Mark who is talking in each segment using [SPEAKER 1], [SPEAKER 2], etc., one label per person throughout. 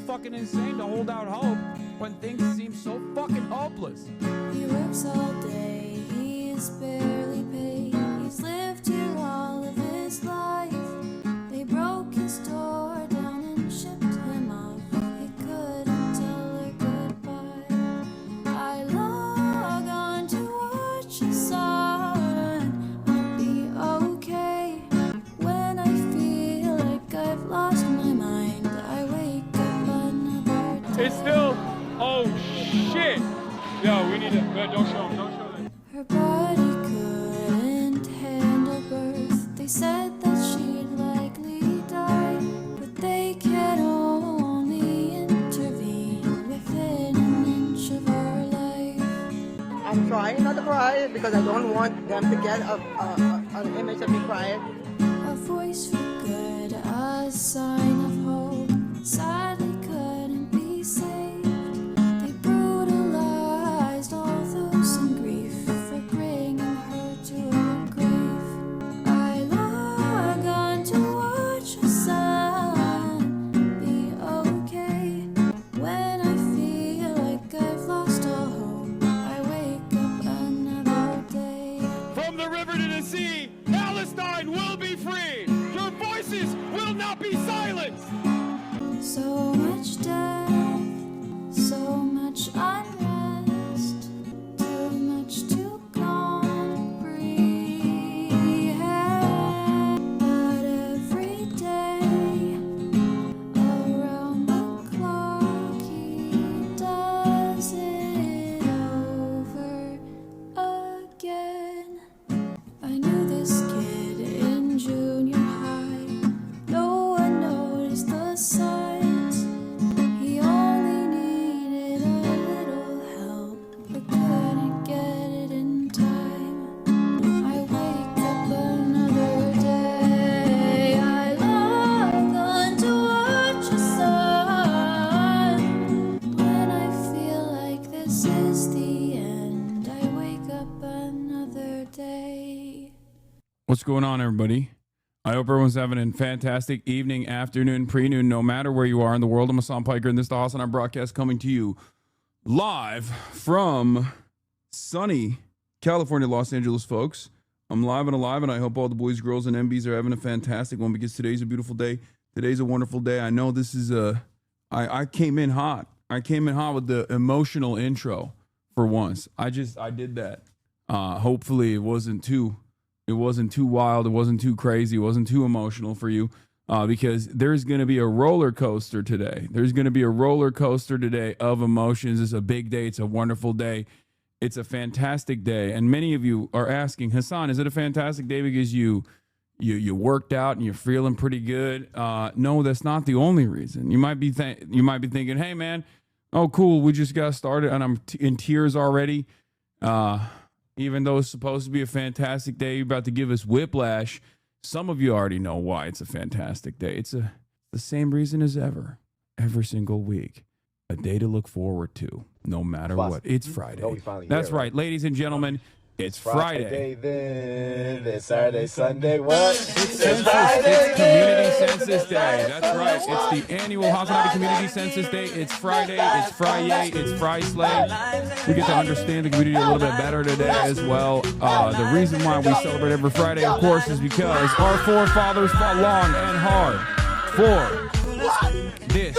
[SPEAKER 1] fucking insane to hold out hope when things seem so fucking hopeless.
[SPEAKER 2] He works all day, he is barely paid. He's lived here all of his life. They broke his door down and shipped him off. He couldn't tell her goodbye. I log on to watch the sun. I'll be okay when I feel like I've lost my mind. I wake up another day.
[SPEAKER 1] It's still, oh shit. Yo, we need to, don't show him, don't show them.
[SPEAKER 2] Her body couldn't handle birth. They said that she'd likely die, but they can only intervene within an inch of her life.
[SPEAKER 3] I'm trying not to cry because I don't want them to get an image of me crying.
[SPEAKER 2] A voice for good, a sign of hope. Sadly couldn't be saved. They brutalized all those in grief for bringing her to her grave. I log on to watch the sun be okay when I feel like I've lost all hope. I wake up another day.
[SPEAKER 1] From the river to the sea, Palestine will be free. Your voices will not be silenced.
[SPEAKER 2] So much death, so much unrest, too much to comprehend. But every day, around the clock, he does it over again. I knew this kid in junior high. No one noticed the signs. He only needed a little help, but couldn't get it in time. I wake up another day. I log on to watch the sun. When I feel like this is the end, I wake up another day.
[SPEAKER 1] What's going on, everybody? I hope everyone's having a fantastic evening, afternoon, pre-noon, no matter where you are in the world. I'm Hassan Piker, and this is the HasanAbi broadcast coming to you live from sunny California, Los Angeles, folks. I'm live and alive, and I hope all the boys, girls, and MBs are having a fantastic one because today's a beautiful day. Today's a wonderful day. I know this is I came in hot. I came in hot with the emotional intro for once. I did that. Hopefully it wasn't too wild. It wasn't too crazy. It wasn't too emotional for you because there's going to be a roller coaster today. There's going to be a roller coaster today of emotions. It's a big day. It's a wonderful day. It's a fantastic day. And many of you are asking, Hassan, is it a fantastic day because you worked out and you're feeling pretty good? No, that's not the only reason. You might be thinking, hey, man, oh, cool. We just got started and I'm in tears already. Even though it's supposed to be a fantastic day, you're about to give us whiplash. Some of you already know why it's a fantastic day. It's the same reason as ever, every single week. A day to look forward to, no matter what. It's Friday. That's right, ladies and gentlemen. It's Friday.
[SPEAKER 4] Then it's Saturday, Sunday. What?
[SPEAKER 1] It's Census. It's Community Census Day. That's right. It's the annual HasanAbi Community Census Day. It's Friday. It's Friday. It's Friday. We get to understand the community a little bit better today as well. The reason why we celebrate every Friday, of course, is because our forefathers fought long and hard for this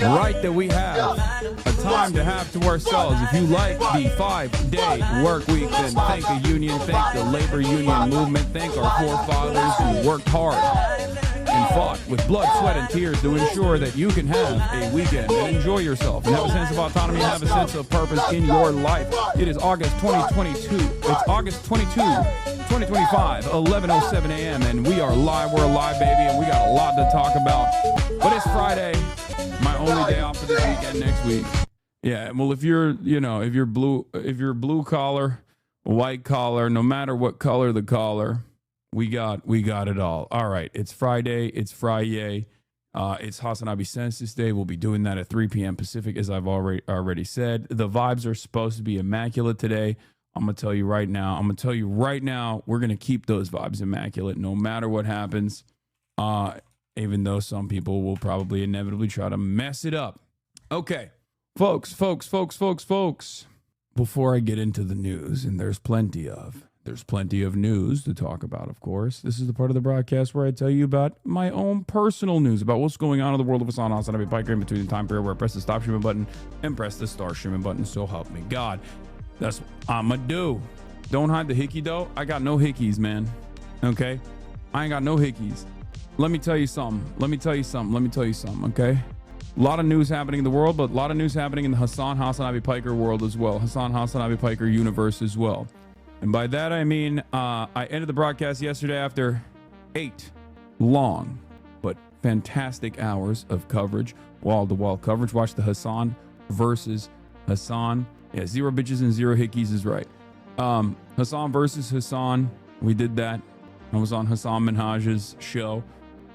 [SPEAKER 1] right that we have, a time to have to ourselves. If you like the 5-day work week, then thank the union, thank the labor union movement, thank our forefathers who worked hard and fought with blood, sweat, and tears to ensure that you can have a weekend and enjoy yourself and have a sense of autonomy and have a sense of purpose in your life. It is August 2022. It's August 22, 2025, 11:07 a.m. and we are live. We're live, baby, and we got a lot to talk about. But it's Friday, my only day off for this weekend next week. Yeah, well, if you're blue collar, white collar, no matter what color the collar, we got it all. All right, it's Friday. It's Friday. It's HasanAbi Census Day. We'll be doing that at 3 p.m. Pacific, as I've already said. The vibes are supposed to be immaculate today. I'm going to tell you right now. We're going to keep those vibes immaculate no matter what happens. even though some people will probably inevitably try to mess it up. Okay, folks. Before I get into the news, and there's plenty of news to talk about, of course. This is the part of the broadcast where I tell you about my own personal news, about what's going on in the world of HasanAbi Piker in between the time period where I press the stop streaming button and press the start streaming button. So help me God. That's what I'ma do. Don't hide the hickey, though. I got no hickeys, man. Okay? I ain't got no hickeys. Let me tell you something, okay? A lot of news happening in the world, but a lot of news happening in the HasanAbi Piker world as well. HasanAbi Piker universe as well. And by that, I mean, I ended the broadcast yesterday after 8 long but fantastic hours of coverage, wall-to-wall coverage. Watch the Hasan versus Hasan. Yeah, 0 bitches and 0 hickeys is right. Hasan versus Hasan. We did that. I was on Hasan Minhaj's show.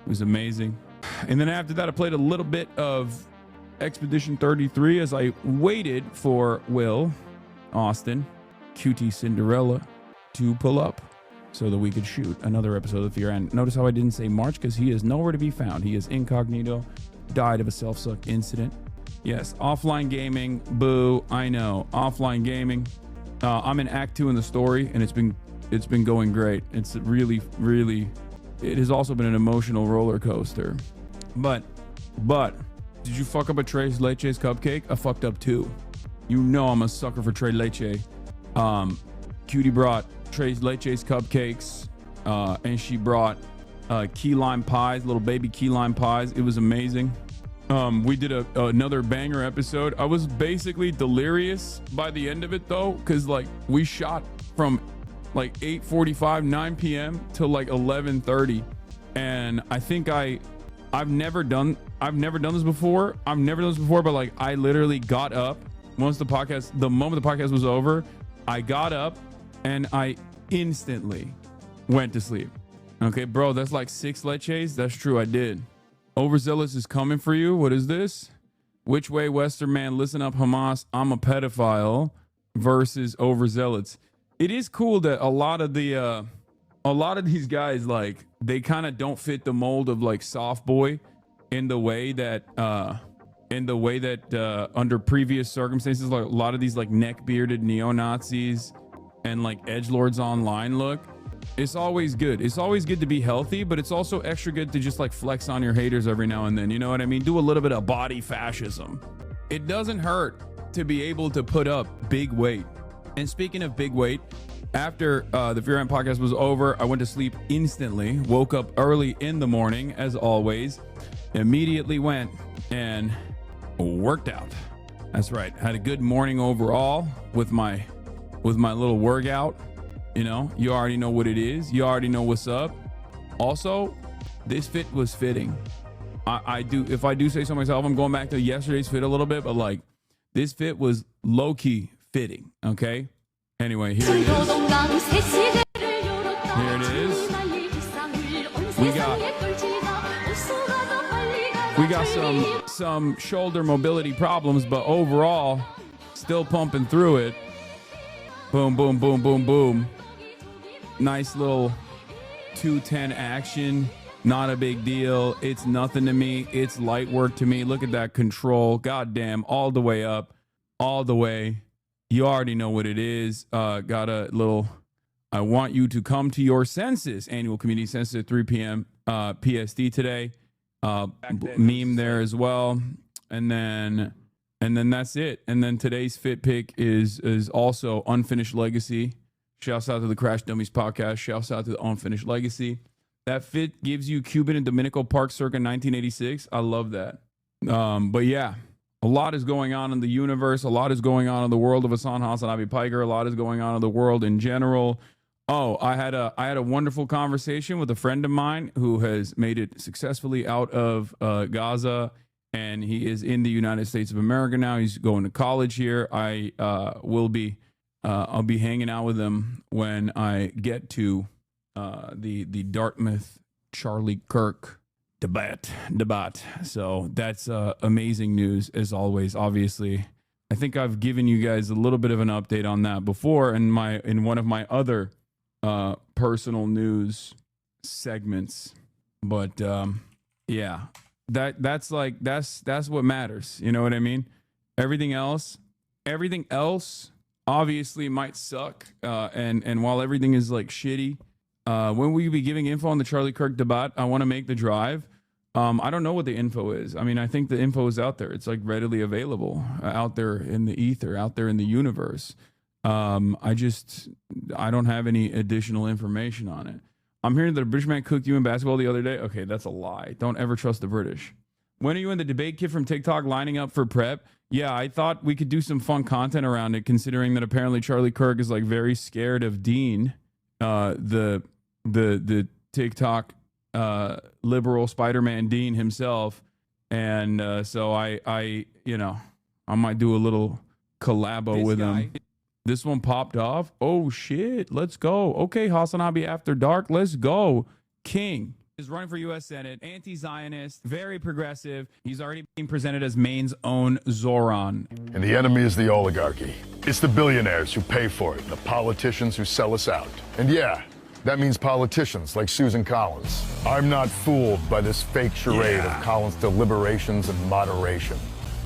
[SPEAKER 1] It was amazing. And then after that, I played a little bit of Expedition 33 as I waited for Will Austin, Cutie Cinderella, to pull up so that we could shoot another episode of Fear. And notice how I didn't say March, because he is nowhere to be found. He is incognito, died of a self-suck incident. Yes, offline gaming, boo, I know. Offline gaming. I'm in Act 2 in the story, and it's been going great. It's really, it has also been an emotional roller coaster. But, did you fuck up a Tres Leches cupcake? I fucked up too. You know I'm a sucker for Tres Leche. Cutie brought Tres Leches cupcakes, and she brought key lime pies, little baby key lime pies. It was amazing. We did another banger episode. I was basically delirious by the end of it though, because like we shot from like 8:45, 9 p.m. till like 11:30, and I think I've never done this before. But like I literally got up the moment the podcast was over. I got up and I instantly went to sleep. Okay, bro, that's like 6 leches. That's true, I did. Overzealous is coming for you. What is this? Which way, Western man? Listen up, Hamas. I'm a pedophile versus overzealots. It is cool that a lot of these guys, like, they kind of don't fit the mold of like soft boy in the way that under previous circumstances, like a lot of these like neck bearded neo-Nazis and like edgelords online look. It's always good. It's always good to be healthy, but it's also extra good to just like flex on your haters every now and then. You know what I mean? Do a little bit of body fascism. It doesn't hurt to be able to put up big weight. And speaking of big weight, after the Fear Ant podcast was over, I went to sleep instantly, woke up early in the morning as always, immediately went and worked out. That's right. Had a good morning overall with my little workout. You know, you already know what it is. You already know what's up. Also, this fit was fitting. If I do say so myself, I'm going back to yesterday's fit a little bit, but like this fit was low-key fitting. Okay. Anyway, here it is. Here it is. We got some shoulder mobility problems, but overall, still pumping through it. Boom, boom, boom, boom, boom. Nice little 210 action. Not a big deal. It's nothing to me. It's light work to me. Look at that control. Goddamn, all the way up, all the way. You already know what it is. Got a little, I want you to come to your census, annual community census at 3 p.m. PST today. Meme there as well. And then that's it. And then today's fit pick is also Unfinished Legacy. Shouts out to the Crash Dummies podcast. Shouts out to the Unfinished Legacy. That fit gives you Cuban and Dominico Park circa 1986. I love that. But yeah, a lot is going on in the universe. A lot is going on in the world of HasanAbi Piker. A lot is going on in the world in general. Oh, I had a wonderful conversation with a friend of mine who has made it successfully out of Gaza, and he is in the United States of America now. He's going to college here. I'll be hanging out with him when I get to the Dartmouth Charlie Kirk debate. So that's amazing news as always. Obviously, I think I've given you guys a little bit of an update on that before in one of my other personal news segments, but Yeah, that's what matters. You know what I mean? Everything else obviously might suck. And while everything is like shitty, when we be giving info on the Charlie Kirk debate, I want to make the drive. I don't know what the info is. I mean, I think the info is out there. It's like readily available out there in the ether, out there in the universe. I don't have any additional information on it. I'm hearing that a British man cooked you in basketball the other day. Okay, that's a lie. Don't ever trust the British. When are you and the debate kid from TikTok lining up for prep? Yeah, I thought we could do some fun content around it, considering that apparently Charlie Kirk is like very scared of Dean, the TikTok liberal Spider-Man Dean himself. And so I might do a little collabo with him. This one popped off. Oh shit, let's go. Okay, HasanAbi After Dark, let's go. King is running for U.S. Senate, anti-Zionist, very progressive. He's already being presented as Maine's own Zoran.
[SPEAKER 5] And the enemy is the oligarchy. It's the billionaires who pay for it, the politicians who sell us out. And yeah, that means politicians like Susan Collins. I'm not fooled by this fake charade of Collins' deliberations and moderation.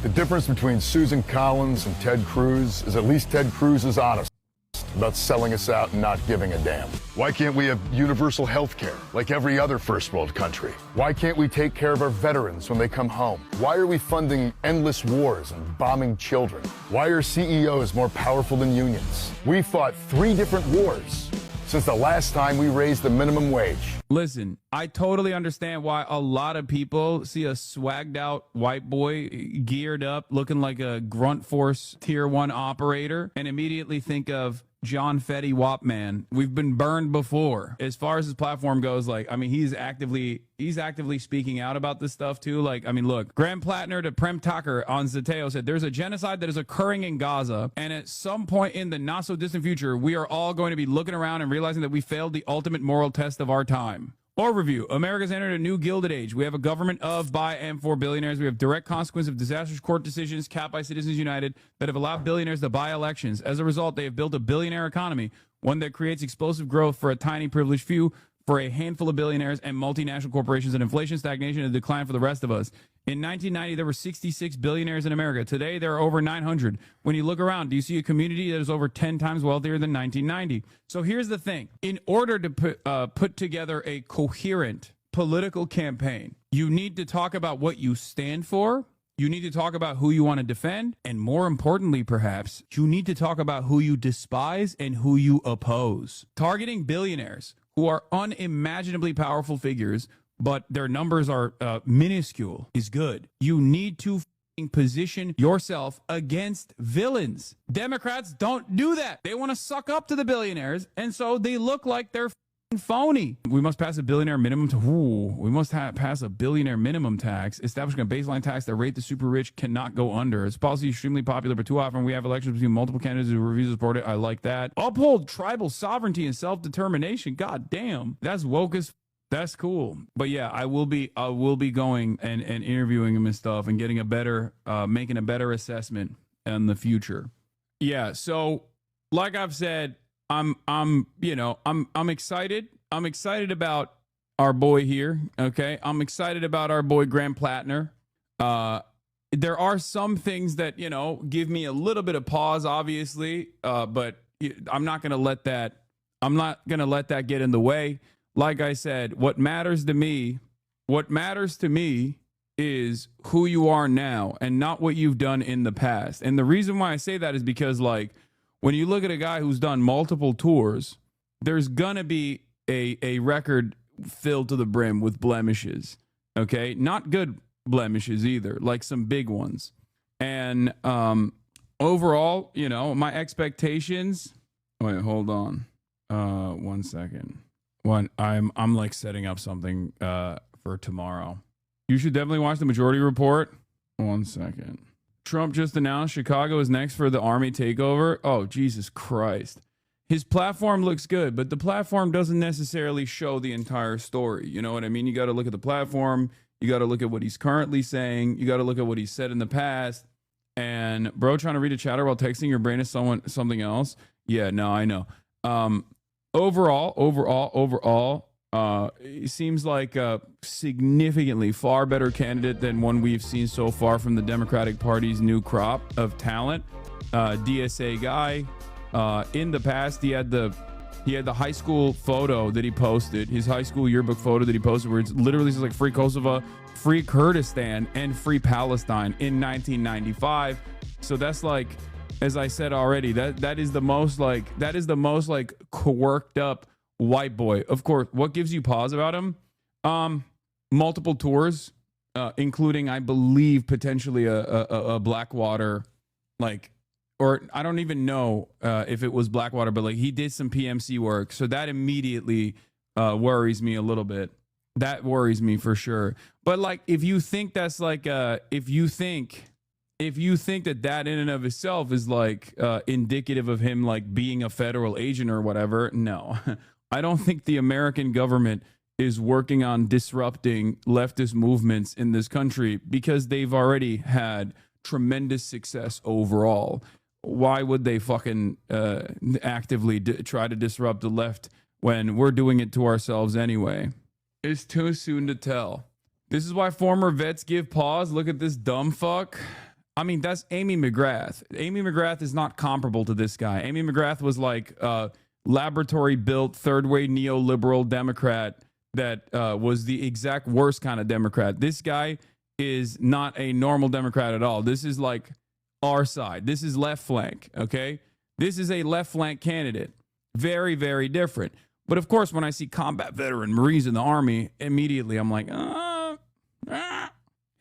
[SPEAKER 5] The difference between Susan Collins and Ted Cruz is at least Ted Cruz is honest about selling us out and not giving a damn. Why can't we have universal health care like every other first world country? Why can't we take care of our veterans when they come home? Why are we funding endless wars and bombing children? Why are CEOs more powerful than unions? We fought 3 different wars since the last time we raised the minimum wage.
[SPEAKER 1] Listen, I totally understand why a lot of people see a swagged out white boy geared up looking like a grunt force tier 1 operator and immediately think of John Fetty Wapman. We've been burned before. As far as his platform goes, like, I mean, he's actively speaking out about this stuff too. Like, I mean, look, Graham Plattner to Prem Tucker on Zateo said there's a genocide that is occurring in Gaza, and at some point in the not so distant future, we are all going to be looking around and realizing that we failed the ultimate moral test of our time. Overview. America's entered a new Gilded Age. We have a government of, by, and for billionaires. We have direct consequence of disastrous court decisions capped by Citizens United that have allowed billionaires to buy elections. As a result, they have built a billionaire economy, one that creates explosive growth for a tiny privileged few, for a handful of billionaires and multinational corporations, and inflation, stagnation, and decline for the rest of us. In 1990, there were 66 billionaires in America. Today, there are over 900. When you look around, do you see a community that is over 10 times wealthier than 1990? So here's the thing. In order to put together a coherent political campaign, you need to talk about what you stand for. You need to talk about who you want to defend. And more importantly, perhaps, you need to talk about who you despise and who you oppose. Targeting billionaires who are unimaginably powerful figures, but their numbers are minuscule, is good. You need to position yourself against villains. Democrats don't do that. They want to suck up to the billionaires, and so they look like they're phony. We must pass a billionaire minimum pass a billionaire minimum tax, establishing a baseline tax that rate the super rich cannot go under. It's policy extremely popular, but too often we have elections between multiple candidates who refuse to support it. I like that. Uphold tribal sovereignty and self-determination. God damn, that's woke as that's cool. But yeah, I will be going and interviewing him and stuff and getting a better making a better assessment in the future. Yeah, so like I've said, I'm excited. I'm excited about our boy here. Okay. I'm excited about our boy Graham Plattner. There are some things that, give me a little bit of pause, obviously. But I'm not going to let that get in the way. Like I said, what matters to me is who you are now and not what you've done in the past. And the reason why I say that is because, like, when you look at a guy who's done multiple tours, there's gonna be a record filled to the brim with blemishes. Okay, not good blemishes either, like some big ones. And overall, my expectations. Wait, hold on, 1 second. I'm like setting up something for tomorrow. You should definitely watch the Majority Report. 1 second. Trump just announced Chicago is next for the army takeover. Oh, Jesus Christ. His platform looks good, but the platform doesn't necessarily show the entire story. You know what I mean? You got to look at the platform. You got to look at what he's currently saying. You got to look at what he said in the past. And bro, trying to read a chatter while texting your brain is something else. Yeah, no, I know. Overall, He seems like a significantly far better candidate than one we've seen so far from the Democratic Party's new crop of talent. DSA guy. In the past, he had the high school photo that he posted, his high school yearbook photo that he posted, where it's literally says like free Kosovo, free Kurdistan, and free Palestine in 1995. So that's like, as I said already, that is the most like quirked up white boy. Of course, what gives you pause about him? Multiple tours, including, I believe, potentially a Blackwater, like, or I don't even know if it was Blackwater, but like he did some PMC work. So that immediately worries me a little bit. That worries me for sure. But like, if you think that's like, if you think that in and of itself is like indicative of him like being a federal agent or whatever, no. I don't think the American government is working on disrupting leftist movements in this country because they've already had tremendous success overall. Why would they fucking actively try to disrupt the left when we're doing it to ourselves anyway? It's too soon to tell. This is why former vets give pause. Look at this dumb fuck. I mean, that's Amy McGrath. Amy McGrath is not comparable to this guy. Amy McGrath was like laboratory-built, third-way neoliberal Democrat that was the exact worst kind of Democrat. This guy is not a normal Democrat at all. This is like our side. This is left flank, okay? This is a left flank candidate. Very, very different. But of course, when I see combat veteran Marines in the Army, immediately I'm like,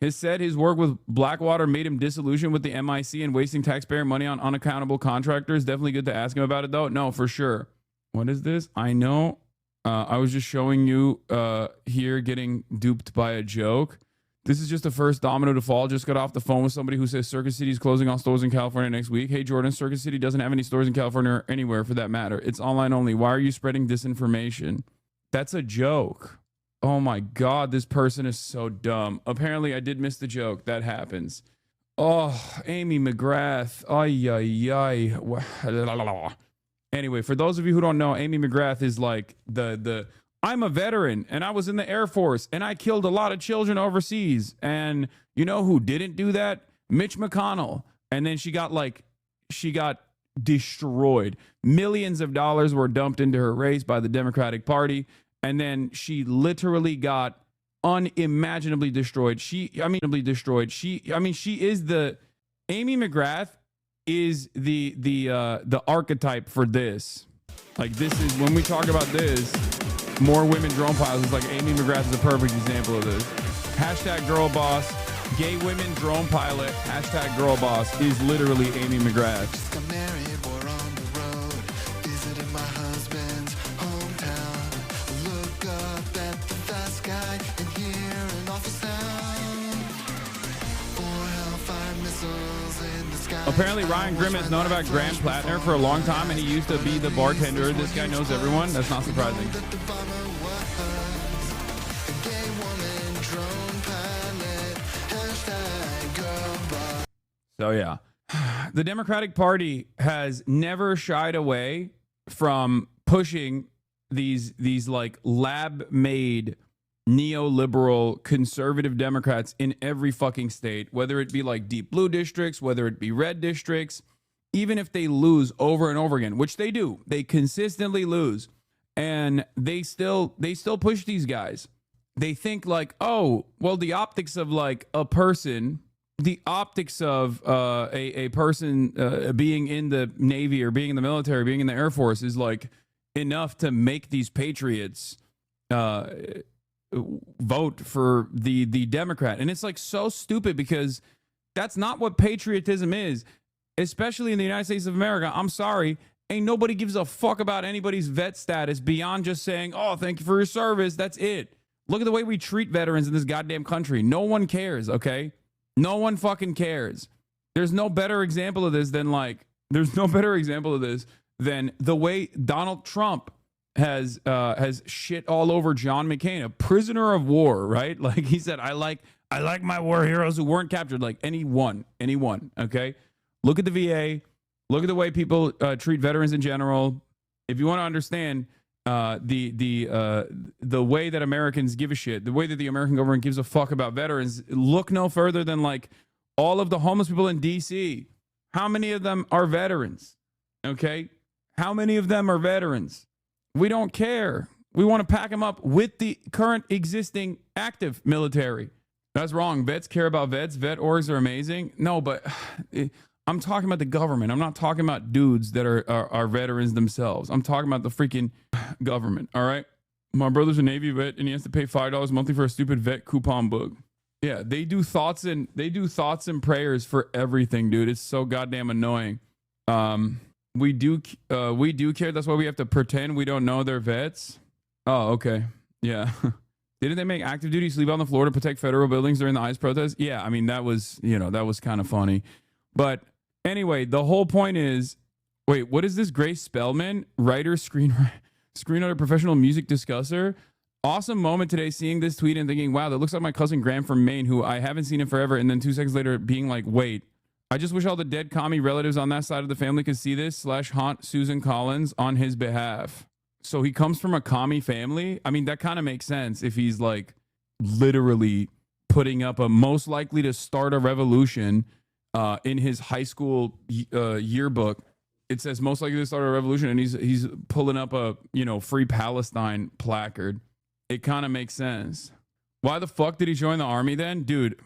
[SPEAKER 1] Has said his work with Blackwater made him disillusioned with the MIC and wasting taxpayer money on unaccountable contractors. Definitely good to ask him about it, though. No, for sure. What is this? I know. I was just showing you here getting duped by a joke. This is just the first domino to fall. Just got off the phone with somebody who says Circus City is closing all stores in California next week. Hey, Jordan, Circus City doesn't have any stores in California or anywhere for that matter. It's online only. Why are you spreading disinformation? That's a joke. Oh my God, this person is so dumb. Apparently, I did miss the joke. That happens. Oh, Amy McGrath. Ay, ay, ay. Anyway, for those of you who don't know, Amy McGrath is like I'm a veteran and I was in the Air Force and I killed a lot of children overseas. And you know who didn't do that? Mitch McConnell. And then she got destroyed. Millions of dollars were dumped into her race by the Democratic Party. And then she literally got unimaginably destroyed. She is Amy McGrath is the archetype for this. Like, this is, when we talk about this, more women drone pilots, it's like Amy McGrath is a perfect example of this. Hashtag girl boss, gay women drone pilot, hashtag girl boss is literally Amy McGrath.
[SPEAKER 6] Just got married, we're on the road, visiting my husband's hometown. Look up at the vast sky and hear an awful sound. 4 Hellfire missiles in the sky.
[SPEAKER 1] Apparently Ryan Grimm has known about Graham Plattner for a long time, and he used to be the bartender. This guy knows everyone. That's not surprising. So yeah, the Democratic Party has never shied away from pushing these like lab-made neoliberal conservative Democrats in every fucking state, whether it be like deep blue districts, whether it be red districts, even if they lose over and over again, which they do, they consistently lose, and they still push these guys. They think like, oh, well, the optics of like a person, the optics of a person being in the Navy or being in the military, being in the Air Force is like enough to make these patriots vote for the Democrat. And it's like so stupid, because that's not what patriotism is, especially in the United States of America. I'm sorry. Ain't nobody gives a fuck about anybody's vet status beyond just saying, oh, thank you for your service. That's it. Look at the way we treat veterans in this goddamn country. No one cares, okay? No one fucking cares. There's no better example of this than the way Donald Trump has shit all over John McCain, a prisoner of war, right? Like he said, I like my war heroes who weren't captured. Like anyone, okay? Look at the VA. Look at the way people treat veterans in general. If you want to understand the way that Americans give a shit, the way that the American government gives a fuck about veterans, look no further than like all of the homeless people in DC. How many of them are veterans? Okay. How many of them are veterans? We don't care. We want to pack them up with the current existing active military. That's wrong. Vets care about vets. Vet orgs are amazing. No, but I'm talking about the government. I'm not talking about dudes that are veterans themselves. I'm talking about the freaking government. All right. My brother's a Navy vet and he has to pay $5 monthly for a stupid vet coupon book. Yeah, they do thoughts and prayers for everything, dude. It's so goddamn annoying. We do care. That's why we have to pretend we don't know they're vets. Oh, okay. Yeah. Didn't they make active duty sleep on the floor to protect federal buildings during the ICE protest? Yeah, I mean, that was kind of funny. But anyway, the whole point is, wait, what is this? Grace Spellman, writer, screenwriter, professional music discusser. Awesome moment today seeing this tweet and thinking, wow, that looks like my cousin Graham from Maine, who I haven't seen in forever. And then 2 seconds later being like, wait, I just wish all the dead commie relatives on that side of the family could see this / haunt Susan Collins on his behalf. So he comes from a commie family. I mean, that kind of makes sense if he's like literally putting up a most likely to start a revolution in his high school yearbook. It says most likely to start a revolution, and he's pulling up a Free Palestine placard. It kind of makes sense. Why the fuck did he join the army then? Dude,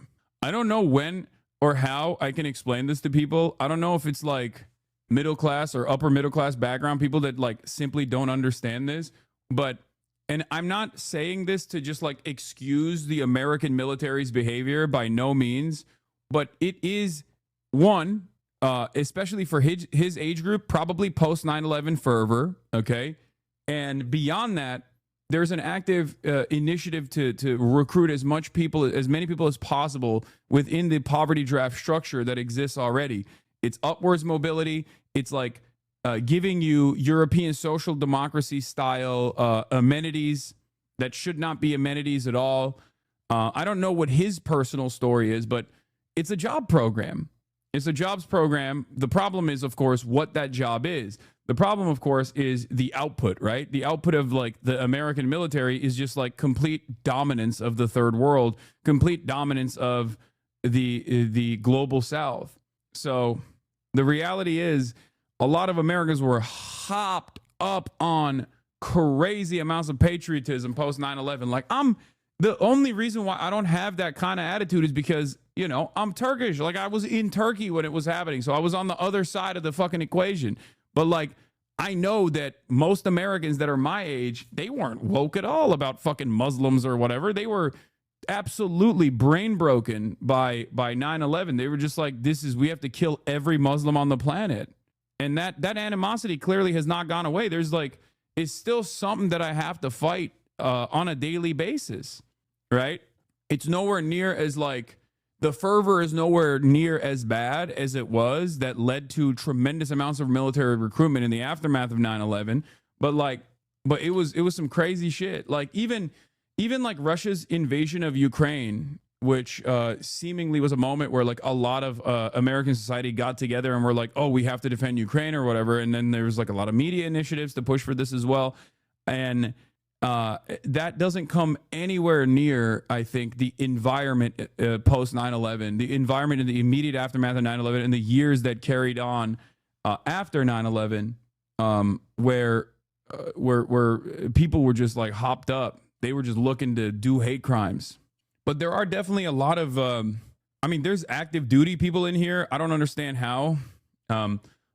[SPEAKER 1] I don't know when or how I can explain this to people. I don't know if it's like middle class or upper middle class background people that like simply don't understand this. But, and I'm not saying this to just like excuse the American military's behavior by no means, but it is one, especially for his age group, probably post 9/11 fervor. Okay. And beyond that, there's an active initiative to recruit as many people as possible within the poverty draft structure that exists already. It's upwards mobility. It's like giving you European social democracy style amenities that should not be amenities at all. I don't know what his personal story is, but it's a job program. It's a jobs program. The problem is, of course, what that job is. The problem, of course, is the output, right? The output of like the American military is just like complete dominance of the third world, complete dominance of the global South. So the reality is a lot of Americans were hopped up on crazy amounts of patriotism post 9/11. Like the only reason why I don't have that kind of attitude is because, I'm Turkish. Like I was in Turkey when it was happening. So I was on the other side of the fucking equation. But like, I know that most Americans that are my age, they weren't woke at all about fucking Muslims or whatever. They were absolutely brain broken by 9/11. They were just like, we have to kill every Muslim on the planet. And that animosity clearly has not gone away. It's still something that I have to fight on a daily basis, right? It's nowhere near as like, the fervor is nowhere near as bad as it was that led to tremendous amounts of military recruitment in the aftermath of 9/11. But it was some crazy shit. Like even like Russia's invasion of Ukraine, which seemingly was a moment where like a lot of American society got together and were like, oh, we have to defend Ukraine or whatever. And then there was like a lot of media initiatives to push for this as well. And that doesn't come anywhere near, I think, the environment post 9/11, the environment in the immediate aftermath of 9/11 and the years that carried on after 9/11, where people were just like hopped up. They were just looking to do hate crimes. But there are definitely a lot of, there's active duty people in here. I don't understand how.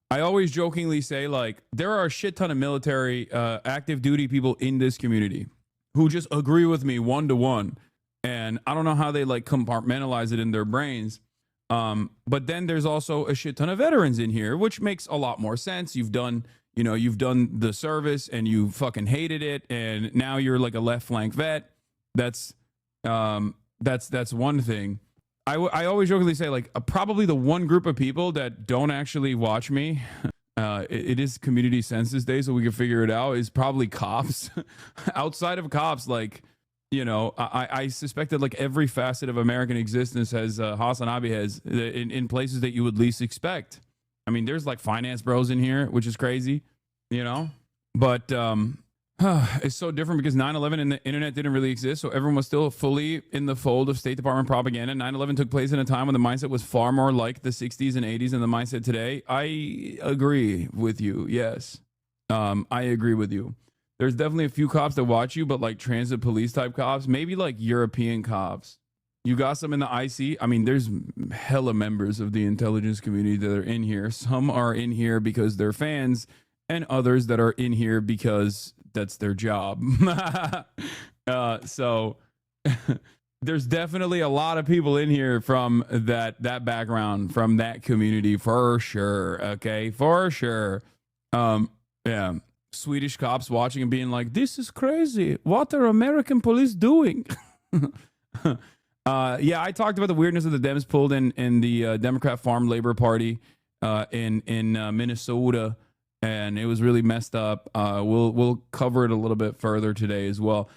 [SPEAKER 1] I always jokingly say, like, there are a shit ton of military active duty people in this community who just agree with me 1-to-1. And I don't know how they like compartmentalize it in their brains. But then there's also a shit ton of veterans in here, which makes a lot more sense. You've done the service and you fucking hated it. And now you're like a left flank vet. That's one thing. I always jokingly say, like, probably the one group of people that don't actually watch me, it is community census day, so we can figure it out, is probably cops. Outside of cops, like, I suspect that like every facet of American existence has, HasanAbi has, in places that you would least expect. I mean, there's like finance bros in here, which is crazy, But It's so different because 9/11 and the internet didn't really exist, so everyone was still fully in the fold of State Department propaganda. 9/11 took place in a time when the mindset was far more like the 60s and 80s than the mindset today. I agree with you. Yes. I agree with you. There's definitely a few cops that watch you, but like transit police type cops, maybe like European cops. You got some in the IC. I mean, there's hella members of the intelligence community that are in here. Some are in here because they're fans, and others that are in here because that's their job. So there's definitely a lot of people in here from that background, from that community, for sure. Okay, for sure. Yeah, Swedish cops watching and being like, "This is crazy. What are American police doing?" Yeah, I talked about the weirdness of the Dems pulled in the Democrat Farm Labor Party in Minnesota, and it was really messed up. We'll cover it a little bit further today as well.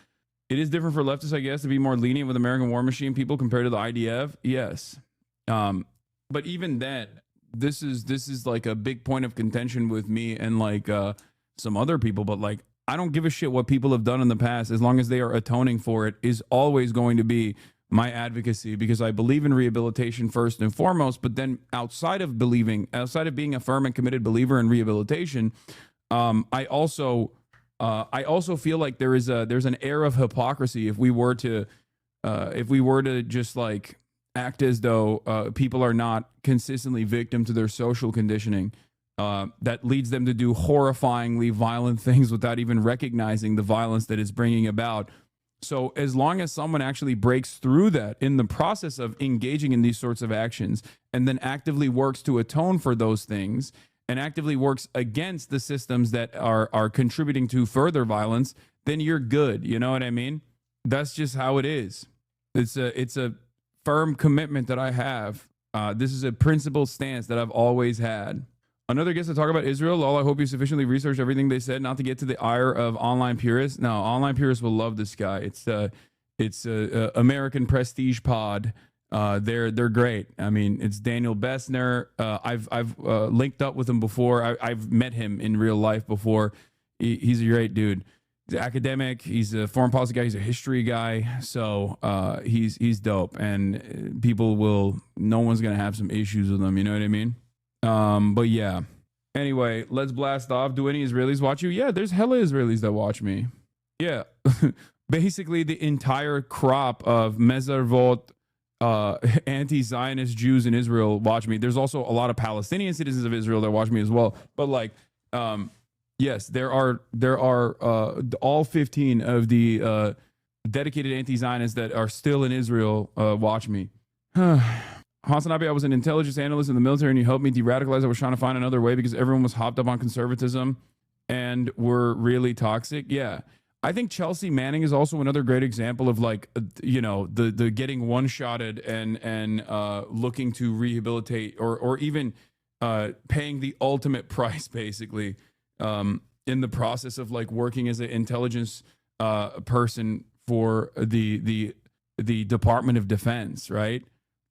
[SPEAKER 1] It is different for leftists, I guess, to be more lenient with American war machine people compared to the IDF. Yes, but even then, this is like a big point of contention with me and like some other people. But like, I don't give a shit what people have done in the past, as long as they are atoning for it, is always going to be my advocacy, because I believe in rehabilitation first and foremost. But then outside of being a firm and committed believer in rehabilitation, I also feel like there's an air of hypocrisy if we were to just like act as though people are not consistently victim to their social conditioning that leads them to do horrifyingly violent things without even recognizing the violence that it's bringing about. So as long as someone actually breaks through that in the process of engaging in these sorts of actions, and then actively works to atone for those things, and actively works against the systems that are contributing to further violence, then you're good. You know what I mean? That's just how it is. It's a firm commitment that I have. This is a principled stance that I've always had. Another guest to talk about Israel. Lol, I hope you sufficiently researched everything they said not to get to the ire of online purists. No, online purists will love this guy. It's a American prestige pod. They're great. I mean, it's Daniel Bessner. I've linked up with him before. I've met him in real life before. He's a great dude. He's an academic. He's a foreign policy guy. He's a history guy. So he's dope, and no one's gonna have some issues with him. You know what I mean? But yeah. Anyway, let's blast off. Do any Israelis watch you? Yeah, there's hella Israelis that watch me. Yeah. Basically the entire crop of Mezarvot anti-Zionist Jews in Israel watch me. There's also a lot of Palestinian citizens of Israel that watch me as well. But like, yes, there are all 15 of the dedicated anti-Zionists that are still in Israel watch me. HasanAbi, I was an intelligence analyst in the military, and you helped me de-radicalize. I was trying to find another way because everyone was hopped up on conservatism and were really toxic. Yeah. I think Chelsea Manning is also another great example of like, the getting one-shotted and looking to rehabilitate or even paying the ultimate price, basically, in the process of like working as an intelligence person for the Department of Defense, right?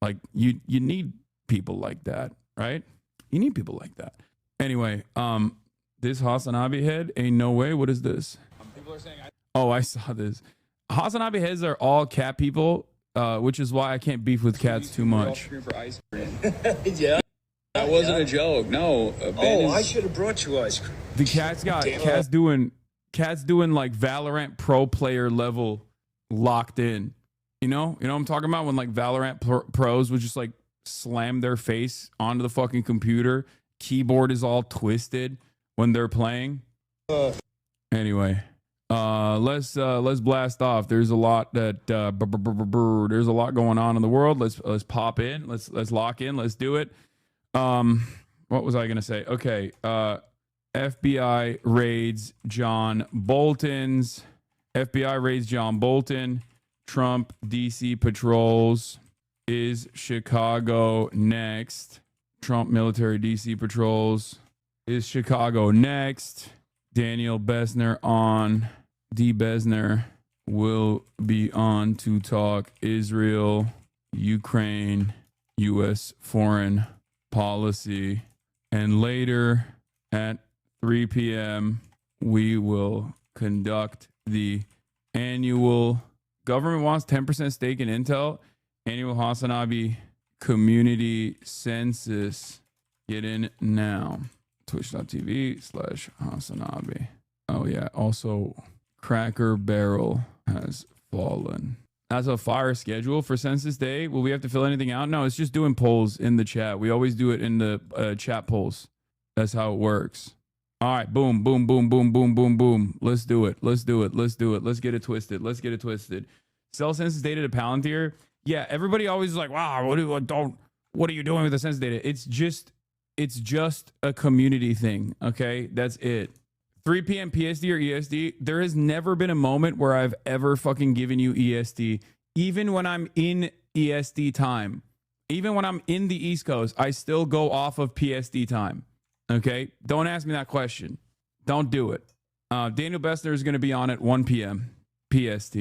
[SPEAKER 1] Like you need people like that, right? You need people like that. Anyway, this HasanAbi head ain't no way. What is this? People are saying, I saw this. HasanAbi heads are all cat people, which is why I can't beef with cats too much.
[SPEAKER 7] Yeah, that wasn't a joke. No. I should have brought you ice cream.
[SPEAKER 1] The cats doing like Valorant pro player level locked in. You know what I'm talking about? When like Valorant pros would just like slam their face onto the fucking computer. Keyboard is all twisted when they're playing. Anyway, let's blast off. There's a lot there's a lot going on in the world. Let's pop in. Let's lock in. Let's do it. What was I gonna say? Okay. FBI raids John Bolton's. FBI raids John Bolton. Trump DC patrols. Is Chicago next? Trump military DC patrols. Is Chicago next? Daniel Bessner on. D. Bessner will be on to talk Israel, Ukraine, U.S. foreign policy. And later at 3 p.m., we will conduct the annual government wants 10% stake in Intel annual HasanAbi community census. Get in now. Twitch.tv/HasanAbi. Oh yeah. Also, Cracker Barrel has fallen. As a fire schedule for Census Day, will we have to fill anything out? No, it's just doing polls in the chat. We always do it in the chat polls. That's how it works. All right, boom, boom, boom, boom, boom, boom, boom. Let's do it. Let's do it. Let's do it. Let's get it twisted. Let's get it twisted. Sell census data to Palantir. Yeah, everybody always is like, wow, what are you doing with the census data? It's just a community thing. Okay, that's it. 3 p.m. PSD or ESD. There has never been a moment where I've ever fucking given you ESD. Even when I'm in ESD time, even when I'm in the East Coast, I still go off of PSD time. Okay, don't ask me that question. Don't do it. Daniel Bessner is going to be on at 1 p.m. PST.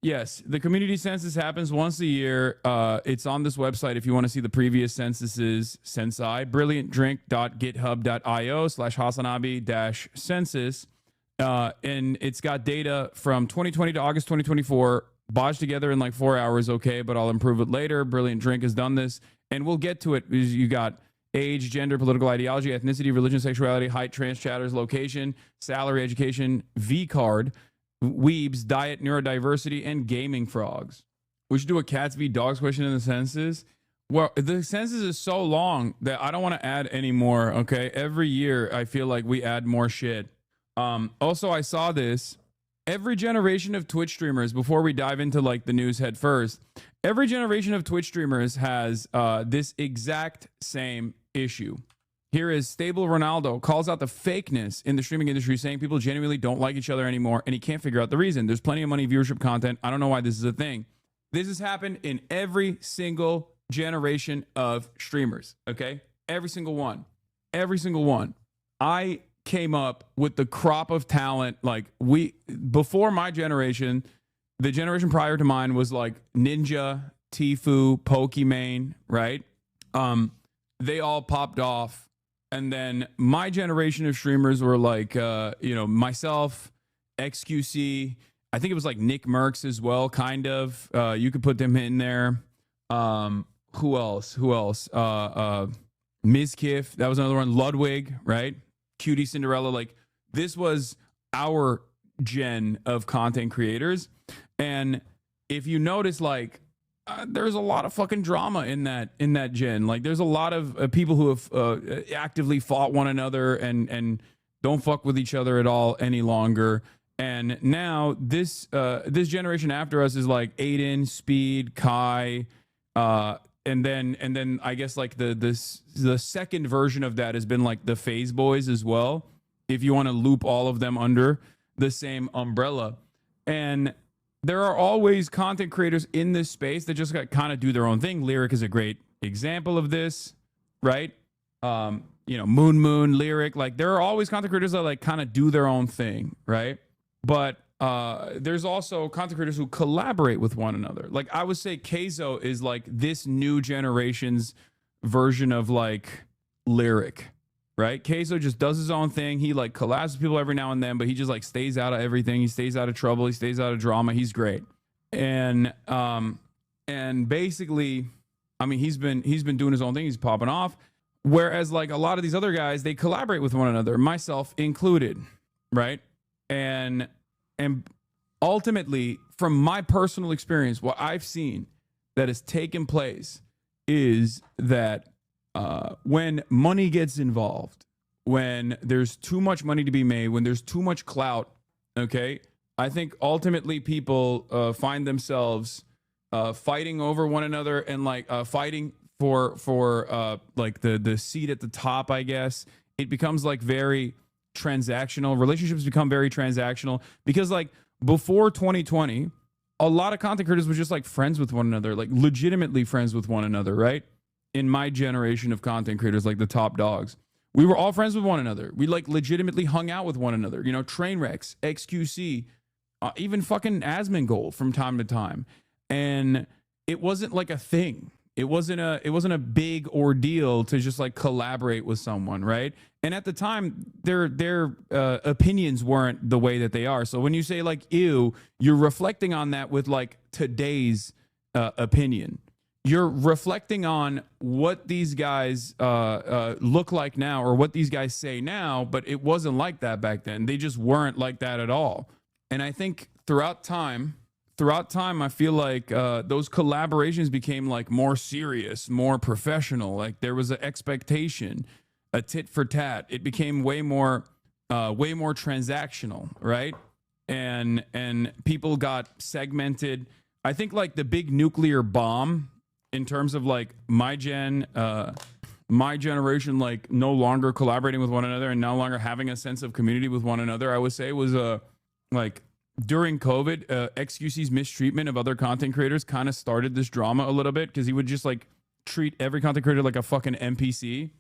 [SPEAKER 1] Yes, the community census happens once a year. It's on this website if you want to see the previous censuses. Censi, brilliantdrink.github.io/HasanAbi-census. And it's got data from 2020 to August 2024, bodged together in like 4 hours. Okay, but I'll improve it later. Brilliant Drink has done this, and we'll get to it. You got age, gender, political ideology, ethnicity, religion, sexuality, height, trans chatters, location, salary, education, V card, weebs, diet, neurodiversity, and gaming frogs. We should do a cats v dogs question in the census. Well, the census is so long that I don't want to add any more. Okay, every year I feel like we add more shit. Also, I saw this. Every generation of Twitch streamers, before we dive into like the news head first, every generation of Twitch streamers has this exact same issue. Here is Stable Ronaldo calls out the fakeness in the streaming industry, saying people genuinely don't like each other anymore, and he can't figure out the reason. There's plenty of money, viewership, content. I don't know why this is a thing. This has happened in every single generation of streamers, okay? Every single one. Every single one. I came up with the crop of talent. Like, before my generation, the generation prior to mine was like Ninja, Tfue, Pokimane, right? They all popped off. And then my generation of streamers were like, myself, XQC. I think it was like Nick Merckx as well, kind of. You could put them in there. Who else? Mizkif. That was another one. Ludwig, right? Cutie Cinderella. Like, this was our gen of content creators. And if you notice, like, there's a lot of fucking drama in that gen. Like, there's a lot of people who have actively fought one another and don't fuck with each other at all any longer. And now this generation after us is like Aiden, Speed, Kai, and then I guess like the second version of that has been like the Phase Boys as well, if you want to loop all of them under the same umbrella. And there are always content creators in this space that just kind of do their own thing. Lyric is a great example of this, right? Moon, Lyric. Like, there are always content creators that like kind of do their own thing, right? But there's also content creators who collaborate with one another. Like, I would say Keizo is like this new generation's version of like Lyric, right? Keizo just does his own thing. He like collabs with people every now and then, but he just like stays out of everything. He stays out of trouble. He stays out of drama. He's great. And basically, I mean, he's been doing his own thing. He's popping off. Whereas like a lot of these other guys, they collaborate with one another, myself included, right? And ultimately, from my personal experience, what I've seen that has taken place is that when money gets involved, when there's too much money to be made, when there's too much clout, okay, I think ultimately people find themselves fighting over one another and like fighting for like the seat at the top, I guess. It becomes like very transactional. Relationships become very transactional because like before 2020, a lot of content creators were just like friends with one another, like legitimately friends with one another, right? In my generation of content creators, like the top dogs, we were all friends with one another. We like legitimately hung out with one another, you know, Trainwrecks, XQC, even fucking Asmongold from time to time. And it wasn't like a thing. It wasn't a big ordeal to just like collaborate with someone, right? And at the time, their opinions weren't the way that they are. So when you say like ew, you're reflecting on that with like today's opinion. You're reflecting on what these guys look like now, or what these guys say now, but it wasn't like that back then. They just weren't like that at all. And I think throughout time, I feel like those collaborations became like more serious, more professional. Like there was an expectation, a tit for tat. It became way more transactional, right? And people got segmented. I think like the big nuclear bomb in terms of like my generation, like no longer collaborating with one another and no longer having a sense of community with one another, I would say was like during COVID, XQC's mistreatment of other content creators kind of started this drama a little bit, because he would just like treat every content creator like a fucking NPC.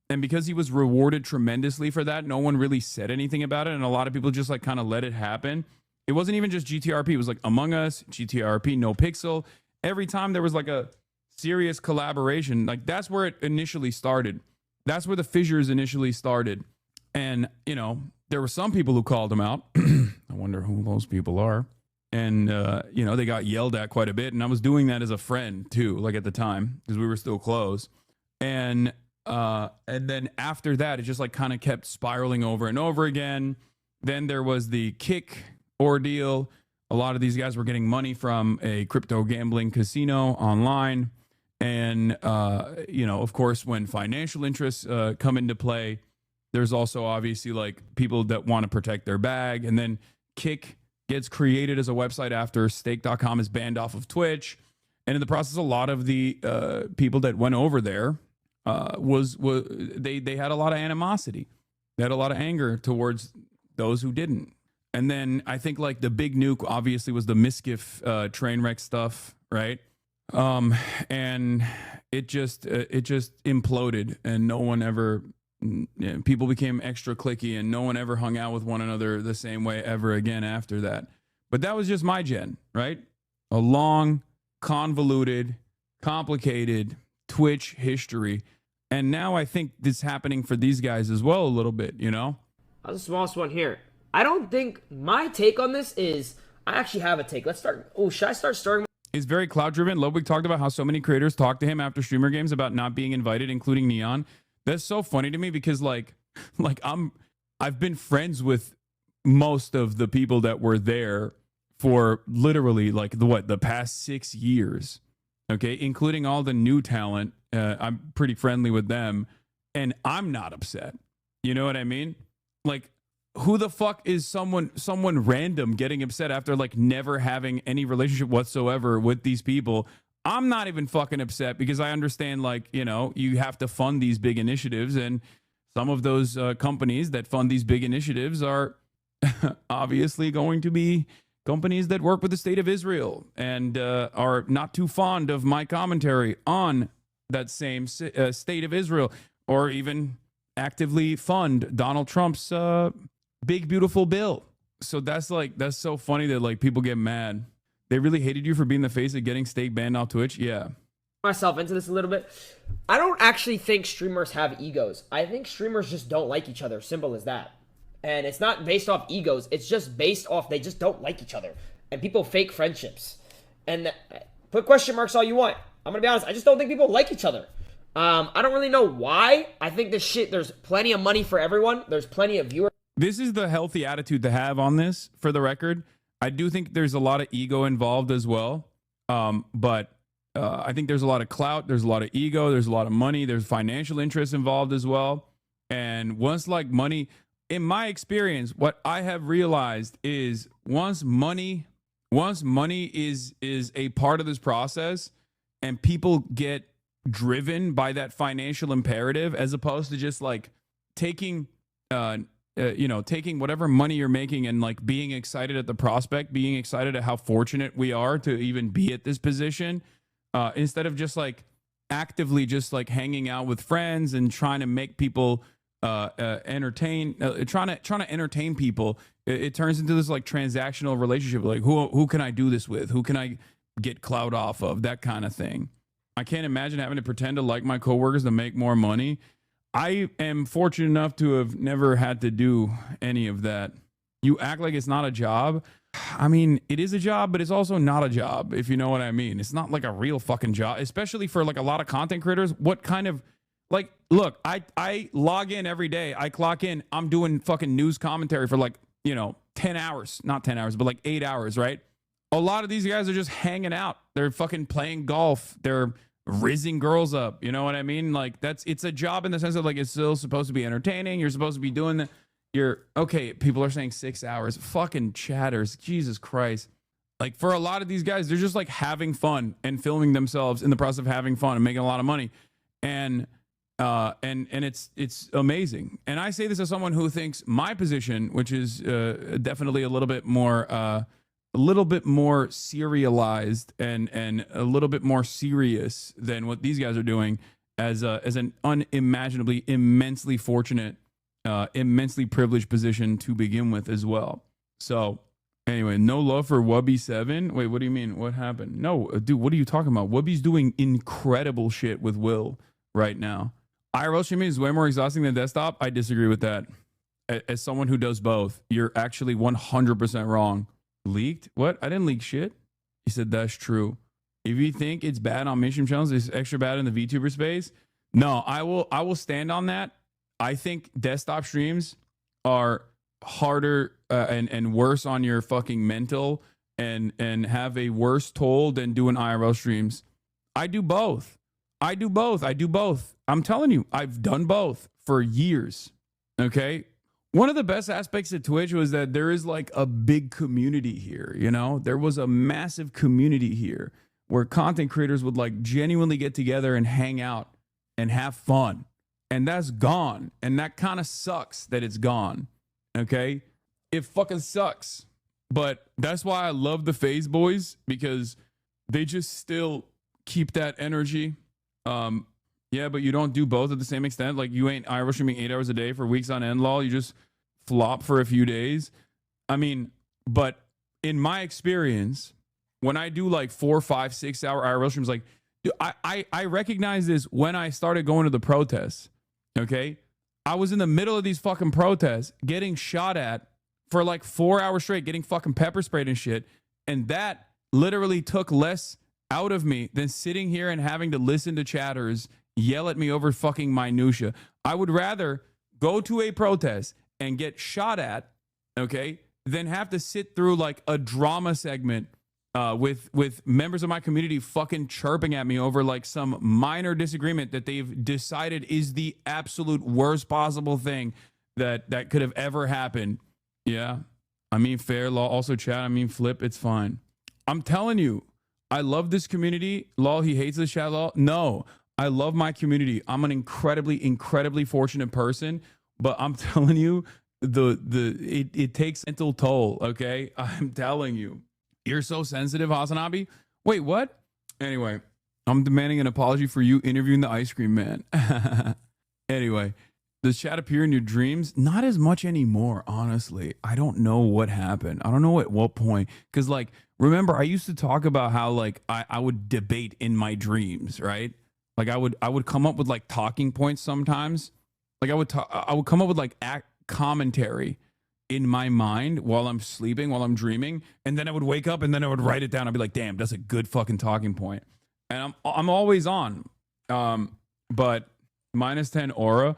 [SPEAKER 1] And because he was rewarded tremendously for that, no one really said anything about it. And a lot of people just like kind of let it happen. It wasn't even just GTRP. It was like Among Us, GTRP, No Pixel. Every time there was like a serious collaboration, like that's where it initially started. That's where the fissures initially started. And, you know, there were some people who called him out. I wonder who those people are. And, you know, they got yelled at quite a bit. And I was doing that as a friend, too, like at the time, because we were still close. And then after that, it just like kind of kept spiraling over and over again. Then there was the Kick ordeal. A lot of these guys were getting money from a crypto gambling casino online. And, you know, of course, when financial interests come into play, there's also obviously like people that want to protect their bag. And then Kick gets created as a website after stake.com is banned off of Twitch. And in the process, a lot of the people that went over there they had a lot of animosity. They had a lot of anger towards those who didn't. And then I think like the big nuke obviously was the Miskiff train wreck stuff, right? And it just imploded, and no one ever, people became extra cliquey, and no one ever hung out with one another the same way ever again after that. But that was just my gen, right? A long, convoluted, complicated Twitch history. And now I think this is happening for these guys as well a little bit, you know?
[SPEAKER 8] I'm the smallest one here. I don't think my take on this is, I actually have a take. Let's start. Oh, should I start starting?
[SPEAKER 1] It's very cloud driven. Ludwig talked about how so many creators talked to him after streamer games about not being invited, including Neon. That's so funny to me, because like I've been friends with most of the people that were there for literally like the past 6 years. Okay, including all the new talent. I'm pretty friendly with them, and I'm not upset. You know what I mean? Like, who the fuck is someone random getting upset after like never having any relationship whatsoever with these people? I'm not even fucking upset, because I understand, like, you know, you have to fund these big initiatives, and some of those companies that fund these big initiatives are obviously going to be companies that work with the state of Israel and are not too fond of my commentary on that same state of Israel, or even actively fund Donald Trump's big, beautiful bill. So that's so funny that like people get mad. They really hated you for being the face of getting stake banned off Twitch. Yeah.
[SPEAKER 8] Myself into this a little bit. I don't actually think streamers have egos. I think streamers just don't like each other. Simple as that. And it's not based off egos. It's just based off they just don't like each other. And people fake friendships. And put question marks all you want. I'm going to be honest. I just don't think people like each other. I don't really know why. I think this shit, there's plenty of money for everyone. There's plenty of viewers.
[SPEAKER 1] This is the healthy attitude to have on this, for the record. I do think there's a lot of ego involved as well. But I think there's a lot of clout. There's a lot of ego. There's a lot of money. There's financial interests involved as well. And once like money, in my experience, what I have realized is once money is a part of this process, and people get driven by that financial imperative, as opposed to just like taking taking whatever money you're making and like being excited at the prospect, being excited at how fortunate we are to even be at this position, instead of just like actively just like hanging out with friends and trying to make people trying to entertain people. It turns into this like transactional relationship, like who can I do this with, who can I get clout off of, that kind of thing. I can't imagine having to pretend to like my coworkers to make more money. I am fortunate enough to have never had to do any of that. You act like it's not a job. I mean, it is a job, but it's also not a job, if you know what I mean. It's not like a real fucking job, especially for like a lot of content creators. What kind of, like, look, I log in every day. I clock in. I'm doing fucking news commentary for like, 10 hours, not 10 hours, but like 8 hours, right? A lot of these guys are just hanging out. They're fucking playing golf. They're rizzing girls up. You know what I mean? Like it's a job in the sense of like, it's still supposed to be entertaining. You're supposed to be doing that. Okay. People are saying 6 hours, fucking chatters. Jesus Christ. Like for a lot of these guys, they're just like having fun and filming themselves in the process of having fun and making a lot of money. And it's amazing. And I say this as someone who thinks my position, which is definitely a little bit more serialized and a little bit more serious than what these guys are doing, as an unimaginably immensely fortunate, immensely privileged position to begin with as well. So anyway, no love for Wubby7. Wait, what do you mean? What happened? No, dude, what are you talking about? Wubby's doing incredible shit with Will right now. IRL streaming is way more exhausting than desktop. I disagree with that. As someone who does both, you're actually 100% wrong. Leaked? What? I didn't leak shit. He said that's true. If you think it's bad on mainstream channels, it's extra bad in the VTuber space. No, I will stand on that. I think desktop streams are harder and worse on your fucking mental and have a worse toll than doing IRL streams. I do both. I'm telling you, I've done both for years. Okay. One of the best aspects of Twitch was that there is like a big community here. There was a massive community here where content creators would like genuinely get together and hang out and have fun. And that's gone. And that kind of sucks that it's gone. Okay. It fucking sucks. But that's why I love the FaZe boys, because they just still keep that energy. Yeah, but you don't do both at the same extent. Like you ain't IRL streaming 8 hours a day for weeks on end, lol. You just flop for a few days. I mean, but in my experience, when I do like 4, 5, 6 hour IRL streams, like I recognize this when I started going to the protests. Okay. I was in the middle of these fucking protests getting shot at for like 4 hours straight, getting fucking pepper sprayed and shit. And that literally took less out of me than sitting here and having to listen to chatters yell at me over fucking minutia. I would rather go to a protest and get shot at, okay, than have to sit through like a drama segment with members of my community fucking chirping at me over like some minor disagreement that they've decided is the absolute worst possible thing that could have ever happened. Yeah. I mean, fair law. Also, chat. I mean, flip. It's fine. I'm telling you, I love this community. Lol, he hates this chat. Lol. No, I love my community. I'm an incredibly fortunate person, but I'm telling you, it takes mental toll. Okay, I'm telling you, you're so sensitive, HasanAbi. Wait, what? Anyway, I'm demanding an apology for you interviewing the ice cream man. Anyway, does chat appear in your dreams? Not as much anymore, honestly. I don't know what happened. I don't know at what point. Because, like, remember, I used to talk about how, like, I would debate in my dreams, right? Like, I would come up with, like, talking points sometimes. Like, I would come up with, like, commentary in my mind while I'm sleeping, while I'm dreaming. And then I would wake up and then I would write it down. I'd be like, damn, that's a good fucking talking point. And I'm always on. But minus 10 aura.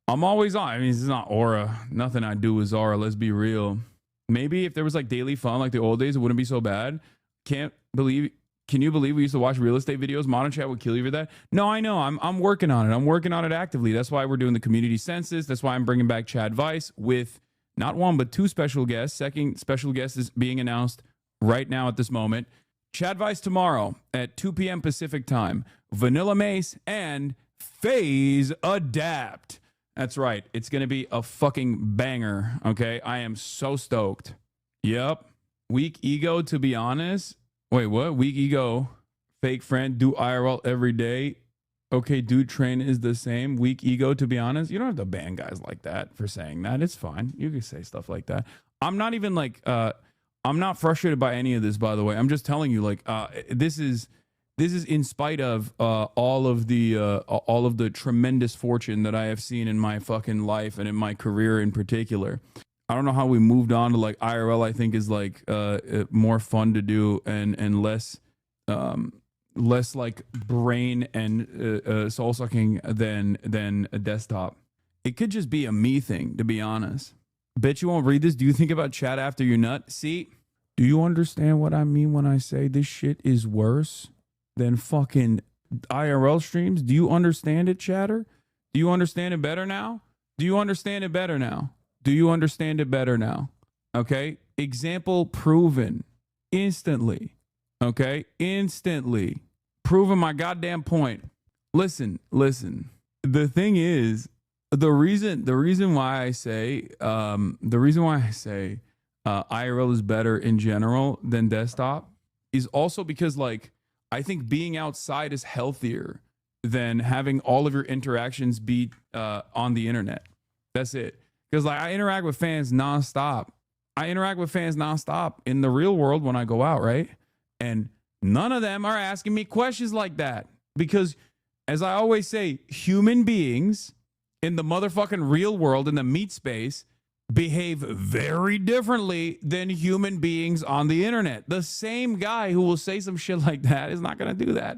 [SPEAKER 1] I'm always on. I mean, it's not aura. Nothing I do is aura. Let's be real. Maybe if there was like daily fun like the old days, it wouldn't be so bad. Can you believe we used to watch real estate videos? Modern chat would kill you for that. No, I know. I'm working on it. I'm working on it actively. That's why we're doing the community census. That's why I'm bringing back CHADVICE with not one, but 2 special guests. Second special guest is being announced right now at this moment. CHADVICE tomorrow at 2 p.m. Pacific time. Vanilla Mace and FaZe Adapt. That's right. It's going to be a fucking banger. Okay. I am so stoked. Yep. Weak ego, to be honest. Wait, what? Weak ego. Fake friend. Do IRL every day. Okay, dude, train is the same. Weak ego, to be honest. You don't have to ban guys like that for saying that. It's fine. You can say stuff like that. I'm not even like, I'm not frustrated by any of this, by the way. I'm just telling you, like, this is This is in spite of all of the tremendous fortune that I have seen in my fucking life and in my career in particular. I don't know how we moved on to like IRL. I think is like more fun to do and less like brain and soul sucking than a desktop. It could just be a me thing, to be honest. Bet you won't read this. Do you think about chat after you nut? See, do you understand what I mean when I say this shit is worse than fucking IRL streams? Do you understand it, chatter? Do you understand it better now? Do you understand it better now? Do you understand it better now? Okay. Example proven instantly. Okay. Instantly proving my goddamn point. Listen. The thing is, the reason why I say IRL is better in general than desktop is also because like I think being outside is healthier than having all of your interactions be on the internet. That's it. Because like I interact with fans nonstop. In the real world when I go out, right? And none of them are asking me questions like that. Because as I always say, human beings in the motherfucking real world, in the meat space, behave very differently than human beings on the internet. The same guy who will say some shit like that is not going to do that.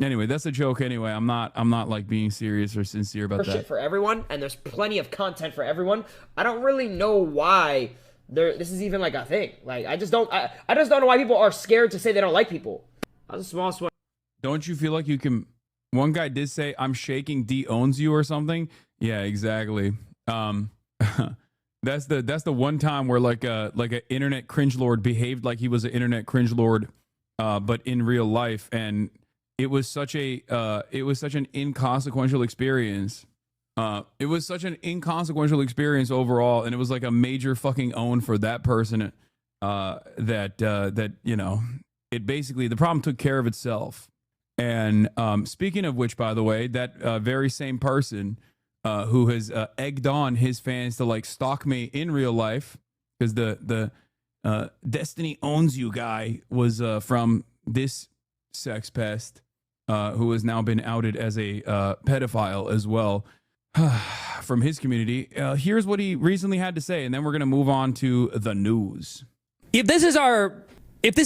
[SPEAKER 1] Anyway, that's a joke anyway. I'm not like being serious or sincere about that.
[SPEAKER 8] Shit for everyone, and there's plenty of content for everyone. I don't really know why this is even like a thing. Like I just don't know why people are scared to say they don't like people. I was a small sweat.
[SPEAKER 1] Don't you feel like you can? One guy did say, "I'm shaking. D owns you" or something. Yeah, exactly. That's the one time where like an internet cringe lord behaved like he was an internet cringe lord, but in real life, and it was such an inconsequential experience. It was such an inconsequential experience overall, and it was like a major fucking own for that person. That you know, it basically the problem took care of itself. And speaking of which, by the way, that very same person who has egged on his fans to like stalk me in real life, because the Destiny owns you guy was from this sex pest who has now been outed as a pedophile as well from his community. Here's what he recently had to say, and then we're going to move on to the news.
[SPEAKER 9] If this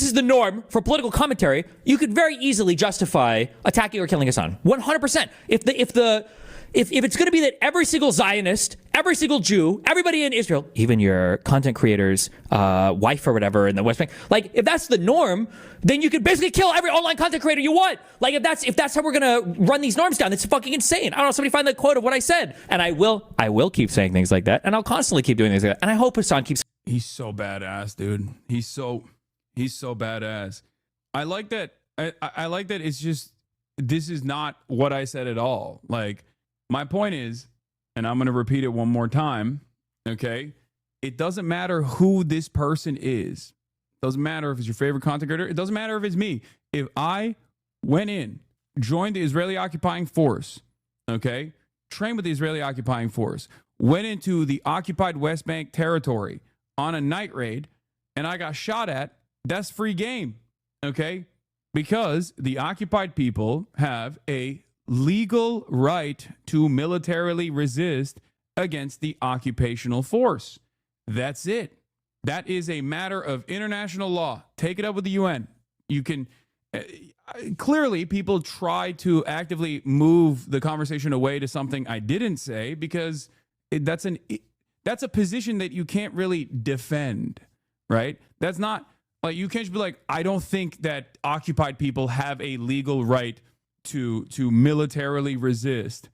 [SPEAKER 9] is the norm for political commentary, you could very easily justify attacking or killing Hassan. 100%. If it's going to be that every single Zionist, every single Jew, everybody in Israel, even your content creator's wife or whatever in the West Bank, like if that's the norm, then you could basically kill every online content creator you want. Like if that's how we're going to run these norms down, it's fucking insane. I don't know, somebody find the quote of what I said. And I will keep saying things like that, and I'll constantly keep doing things like that. And I hope Hassan keeps.
[SPEAKER 1] He's so badass, dude. He's so badass. I like that. I like that. It's just, this is not what I said at all. Like, my point is, and I'm going to repeat it one more time, okay? It doesn't matter who this person is. It doesn't matter if it's your favorite content creator. It doesn't matter if it's me. If I went in, joined the Israeli occupying force, okay? Trained with the Israeli occupying force, went into the occupied West Bank territory on a night raid, and I got shot at, that's free game, okay? Because the occupied people have a legal right to militarily resist against the occupational force. That's it. That is a matter of international law. Take it up with the UN. You can clearly people try to actively move the conversation away to something I didn't say, because that's a position that you can't really defend, right? That's not like, you can't just be like, I don't think that occupied people have a legal right to militarily resist,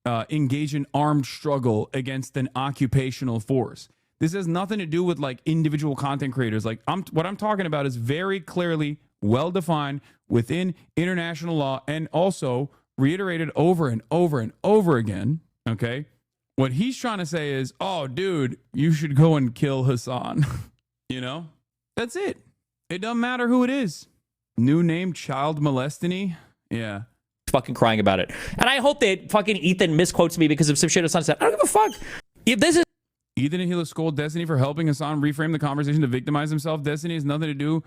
[SPEAKER 1] engage in armed struggle against an occupational force. This has nothing to do with like individual content creators. Like what I'm talking about is very clearly well defined within international law, and also reiterated over and over and over again. Okay. What he's trying to say is, oh, dude, you should go and kill Hassan. You know, that's it. It doesn't matter who it is. New name, child molestiny. Yeah.
[SPEAKER 9] Fucking crying about it. And I hope that fucking Ethan misquotes me because of some shit Hassan said. I don't give a fuck. If this is
[SPEAKER 1] Ethan and Hila scold Destiny for helping Hassan reframe the conversation to victimize himself. Destiny has nothing to do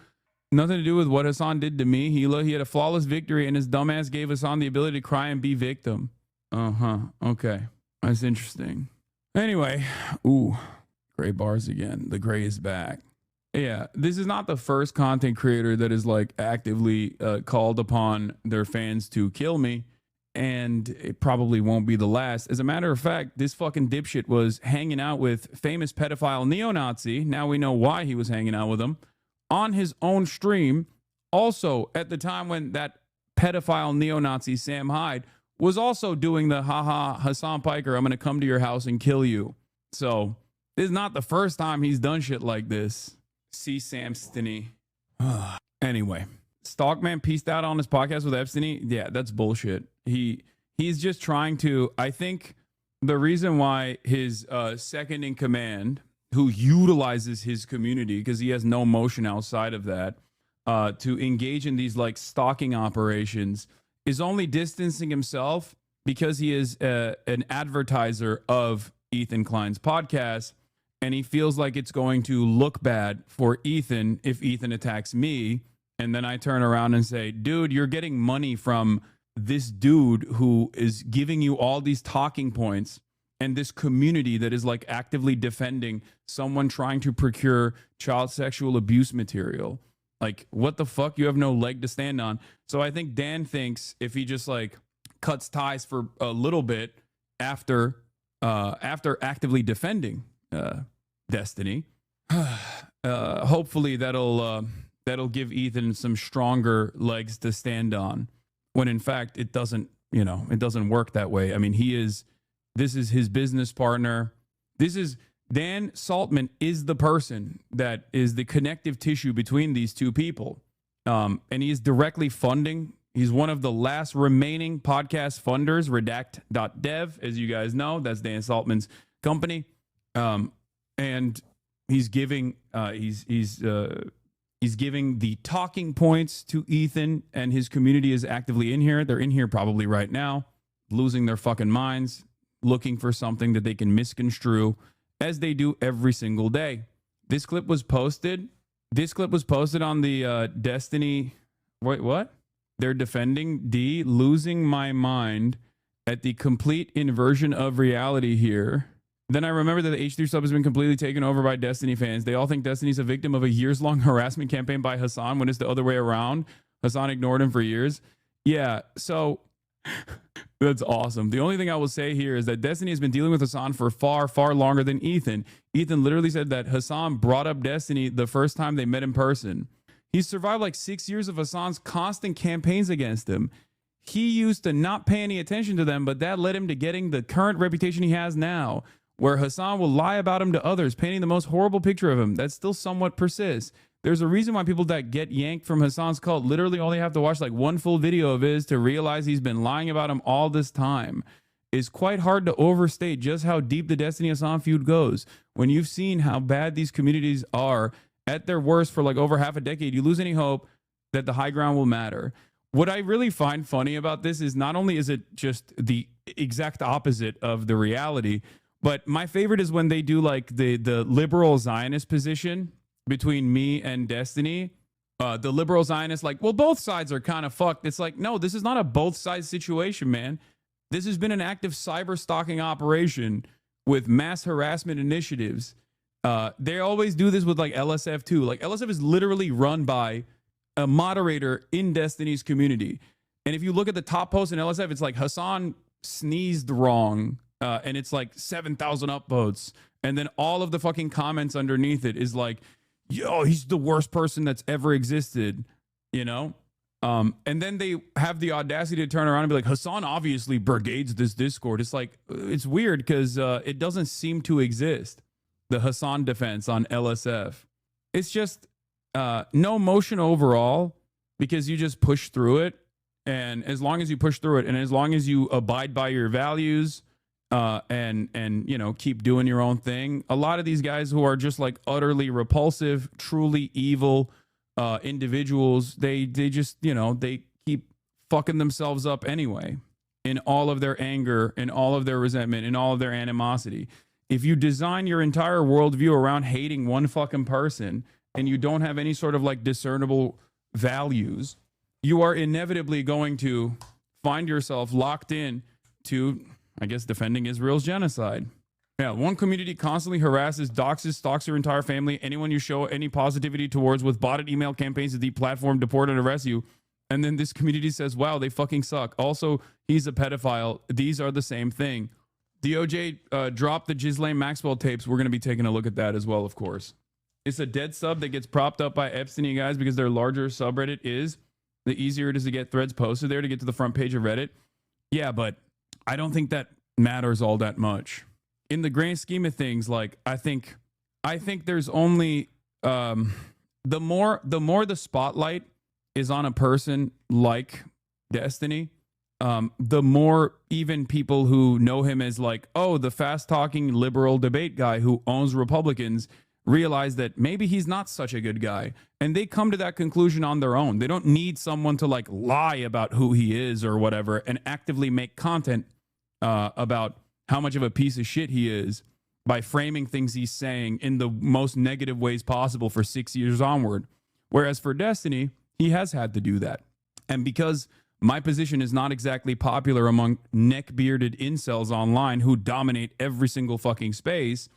[SPEAKER 1] Nothing to do with what Hasan did to me. He had a flawless victory, and his dumbass gave Hasan the ability to cry and be victim. Okay, that's interesting. Anyway, ooh, gray bars again. The gray is back. Yeah, this is not the first content creator that is like actively called upon their fans to kill me, and it probably won't be the last. As a matter of fact, this fucking dipshit was hanging out with famous pedophile neo-Nazi. Now we know why he was hanging out with him on his own stream. Also, at the time when that pedophile neo-Nazi Sam Hyde was also doing the haha Hasan Piker, I'm gonna come to your house and kill you. So this is not the first time he's done shit like this. See Sam Stinney. Anyway, Stockman pieced out on his podcast with Epstein. Yeah, that's bullshit. He's just trying to, I think the reason why his second in command, who utilizes his community because he has no motion outside of that, to engage in these like stalking operations, is only distancing himself because he is an advertiser of Ethan Klein's podcast. And he feels like it's going to look bad for Ethan if Ethan attacks me. And then I turn around and say, dude, you're getting money from this dude who is giving you all these talking points and this community that is like actively defending someone trying to procure child sexual abuse material. Like, what the fuck? You have no leg to stand on. So I think Dan thinks if he just like cuts ties for a little bit after actively defending Destiny, hopefully that'll give Ethan some stronger legs to stand on, when in fact it doesn't work that way. I mean, this is his business partner. Dan Saltman is the person that is the connective tissue between these two people. And he is directly funding. He's one of the last remaining podcast funders, redact.dev, as you guys know. That's Dan Saltman's company. And he's giving the talking points to Ethan, and his community is actively in here. They're in here probably right now, losing their fucking minds, looking for something that they can misconstrue, as they do every single day. This clip was posted. On the Destiny. Wait, what? They're defending D, losing my mind at the complete inversion of reality here. Then I remember that the H3 sub has been completely taken over by Destiny fans. They all think Destiny's a victim of a years-long harassment campaign by Hasan, when it's the other way around. Hasan ignored him for years. Yeah, so that's awesome. The only thing I will say here is that Destiny has been dealing with Hasan for far, far longer than Ethan. Ethan literally said that Hasan brought up Destiny the first time they met in person. He survived like 6 years of Hasan's constant campaigns against him. He used to not pay any attention to them, but that led him to getting the current reputation he has now, where Hasan will lie about him to others, painting the most horrible picture of him that still somewhat persists. There's a reason why people that get yanked from Hasan's cult literally only have to watch like one full video of his to realize he's been lying about him all this time. It's quite hard to overstate just how deep the Destiny Hasan feud goes. When you've seen how bad these communities are at their worst for like over half a decade, you lose any hope that the high ground will matter. What I really find funny about this is not only is it just the exact opposite of the reality, but my favorite is when they do like the liberal Zionist position between me and Destiny. The liberal Zionists like, well, both sides are kind of fucked. It's like, no, this is not a both sides situation, man. This has been an active cyber stalking operation with mass harassment initiatives. They always do this with like LSF too. Like LSF is literally run by a moderator in Destiny's community. And if you look at the top post in LSF, it's like Hasan sneezed wrong. And it's like 7,000 upvotes. And then all of the fucking comments underneath it is like, yo, he's the worst person that's ever existed, you know? And then they have the audacity to turn around and be like, Hasan obviously brigades this Discord. It's like, it's weird because it doesn't seem to exist. The Hasan defense on LSF. It's just no motion overall because you just push through it. And as long as you push through it and as long as you abide by your values, and you know, keep doing your own thing. A lot of these guys who are just like utterly repulsive, truly evil individuals, they just, you know, they keep fucking themselves up anyway in all of their anger, in all of their resentment, in all of their animosity. If you design your entire worldview around hating one fucking person and you don't have any sort of like discernible values, you are inevitably going to find yourself locked in to, I guess, defending Israel's genocide. Yeah, one community constantly harasses, doxes, stalks your entire family, anyone you show any positivity towards with botted email campaigns to deplatform, deport, and arrest you. And then this community says, wow, they fucking suck. Also, he's a pedophile. These are the same thing. DOJ dropped the Ghislaine Maxwell tapes. We're going to be taking a look at that as well, of course. It's a dead sub that gets propped up by Epstein, you guys, because their larger subreddit is, the easier it is to get threads posted there to get to the front page of Reddit. Yeah, but I don't think that matters all that much. In the grand scheme of things, like I think there's only the more the spotlight is on a person like Destiny, the more even people who know him as like, oh, the fast talking liberal debate guy who owns Republicans realize that maybe he's not such a good guy, and they come to that conclusion on their own. They don't need someone to like lie about who he is or whatever and actively make content about how much of a piece of shit he is by framing things he's saying in the most negative ways possible for 6 years onward. Whereas for Destiny, he has had to do that. And because my position is not exactly popular among neck-bearded incels online who dominate every single fucking space,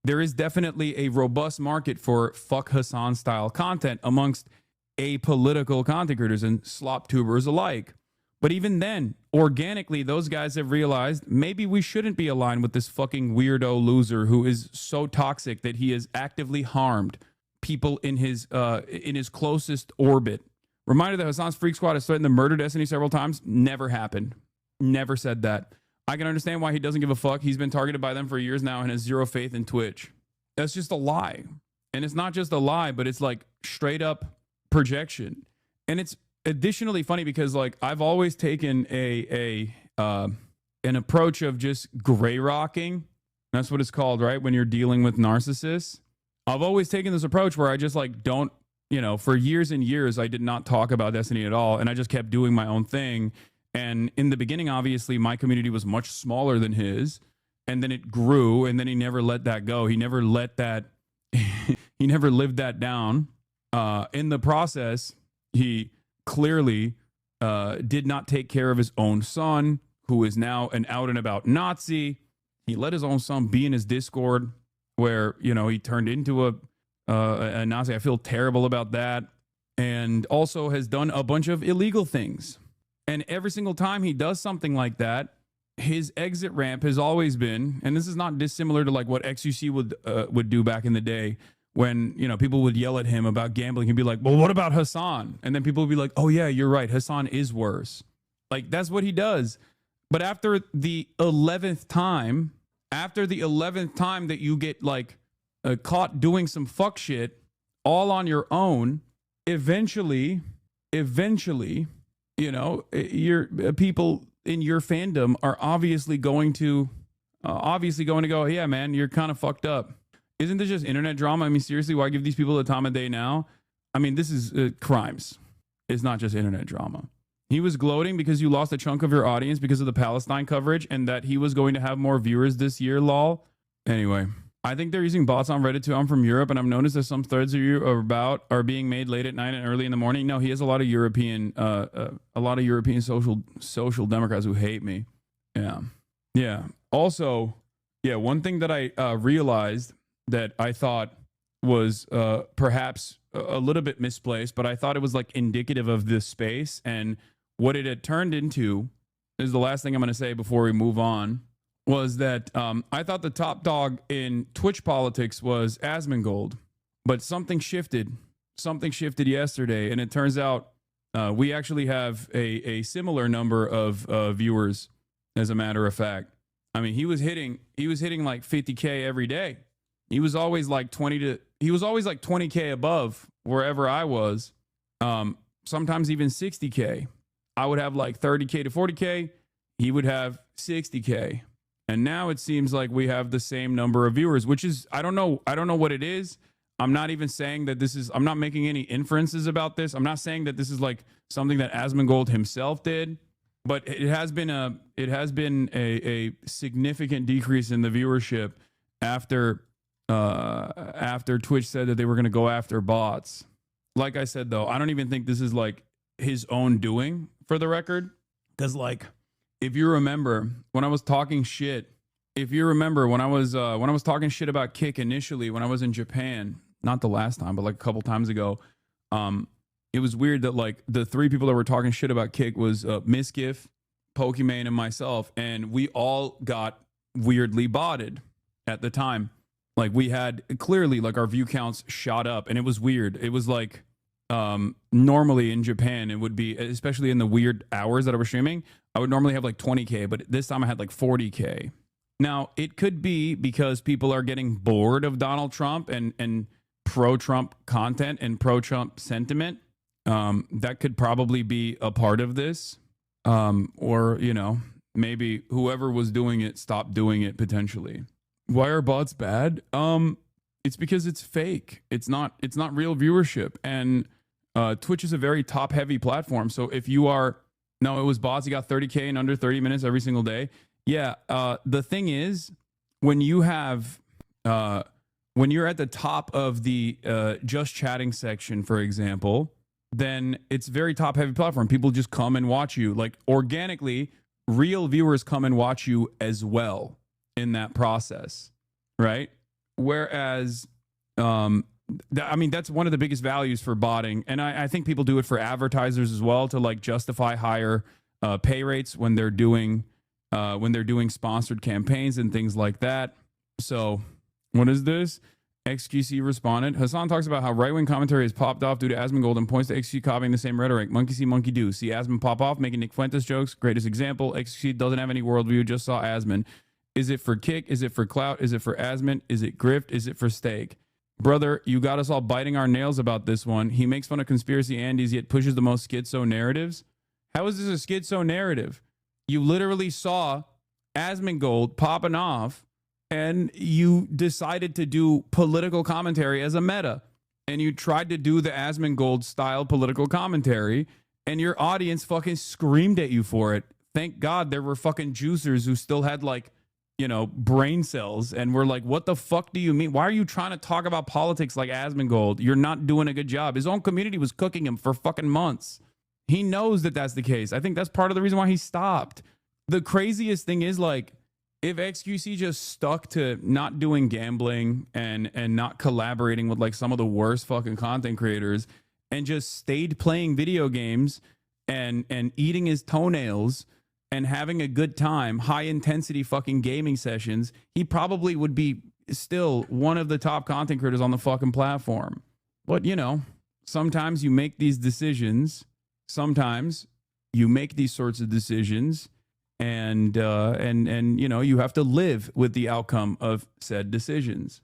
[SPEAKER 1] there is definitely a robust market for fuck Hasan style content amongst apolitical content creators and slop tubers alike. But even then, organically, those guys have realized maybe we shouldn't be aligned with this fucking weirdo loser who is so toxic that he has actively harmed people in his closest orbit. Reminder that Hasan's Freak Squad has threatened to murder Destiny several times. Never happened. Never said that. I can understand why he doesn't give a fuck. He's been targeted by them for years now and has zero faith in Twitch. That's just a lie. And it's not just a lie, but it's like straight up projection. And it's additionally funny because like I've always taken an approach of just gray rocking. That's what it's called, right? When you're dealing with narcissists. I've always taken this approach where I just like don't, for years and years, I did not talk about Destiny at all. And I just kept doing my own thing. And in the beginning, obviously, my community was much smaller than his. And then it grew, and then he never let that go. He never let that, he never lived that down. In the process, he clearly did not take care of his own son, who is now an out and about Nazi. He let his own son be in his Discord where, he turned into a Nazi. I feel terrible about that. And also has done a bunch of illegal things. And every single time he does something like that, his exit ramp has always been, and this is not dissimilar to like what XUC would do back in the day when, people would yell at him about gambling. He'd be like, well, what about Hasan? And then people would be like, oh yeah, you're right. Hasan is worse. Like that's what he does. But after the 11th time that you get like caught doing some fuck shit all on your own, eventually, your people in your fandom are obviously going to go, yeah, man, you're kind of fucked up. Isn't this just internet drama? I mean, seriously, why give these people the time of day now? I mean, this is crimes. It's not just internet drama. He was gloating because you lost a chunk of your audience because of the Palestine coverage and that he was going to have more viewers this year, lol. Anyway, I think they're using bots on Reddit too. I'm from Europe, and I've noticed that some threads are being made late at night and early in the morning. No, he has a lot of European social democrats who hate me. Yeah. Also, one thing that I realized that I thought was perhaps a little bit misplaced, but I thought it was like indicative of this space and what it had turned into. Is the last thing I'm going to say before we move on. Was that I thought the top dog in Twitch politics was Asmongold, but something shifted yesterday, and it turns out we actually have a similar number of viewers. As a matter of fact, I mean, he was hitting like 50K every day. He was always like 20K above wherever I was. Sometimes even 60K. I would have like 30K to 40K. He would have 60K. And now it seems like we have the same number of viewers, which is, I don't know what it is. I'm not even saying that I'm not making any inferences about this. I'm not saying that this is like something that Asmongold himself did, but it has been a significant decrease in the viewership after after Twitch said that they were going to go after bots. Like I said, though, I don't even think this is like his own doing, for the record. Because, like, if you remember when I was talking shit, when I was talking shit about Kick initially when I was in Japan, not the last time, but like a couple times ago, it was weird that like the three people that were talking shit about Kick was Misgif, Pokimane, and myself, and we all got weirdly botted at the time. Like, we had clearly, like, our view counts shot up, and it was weird. It was like normally in Japan, it would be, especially in the weird hours that I was streaming, I would normally have like 20K, but this time I had like 40K. Now, it could be because people are getting bored of Donald Trump and pro-Trump content and pro-Trump sentiment. That could probably be a part of this. Or, you know, maybe whoever was doing it stopped doing it potentially. Why are bots bad? It's because it's fake. It's not real viewership. And Twitch is a very top-heavy platform. So if you are, no, it was bots. You got 30K in under 30 minutes every single day. Yeah. The thing is, when you have, when you're at the top of the just chatting section, for example, then it's very top-heavy platform. People just come and watch you. Like, organically, real viewers come and watch you as well in that process, right? Whereas, I mean, that's one of the biggest values for botting. And I think people do it for advertisers as well to, like, justify higher pay rates when they're doing sponsored campaigns and things like that. So, what is this? XQC responded. Hasan talks about how right-wing commentary has popped off due to Asmongold and points to XQC copying the same rhetoric. Monkey see, monkey do. See Asmon pop off, making Nick Fuentes jokes. Greatest example. XQC doesn't have any worldview, just saw Asmon. Is it for kick? Is it for clout? Is it for Asmon? Is it grift? Is it for steak? Brother, you got us all biting our nails about this one. He makes fun of conspiracy Andes, yet pushes the most schizo narratives. How is this a schizo narrative? You literally saw Asmongold popping off, and you decided to do political commentary as a meta. And you tried to do the Asmongold style political commentary, and your audience fucking screamed at you for it. Thank God there were fucking juicers who still had, like, you know, brain cells, and were like, what the fuck do you mean? Why are you trying to talk about politics like Asmongold? You're not doing a good job. His own community was cooking him for fucking months. He knows that that's the case. I think that's part of the reason why he stopped. The craziest thing is, like, if XQC just stuck to not doing gambling and not collaborating with, like, some of the worst fucking content creators and just stayed playing video games and eating his toenails and having a good time, high intensity fucking gaming sessions, he probably would be still one of the top content creators on the fucking platform. But, you know, sometimes you make these decisions. Sometimes you make these sorts of decisions, and you know, you have to live with the outcome of said decisions.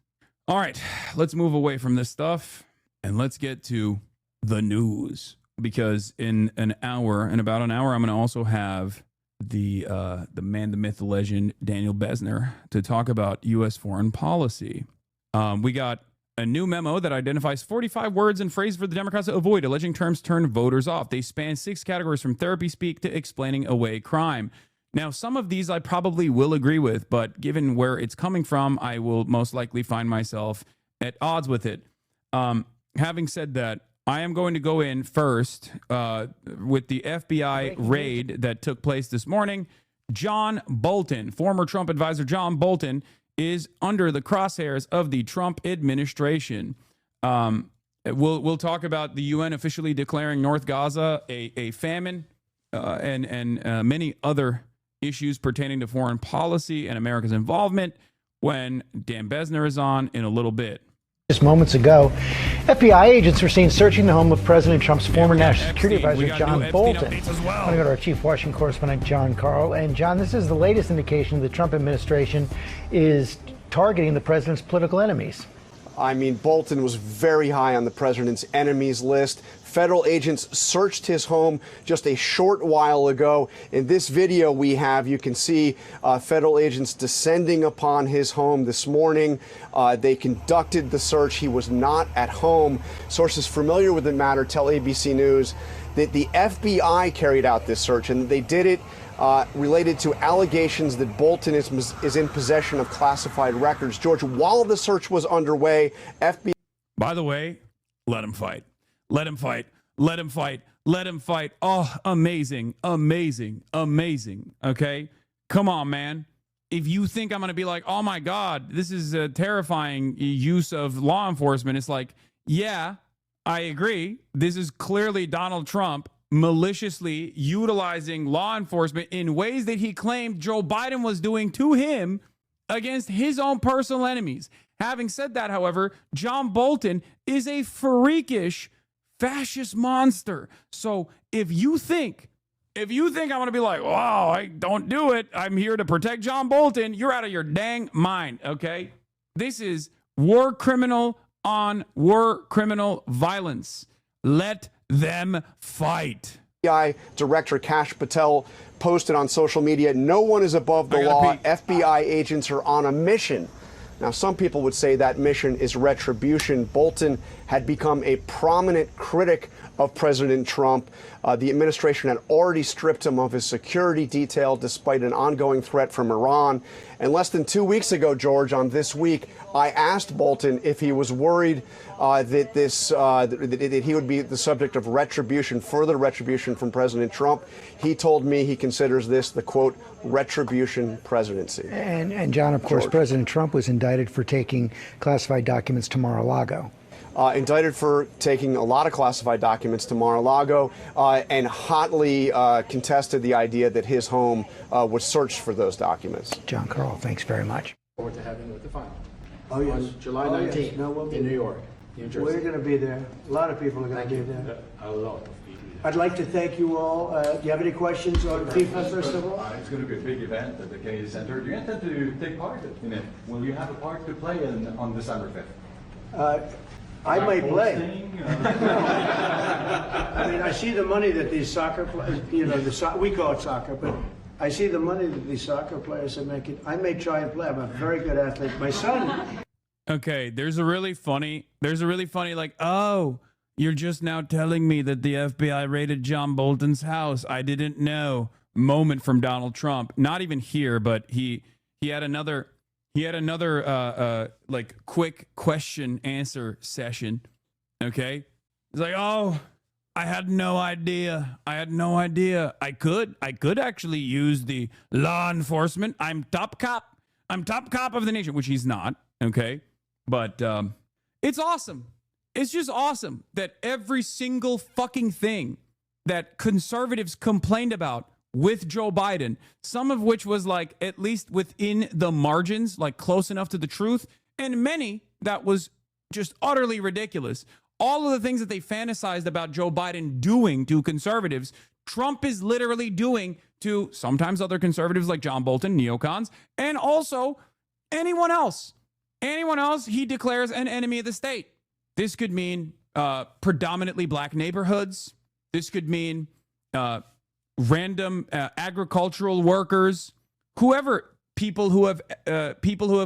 [SPEAKER 1] All right, let's move away from this stuff and let's get to the news, because in about an hour, I'm going to also have the man, the myth, the legend, DANBESSNER, to talk about U.S. foreign policy. We got a new memo that identifies 45 words and phrases for the Democrats to avoid, alleging terms turn voters off. They span 6 categories from therapy speak to explaining away crime. Now, some of these I probably will agree with, but given where it's coming from, I will most likely find myself at odds with it. Having said that, I am going to go in first with the FBI raid that took place this morning. John Bolton, former Trump advisor John Bolton, is under the crosshairs of the Trump administration. We'll talk about the UN officially declaring North Gaza a famine and many other issues pertaining to foreign policy and America's involvement when DANBESSNER is on in a little bit.
[SPEAKER 10] Just moments ago, FBI agents were seen searching the home of President Trump's former national security advisor, John Bolton. I'm going to go to our chief Washington correspondent, John Carl. And John, this is the latest indication the Trump administration is targeting the president's political enemies.
[SPEAKER 11] I mean, Bolton was very high on the president's enemies list. Federal agents searched his home just a short while ago. In this video we have, you can see federal agents descending upon his home this morning. They conducted the search. He was not at home. Sources familiar with the matter tell ABC News that the FBI carried out this search, and they did it related to allegations that Bolton is in possession of classified records. George, while the search was underway, FBI...
[SPEAKER 1] By the way, let him fight. Let him fight. Let him fight. Let him fight. Oh, amazing, amazing, amazing. Okay? Come on, man. If you think I'm going to be like, oh my God, this is a terrifying use of law enforcement, it's like, yeah, I agree. This is clearly Donald Trump maliciously utilizing law enforcement in ways that he claimed Joe Biden was doing to him against his own personal enemies. Having said that, however, John Bolton is a freakish fascist monster. So if you think I'm going to be like, wow, I don't do it, I'm here to protect John Bolton, you're out of your dang mind, okay? This is war criminal on war criminal violence. Let them fight.
[SPEAKER 11] FBI Director Kash Patel posted on social media, "No one is above the law. FBI agents are on a mission." Now, some people would say that mission is retribution. Bolton had become a prominent critic of President Trump. The administration had already stripped him of his security detail despite an ongoing threat from Iran. And less than 2 weeks ago, George, on This Week, I asked Bolton if he was worried that he would be the subject of retribution, further retribution from President Trump. He told me he considers this the, quote, retribution presidency.
[SPEAKER 10] And John, of course,
[SPEAKER 11] George.
[SPEAKER 10] President Trump was indicted for taking classified documents to Mar-a-Lago.
[SPEAKER 11] Indicted for taking a lot of classified documents to Mar-a-Lago and hotly contested the idea that his home was searched for those documents.
[SPEAKER 10] John Carl, thanks very much.
[SPEAKER 4] Forward to having with the final.
[SPEAKER 12] Oh, yes.
[SPEAKER 4] On July
[SPEAKER 12] Oh, yes.
[SPEAKER 4] 19th
[SPEAKER 12] No, we'll be
[SPEAKER 4] in New
[SPEAKER 12] there.
[SPEAKER 4] York, New Jersey.
[SPEAKER 12] We're going to be there. A lot of people are going to be there.
[SPEAKER 4] A lot of people.
[SPEAKER 12] I'd like to thank you all. Do you have any questions on FIFA, first of all?
[SPEAKER 13] It's going to be a big event at the Kennedy Center. Do you intend to take part in it? Will you have a part to play on December 5th?
[SPEAKER 12] I might play.
[SPEAKER 13] I
[SPEAKER 12] I mean, I see the money that these soccer players, you know, we call it soccer, but I see the money that these soccer players are making. I may try and play. I'm a very good athlete. My son.
[SPEAKER 1] Okay, there's a really funny like, oh, you're just now telling me that the FBI raided John Bolton's house. I didn't know. Moment from Donald Trump. Not even here, but he had another like quick question answer session. Okay? He's like, "Oh, I had no idea. I could actually use the law enforcement. I'm top cop of the nation," which he's not, okay? But it's awesome. It's just awesome that every single fucking thing that conservatives complained about with Joe Biden, some of which was like at least within the margins, like close enough to the truth, and many that was just utterly ridiculous. All of the things that they fantasized about Joe Biden doing to conservatives, Trump is literally doing to sometimes other conservatives like John Bolton, neocons, and also anyone else. Anyone else he declares an enemy of the state. This could mean predominantly black neighborhoods. This could mean random agricultural workers, whoever, people who have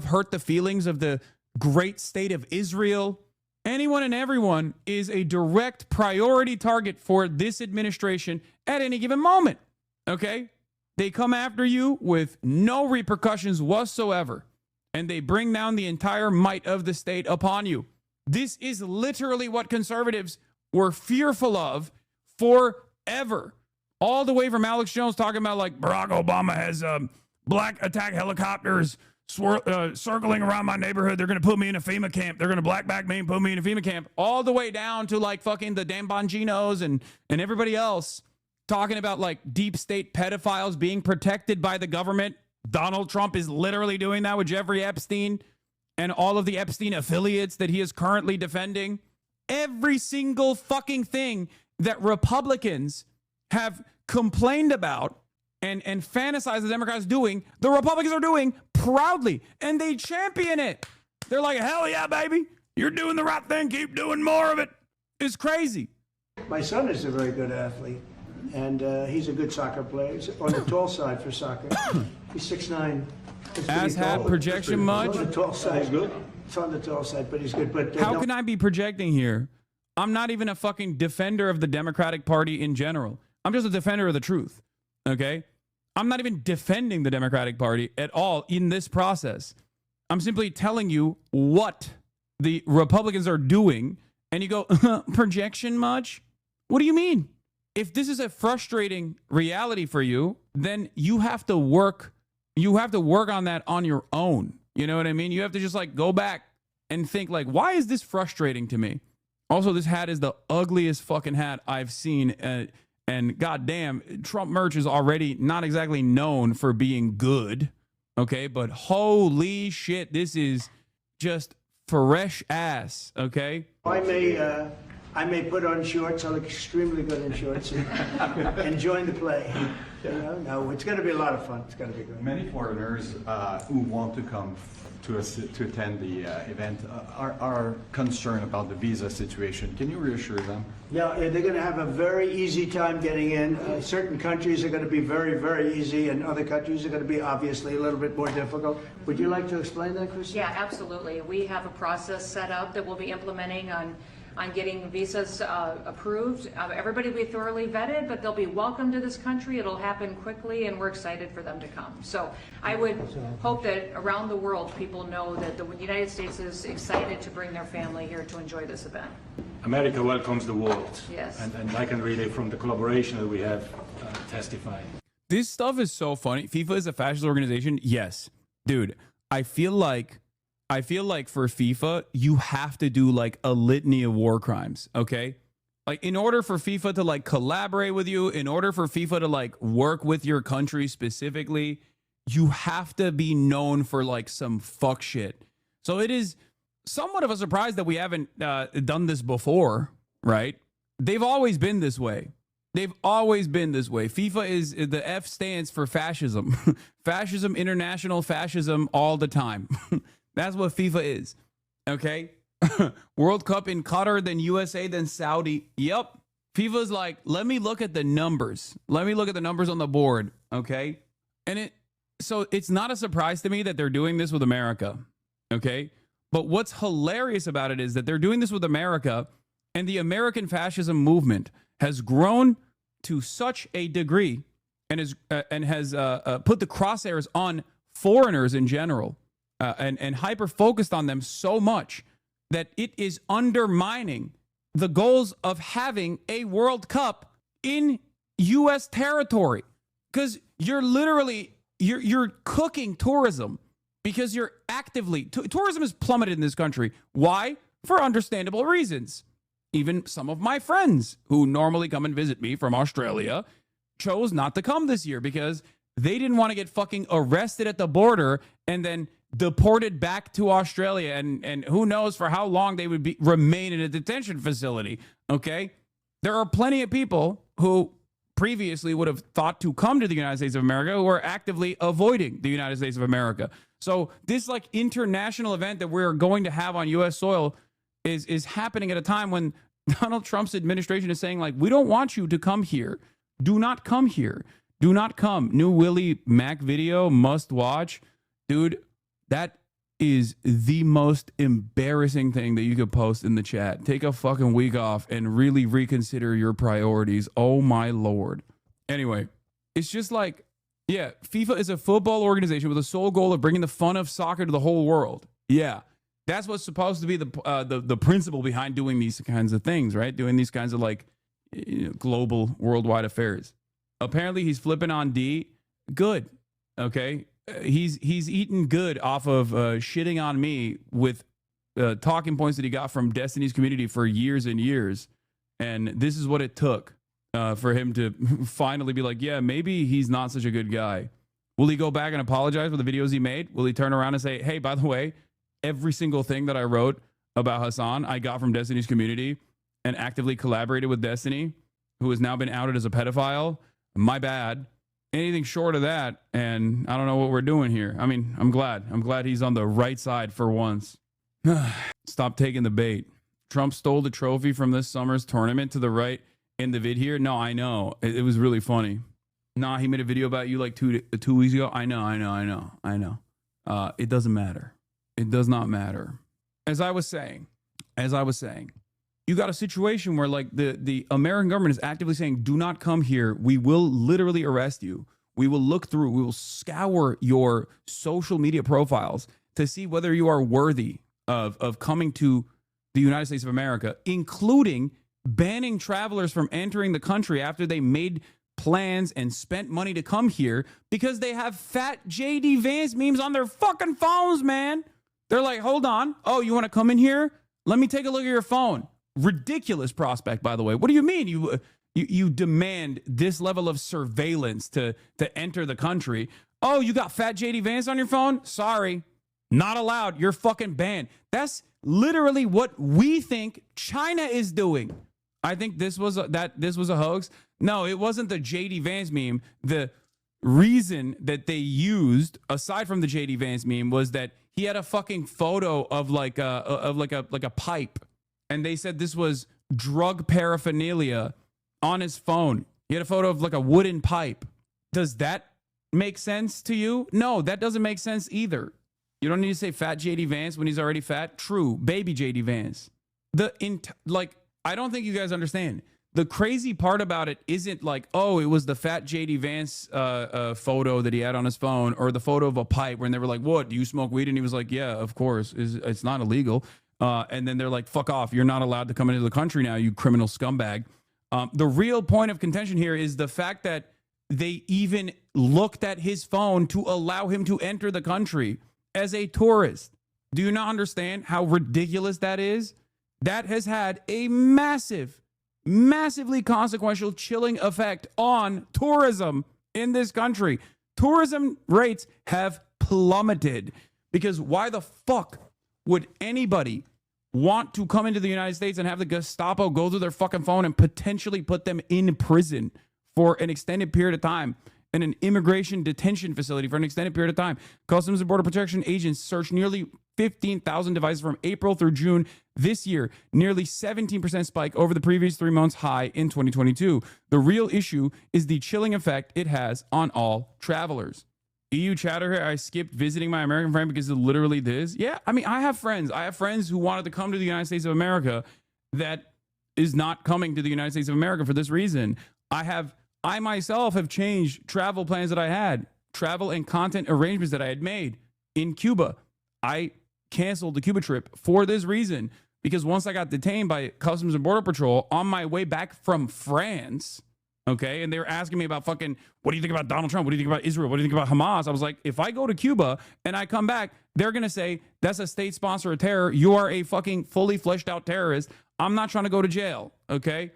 [SPEAKER 1] hurt the feelings of the great state of Israel. Anyone and everyone is a direct priority target for this administration at any given moment. Okay? They come after you with no repercussions whatsoever, and they bring down the entire might of the state upon you. This is literally what conservatives were fearful of forever. All the way from Alex Jones talking about like Barack Obama has black attack helicopters circling around my neighborhood. They're going to put me in a FEMA camp. They're going to black back me and put me in a FEMA camp. All the way down to like fucking the Dan Bonginos and everybody else talking about like deep state pedophiles being protected by the government. Donald Trump is literally doing that with Jeffrey Epstein and all of the Epstein affiliates that he is currently defending. Every single fucking thing that Republicans have complained about and fantasized the Democrats doing, the Republicans are doing proudly, and they champion it. They're like, hell yeah, baby. You're doing the right thing. Keep doing more of it. It's crazy.
[SPEAKER 12] My son is a very good athlete, and he's a good soccer player. He's on the tall side for soccer. He's 6'9".
[SPEAKER 1] Ass hat projection much?
[SPEAKER 12] It's on the tall side. He's good. It's on the tall side, but he's good. But
[SPEAKER 1] how can I be projecting here? I'm not even a fucking defender of the Democratic Party in general. I'm just a defender of the truth. Okay? I'm not even defending the Democratic Party at all in this process. I'm simply telling you what the Republicans are doing. And you go, projection much? What do you mean? If this is a frustrating reality for you, then you have to work. You have to work on that on your own. You know what I mean? You have to just like go back and think like, why is this frustrating to me? Also, this hat is the ugliest fucking hat I've seen. And goddamn, Trump merch is already not exactly known for being good. Okay, but holy shit, this is just fresh ass. Okay.
[SPEAKER 12] I may put on shorts. I look extremely good in shorts and join the play. You know, no, it's going to be a lot of fun. It's going to be good.
[SPEAKER 13] Many foreigners who want to come to attend the event are concerned about the visa situation. Can you reassure them?
[SPEAKER 12] Yeah, they're going to have a very easy time getting in. Certain countries are going to be very, very easy, and other countries are going to be obviously a little bit more difficult. Would you like to explain that, Chris?
[SPEAKER 14] Yeah, absolutely. We have a process set up that we'll be implementing on getting visas approved. Everybody will be thoroughly vetted, but they'll be welcome to this country. It'll happen quickly, and we're excited for them to come. So I would hope that around the world, people know that the United States is excited to bring their family here to enjoy this event.
[SPEAKER 15] America welcomes the world.
[SPEAKER 14] Yes.
[SPEAKER 15] And I can really, from the collaboration that we have, testify.
[SPEAKER 1] This stuff is so funny. FIFA is a fascist organization. Yes, dude. I feel like for FIFA, you have to do like a litany of war crimes, okay? Like in order for FIFA to like collaborate with you, in order for FIFA to like work with your country specifically, you have to be known for like some fuck shit. So it is somewhat of a surprise that we haven't done this before, right? They've always been this way. They've always been this way. FIFA is, the F stands for fascism. Fascism, international fascism all the time. That's what FIFA is, okay? World Cup in Qatar, then USA, then Saudi. Yep. FIFA's like, let me look at the numbers. Let me look at the numbers on the board, okay? And so it's not a surprise to me that they're doing this with America, okay? But what's hilarious about it is that they're doing this with America, and the American fascism movement has grown to such a degree and has put the crosshairs on foreigners in general. And hyper focused on them so much that it is undermining the goals of having a World Cup in U.S. territory. Because you're literally, you're cooking tourism because you're actively, tourism is plummeted in this country. Why? For understandable reasons. Even some of my friends who normally come and visit me from Australia chose not to come this year because they didn't want to get fucking arrested at the border and then deported back to Australia, and who knows for how long they would remain in a detention facility, okay? There are plenty of people who previously would have thought to come to the United States of America who are actively avoiding the United States of America. So this like international event that we're going to have on U.S. soil is happening at a time when Donald Trump's administration is saying like, we don't want you to come here. Do not come here. Do not come. New Willie Mac video, must watch. Dude, that is the most embarrassing thing that you could post in the chat. Take a fucking week off and really reconsider your priorities. Oh my Lord. Anyway, it's just like, yeah, FIFA is a football organization with the sole goal of bringing the fun of soccer to the whole world. Yeah, that's what's supposed to be the principle behind doing these kinds of things, right? Doing these kinds of like global worldwide affairs. Apparently he's flipping on D. Good. Okay. He's eaten good off of shitting on me with talking points that he got from Destiny's community for years and years. And this is what it took for him to finally be like, yeah, maybe he's not such a good guy. Will he go back and apologize for the videos he made? Will he turn around and say, hey, by the way, every single thing that I wrote about Hasan, I got from Destiny's community and actively collaborated with Destiny, who has now been outed as a pedophile? My bad. Anything short of that, and I don't know what we're doing here. I mean, I'm glad. I'm glad he's on the right side for once. Stop taking the bait. Trump stole the trophy from this summer's tournament to the right in the vid here. No, I know. It was really funny. Nah, he made a video about you like two weeks ago. I know. It doesn't matter. It does not matter. As I was saying, you got a situation where like the American government is actively saying, do not come here. We will literally arrest you. We will look through, we will scour your social media profiles to see whether you are worthy of coming to the United States of America, including banning travelers from entering the country after they made plans and spent money to come here because they have fat JD Vance memes on their fucking phones, man. They're like, hold on. Oh, you want to come in here? Let me take a look at your phone. Ridiculous prospect, by the way. What do you mean? You demand this level of surveillance to enter the country. Oh, you got fat JD Vance on your phone? Sorry. Not allowed. You're fucking banned. That's literally what we think China is doing. I think this was a hoax. No, it wasn't the JD Vance meme. The reason that they used, aside from the JD Vance meme, was that he had a fucking photo of like a pipe, and they said this was drug paraphernalia on his phone. He had a photo of like a wooden pipe. Does that make sense to you? No, that doesn't make sense either. You don't need to say fat JD Vance when he's already fat. True, baby JD Vance. I don't think you guys understand. The crazy part about it isn't like, oh, it was the fat JD Vance photo that he had on his phone, or the photo of a pipe when they were like, what, do you smoke weed? And he was like, yeah, of course. It's not illegal. And then they're like, fuck off. You're not allowed to come into the country now, you criminal scumbag. The real point of contention here is the fact that they even looked at his phone to allow him to enter the country as a tourist. Do you not understand how ridiculous that is? That has had a massively consequential chilling effect on tourism in this country. Tourism rates have plummeted because why the fuck would anybody want to come into the United States and have the Gestapo go through their fucking phone and potentially put them in prison for an extended period of time, in an immigration detention facility for an extended period of time? Customs and Border Protection agents searched nearly 15,000 devices from April through June this year, nearly 17% spike over the previous 3 months high in 2022. The real issue is the chilling effect it has on all travelers. EU chatter here, I skipped visiting my American friend because of literally this. Yeah, I mean, I have friends who wanted to come to the United States of America that is not coming to the United States of America for this reason. I myself have changed travel plans that I had, travel and content arrangements that I had made in Cuba. I canceled the Cuba trip for this reason, because once I got detained by Customs and Border Patrol on my way back from France, okay, and they were asking me about fucking, what do you think about Donald Trump? What do you think about Israel? What do you think about Hamas? I was like, if I go to Cuba and I come back, they're going to say, that's a state sponsor of terror. You are a fucking fully fleshed out terrorist. I'm not trying to go to jail, okay,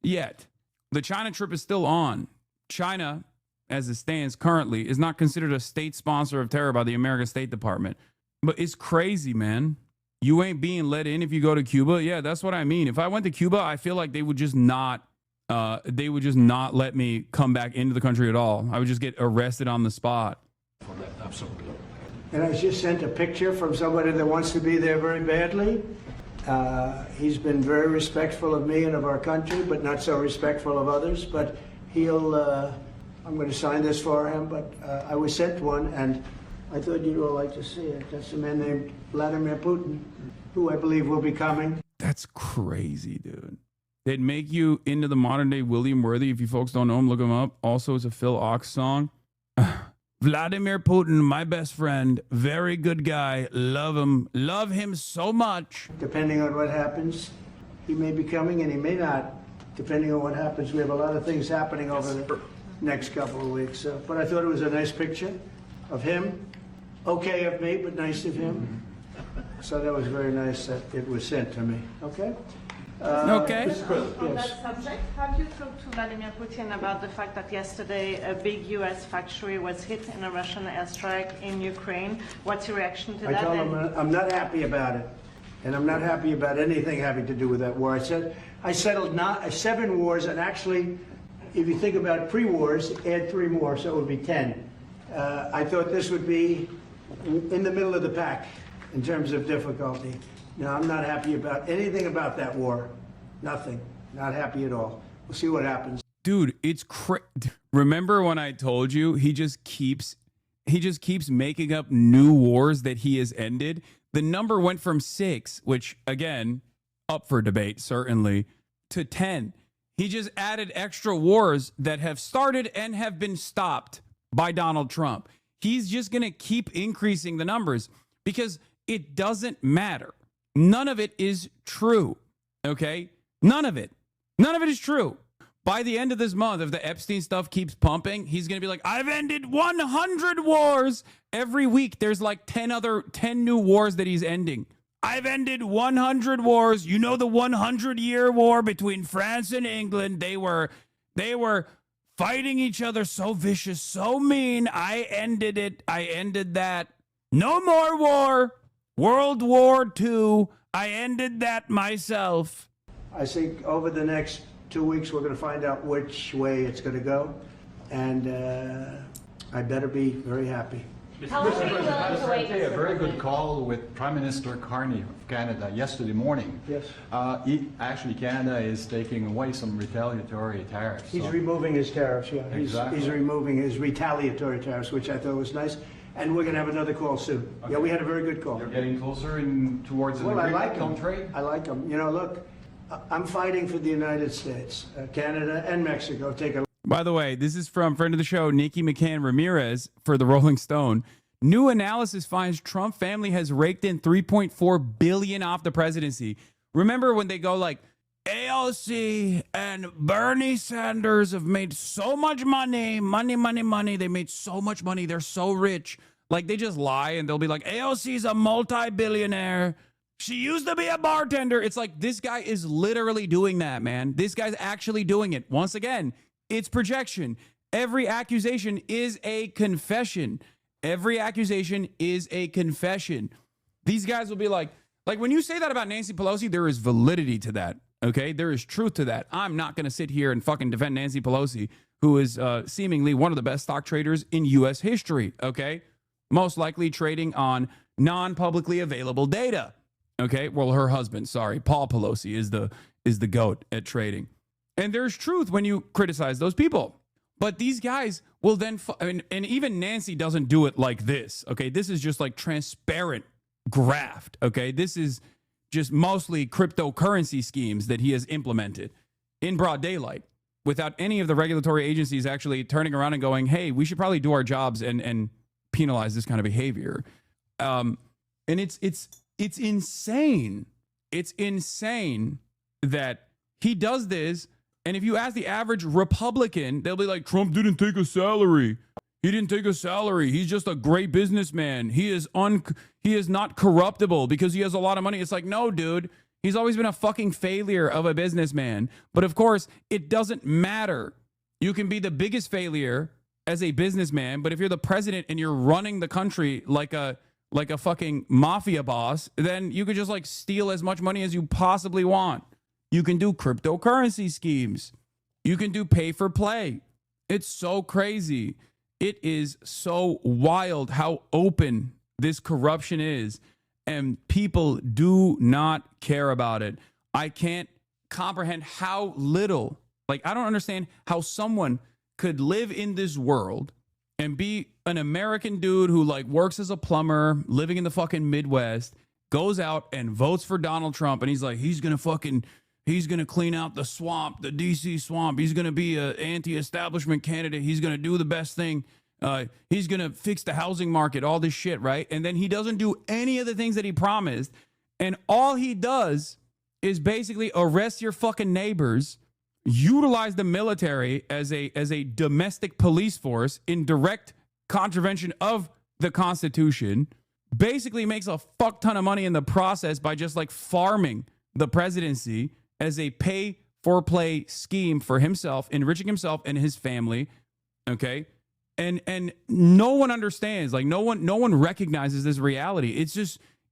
[SPEAKER 1] yet. The China trip is still on. China, as it stands currently, is not considered a state sponsor of terror by the American State Department. But it's crazy, man. You ain't being let in if you go to Cuba. Yeah, that's what I mean. If I went to Cuba, I feel like they would just not let me come back into the country at all. I would just get arrested on the spot.
[SPEAKER 15] Absolutely.
[SPEAKER 12] And I just sent a picture from somebody that wants to be there very badly. He's been very respectful of me and of our country, but not so respectful of others. But I'm going to sign this for him, but I was sent one, and I thought you'd all like to see it. That's a man named Vladimir Putin, who I believe will be coming.
[SPEAKER 1] That's crazy, dude. They'd make you into the modern day William Worthy. If you folks don't know him, look him up. Also, it's a Phil Ox song. Vladimir Putin, my best friend, very good guy. Love him so much.
[SPEAKER 12] Depending on what happens, he may be coming and he may not. Depending on what happens, we have a lot of things happening over the next couple of weeks. But I thought it was a nice picture of him. Okay of me, but nice of him. So that was very nice that it was sent to me. Okay?
[SPEAKER 1] Okay.
[SPEAKER 16] On that subject, have you talked to Vladimir Putin about the fact that yesterday a big U.S. factory was hit in a Russian airstrike in Ukraine? What's your reaction to that?
[SPEAKER 12] I told him I'm not happy about it, and I'm not happy about anything having to do with that war. I settled 7 wars, and actually, if you think about pre-wars, add 3 more, so it would be 10. I thought this would be in the middle of the pack in terms of difficulty. No, I'm not happy about anything about that war. Nothing. Not happy at all. We'll see what happens.
[SPEAKER 1] Dude, it's remember when I told you he just keeps making up new wars that he has ended? The number went from 6, which again, up for debate certainly, to 10. He just added extra wars that have started and have been stopped by Donald Trump. He's just going to keep increasing the numbers because it doesn't matter. None of it is true. Okay? None of it. None of it is true. By the end of this month, if the Epstein stuff keeps pumping, he's going to be like, I've ended 100 wars. Every week, there's like 10 new wars that he's ending. I've ended 100 wars. You know, the 100-year war between France and England. They were fighting each other so vicious, so mean. I ended it. I ended that. No more war. World War II. I ended that myself.
[SPEAKER 12] I think over the next 2 weeks, we're going to find out which way it's going to go. And I better be very happy.
[SPEAKER 13] Mr. President, I was going to say a very good call with Prime Minister Carney of Canada yesterday morning.
[SPEAKER 12] Yes.
[SPEAKER 13] Actually, Canada is taking away some retaliatory tariffs.
[SPEAKER 12] He's removing his tariffs, yeah.
[SPEAKER 13] Exactly.
[SPEAKER 12] He's removing his retaliatory tariffs, which I thought was nice. And we're going to have another call soon. Okay. Yeah, we had a very good call.
[SPEAKER 13] You're getting closer towards an agreement on trade?
[SPEAKER 12] I like them. You know, look, I'm fighting for the United States. Canada and Mexico take a...
[SPEAKER 1] By the way, this is from friend of the show, Nikki McCann Ramirez for the Rolling Stone. New analysis finds Trump family has raked in $3.4 billion off the presidency. Remember when they go like, AOC and Bernie Sanders have made so much money. They made so much money. They're so rich. Like, they just lie and they'll be like, AOC's a multi-billionaire. She used to be a bartender. It's like, this guy is literally doing that, man. This guy's actually doing it. Once again, it's projection. Every accusation is a confession. Every accusation is a confession. These guys will be like when you say that about Nancy Pelosi, there is validity to that. Okay, there is truth to that. I'm not going to sit here and fucking defend Nancy Pelosi, who is seemingly one of the best stock traders in U.S. history. Okay, most likely trading on non-publicly available data. Okay, well, her husband, Paul Pelosi is the GOAT at trading. And there's truth when you criticize those people. But these guys will then, and even Nancy doesn't do it like this. Okay, this is just like transparent graft. Okay, this is just mostly cryptocurrency schemes that he has implemented in broad daylight without any of the regulatory agencies actually turning around and going, hey, we should probably do our jobs and penalize this kind of behavior. And it's insane. It's insane that he does this. And if you ask the average Republican, they'll be like, Trump didn't take a salary. He didn't take a salary. He's just a great businessman. He is not corruptible because he has a lot of money. It's like, no, dude. He's always been a fucking failure of a businessman. But of course, it doesn't matter. You can be the biggest failure as a businessman, but if you're the president and you're running the country like a fucking mafia boss, then you could just like steal as much money as you possibly want. You can do cryptocurrency schemes. You can do pay for play. It's so crazy. It is so wild how open this corruption is, and people do not care about it. I can't comprehend how little, like, I don't understand how someone could live in this world and be an American dude who like works as a plumber, living in the fucking Midwest, goes out and votes for Donald Trump, and he's like, he's going to clean out the swamp, the DC swamp. He's going to be an anti-establishment candidate. He's going to do the best thing. He's going to fix the housing market, all this shit, right? And then he doesn't do any of the things that he promised. And all he does is basically arrest your fucking neighbors, utilize the military as a domestic police force in direct contravention of the Constitution, basically makes a fuck ton of money in the process by just like farming the presidency as a pay for play scheme for himself, enriching himself and his family. Okay. And no one understands, like no one recognizes this reality.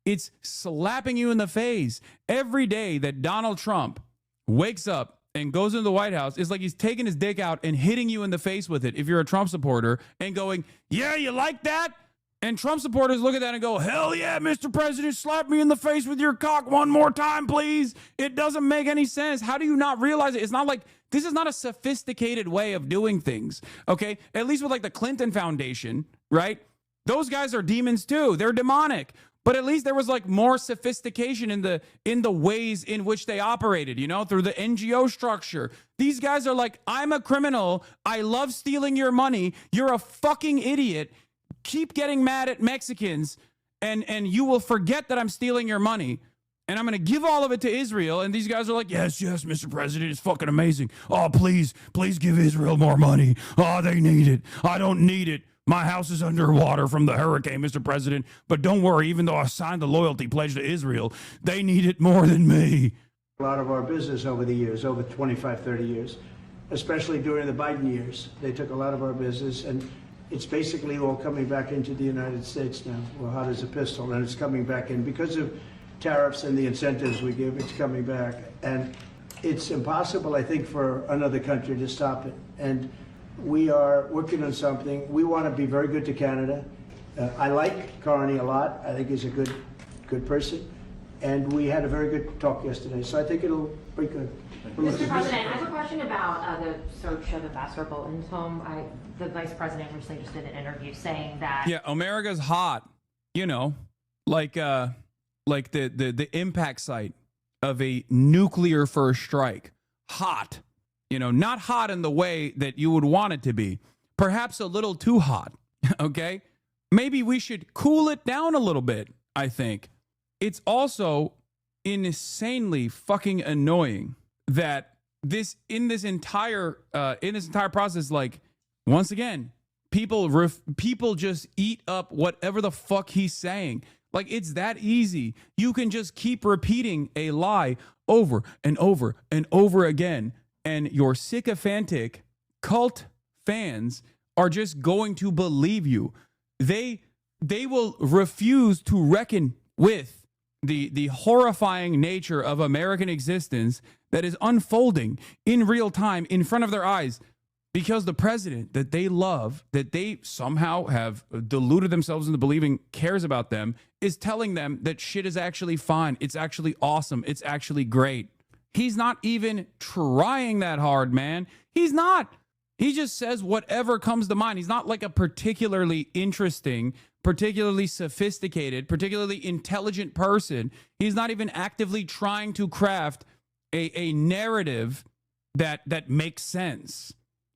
[SPEAKER 1] It's slapping you in the face every day that Donald Trump wakes up and goes into the White House. It's like he's taking his dick out and hitting you in the face with it if you're a Trump supporter and going, yeah, you like that? And Trump supporters look at that and go, hell yeah, Mr. President, slap me in the face with your cock one more time, please. It doesn't make any sense. How do you not realize it? It's not like, this is not a sophisticated way of doing things, okay? At least with like the Clinton Foundation, right? Those guys are demons too. They're demonic. but at least there was like more sophistication in the ways in which they operated, you know, through the NGO structure. These guys are like, I'm a criminal. I love stealing your money. You're a fucking idiot. Keep getting mad at Mexicans and you will forget that I'm stealing your money. And I'm going to give all of it to Israel. And these guys are like, yes, Mr. President, it's fucking amazing. Oh, please give Israel more money. Oh, they need it. I don't need it. My house is underwater from the hurricane, Mr. President. But don't worry, even though I signed the loyalty pledge to Israel, they need it more than me.
[SPEAKER 12] A lot of our business over the years, over 25, 30 years, especially during the Biden years. They took a lot of our business, and it's basically all coming back into the United States now. Well, hot as a pistol, and it's coming back in because of tariffs and the incentives we give. It's coming back, and it's impossible, I think, for another country to stop it. And we are working on something. We want to be very good to Canada. I like Carney a lot. I think he's a good person, and we had a very good talk yesterday. So I think it'll be good.
[SPEAKER 17] Mr. President, I have a question about the search of Ambassador Bolton's home. The Vice President recently just did an interview saying that.
[SPEAKER 1] Yeah, America's hot. You know, like the impact site of a nuclear first strike. Hot. You know, not hot in the way that you would want it to be. Perhaps a little too hot. Okay? Maybe we should cool it down a little bit, I think. It's also insanely fucking annoying that this entire process, like, once again, people just eat up whatever the fuck he's saying. Like, it's that easy. You can just keep repeating a lie over and over and over again, and your sycophantic cult fans are just going to believe you. They will refuse to reckon with the horrifying nature of American existence that is unfolding in real time in front of their eyes, because the president that they love, that they somehow have deluded themselves into believing cares about them, is telling them that shit is actually fine. It's actually awesome. It's actually great. He's not even trying that hard, man. He's not. He just says whatever comes to mind. He's not like a particularly interesting, particularly sophisticated, particularly intelligent person. He's not even actively trying to craft a narrative that makes sense.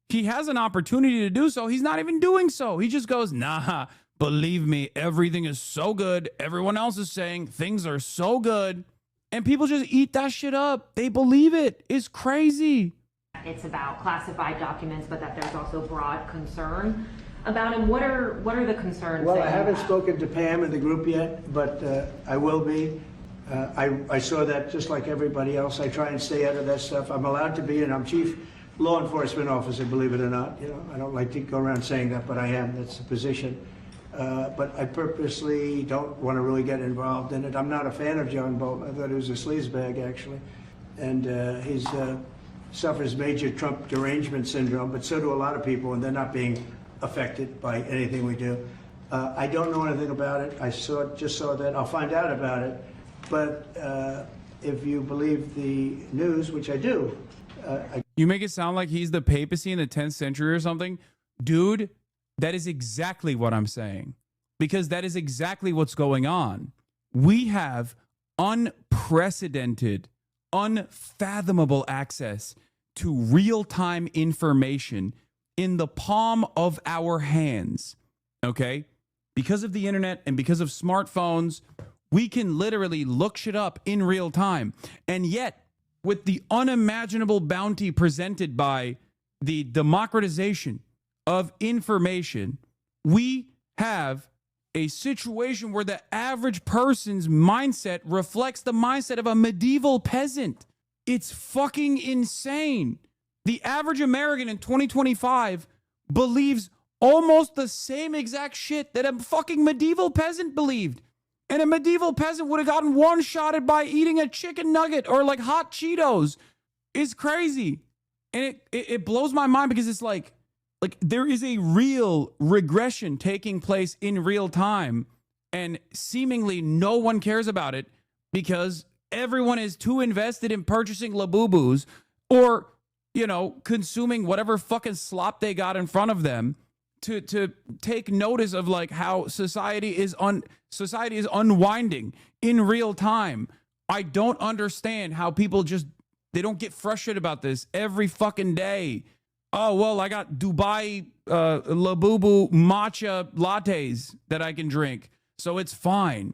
[SPEAKER 1] He has an opportunity to do so. He's not even doing so. He just goes, nah, believe me, everything is so good. Everyone else is saying things are so good. And people just eat that shit up. They believe it. It's crazy.
[SPEAKER 17] It's about classified documents, but that there's also broad concern about him. What are the concerns?
[SPEAKER 12] Well, I haven't spoken to Pam in the group yet, but I will be. I saw that just like everybody else. I try and stay out of that stuff. I'm allowed to be, and I'm chief law enforcement officer, believe it or not. You know, I don't like to go around saying that, but I am. That's the position. But I purposely don't want to really get involved in it. I'm not a fan of John Bolton. I thought he was a sleazebag, actually. And he's suffers major Trump derangement syndrome, but so do a lot of people, and they're not being affected by anything we do. I don't know anything about it. I just saw that. I'll find out about it. But if you believe the news, which I do.
[SPEAKER 1] You make it sound like he's the papacy in the 10th century or something. Dude, that is exactly what I'm saying. Because that is exactly what's going on. We have unprecedented, unfathomable access to real-time information in the palm of our hands. Okay? Because of the internet and because of smartphones, we can literally look shit up in real time. And yet, with the unimaginable bounty presented by the democratization of information, we have a situation where the average person's mindset reflects the mindset of a medieval peasant. It's fucking insane. The average American in 2025 believes almost the same exact shit that a fucking medieval peasant believed. And a medieval peasant would have gotten one-shotted by eating a chicken nugget or like hot Cheetos. It's crazy. And it blows my mind because it's like there is a real regression taking place in real time, and seemingly no one cares about it because everyone is too invested in purchasing Labubus or, you know, consuming whatever fucking slop they got in front of them to take notice of like how society is unwinding in real time. I don't understand how people they don't get frustrated about this every fucking day. Oh, well, I got Dubai Labubu matcha lattes that I can drink, so it's fine.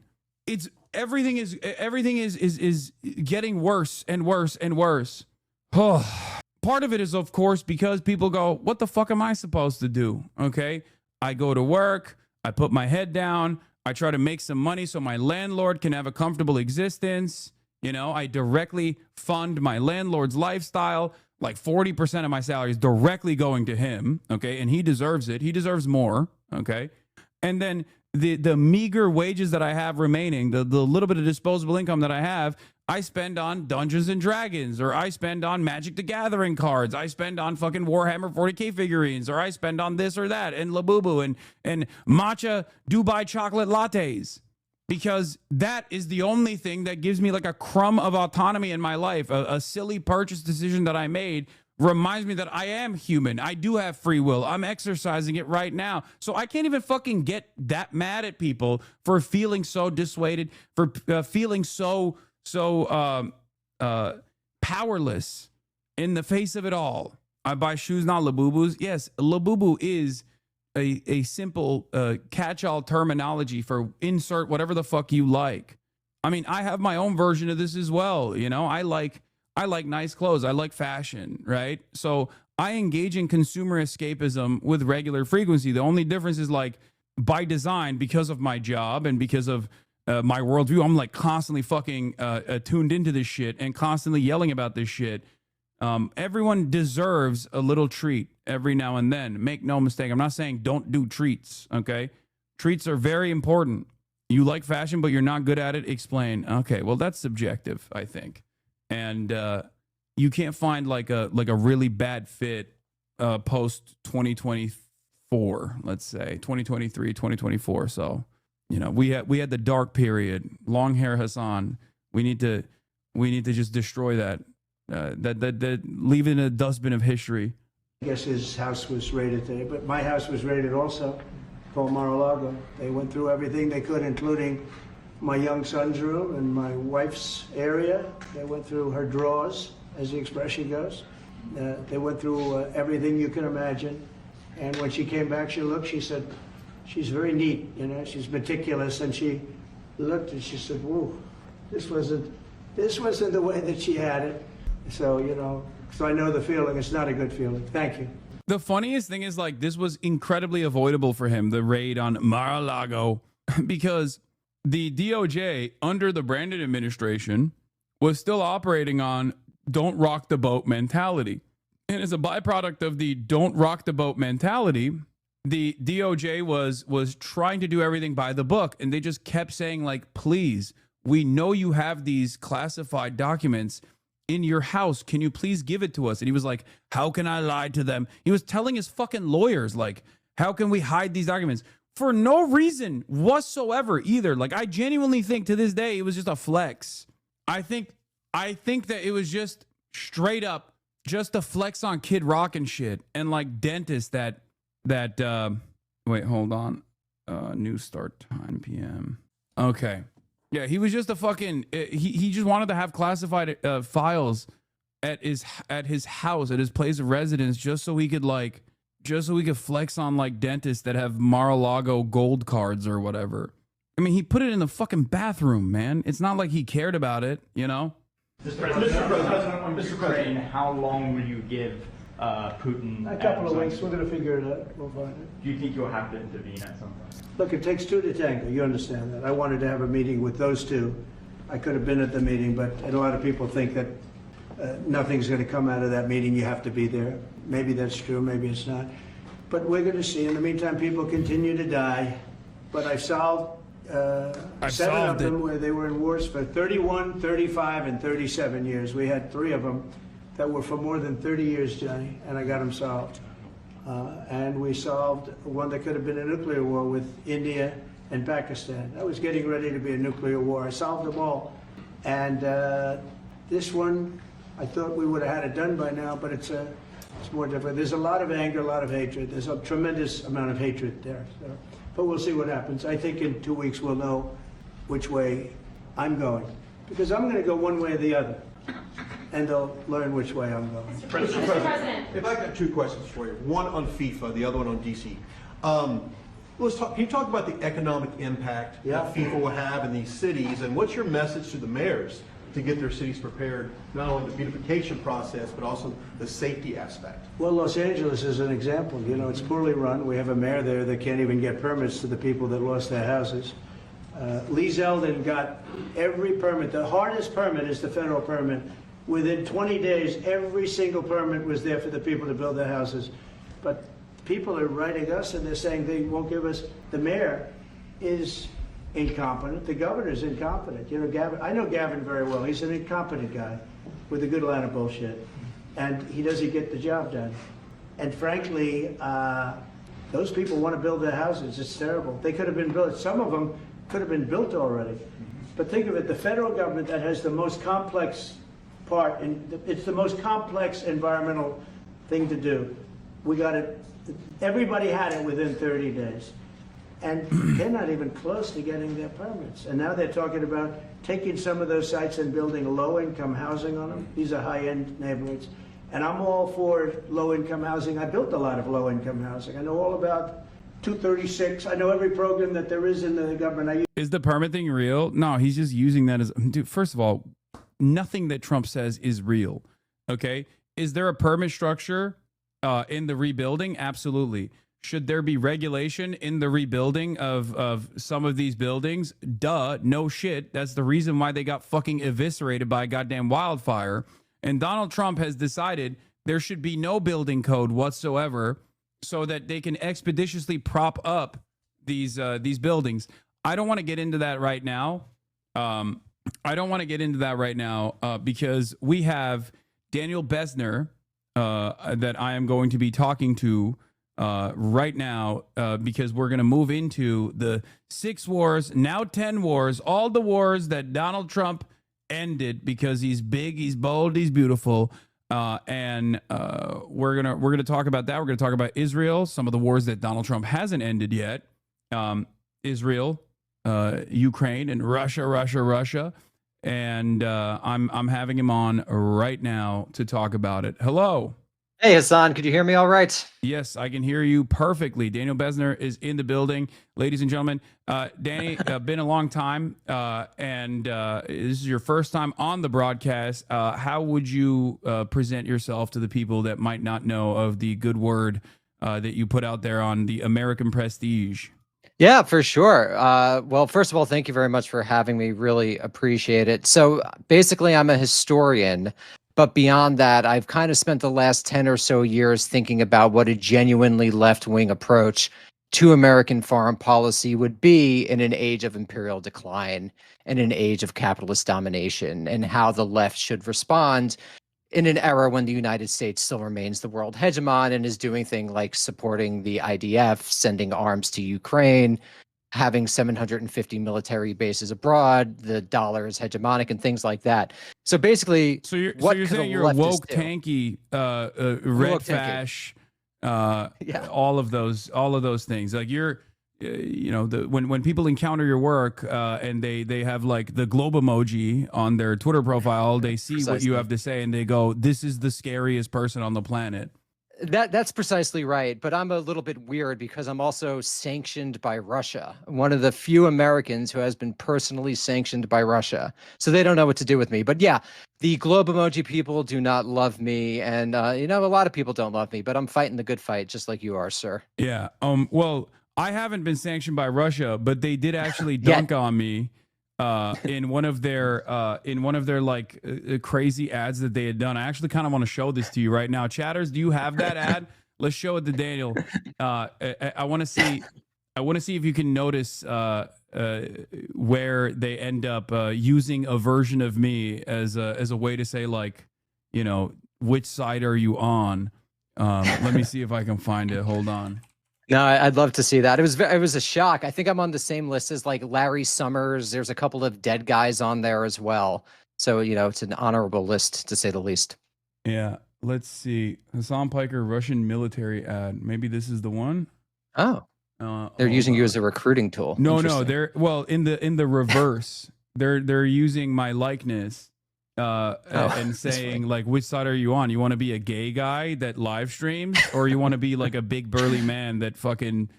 [SPEAKER 1] Everything is getting worse and worse and worse. Part of it is, of course, because people go, what the fuck am I supposed to do? Okay, I go to work, I put my head down, I try to make some money so my landlord can have a comfortable existence. You know, I directly fund my landlord's lifestyle. Like 40% of my salary is directly going to him. Okay, and he deserves it. He deserves more. Okay, and then the meager wages that I have remaining, the little bit of disposable income that I have, I spend on Dungeons and Dragons, or I spend on Magic the Gathering cards, I spend on fucking Warhammer 40K figurines, or I spend on this or that, and Labubu and matcha Dubai chocolate lattes, because that is the only thing that gives me like a crumb of autonomy in my life. A silly purchase decision that I made reminds me that I am human. I do have free will. I'm exercising it right now. So I can't even fucking get that mad at people for feeling so dissuaded, for feeling so powerless in the face of it all. I buy shoes, not Labubus. Yes, Labubu is a simple catch-all terminology for insert whatever the fuck you like. I mean, I have my own version of this as well. You know, I like nice clothes. I like fashion, right? So I engage in consumer escapism with regular frequency. The only difference is like by design, because of my job and because of my worldview, I'm like constantly fucking tuned into this shit and constantly yelling about this shit. Everyone deserves a little treat every now and then. Make no mistake. I'm not saying don't do treats. Okay. Treats are very important. You like fashion, but you're not good at it. Explain. Okay. Well, that's subjective, I think. And you can't find like a really bad fit post 2024, let's say 2023, 2024. So, you know, we had the dark period, long hair Hasan. We need to just destroy that. That leave it in a dustbin of history.
[SPEAKER 12] I guess his house was raided today, but my house was raided also, called Mar-a-Lago. They went through everything they could, including my young son's room and my wife's area. They went through her drawers, as the expression goes. They went through everything you can imagine. And when she came back, she said, she's very neat, you know, she's meticulous. And she looked and she said, whoa, this wasn't the way that she had it. So, you know, so I know the feeling. It's not a good feeling. Thank you.
[SPEAKER 1] The funniest thing is, like, this was incredibly avoidable for him, the raid on Mar-a-Lago, because the DOJ under the Brandon administration was still operating on don't rock the boat mentality. And as a byproduct of the don't rock the boat mentality, the DOJ was trying to do everything by the book. And they just kept saying, like, please, we know you have these classified documents in your house. Can you please give it to us? And he was like, how can I lie to them? He was telling his fucking lawyers, like, how can we hide these documents? For no reason whatsoever either. Like, I genuinely think to this day it was just a flex. I think that it was just straight up just a flex on Kid Rock and shit. And like dentists that wait, hold on. New start time PM. Okay. Yeah, he was just a fucking he just wanted to have classified files at his house, at his place of residence, just so he could flex on like dentists that have Mar-a-Lago gold cards or whatever. I mean, he put it in the fucking bathroom, man. It's not like he cared about it, you know?
[SPEAKER 18] Mr. President, how long will you give Putin?
[SPEAKER 12] A couple of weeks. We're going to figure it out. We'll find it.
[SPEAKER 18] Do you think you'll have to intervene at some point?
[SPEAKER 12] Look, it takes two to tango. You understand that. I wanted to have a meeting with those two. I could have been at the meeting, but a lot of people think that nothing's going to come out of that meeting. You have to be there. Maybe that's true. Maybe it's not. But we're going to see. In the meantime, people continue to die. But I've solved 7 of them where they were in wars for 31, 35, and 37 years. We had 3 of them that were for more than 30 years, Johnny, and I got them solved. And we solved one that could have been a nuclear war with India and Pakistan. That was getting ready to be a nuclear war. I solved them all. And this one, I thought we would have had it done by now, but it's It's more difficult. There's a lot of anger, a lot of hatred. There's a tremendous amount of hatred there. So, but we'll see what happens. I think in 2 weeks we'll know which way I'm going. Because I'm going to go one way or the other. And they'll learn which way I'm going.
[SPEAKER 19] Mr. President, if I got 2 questions for you, one on FIFA, the other one on DC. Can you talk about the economic impact that FIFA will have in these cities, and what's your message to the mayors to get their cities prepared, not only the beautification process, but also the safety aspect?
[SPEAKER 12] Well, Los Angeles is an example. You know, it's poorly run. We have a mayor there that can't even get permits to the people that lost their houses. Lee Zeldin got every permit. The hardest permit is the federal permit. Within 20 days, every single permit was there for the people to build their houses. But people are writing us and they're saying they won't give us. The mayor is incompetent. The governor is incompetent. You know, Gavin. I know Gavin very well. He's an incompetent guy with a good line of bullshit, and he doesn't get the job done. And frankly, those people want to build their houses. It's terrible. They could have been built. Some of them could have been built already. But think of it: the federal government that has the most complex part, and it's the most complex environmental thing to do. We got it. Everybody had it within 30 days. And they're not even close to getting their permits. And now they're talking about taking some of those sites and building low-income housing on them. These are high-end neighborhoods. And I'm all for low-income housing. I built a lot of low-income housing. I know all about 236. I know every program that there is in the government.
[SPEAKER 1] Is the permit thing real? No, he's just using that as... Dude, first of all, nothing that Trump says is real, okay? Is there a permit structure in the rebuilding? Absolutely. Should there be regulation in the rebuilding of some of these buildings? Duh, no shit. That's the reason why they got fucking eviscerated by a goddamn wildfire. And Donald Trump has decided there should be no building code whatsoever so that they can expeditiously prop up these buildings. I don't want to get into that right now. Because we have Daniel Bessner that I am going to be talking to right now, because we're going to move into the 6 wars, now 10 wars, all the wars that Donald Trump ended because he's big, he's bold, he's beautiful. And we're gonna talk about that. We're gonna talk about Israel, some of the wars that Donald Trump hasn't ended yet. Israel, Ukraine, and Russia. And I'm having him on right now to talk about it. Hello.
[SPEAKER 20] Hey, Hasan, could you hear me all right?
[SPEAKER 1] Yes, I can hear you perfectly. Daniel Bessner is in the building. Ladies and gentlemen, Danny, been a long time, and this is your first time on the broadcast. How would you present yourself to the people that might not know of the good word that you put out there on the American Prestige?
[SPEAKER 20] Yeah, for sure. Well, first of all, thank you very much for having me. Really appreciate it. So basically, I'm a historian. But beyond that, I've kind of spent the last 10 or so years thinking about what a genuinely left-wing approach to American foreign policy would be in an age of imperial decline and an age of capitalist domination, and how the left should respond in an era when the United States still remains the world hegemon and is doing things like supporting the IDF, sending arms to Ukraine, having 750 military bases abroad, the dollar is hegemonic, and things like that. So basically,
[SPEAKER 1] you're saying you're a woke, tanky, red fash, all of those things. Like you're, when people encounter your work and they have like the globe emoji on their Twitter profile, they see what you have to say and they go, "This is the scariest person on the planet."
[SPEAKER 20] That's precisely right, but I'm a little bit weird because I'm also sanctioned by Russia. One of the few Americans who has been personally sanctioned by Russia. So they don't know what to do with me. But yeah, the globe emoji people do not love me, and a lot of people don't love me, but I'm fighting the good fight just like you are, sir.
[SPEAKER 1] Yeah. Well, I haven't been sanctioned by Russia, but they did actually dunk on me in one of their like crazy ads that they had done. I actually kind of want to show this to you right now. Chatters, do you have that ad? Let's show it to Daniel. I want to see if you can notice where they end up using a version of me as a way to say, like, which side are you on? Let me see if I can find it. Hold on.
[SPEAKER 20] No, I'd love to see that. It was a shock. I think I'm on the same list as like Larry Summers. There's a couple of dead guys on there as well. So, it's an honorable list to say the least.
[SPEAKER 1] Yeah. let's see. Hassan Piker, Russian military ad. Maybe this is the one.
[SPEAKER 20] Oh, they're using you as a recruiting tool.
[SPEAKER 1] No,
[SPEAKER 20] Interesting.
[SPEAKER 1] they're in the reverse. they're using my likeness and saying like, which side are you on? You want to be a gay guy that live streams, or you want to be like a big burly man that fucking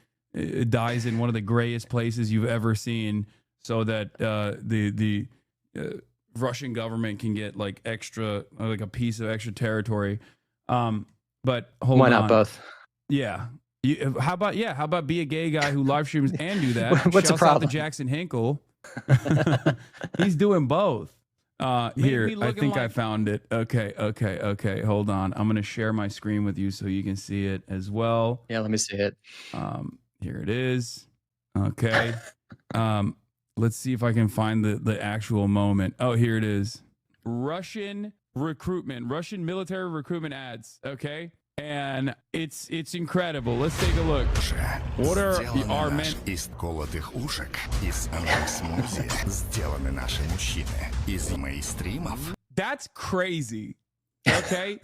[SPEAKER 1] dies in one of the grayest places you've ever seen, so that the Russian government can get like extra, like a piece of extra territory. But hold on.
[SPEAKER 20] Why not both?
[SPEAKER 1] Yeah. How about be a gay guy who live streams and do that?
[SPEAKER 20] What's the
[SPEAKER 1] Shouts out
[SPEAKER 20] problem?
[SPEAKER 1] to Jackson Hinkle. He's doing both. Here, I think I found it. Okay. Hold on. I'm going to share my screen with you so you can see it as well.
[SPEAKER 20] Yeah, let me see it.
[SPEAKER 1] Here it is. Okay. Let's see if I can find the actual moment. Oh, here it is. Russian military recruitment ads. Okay. And it's incredible. Let's take a look. What are our men?
[SPEAKER 21] Из колотых ушек, из смузи сделаны наши мужчины. Из мейнстримов.
[SPEAKER 1] That's crazy. Okay.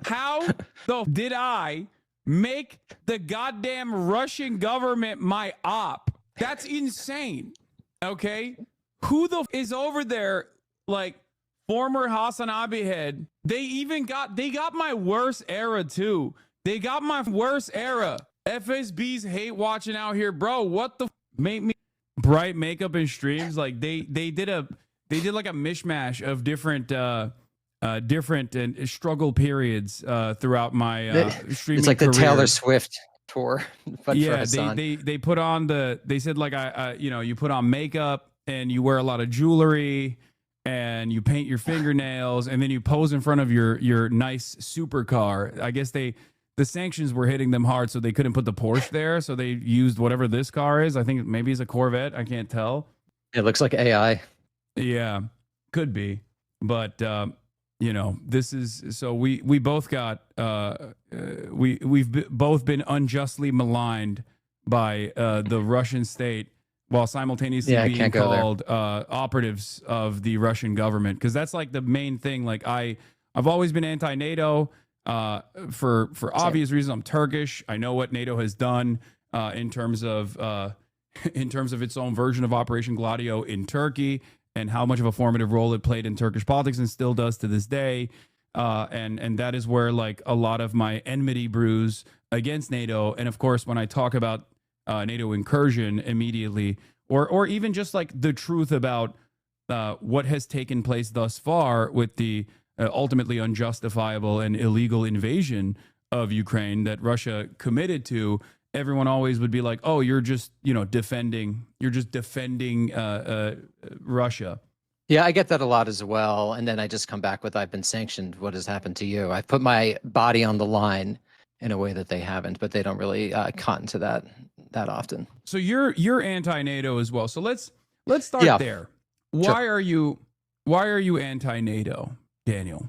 [SPEAKER 1] How the did I make the goddamn Russian government my op? That's insane. Okay. Who the is over there like former HasanAbi head? They got my worst era too. They got my worst era. FSB's hate watching out here, bro. What the make me bright makeup and streams? Like they did like a mishmash of different and struggle periods throughout my streaming.
[SPEAKER 20] It's like
[SPEAKER 1] career.
[SPEAKER 20] the Taylor Swift tour, but for
[SPEAKER 1] Yeah,
[SPEAKER 20] Hassan.
[SPEAKER 1] they put on they said like you put on makeup and you wear a lot of jewelry and you paint your fingernails and then you pose in front of your nice supercar. I guess the sanctions were hitting them hard, so they couldn't put the Porsche there, so they used whatever this car is. I think maybe it's a Corvette. I can't tell.
[SPEAKER 20] It looks like AI.
[SPEAKER 1] Yeah, could be, but this is so we both got we've both been unjustly maligned by the Russian state while simultaneously being called operatives of the Russian government, because that's like the main thing. Like I've always been anti-NATO for obvious reasons. I'm Turkish. I know what NATO has done in terms of its own version of Operation Gladio in Turkey, and how much of a formative role it played in Turkish politics and still does to this day. And that is where like a lot of my enmity brews against NATO. And of course, when I talk about NATO incursion immediately, or even just like the truth about what has taken place thus far with the ultimately unjustifiable and illegal invasion of Ukraine that Russia committed to, everyone always would be like, oh, you're just defending Russia.
[SPEAKER 20] Yeah, I get that a lot as well. And then I just come back with, I've been sanctioned. What has happened to you? I've put my body on the line in a way that they haven't, but they don't really cotton to that often.
[SPEAKER 1] So you're anti-NATO as well. So let's start there. Why are you anti-NATO, Daniel?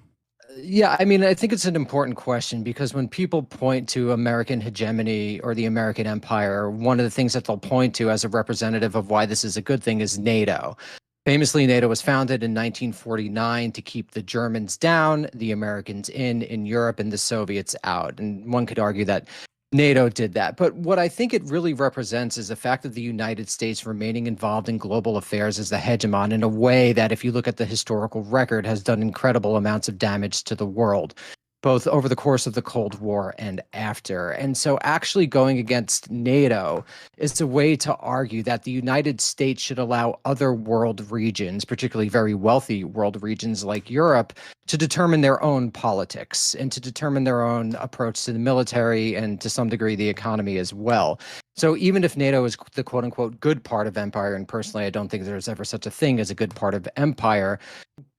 [SPEAKER 20] Yeah, I mean, I think it's an important question, because when people point to American hegemony or the American empire, one of the things that they'll point to as a representative of why this is a good thing is NATO. Famously, NATO was founded in 1949 to keep the Germans down, the Americans in Europe, and the Soviets out. And one could argue that NATO did that. But what I think it really represents is the fact of the United States remaining involved in global affairs as the hegemon in a way that, if you look at the historical record, has done incredible amounts of damage to the world, both over the course of the Cold War and after. And so actually going against NATO is a way to argue that the United States should allow other world regions, particularly very wealthy world regions like Europe, to determine their own politics and to determine their own approach to the military and to some degree the economy as well. So even if NATO is the quote unquote good part of empire, and personally I don't think there's ever such a thing as a good part of empire,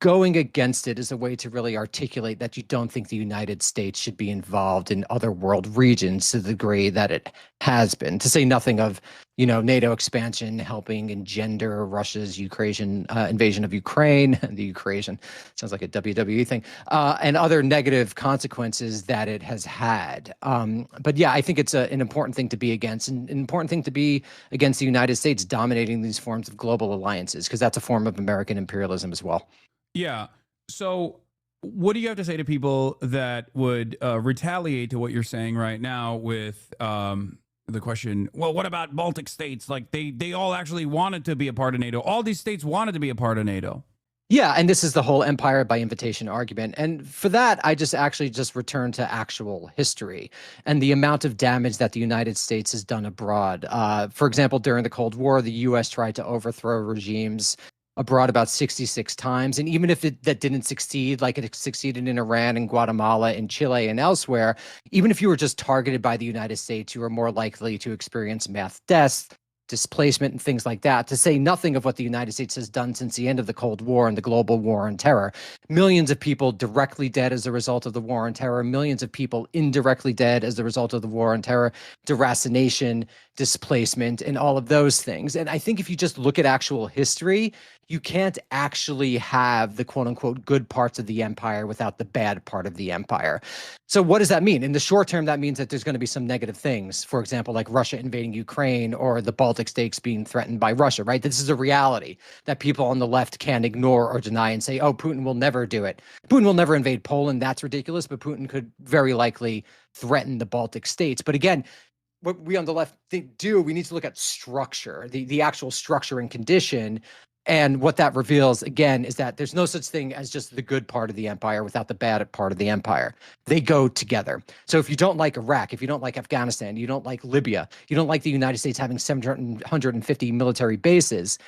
[SPEAKER 20] going against it is a way to really articulate that you don't think the United States should be involved in other world regions to the degree that it has been, to say nothing of, NATO expansion helping engender Russia's Ukrainian invasion of Ukraine, the Ukrainian sounds like a WWE thing, and other negative consequences that it has had. But yeah, I think it's an important thing to be against, and an important thing to be against the United States dominating these forms of global alliances, because that's a form of American imperialism as well.
[SPEAKER 1] Yeah. So what do you have to say to people that would retaliate to what you're saying right now with the question, well, what about Baltic states? Like they all actually wanted to be a part of NATO. All these states wanted to be a part of NATO.
[SPEAKER 20] Yeah, and this is the whole empire by invitation argument. And for that, I just return to actual history and the amount of damage that the United States has done abroad. For example, during the Cold War, the U.S. tried to overthrow regimes abroad about 66 times. And even if that didn't succeed, like it succeeded in Iran and Guatemala and Chile and elsewhere, even if you were just targeted by the United States, you were more likely to experience mass deaths, displacement, and things like that, to say nothing of what the United States has done since the end of the Cold War and the global war on terror. Millions of people directly dead as a result of the war on terror, millions of people indirectly dead as a result of the war on terror, deracination, displacement, and all of those things. And I think if you just look at actual history, you can't actually have the quote unquote good parts of the empire without the bad part of the empire. So what does that mean? In the short term, that means that there's going to be some negative things. For example, like Russia invading Ukraine or the Baltic states being threatened by Russia, right? This is a reality that people on the left can't ignore or deny and say, oh, Putin will never do it. Putin will never invade Poland. That's ridiculous. But Putin could very likely threaten the Baltic states. But again, what we on the left we need to look at structure, the actual structure and condition. And what that reveals, again, is that there's no such thing as just the good part of the empire without the bad part of the empire. They go together. So if you don't like Iraq, if you don't like Afghanistan, you don't like Libya, you don't like the United States having 750 military bases,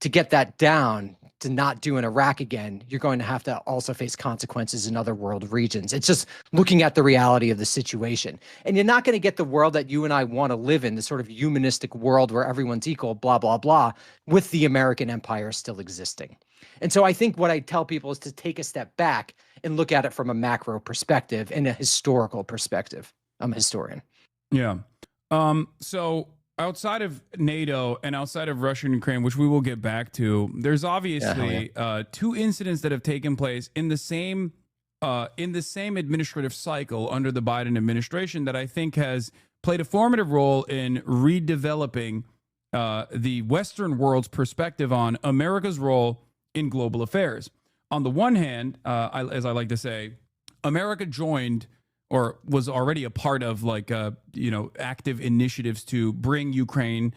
[SPEAKER 20] to get that down, to not do in Iraq again, you're going to have to also face consequences in other world regions. It's just looking at the reality of the situation. And you're not going to get the world that you and I want to live in, the sort of humanistic world where everyone's equal, blah, blah, blah, with the American empire still existing. And so I think what I tell people is to take a step back and look at it from a macro perspective and a historical perspective. I'm a historian.
[SPEAKER 1] Yeah. So outside of NATO and outside of Russia and Ukraine, which we will get back to, there's obviously two incidents that have taken place in the same administrative cycle under the Biden administration that I think has played a formative role in redeveloping the Western world's perspective on America's role in global affairs. On the one hand, as I like to say, America joined or was already a part of active initiatives to bring Ukraine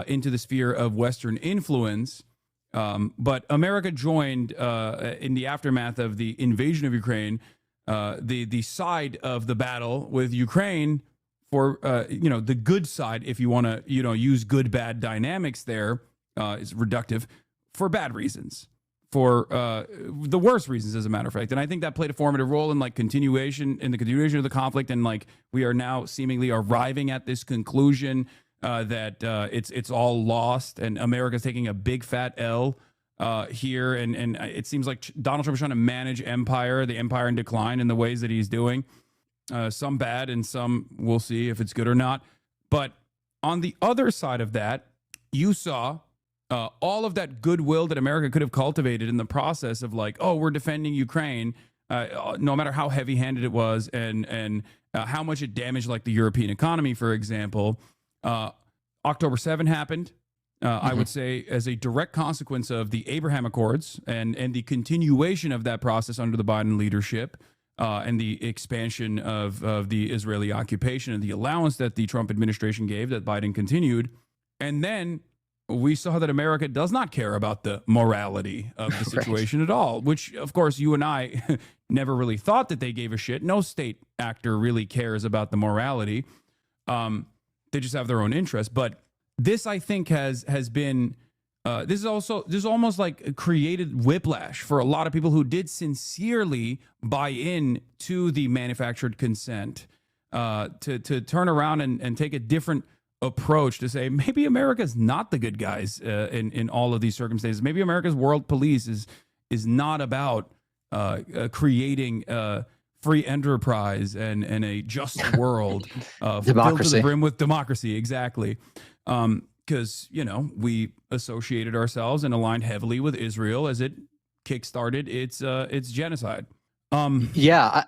[SPEAKER 1] into the sphere of Western influence. But America joined in the aftermath of the invasion of Ukraine, the side of the battle with Ukraine for, the good side, if you want to, use good, bad dynamics there, is reductive for bad reasons. For the worst reasons, as a matter of fact. And I think that played a formative role in the continuation of the conflict. And we are now seemingly arriving at this conclusion that it's all lost and America's taking a big fat L here. And it seems like Donald Trump is trying to manage the empire in decline in the ways that he's doing. Some bad and some we'll see if it's good or not. But on the other side of that, you saw all of that goodwill that America could have cultivated in the process of we're defending Ukraine, no matter how heavy-handed it was and how much it damaged the European economy, for example. October 7 happened, I would say, as a direct consequence of the Abraham Accords and the continuation of that process under the Biden leadership and the expansion of the Israeli occupation and the allowance that the Trump administration gave that Biden continued. And then we saw that America does not care about the morality of the situation at all, which, of course, you and I never really thought that they gave a shit. No state actor really cares about the morality. They just have their own interest. But this, I think, has been this is almost created whiplash for a lot of people who did sincerely buy in to the manufactured consent to turn around and take a different approach to say maybe America's not the good guys in all of these circumstances. Maybe America's world police is not about creating free enterprise and a just world filled to the brim with democracy. Exactly. Because we associated ourselves and aligned heavily with Israel as it kickstarted its genocide.
[SPEAKER 20] Yeah,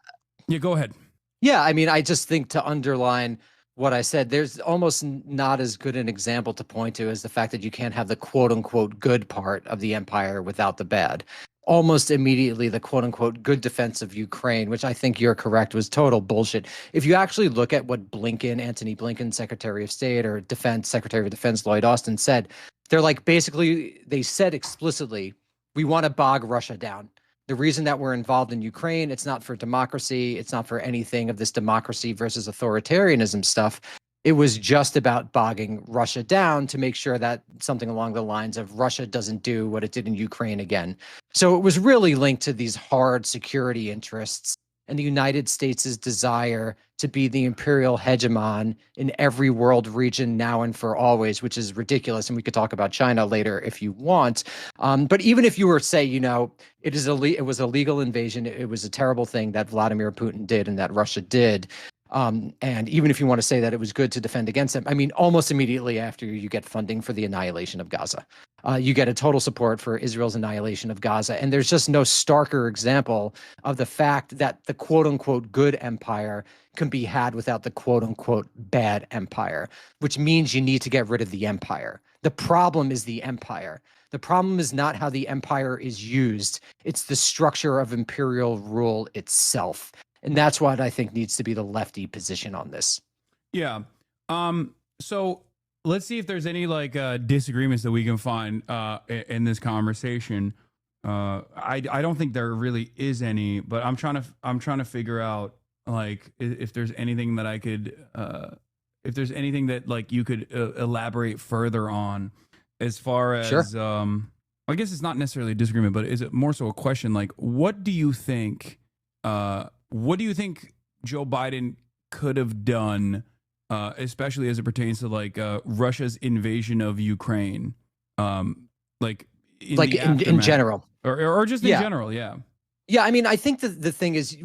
[SPEAKER 1] go ahead.
[SPEAKER 20] Yeah, I mean, I just think to underline what I said. There's almost not as good an example to point to as the fact that you can't have the quote unquote good part of the empire without the bad. Almost immediately, the quote unquote good defense of Ukraine, which I think you're correct, was total bullshit. If you actually look at what Antony Blinken, Secretary of State, or Secretary of Defense Lloyd Austin said, they're like, basically, they said explicitly, we want to bog Russia down. The reason that we're involved in Ukraine, it's not for democracy. It's not for anything of this democracy versus authoritarianism stuff. It was just about bogging Russia down to make sure that something along the lines of Russia doesn't do what it did in Ukraine again. So it was really linked to these hard security interests and the United States' desire to be the imperial hegemon in every world region now and for always, which is ridiculous. And we could talk about China later if you want. But even if you were to say, it was a legal invasion, it was a terrible thing that Vladimir Putin did and that Russia did. And even if you want to say that it was good to defend against them, I mean, almost immediately after you get funding for the annihilation of Gaza, you get a total support for Israel's annihilation of Gaza. And there's just no starker example of the fact that the quote unquote good empire can be had without the quote unquote bad empire, which means you need to get rid of the empire. The problem is the empire. The problem is not how the empire is used. It's the structure of imperial rule itself. And that's what I think needs to be the lefty position on this.
[SPEAKER 1] Yeah. So let's see if there's any disagreements that we can find in this conversation. I don't think there really is any, but I'm trying to figure out if there's anything that I could if there's anything that you could elaborate further on as far as
[SPEAKER 20] Sure.
[SPEAKER 1] I guess it's not necessarily a disagreement, but is it more so a question what do you think Joe Biden could have done, especially as it pertains to Russia's invasion of Ukraine, in
[SPEAKER 20] general,
[SPEAKER 1] or just in general? Yeah.
[SPEAKER 20] Yeah, I mean, I think the thing is,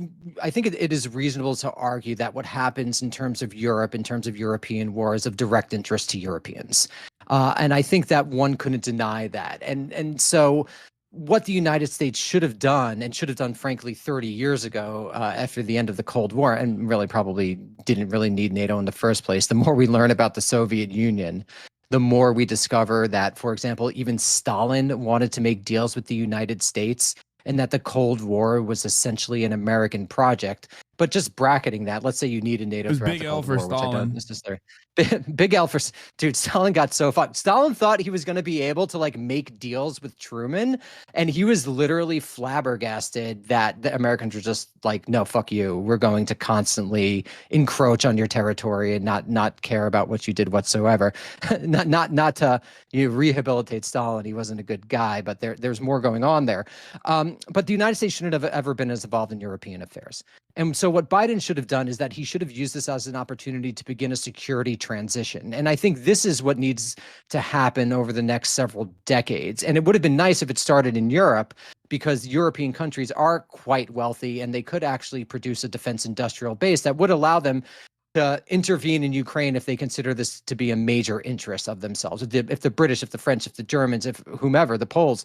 [SPEAKER 20] I think it is reasonable to argue that what happens in terms of Europe, in terms of European war, is of direct interest to Europeans. And I think that one couldn't deny that. And so what the United States should have done, and should have done, frankly, 30 years ago after the end of the Cold War, and really probably didn't really need NATO in the first place, the more we learn about the Soviet Union, the more we discover that, for example, even Stalin wanted to make deals with the United States, and that the Cold War was essentially an American project. But just bracketing that, let's say you need a NATO threat.
[SPEAKER 1] Big L for Stalin.
[SPEAKER 20] Big L for dude. Stalin got so fucked. Stalin thought he was going to be able to make deals with Truman, and he was literally flabbergasted that the Americans were just like, no, fuck you. We're going to constantly encroach on your territory and not care about what you did whatsoever. not to rehabilitate Stalin. He wasn't a good guy, but there's more going on there. But the United States shouldn't have ever been as involved in European affairs. And so what Biden should have done is that he should have used this as an opportunity to begin a security transition. And I think this is what needs to happen over the next several decades. And it would have been nice if it started in Europe, because European countries are quite wealthy and they could actually produce a defense industrial base that would allow them to intervene in Ukraine if they consider this to be a major interest of themselves. If the British, if the French, if the Germans, if whomever, the Poles,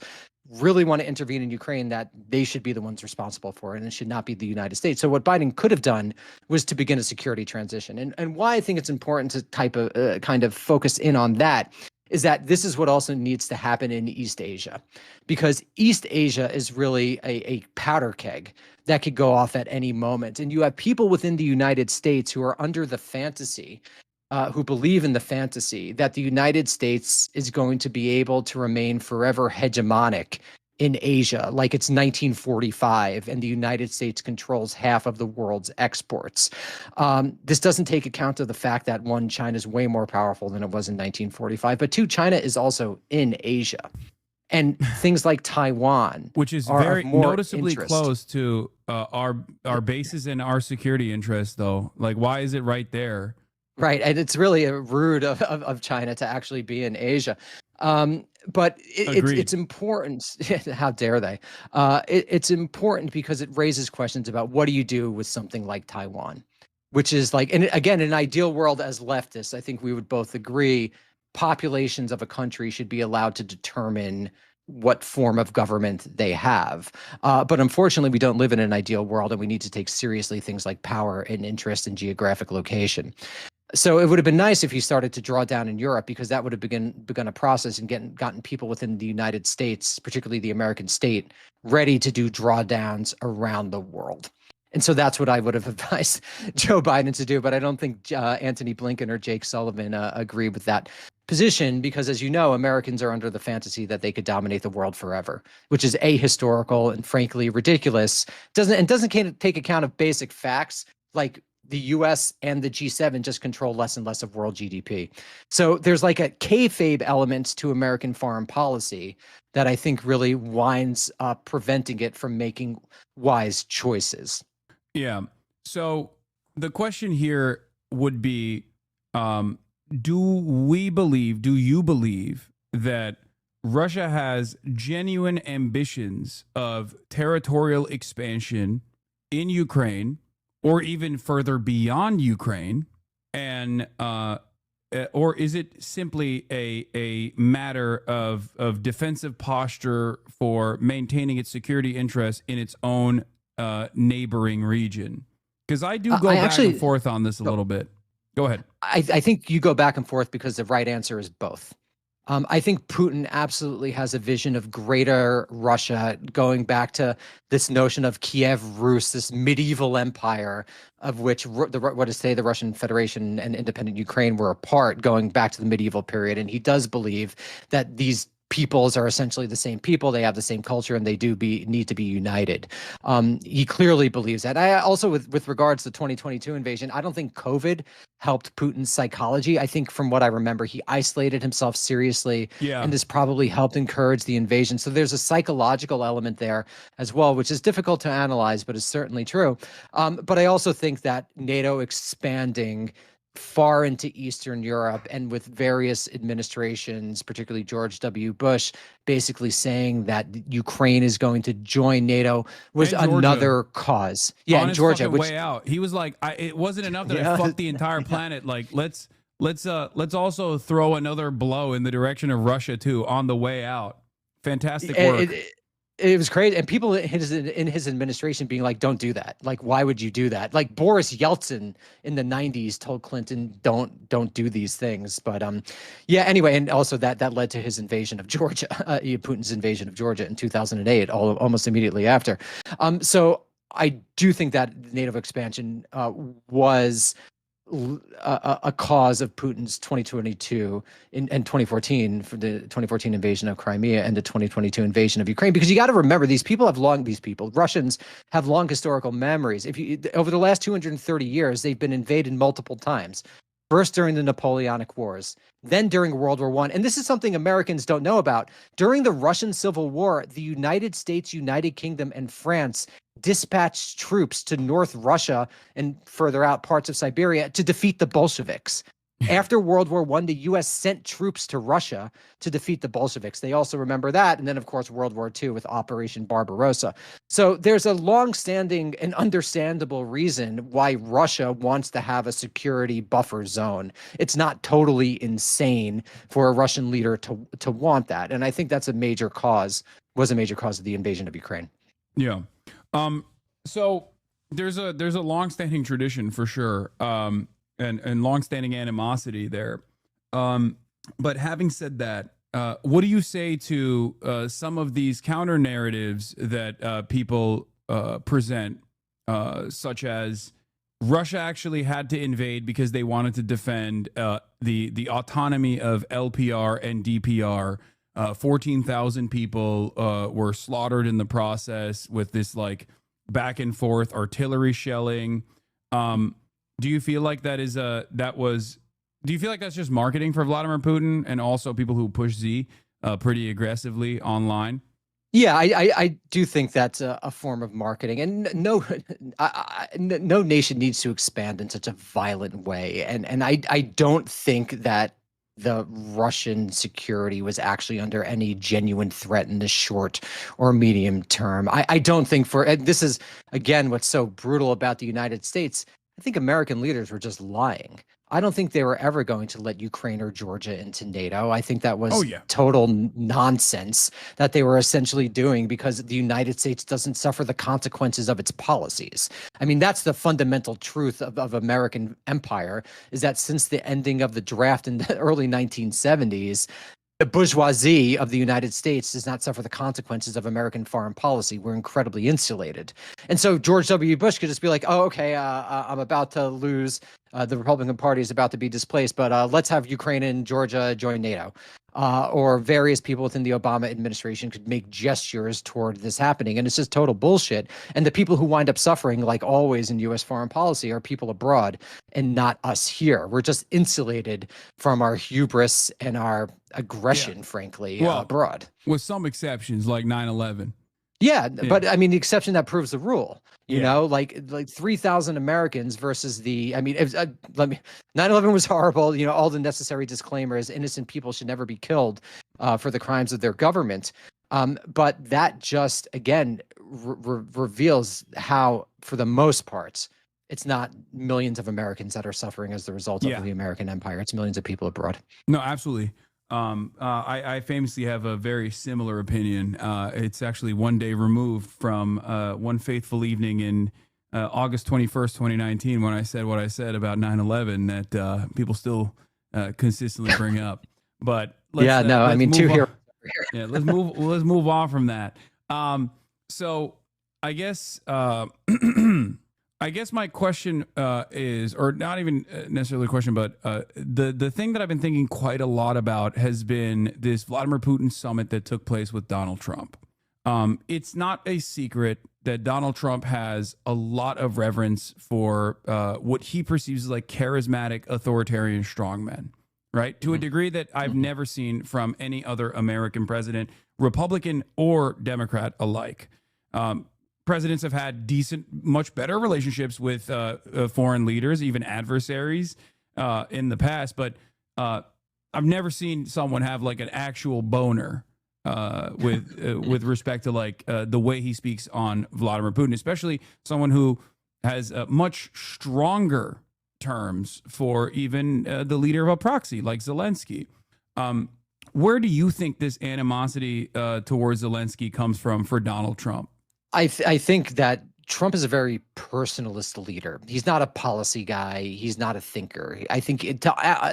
[SPEAKER 20] really want to intervene in Ukraine, that they should be the ones responsible for it, and it should not be the United States. So what Biden could have done was to begin a security transition. And why I think it's important to kind of focus in on that is that this is what also needs to happen in East Asia, because East Asia is really a powder keg that could go off at any moment. And you have people within the United States who are under the fantasy, who believe in the fantasy that the United States is going to be able to remain forever hegemonic in Asia, like it's 1945, and the United States controls half of the world's exports. This doesn't take account of the fact that, one, China is way more powerful than it was in 1945, but two, China is also in Asia. And things like Taiwan,
[SPEAKER 1] which is very noticeably close to our bases and our security interests, though. Why is it right there?
[SPEAKER 20] Right, and it's really rude of China to actually be in Asia. But it's important. How dare they? It's important because it raises questions about what do you do with something like Taiwan, which is and again, in an ideal world as leftists, I think we would both agree populations of a country should be allowed to determine what form of government they have. But unfortunately, we don't live in an ideal world, and we need to take seriously things like power and interest and geographic location. So it would have been nice if he started to draw down in Europe, because that would have begun a process and gotten people within the United States, particularly the American state, ready to do drawdowns around the world. And so that's what I would have advised Joe Biden to do. But I don't think Antony Blinken or Jake Sullivan agree with that position, because, as you know, Americans are under the fantasy that they could dominate the world forever, which is ahistorical and frankly ridiculous. Doesn't take account of basic facts like the US and the G7 just control less and less of world GDP. So there's like a kayfabe element to American foreign policy that I think really winds up preventing it from making wise choices.
[SPEAKER 1] Yeah. So the question here would be, do you believe that Russia has genuine ambitions of territorial expansion in Ukraine, or even further beyond Ukraine, and or is it simply a matter of defensive posture for maintaining its security interests in its own neighboring region? Because I do go back and forth on this a little bit. Go ahead.
[SPEAKER 20] I think you go back and forth because the right answer is both. I think Putin absolutely has a vision of greater Russia, going back to this notion of Kiev Rus, this medieval empire of which what is today the Russian Federation and independent Ukraine were a part, going back to the medieval period. And he does believe that these peoples are essentially the same people. They have the same culture, and they need to be united. He clearly believes that. I also, with regards to the 2022 invasion, I don't think COVID helped Putin's psychology. I think, from what I remember, he isolated himself seriously, and this probably helped encourage the invasion. So there's a psychological element there as well, which is difficult to analyze, but is certainly true. But I also think that NATO expanding far into Eastern Europe, and with various administrations, particularly George W. Bush, basically saying that Ukraine is going to join NATO, was another cause. Yeah,
[SPEAKER 1] on
[SPEAKER 20] in Georgia,
[SPEAKER 1] his way out, he was like, "It wasn't enough that I fucked the entire planet. Like, let's also throw another blow in the direction of Russia too on the way out." Fantastic work.
[SPEAKER 20] It was crazy, and people in his administration being like, "Don't do that. Like, why would you do that?" Like Boris Yeltsin in the '90s told Clinton, "Don't do these things." But yeah. Anyway, and also that led to his invasion of Georgia, Putin's invasion of Georgia in 2008, almost immediately after. So I do think that NATO expansion was a cause of Putin's 2022 and 2014, for the 2014 invasion of Crimea and the 2022 invasion of Ukraine. Because you got to remember, Russians have long historical memories. Over the last 230 years, they've been invaded multiple times. First during the Napoleonic Wars, then during World War I. And this is something Americans don't know about. During the Russian Civil War, the United States, United Kingdom, and France dispatched troops to North Russia and further out parts of Siberia to defeat the Bolsheviks. After World War I, the U.S. sent troops to Russia to defeat the Bolsheviks. They also remember that. And then, of course, World War II with Operation Barbarossa. So there's a long-standing and understandable reason why Russia wants to have a security buffer zone. It's not totally insane for a Russian leader to want that. And I think that's was a major cause of the invasion of Ukraine.
[SPEAKER 1] Yeah. So there's a long-standing tradition for sure. And longstanding animosity there. But having said that, what do you say to some of these counter narratives that people present, such as Russia actually had to invade because they wanted to defend the autonomy of LPR and DPR? 14,000 people were slaughtered in the process with this like back and forth artillery shelling. Do you feel like do you feel like that's just marketing for Vladimir Putin and also people who push Z pretty aggressively online?
[SPEAKER 20] Yeah, I do think that's a form of marketing, and no nation needs to expand in such a violent way. And I don't think that the Russian security was actually under any genuine threat in the short or medium term. I don't think this is, again, what's so brutal about the United States. I think American leaders were just lying I don't think they were ever going to let Ukraine or Georgia into NATO. I think that was
[SPEAKER 1] yeah.
[SPEAKER 20] total nonsense that they were essentially doing because the United States doesn't suffer the consequences of its policies. I mean, that's the fundamental truth of American empire, is that since the ending of the draft in the early 1970s, the bourgeoisie of the United States does not suffer the consequences of American foreign policy. We're incredibly insulated. And so George W. Bush could just be like, oh, okay, I'm about to lose. The Republican Party is about to be displaced, but let's have Ukraine and Georgia join NATO. Or various people within the Obama administration could make gestures toward this happening. And it's just total bullshit. And the people who wind up suffering, like always in U.S. foreign policy, are people abroad and not us here. We're just insulated from our hubris and our aggression, frankly, abroad.
[SPEAKER 1] With some exceptions, like 9/11.
[SPEAKER 20] Yeah, but I mean, the exception that proves the rule. You know, like 3,000 Americans versus the. I mean, 9/11 was horrible. You know, all the necessary disclaimers. Innocent people should never be killed for the crimes of their government. But that just again reveals how, for the most part, it's not millions of Americans that are suffering as the result of the American empire. It's millions of people abroad.
[SPEAKER 1] No, absolutely. I famously have a very similar opinion. It's actually one day removed from one fateful evening in August 21st, 2019, when I said what I said about 9/11 that people still consistently bring up. But let's
[SPEAKER 20] two here.
[SPEAKER 1] Yeah, let's move on from that. So I guess I guess my question is, or not even necessarily a question, but the thing that I've been thinking quite a lot about has been this Vladimir Putin summit that took place with Donald Trump. It's not a secret that Donald Trump has a lot of reverence for what he perceives as like charismatic authoritarian strongmen, right? To a degree that I've never seen from any other American president, Republican or Democrat alike. Presidents have had much better relationships with foreign leaders, even adversaries in the past. But I've never seen someone have like an actual boner with respect to like the way he speaks on Vladimir Putin, especially someone who has much stronger terms for even the leader of a proxy like Zelensky. Where do you think this animosity towards Zelensky comes from for Donald Trump?
[SPEAKER 20] I think that Trump is a very personalist leader. He's not a policy guy. He's not a thinker. I think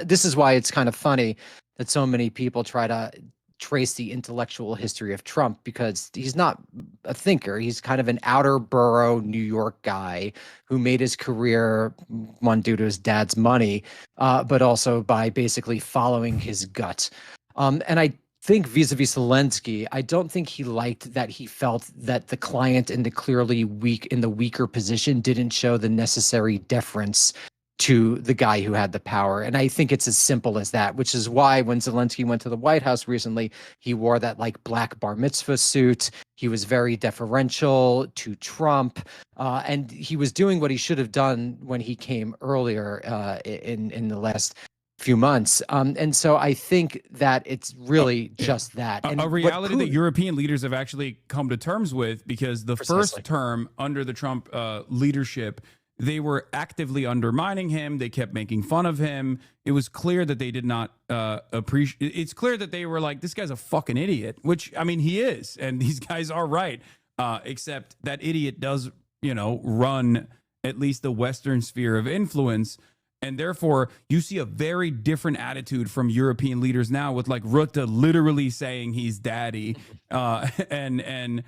[SPEAKER 20] this is why it's kind of funny that so many people try to trace the intellectual history of Trump, because he's not a thinker. He's kind of an outer borough New York guy who made his career, one, due to his dad's money, but also by basically following his gut. And I think vis-a-vis Zelensky, I don't think he liked that he felt that the client in the weaker position didn't show the necessary deference to the guy who had the power. And I think it's as simple as that, which is why when Zelensky went to the White House recently, he wore that like black bar mitzvah suit. He was very deferential to Trump. And he was doing what he should have done when he came earlier in the last few months. And so I think that it's really just that. And
[SPEAKER 1] a reality that European leaders have actually come to terms with, because the first term under the Trump leadership, they were actively undermining him. They kept making fun of him. It was clear that they did not appreciate. It's clear that they were like, this guy's a fucking idiot, which, I mean, he is. And these guys are right. Except that idiot does, run at least the Western sphere of influence. And therefore, you see a very different attitude from European leaders now, with like Rutte literally saying he's daddy, and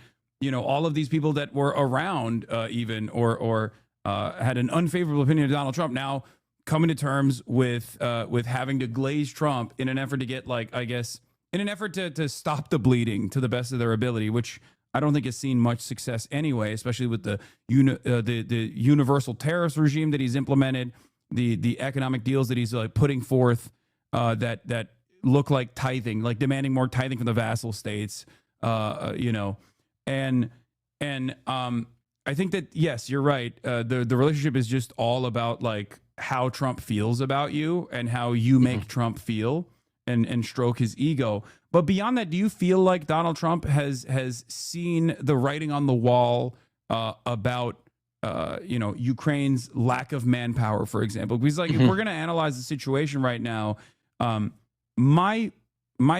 [SPEAKER 1] all of these people that were around even or had an unfavorable opinion of Donald Trump now coming to terms with having to glaze Trump in an effort to get in an effort to stop the bleeding to the best of their ability, which I don't think has seen much success anyway, especially with the universal tariffs regime that he's implemented. The economic deals that he's putting forth that look like tithing, like demanding more tithing from the vassal states, and I think that, yes, you're right. The relationship is just all about like how Trump feels about you and how you make Trump feel and stroke his ego. But beyond that, do you feel like Donald Trump has seen the writing on the wall about Ukraine's lack of manpower, for example. Because like if we're going to analyze the situation right now, my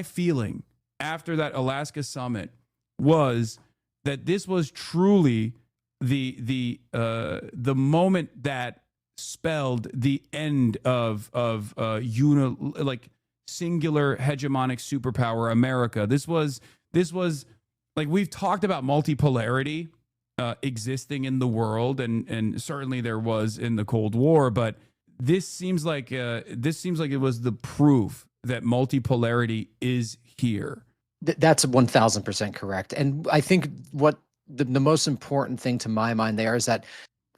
[SPEAKER 1] feeling after that Alaska summit was that this was truly the moment that spelled the end of singular hegemonic superpower America. This was like, we've talked about multipolarity existing in the world, and certainly there was in the Cold War, but this seems like it was the proof that multipolarity is here.
[SPEAKER 20] That's 1000% correct. And I think what the most important thing to my mind there is that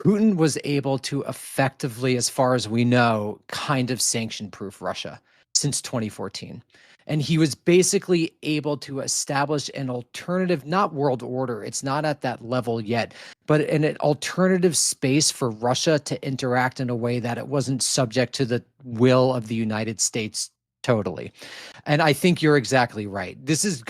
[SPEAKER 20] Putin was able to effectively, as far as we know, kind of sanction-proof Russia since 2014. And he was basically able to establish an alternative, not world order, it's not at that level yet, but an alternative space for Russia to interact in a way that it wasn't subject to the will of the United States totally. And I think you're exactly right. This is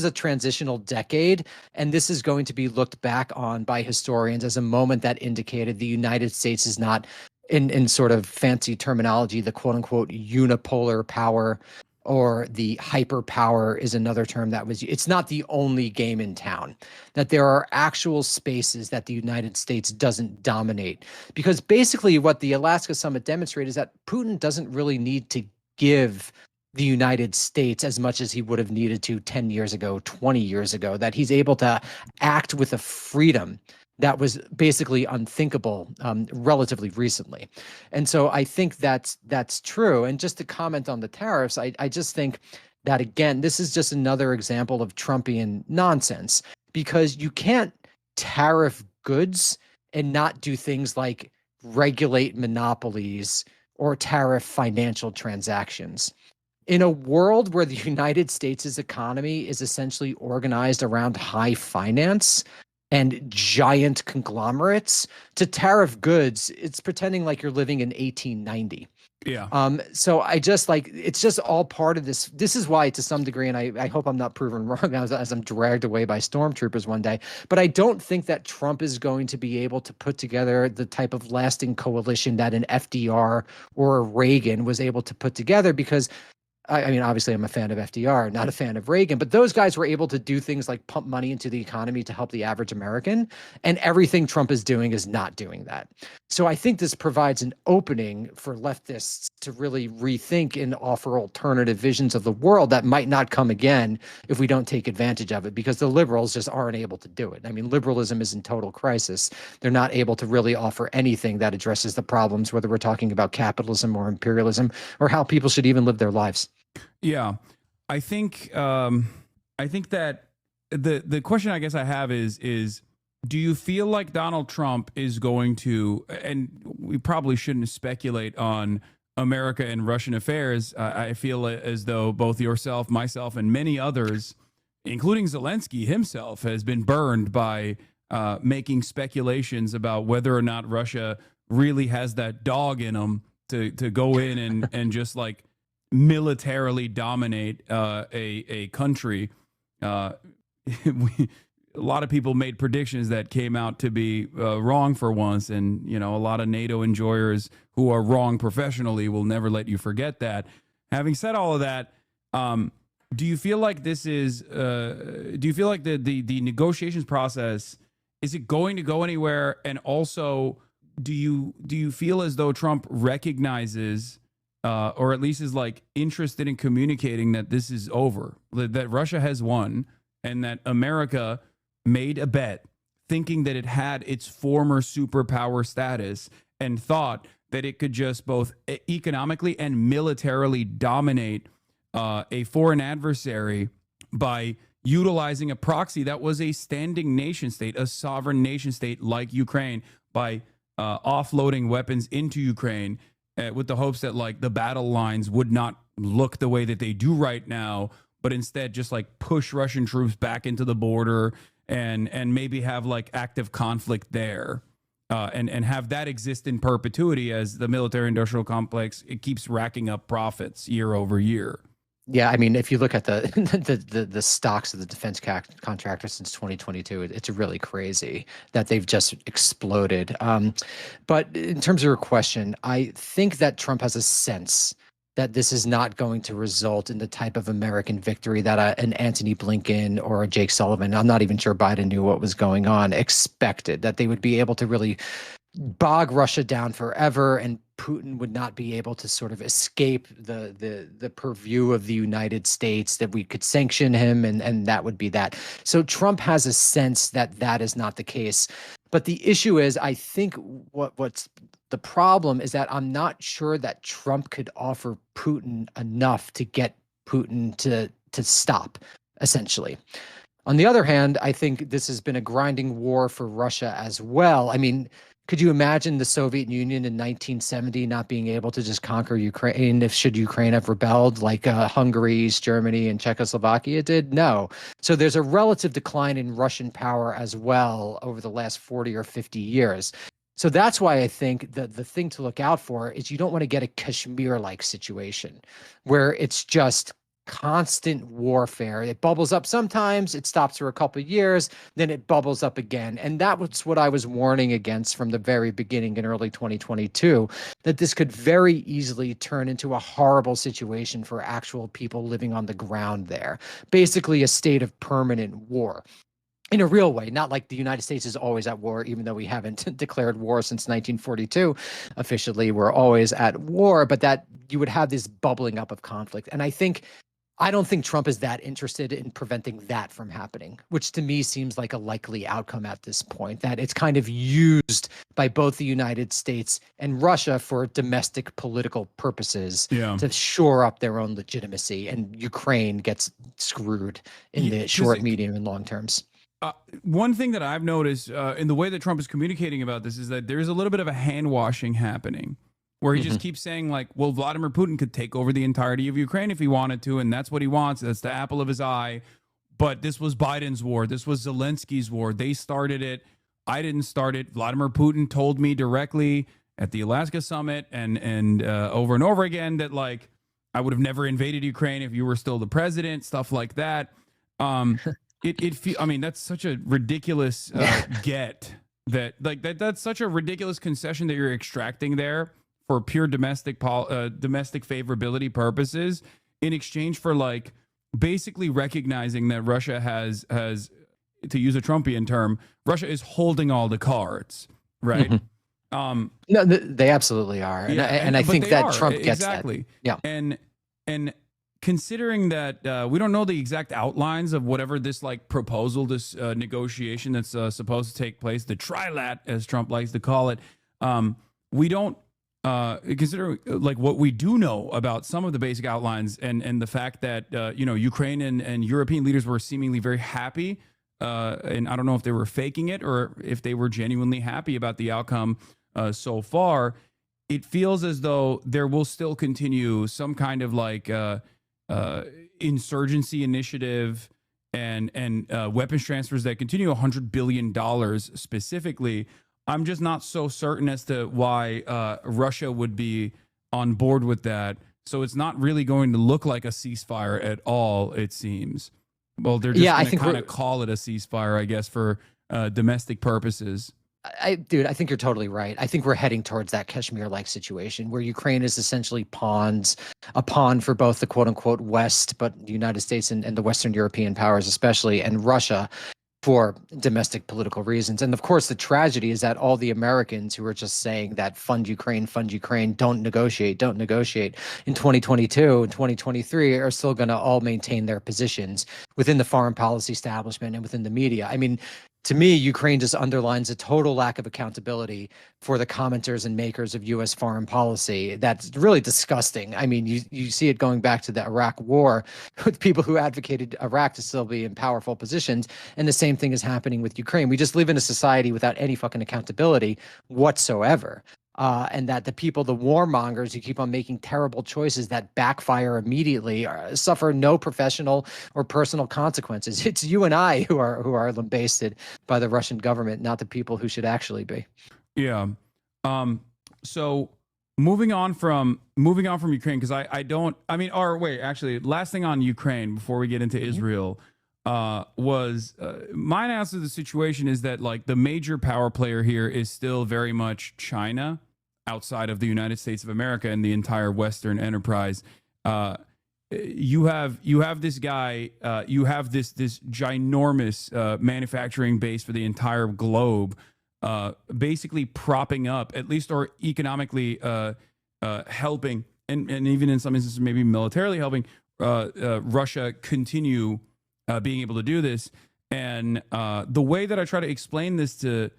[SPEAKER 20] a transitional decade, and this is going to be looked back on by historians as a moment that indicated the United States is not, in sort of fancy terminology, the quote unquote unipolar power, or the hyperpower is another term that was, it's not the only game in town, that there are actual spaces that the United States doesn't dominate. Because basically what the Alaska summit demonstrated is that Putin doesn't really need to give the United States as much as he would have needed to 10 years ago, 20 years ago, that he's able to act with a freedom that was basically unthinkable relatively recently. And so I think that's true. And just to comment on the tariffs, I just think that, again, this is just another example of Trumpian nonsense, because you can't tariff goods and not do things like regulate monopolies or tariff financial transactions. In a world where the United States' economy is essentially organized around high finance and giant conglomerates, to tariff goods, it's pretending like you're living in 1890.
[SPEAKER 1] Yeah.
[SPEAKER 20] So I just like, it's just all part of this. This is why, to some degree, and I hope I'm not proven wrong as I'm dragged away by stormtroopers one day, but I don't think that Trump is going to be able to put together the type of lasting coalition that an FDR or a Reagan was able to put together, because I mean, obviously I'm a fan of FDR, not a fan of Reagan, but those guys were able to do things like pump money into the economy to help the average American, and everything Trump is doing is not doing that. So I think this provides an opening for leftists to really rethink and offer alternative visions of the world that might not come again if we don't take advantage of it, because the liberals just aren't able to do it. I mean, liberalism is in total crisis. They're not able to really offer anything that addresses the problems, whether we're talking about capitalism or imperialism or how people should even live their lives.
[SPEAKER 1] Yeah, I think that the question I guess I have is do you feel like Donald Trump is going to, and we probably shouldn't speculate on America and Russian affairs. I feel as though both yourself, myself, and many others, including Zelensky himself, has been burned by making speculations about whether or not Russia really has that dog in them to go in and just like militarily dominate a country. A lot of people made predictions that came out to be wrong for once, and a lot of NATO enjoyers who are wrong professionally will never let you forget that. Having said all of that, do you feel like this is? Do you feel like the negotiations process, is it going to go anywhere? And also, do you feel as though Trump recognizes, or at least is like interested in communicating that this is over, that Russia has won, and that America made a bet thinking that it had its former superpower status and thought that it could just both economically and militarily dominate a foreign adversary by utilizing a proxy that was a standing nation state, a sovereign nation state like Ukraine, by offloading weapons into Ukraine with the hopes that like the battle lines would not look the way that they do right now, but instead just like push Russian troops back into the border and maybe have like active conflict there, and have that exist in perpetuity as the military industrial complex, it keeps racking up profits year over year.
[SPEAKER 20] Yeah, I mean, if you look at the the stocks of the defense contractors since 2022, it's really crazy that they've just exploded. But in terms of your question, I think that Trump has a sense that this is not going to result in the type of American victory that an Antony Blinken or a Jake Sullivan, I'm not even sure Biden knew what was going on, expected, that they would be able to really bog Russia down forever, and Putin would not be able to sort of escape the purview of the United States, that we could sanction him, and that would be that. So Trump has a sense that that is not the case. But the issue is, I think what's the problem is that I'm not sure that Trump could offer Putin enough to get Putin to stop, essentially. On the other hand, I think this has been a grinding war for Russia as well. I mean, could you imagine the Soviet Union in 1970 not being able to just conquer Ukraine should Ukraine have rebelled like Hungary, East Germany, and Czechoslovakia did? No. So there's a relative decline in Russian power as well over the last 40 or 50 years. So that's why I think that the thing to look out for is you don't want to get a Kashmir-like situation where it's just constant warfare. It bubbles up sometimes, it stops for a couple of years, then it bubbles up again. And that was what I was warning against from the very beginning in early 2022, that this could very easily turn into a horrible situation for actual people living on the ground there. Basically a state of permanent war. In a real way, not like the United States is always at war, even though we haven't declared war since 1942. Officially, we're always at war, but that you would have this bubbling up of conflict. And I don't think Trump is that interested in preventing that from happening, which to me seems like a likely outcome at this point, that it's kind of used by both the United States and Russia for domestic political purposes to shore up their own legitimacy, and Ukraine gets screwed in the short, medium, and long terms.
[SPEAKER 1] One thing that I've noticed in the way that Trump is communicating about this is that there's a little bit of a hand washing happening, where he just keeps saying, like, well, Vladimir Putin could take over the entirety of Ukraine if he wanted to, and that's what he wants. That's the apple of his eye. But this was Biden's war. This was Zelensky's war. They started it. I didn't start it. Vladimir Putin told me directly at the Alaska summit and over and over again that, like, I would have never invaded Ukraine if you were still the president, stuff like that. I mean, that's such a ridiculous that's such a ridiculous concession that you're extracting there for pure domestic favorability purposes, in exchange for, like, basically recognizing that Russia has, to use a Trumpian term, Russia is holding all the cards, right?
[SPEAKER 20] No, they absolutely are, and I think that Trump gets that. Yeah,
[SPEAKER 1] and considering that we don't know the exact outlines of whatever this, like, proposal, this negotiation that's supposed to take place, the trilat, as Trump likes to call it, we don't. Considering, like, what we do know about some of the basic outlines and the fact that Ukraine and European leaders were seemingly very happy, and I don't know if they were faking it or if they were genuinely happy about the outcome so far, it feels as though there will still continue some kind of, like, insurgency initiative and weapons transfers that continue $100 billion specifically. I'm just not so certain as to why Russia would be on board with that. So it's not really going to look like a ceasefire at all, it seems. Well, they're just going to kind of call it a ceasefire, I guess, for domestic purposes.
[SPEAKER 20] Dude, I think you're totally right. I think we're heading towards that Kashmir-like situation where Ukraine is essentially a pawn for both the quote-unquote West, but the United States and the Western European powers especially, and Russia, for domestic political reasons. And of course, the tragedy is that all the Americans who are just saying that fund Ukraine, don't negotiate in 2022 and 2023 are still going to all maintain their positions within the foreign policy establishment and within the media. I mean, to me, Ukraine just underlines a total lack of accountability for the commenters and makers of U.S. foreign policy. That's really disgusting. I mean, you see it going back to the Iraq war with people who advocated Iraq to still be in powerful positions. And the same thing is happening with Ukraine. We just live in a society without any fucking accountability whatsoever. And that the people, the warmongers who keep on making terrible choices that backfire immediately suffer no professional or personal consequences. It's you and I who are lambasted by the Russian government, not the people who should actually be.
[SPEAKER 1] Yeah. So moving on from Ukraine, because actually, last thing on Ukraine before we get into Israel was my analysis of the situation is that like the major power player here is still very much China, outside of the United States of America and the entire Western enterprise. You have this guy, you have this ginormous manufacturing base for the entire globe, basically propping up, at least, or economically helping, and even in some instances maybe militarily helping Russia continue being able to do this. And the way that I try to explain this to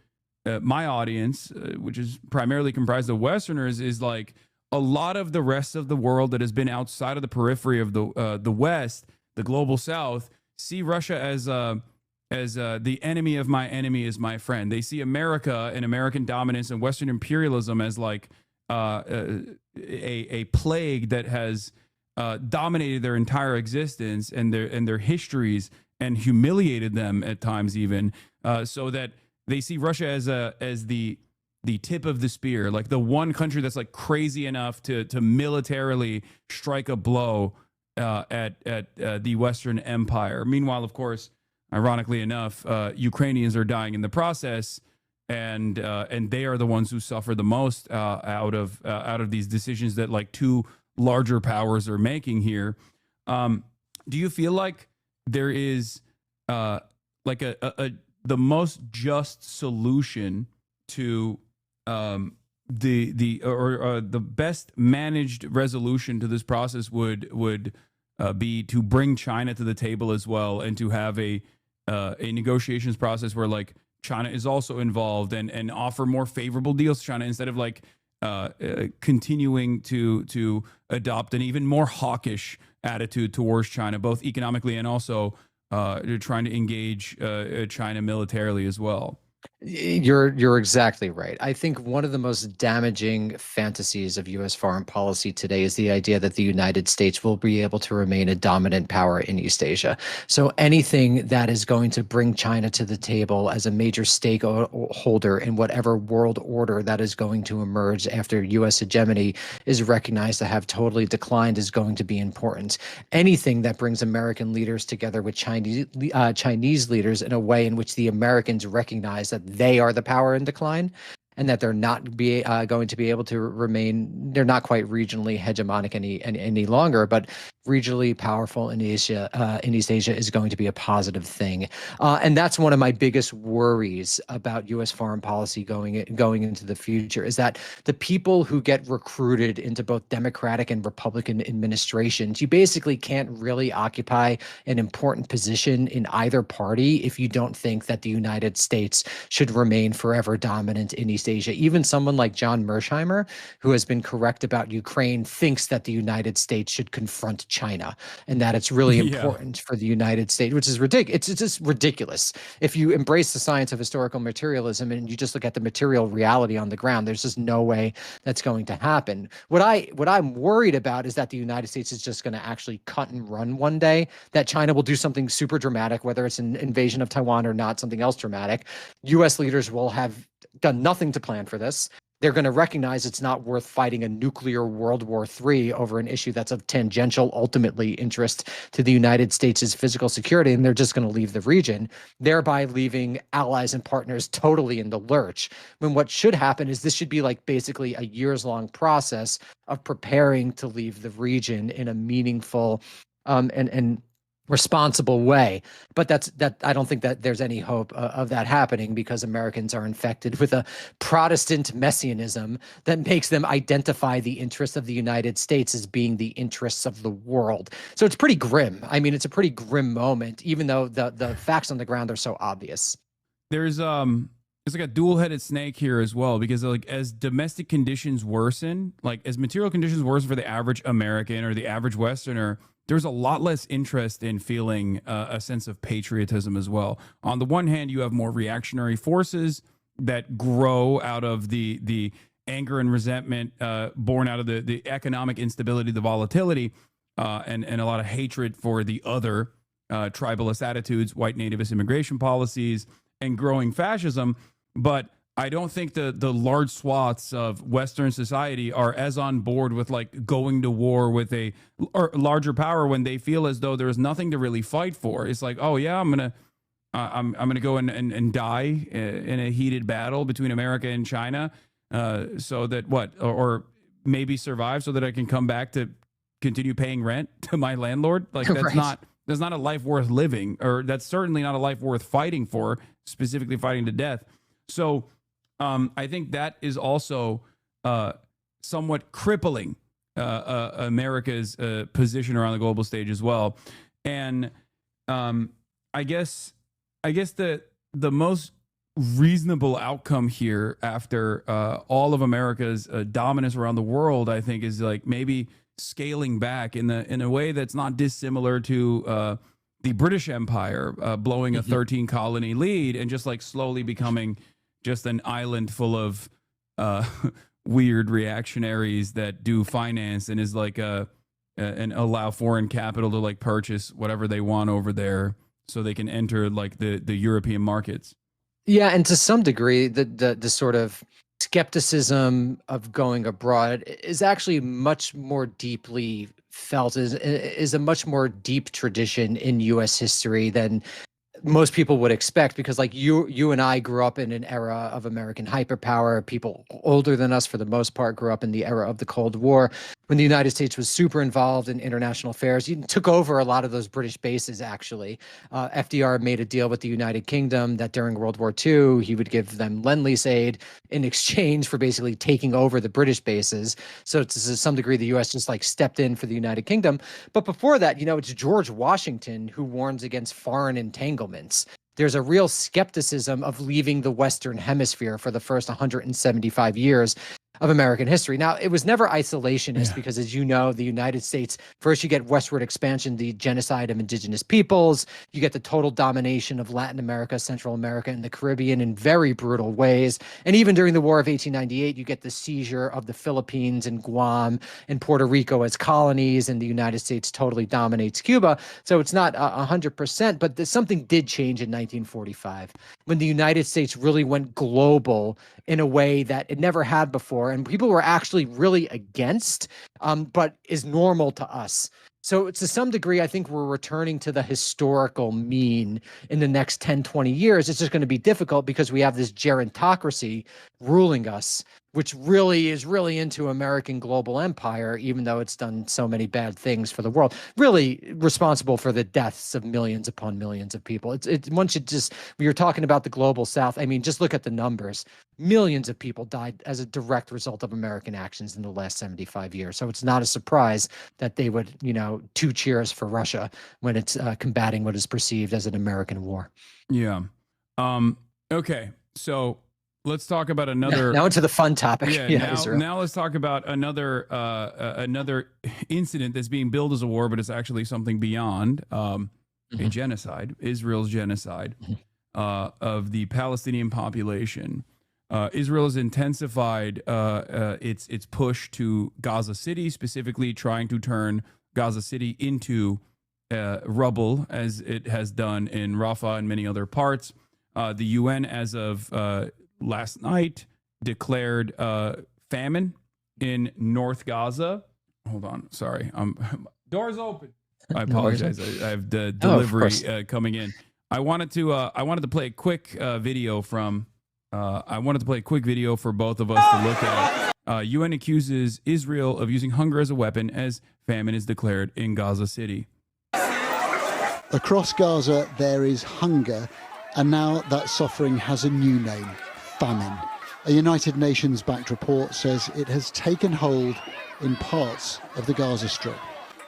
[SPEAKER 1] my audience, which is primarily comprised of Westerners, is like a lot of the rest of the world that has been outside of the periphery of the West, the global South, see Russia as the enemy of my enemy is my friend. They see America and American dominance and Western imperialism as like a plague that has dominated their entire existence and their histories and humiliated them at times, even so that they see Russia as the tip of the spear, like the one country that's like crazy enough to militarily strike a blow at the Western Empire. Meanwhile, of course, ironically enough, Ukrainians are dying in the process, and they are the ones who suffer the most out of these decisions that like two larger powers are making here. Do you feel like there is like the most just solution to the best managed resolution to this process would be to bring China to the table as well, and to have a negotiations process where like China is also involved and offer more favorable deals to China, instead of like continuing to adopt an even more hawkish attitude towards China, both economically and also trying to engage China militarily as well?
[SPEAKER 20] You're exactly right. I think one of the most damaging fantasies of U.S. foreign policy today is the idea that the United States will be able to remain a dominant power in East Asia. So anything that is going to bring China to the table as a major stakeholder in whatever world order that is going to emerge after U.S. hegemony is recognized to have totally declined is going to be important. Anything that brings American leaders together with Chinese leaders in a way in which the Americans recognize that they are the power in decline, and that they're not going to be able to remain, they're not quite regionally hegemonic any longer, but regionally powerful in Asia, in East Asia, is going to be a positive thing. And that's one of my biggest worries about U.S. foreign policy going into the future, is that the people who get recruited into both Democratic and Republican administrations, you basically can't really occupy an important position in either party if you don't think that the United States should remain forever dominant in East Asia. Even someone like John Mersheimer, who has been correct about Ukraine, thinks that the United States should confront China, and that it's really important for the United States, which is ridiculous. It's just ridiculous. If you embrace the science of historical materialism and you just look at the material reality on the ground, there's just no way that's going to happen. What I'm worried about is that the United States is just going to actually cut and run one day, that China will do something super dramatic, whether it's an invasion of Taiwan or not, something else dramatic. U.S. leaders will have done nothing to plan for this. They're going to recognize it's not worth fighting a nuclear World War III over an issue that's of tangential, ultimately, interest to the United States' physical security, and they're just going to leave the region, thereby leaving allies and partners totally in the lurch. When what should happen is this should be like basically a years-long process of preparing to leave the region in a meaningful and responsible way. But I don't think that there's any hope of that happening, because Americans are infected with a Protestant messianism that makes them identify the interests of the United States as being the interests of the world. So it's pretty grim. I mean, it's a pretty grim moment, even though the facts on the ground are so obvious.
[SPEAKER 1] There's it's like a dual-headed snake here as well, because like as domestic conditions worsen, like as material conditions worsen for the average American or the average Westerner, there's a lot less interest in feeling a sense of patriotism as well. On the one hand, you have more reactionary forces that grow out of the anger and resentment born out of the economic instability, the volatility, and a lot of hatred for the other, tribalist attitudes, white nativist immigration policies, and growing fascism. But I don't think the large swaths of Western society are as on board with like going to war with a larger power when they feel as though there's nothing to really fight for. It's like, oh yeah, I'm gonna go and die in a heated battle between America and China, so that or maybe survive so that I can come back to continue paying rent to my landlord. Like that's
[SPEAKER 20] Right.
[SPEAKER 1] that's not a life worth living, or that's certainly not a life worth fighting for, specifically fighting to death. So I think that is also somewhat crippling America's position around the global stage as well. And I guess the most reasonable outcome here after all of America's dominance around the world, I think, is like maybe scaling back in a way that's not dissimilar to the British Empire blowing a 13 colony lead and just like slowly becoming just an island full of weird reactionaries that do finance and is like and allow foreign capital to like purchase whatever they want over there so they can enter like the European markets.
[SPEAKER 20] Yeah, and to some degree, the sort of skepticism of going abroad is actually much more deeply felt, is a much more deep tradition in U.S. history than most people would expect, because like you and I grew up in an era of American hyperpower. People older than us, for the most part, grew up in the era of the Cold War, when the United States was super involved in international affairs. You took over a lot of those British bases, actually. FDR made a deal with the United Kingdom that during World War II, he would give them lend-lease aid in exchange for basically taking over the British bases. So to some degree, the U.S. just like stepped in for the United Kingdom. But before that, it's George Washington who warns against foreign entanglements. There's a real skepticism of leaving the Western Hemisphere for the first 175 years of American history. Now, it was never isolationist because, as you know, the United States, first you get westward expansion, the genocide of indigenous peoples, you get the total domination of Latin America, Central America, and the Caribbean in very brutal ways. And even during the War of 1898, you get the seizure of the Philippines and Guam and Puerto Rico as colonies, and the United States totally dominates Cuba. So it's not 100%, but something did change in 1945 when the United States really went global in a way that it never had before, and people were actually really against, but is normal to us. So to some degree, I think we're returning to the historical mean in the next 10, 20 years. It's just going to be difficult because we have this gerontocracy ruling us, which really is into American global empire, even though it's done so many bad things for the world, really responsible for the deaths of millions upon millions of people. One should just, when you're talking about the global South, I mean, just look at the numbers. Millions of people died as a direct result of American actions in the last 75 years. So it's not a surprise that they would, two cheers for Russia when it's combating what is perceived as an American war.
[SPEAKER 1] Yeah. Okay. So let's talk about another.
[SPEAKER 20] Now into the fun topic.
[SPEAKER 1] Now let's talk about another incident that's being billed as a war, but it's actually something beyond a genocide. Israel's genocide of the Palestinian population. Israel has intensified its push to Gaza City, specifically trying to turn Gaza City into rubble, as it has done in Rafah and many other parts. The UN, as of last night, declared famine in North Gaza. Hold on, sorry, doors open. I apologize. I have the delivery coming in. I wanted to play a quick video from. I wanted to play a quick video for both of us to look at. UN accuses Israel of using hunger as a weapon as famine is declared in Gaza City.
[SPEAKER 3] Across Gaza, there is hunger, and now that suffering has a new name, famine. A United Nations-backed report says it has taken hold in parts of the Gaza Strip.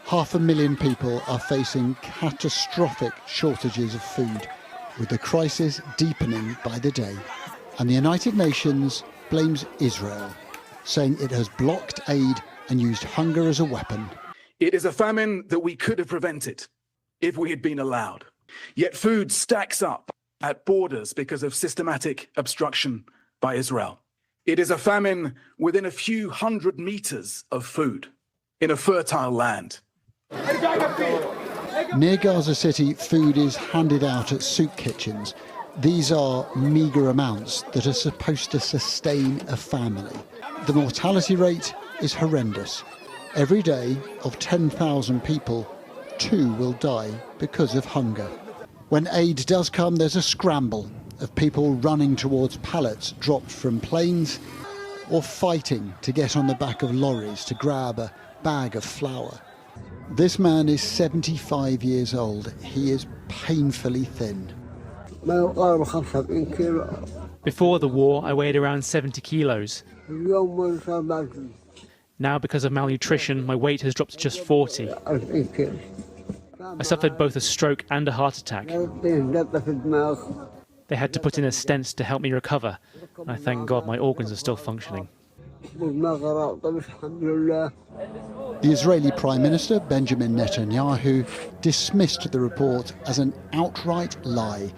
[SPEAKER 3] 500,000 people are facing catastrophic shortages of food, with the crisis deepening by the day. And the United Nations blames Israel, saying it has blocked aid and used hunger as a weapon.
[SPEAKER 22] It is a famine that we could have prevented if we had been allowed. Yet food stacks up at borders because of systematic obstruction by Israel. It is a famine within a few hundred meters of food in a fertile land.
[SPEAKER 3] Near Gaza City, food is handed out at soup kitchens, These are meagre amounts that are supposed to sustain a family. The mortality rate is horrendous. Every day of 10,000 people, 2 will die because of hunger. When aid does come, there's a scramble of people running towards pallets dropped from planes or fighting to get on the back of lorries to grab a bag of flour. This man is 75 years old. He is painfully thin.
[SPEAKER 2] Before the war, I weighed around 70 kilos. Now, because of malnutrition, my weight has dropped to just 40. I suffered both a stroke and a heart attack. They had to put in a stent to help me recover. I thank God my organs are still functioning.
[SPEAKER 3] The Israeli Prime Minister, Benjamin Netanyahu, dismissed the report as an outright lie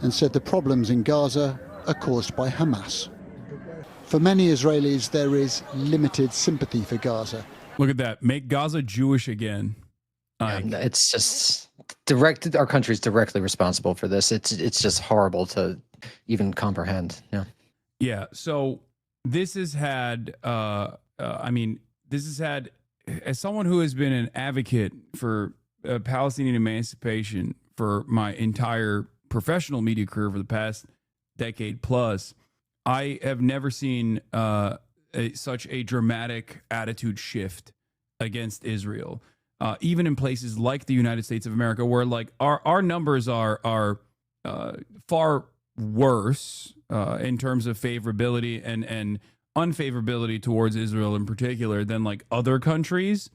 [SPEAKER 3] and said the problems in Gaza are caused by Hamas. For many Israelis, there is limited sympathy for Gaza.
[SPEAKER 1] Look at that. Make Gaza Jewish again.
[SPEAKER 20] It's just direct. Our country's directly responsible for this. It's just horrible to even comprehend. Yeah.
[SPEAKER 1] Yeah. So this has had, this has had, as someone who has been an advocate for Palestinian emancipation for my entire professional media career for the past decade plus, I have never seen such a dramatic attitude shift against Israel. Even in places like the United States of America, where like our numbers are far worse in terms of favorability and unfavorability towards Israel in particular than like other countries,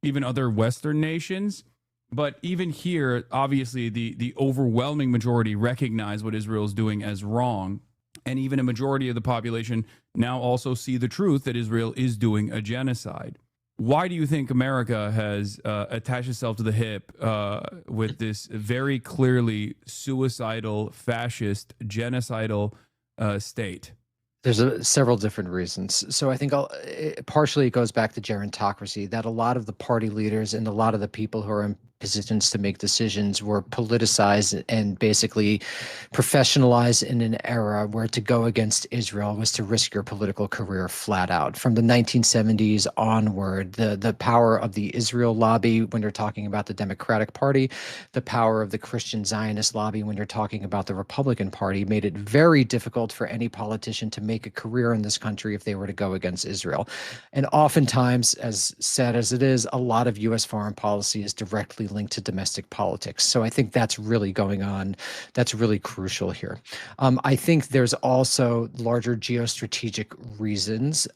[SPEAKER 1] even other Western nations. But even here, obviously, the overwhelming majority recognize what Israel is doing as wrong. And even a majority of the population now also see the truth that Israel is doing a genocide. Why do you think America has attached itself to the hip with this very clearly suicidal, fascist, genocidal state?
[SPEAKER 20] There's several different reasons. So I think partially it goes back to gerontocracy, that a lot of the party leaders and a lot of the people who are in positions to make decisions were politicized and basically professionalized in an era where to go against Israel was to risk your political career flat out. From the 1970s onward, the power of the Israel lobby when you're talking about the Democratic Party, the power of the Christian Zionist lobby when you're talking about the Republican Party made it very difficult for any politician to make a career in this country if they were to go against Israel. And oftentimes, as sad as it is, a lot of U.S. foreign policy is directly linked to domestic politics. So I think that's really going on. That's really crucial here. I think there's also larger geostrategic reasons.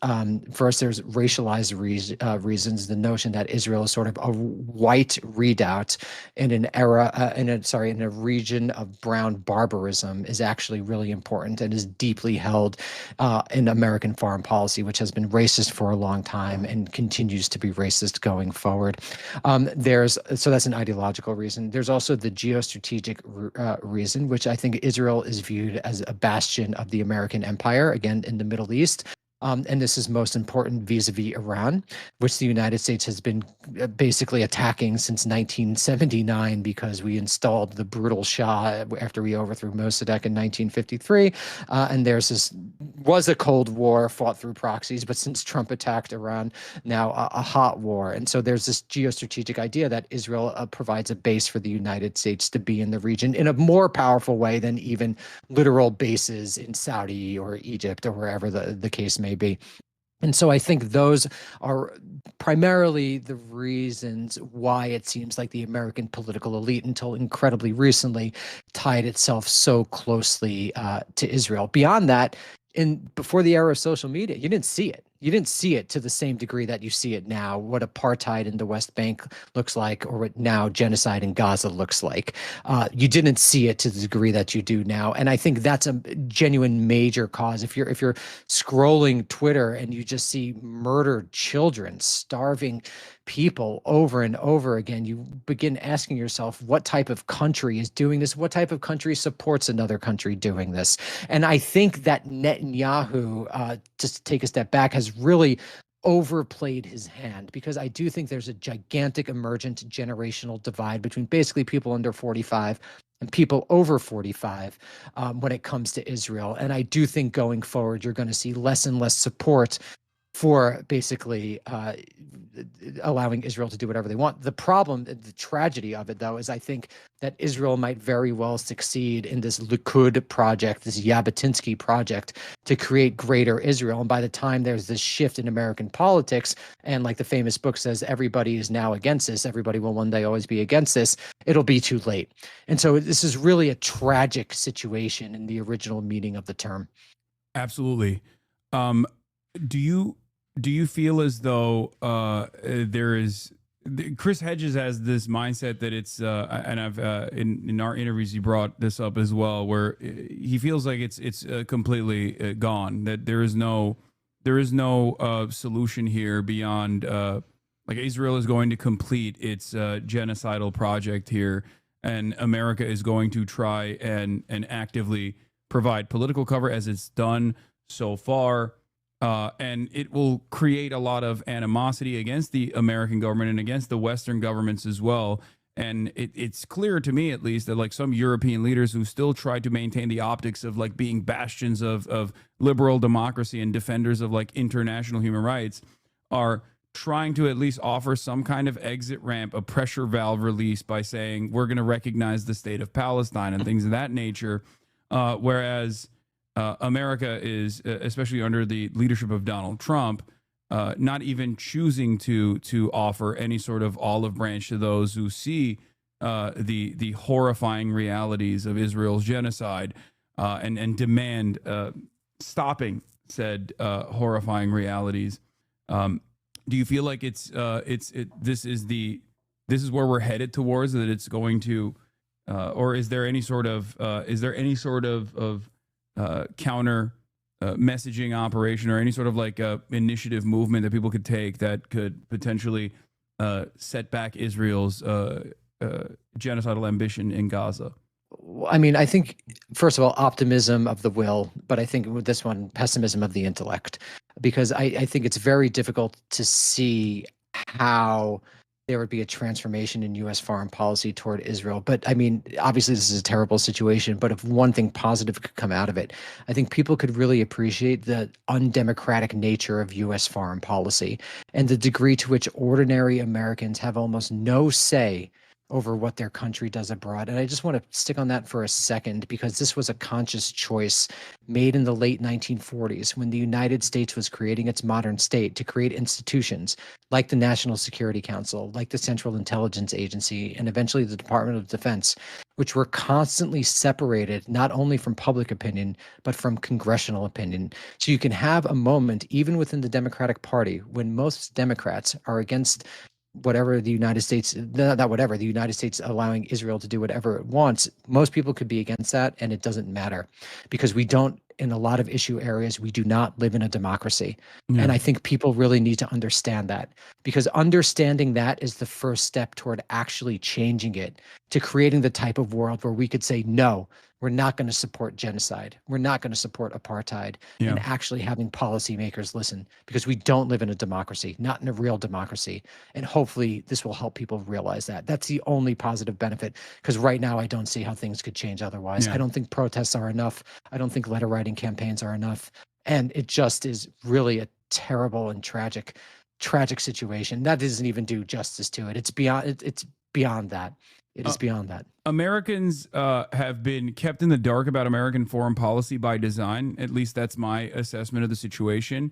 [SPEAKER 20] First, there's racialized reasons. The notion that Israel is sort of a white redoubt in an era, in a region of brown barbarism is actually really important and is deeply held in American foreign policy, which has been racist for a long time and continues to be racist going forward. So that's an ideological reason. There's also the geostrategic reason, which I think Israel is viewed as a bastion of the American empire, again, in the Middle East. And this is most important vis-a-vis Iran, which the United States has been basically attacking since 1979 because we installed the brutal Shah after we overthrew Mossadegh in 1953. And was a Cold War fought through proxies, but since Trump attacked Iran, now a hot war. And so there's this geostrategic idea that Israel provides a base for the United States to be in the region in a more powerful way than even literal bases in Saudi or Egypt or wherever the case may be. And so I think those are primarily the reasons why it seems like the American political elite, until incredibly recently, tied itself so closely to Israel. Beyond that, before the era of social media, you didn't see it. You didn't see it to the same degree that you see it now, what apartheid in the West Bank looks like, or what now genocide in Gaza looks like. You didn't see it to the degree that you do now. And I think that's a genuine major cause. If you're scrolling Twitter and you just see murdered children, starving people over and over again, you begin asking yourself, what type of country is doing this? What type of country supports another country doing this? And I think that Netanyahu, just to take a step back, has really overplayed his hand, because I do think there's a gigantic emergent generational divide between basically people under 45 and people over 45 when it comes to Israel. And I do think going forward, you're going to see less and less support for basically allowing Israel to do whatever they want. The problem, the tragedy of it, though, is I think that Israel might very well succeed in this Likud project, this Jabotinsky project, to create greater Israel. And by the time there's this shift in American politics, and like the famous book says, everybody is now against this, everybody will one day always be against this, it'll be too late. And so this is really a tragic situation in the original meaning of the term.
[SPEAKER 1] Absolutely. Do you feel as though there is Chris Hedges has this mindset that it's and I've in our interviews he brought this up as well, where he feels like it's completely gone, that there is no solution here beyond like Israel is going to complete its genocidal project here, and America is going to try and actively provide political cover as it's done so far. And it will create a lot of animosity against the American government and against the Western governments as well. And it's clear to me, at least, that like some European leaders who still try to maintain the optics of like being bastions of liberal democracy and defenders of like international human rights are trying to at least offer some kind of exit ramp, a pressure valve release by saying we're going to recognize the state of Palestine and things of that nature. Whereas America is, especially under the leadership of Donald Trump, not even choosing to offer any sort of olive branch to those who see the horrifying realities of Israel's genocide and demand stopping said horrifying realities. Do you feel like this is where we're headed towards, that it's going to, or is there any sort of counter messaging operation or any sort of like initiative movement that people could take that could potentially set back Israel's genocidal ambition in Gaza?
[SPEAKER 20] I mean, I think, first of all, optimism of the will, but I think with this one, pessimism of the intellect, because I think it's very difficult to see how there would be a transformation in U.S. foreign policy toward Israel. But I mean, obviously this is a terrible situation, but if one thing positive could come out of it, I think people could really appreciate the undemocratic nature of U.S. foreign policy and the degree to which ordinary Americans have almost no say over what their country does abroad. And I just want to stick on that for a second, because this was a conscious choice made in the late 1940s when the United States was creating its modern state to create institutions like the National Security Council, like the Central Intelligence Agency, and eventually the Department of Defense, which were constantly separated not only from public opinion, but from congressional opinion. So you can have a moment, even within the Democratic Party, when most Democrats are against whatever the United States, not whatever, the United States allowing Israel to do whatever it wants. Most people could be against that, and it doesn't matter, because we don't, in a lot of issue areas, we do not live in a democracy. And I think people really need to understand that, because understanding that is the first step toward actually changing it, to creating the type of world where we could say, no, we're not going to support genocide. We're not going to support apartheid, and actually having policymakers listen, because we don't live in a democracy, not in a real democracy. And hopefully this will help people realize that. That's the only positive benefit, because right now I don't see how things could change otherwise. I don't think protests are enough. I don't think letter writing campaigns are enough. And it just is really a terrible and tragic situation. That doesn't even do justice to it. It's beyond that. It is beyond that.
[SPEAKER 1] Americans have been kept in the dark about American foreign policy by design. At least that's my assessment of the situation.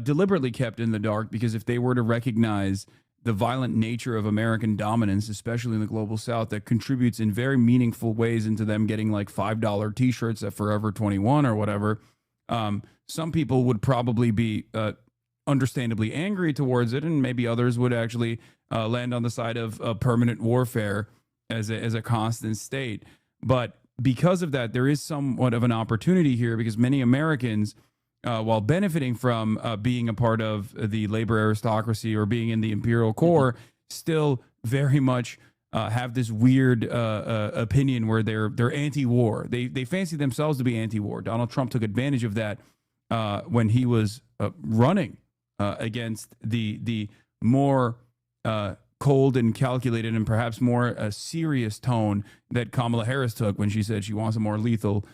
[SPEAKER 1] Deliberately kept in the dark, because if they were to recognize the violent nature of American dominance, especially in the global South, that contributes in very meaningful ways into them getting like $5 t-shirts at Forever 21 or whatever, some people would probably be understandably angry towards it, and maybe others would actually land on the side of permanent warfare as a constant state. But because of that, there is somewhat of an opportunity here, because many Americans, while benefiting from being a part of the labor aristocracy or being in the imperial core, still very much have this weird opinion where they're anti-war. They fancy themselves to be anti-war. Donald Trump took advantage of that when he was running against the more cold and calculated and perhaps more a serious tone that Kamala Harris took when she said she wants a more lethal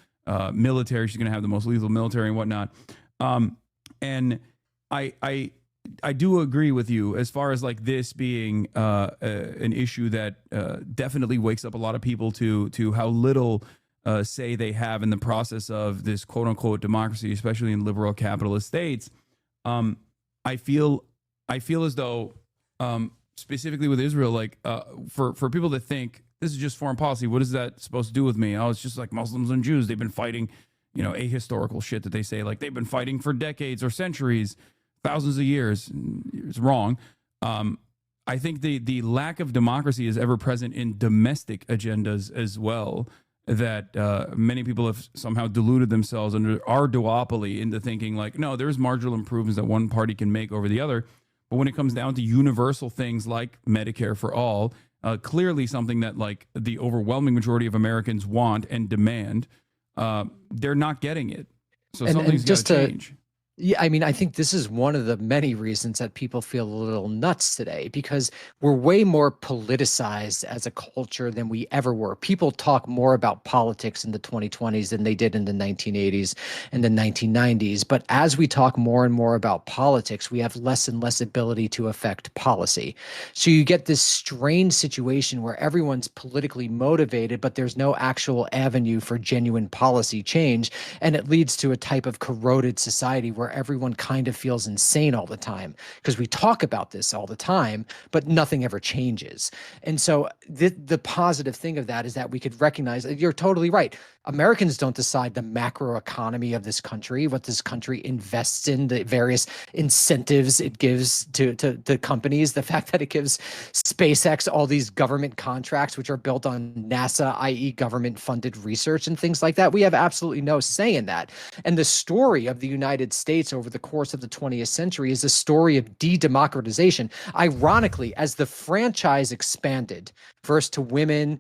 [SPEAKER 1] military. She's going to have the most lethal military and whatnot. And I do agree with you as far as like this being an issue that definitely wakes up a lot of people to how little say they have in the process of this quote unquote democracy, especially in liberal capitalist states. I feel as though specifically with Israel, like for people that think this is just foreign policy, what is that supposed to do with me? Oh, it's just like Muslims and Jews. They've been fighting, you know, ahistorical shit that they say, like they've been fighting for decades or centuries, thousands of years. It's wrong. I think the lack of democracy is ever present in domestic agendas as well, that many people have somehow deluded themselves under our duopoly into thinking like, no, there's marginal improvements that one party can make over the other. But when it comes down to universal things like Medicare for all, clearly something that like the overwhelming majority of Americans want and demand, they're not getting it. So something's got to change.
[SPEAKER 20] Yeah, I mean, I think this is one of the many reasons that people feel a little nuts today, because we're way more politicized as a culture than we ever were. People talk more about politics in the 2020s than they did in the 1980s and the 1990s. But as we talk more and more about politics, we have less and less ability to affect policy. So you get this strange situation where everyone's politically motivated, but there's no actual avenue for genuine policy change. And it leads to a type of corroded society where everyone kind of feels insane all the time, because we talk about this all the time, but nothing ever changes. And so the positive thing of that is that we could recognize that you're totally right. Americans don't decide the macro economy of this country, what this country invests in, the various incentives it gives to companies, the fact that it gives SpaceX all these government contracts, which are built on NASA, i.e. government funded research and things like that. We have absolutely no say in that. And the story of the United States over the course of the 20th century is a story of de-democratization. Ironically, as the franchise expanded, first to women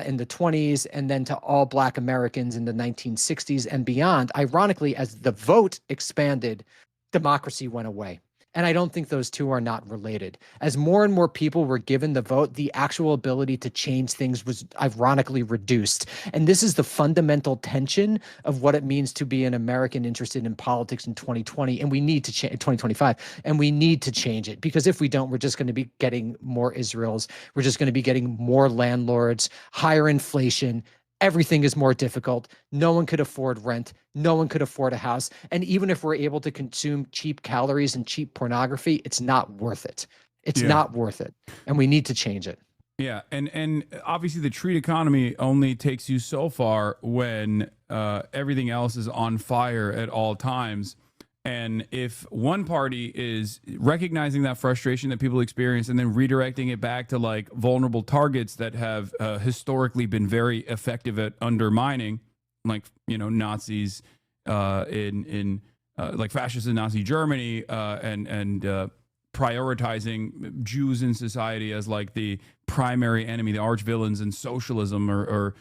[SPEAKER 20] in the 20s and then to all Black Americans in the 1960s and beyond, ironically, as the vote expanded, democracy went away. And I don't think those two are not related. As more and more people were given the vote, the actual ability to change things was ironically reduced. And this is the fundamental tension of what it means to be an American interested in politics in 2020. And we need to change 2025. And we need to change it, because if we don't, we're just going to be getting more Israels. We're just going to be getting more landlords, higher inflation. Everything is more difficult. No one could afford rent. No one could afford a house. And even if we're able to consume cheap calories and cheap pornography, it's not worth it. It's not worth it. And we need to change it.
[SPEAKER 1] Yeah. And obviously the treat economy only takes you so far when everything else is on fire at all times. And if one party is recognizing that frustration that people experience and then redirecting it back to like vulnerable targets that have historically been very effective at undermining, like, you know, Nazis in like fascist in Nazi Germany and prioritizing Jews in society as like the primary enemy, the arch villains, and socialism or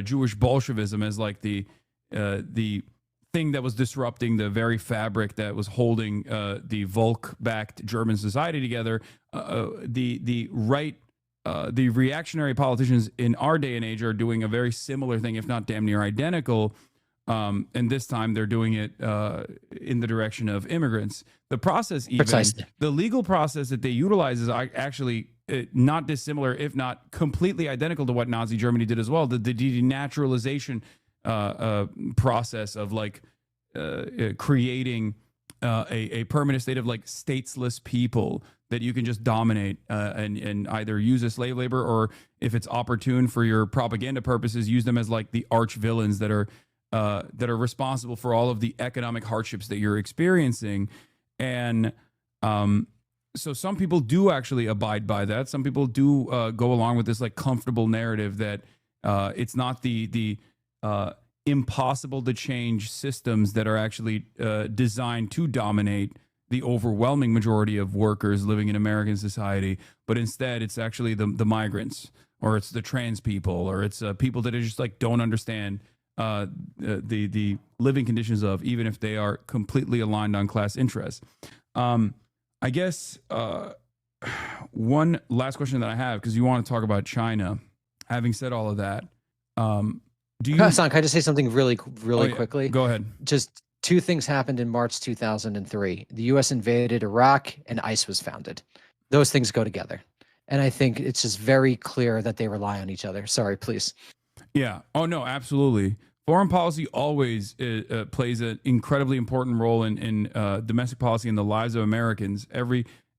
[SPEAKER 1] Jewish Bolshevism as like the thing that was disrupting the very fabric that was holding the Volk-backed German society together. The reactionary politicians in our day and age are doing a very similar thing, if not damn near identical. And this time they're doing it in the direction of immigrants. The process, even the legal process that they utilize, is actually not dissimilar, if not completely identical to what Nazi Germany did as well. The denaturalization process of like creating a permanent state of like statesless people that you can just dominate and either use as slave labor, or if it's opportune for your propaganda purposes, use them as like the arch villains that are responsible for all of the economic hardships that you're experiencing. And so some people do actually abide by that. Some people do go along with this like comfortable narrative that it's not the impossible to change systems that are actually designed to dominate the overwhelming majority of workers living in American society, but instead it's actually the migrants, or it's the trans people, or it's people that are just like don't understand the living conditions of, even if they are completely aligned on class interests. I guess one last question that I have, because you want to talk about China. Having said all of that, do you?
[SPEAKER 20] Hassan, can I just say something really
[SPEAKER 1] yeah.
[SPEAKER 20] quickly?
[SPEAKER 1] Go ahead.
[SPEAKER 20] Just two things happened in March 2003. The U.S. invaded Iraq, and ICE was founded. Those things go together, and I think it's just very clear that they rely on each other. Sorry, please.
[SPEAKER 1] Yeah. Oh no, absolutely. Foreign policy always plays an incredibly important role in domestic policy and the lives of Americans.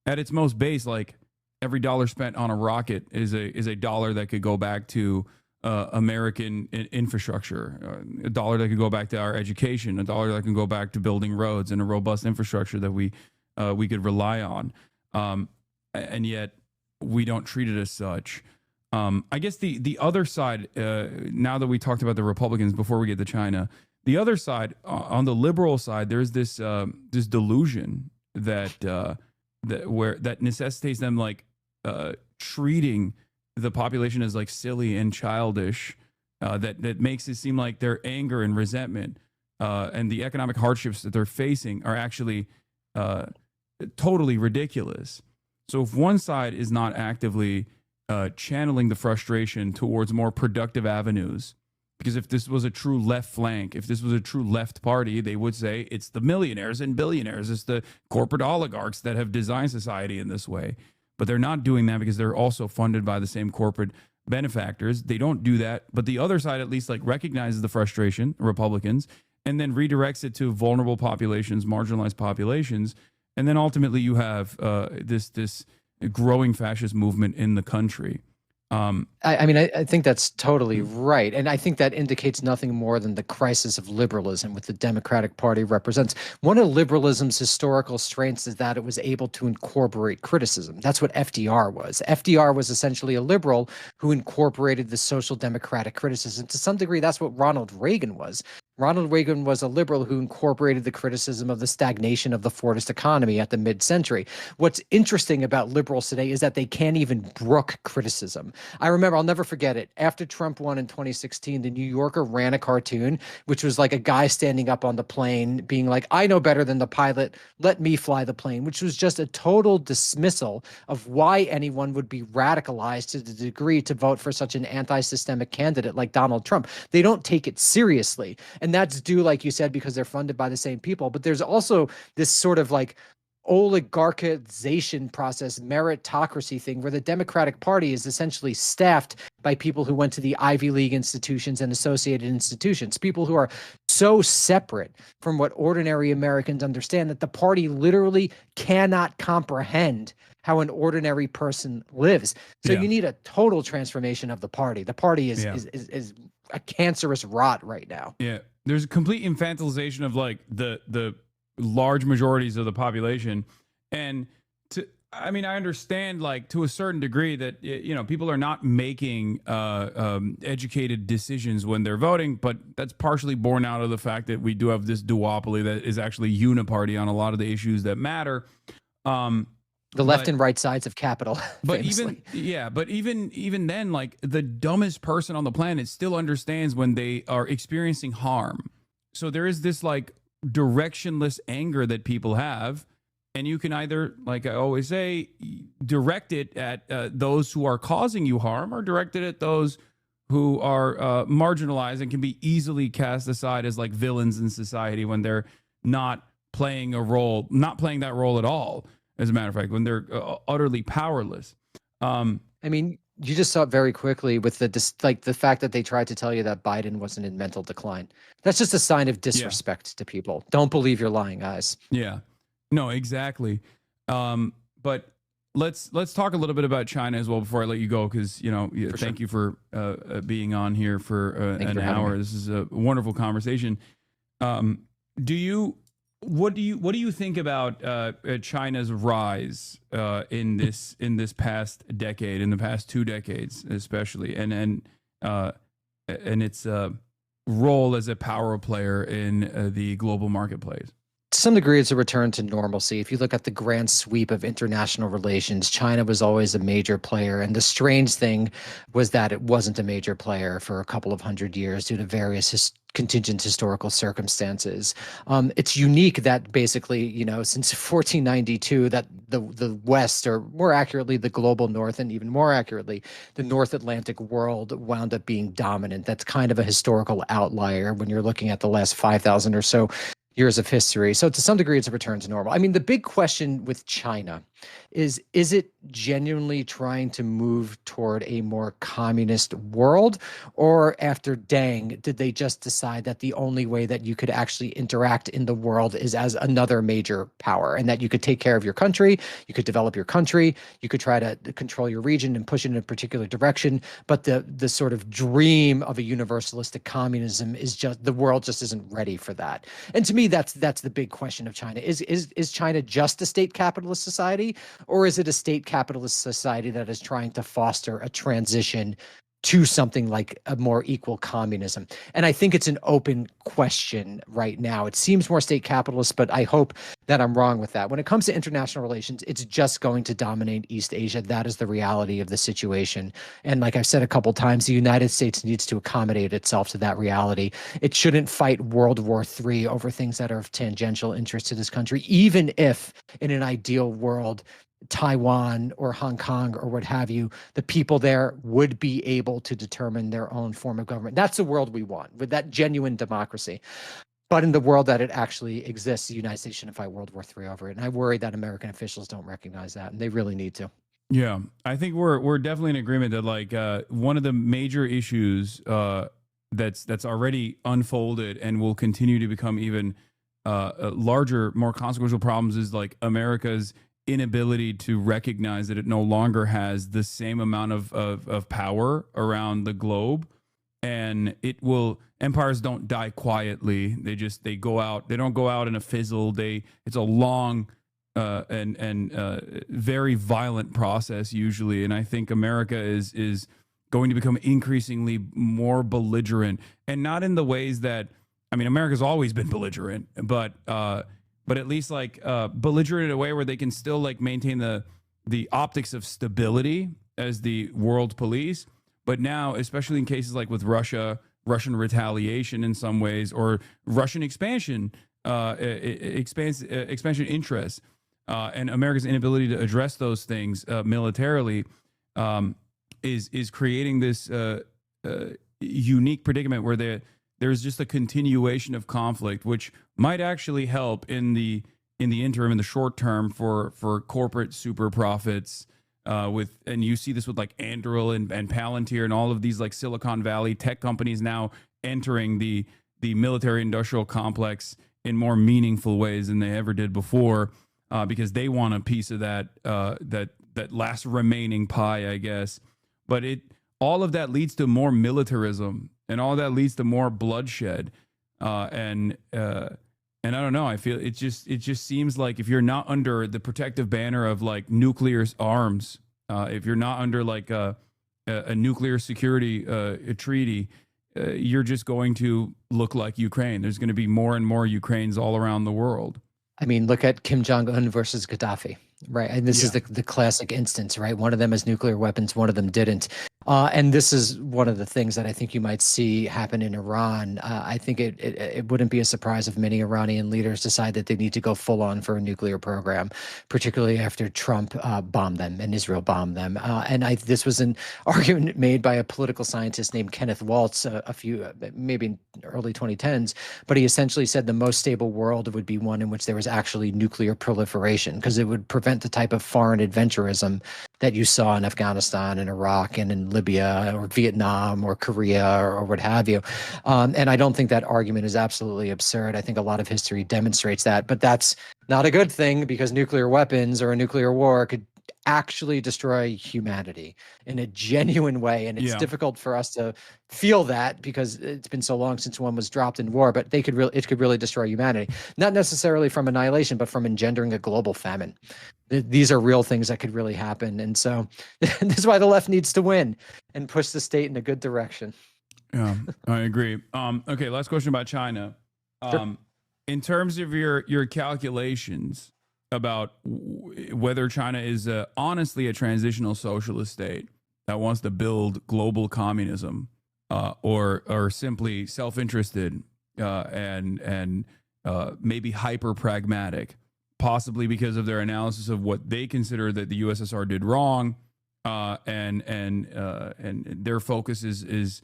[SPEAKER 1] At its most base, like every dollar spent on a rocket is a dollar that could go back to American infrastructure, a dollar that could go back to our education, a dollar that can go back to building roads and a robust infrastructure that we could rely on. And yet we don't treat it as such. I guess the other side, now that we talked about the Republicans before we get to China, the other side, on the liberal side, there's this delusion that necessitates them like treating the population as like silly and childish, that makes it seem like their anger and resentment and the economic hardships that they're facing are actually totally ridiculous. So if one side is not actively channeling the frustration towards more productive avenues, because if this was a true left flank, if this was a true left party, they would say it's the millionaires and billionaires, it's the corporate oligarchs that have designed society in this way. But they're not doing that because they're also funded by the same corporate benefactors. They don't do that. But the other side at least like recognizes the frustration, Republicans, and then redirects it to vulnerable populations, marginalized populations. And then ultimately you have this growing fascist movement in the country.
[SPEAKER 20] I think that's totally right. And I think that indicates nothing more than the crisis of liberalism, which the Democratic Party represents. One of liberalism's historical strengths is that it was able to incorporate criticism. That's what FDR was. FDR was essentially a liberal who incorporated the social democratic criticism. To some degree, that's what Ronald Reagan was. Ronald Reagan was a liberal who incorporated the criticism of the stagnation of the Fordist economy at the mid-century. What's interesting about liberals today is that they can't even brook criticism. I remember, I'll never forget it. After Trump won in 2016, the New Yorker ran a cartoon, which was like a guy standing up on the plane being like, I know better than the pilot, let me fly the plane, which was just a total dismissal of why anyone would be radicalized to the degree to vote for such an anti-systemic candidate like Donald Trump. They don't take it seriously. And that's due, like you said, because they're funded by the same people. But there's also this sort of like oligarchization process, meritocracy thing, where the Democratic Party is essentially staffed by people who went to the Ivy League institutions and associated institutions, people who are so separate from what ordinary Americans understand that the party literally cannot comprehend how an ordinary person lives. So you need a total transformation of the party. The party is a cancerous rot right now.
[SPEAKER 1] Yeah. There's a complete infantilization of like the large majorities of the population. And I understand like to a certain degree that, you know, people are not making educated decisions when they're voting, but that's partially born out of the fact that we do have this duopoly that is actually uniparty on a lot of the issues that matter.
[SPEAKER 20] The left and right sides of capital.
[SPEAKER 1] But even then, like the dumbest person on the planet still understands when they are experiencing harm. So there is this like directionless anger that people have, and you can either, like I always say, direct it at those who are causing you harm, or direct it at those who are marginalized and can be easily cast aside as like villains in society when they're not playing a role, not playing that role at all. As a matter of fact, when they're utterly powerless.
[SPEAKER 20] You just saw it very quickly with the fact that they tried to tell you that Biden wasn't in mental decline. That's just a sign of disrespect to people. Don't believe your lying eyes.
[SPEAKER 1] Yeah, no, exactly. But let's talk a little bit about China as well before I let you go, because thank you for being on here for an hour. This is a wonderful conversation. What do you think about China's rise in this past decade, in the past 2 decades especially, and its role as a power player in the global marketplace?
[SPEAKER 20] to some degree, it's a return to normalcy. If you look at the grand sweep of international relations, China was always a major player. And the strange thing was that it wasn't a major player for a couple of hundred years due to various contingent historical circumstances. It's unique that basically, since 1492, that the West, or more accurately, the global North, and even more accurately, the North Atlantic world wound up being dominant. That's kind of a historical outlier when you're looking at the last 5,000 or so years of history. So to some degree, it's a return to normal. I mean, the big question with China is it genuinely trying to move toward a more communist world? Or after Deng, did they just decide that the only way that you could actually interact in the world is as another major power, and that you could take care of your country, you could develop your country, you could try to control your region and push it in a particular direction, but the sort of dream of a universalistic communism is just, the world just isn't ready for that. And to me, that's the big question of China. Is China just a state capitalist society, or is it a state capitalist society that is trying to foster a transition to something like a more equal communism? And I think it's an open question right now. It seems more state capitalist, but I hope that I'm wrong with that. When it comes to international relations, it's just going to dominate East Asia. That is the reality of the situation. And like I've said a couple times, the United States needs to accommodate itself to that reality. It shouldn't fight World War III over things that are of tangential interest to this country, even if in an ideal world, Taiwan or Hong Kong or what have you, the people there would be able to determine their own form of government. That's the world we want, with that genuine democracy. But in the world that it actually exists, the United States shouldn't fight World War III over it. And I worry that American officials don't recognize that, and they really need to.
[SPEAKER 1] Yeah, I think we're definitely in agreement that like one of the major issues that's already unfolded and will continue to become even larger, more consequential problems is like America's inability to recognize that it no longer has the same amount of power around the globe. And empires don't die quietly. They go out. They don't go out in a fizzle. It's a long and very violent process usually. And I think America is going to become increasingly more belligerent, and not in the ways that, I mean, America's always been belligerent, but at least like belligerent in a way where they can still like maintain the optics of stability as the world police. But now, especially in cases like with Russian retaliation in some ways, or Russian expansion interests, and America's inability to address those things militarily, is creating this unique predicament where there's just a continuation of conflict, which might actually help in the interim, in the short term, for corporate super profits. And you see this with like Anduril and Palantir and all of these like Silicon Valley tech companies now entering the military industrial complex in more meaningful ways than they ever did before, because they want a piece of that last remaining pie, I guess. But all of that leads to more militarism, and all that leads to more bloodshed. And I don't know. I feel it just seems like if you're not under the protective banner of like nuclear arms, if you're not under like a nuclear security treaty, you're just going to look like Ukraine. There's going to be more and more Ukraines all around the world.
[SPEAKER 20] I mean, look at Kim Jong-un versus Gaddafi, right? And this is the classic instance, right? One of them has nuclear weapons, one of them didn't. And this is one of the things that I think you might see happen in Iran. I think it wouldn't be a surprise if many Iranian leaders decide that they need to go full on for a nuclear program, particularly after Trump bombed them and Israel bombed them. And this was an argument made by a political scientist named Kenneth Waltz maybe in early 2010s, but he essentially said the most stable world would be one in which there was actually nuclear proliferation, because it would prevent the type of foreign adventurism that you saw in Afghanistan and Iraq and in Libya or Vietnam or Korea or what have you. And I don't think that argument is absolutely absurd. I think a lot of history demonstrates that, but that's not a good thing, because nuclear weapons or a nuclear war could actually destroy humanity in a genuine way. And it's difficult for us to feel that because it's been so long since one was dropped in war, but it could really destroy humanity, not necessarily from annihilation, but from engendering a global famine. These are real things that could really happen. And so this is why the left needs to win and push the state in a good direction.
[SPEAKER 1] Yeah, I agree. Okay, last question about China.
[SPEAKER 20] Sure.
[SPEAKER 1] in terms of your calculations about whether China is honestly a transitional socialist state that wants to build global communism, or simply self-interested and maybe hyper pragmatic, possibly because of their analysis of what they consider that the USSR did wrong, and their focus is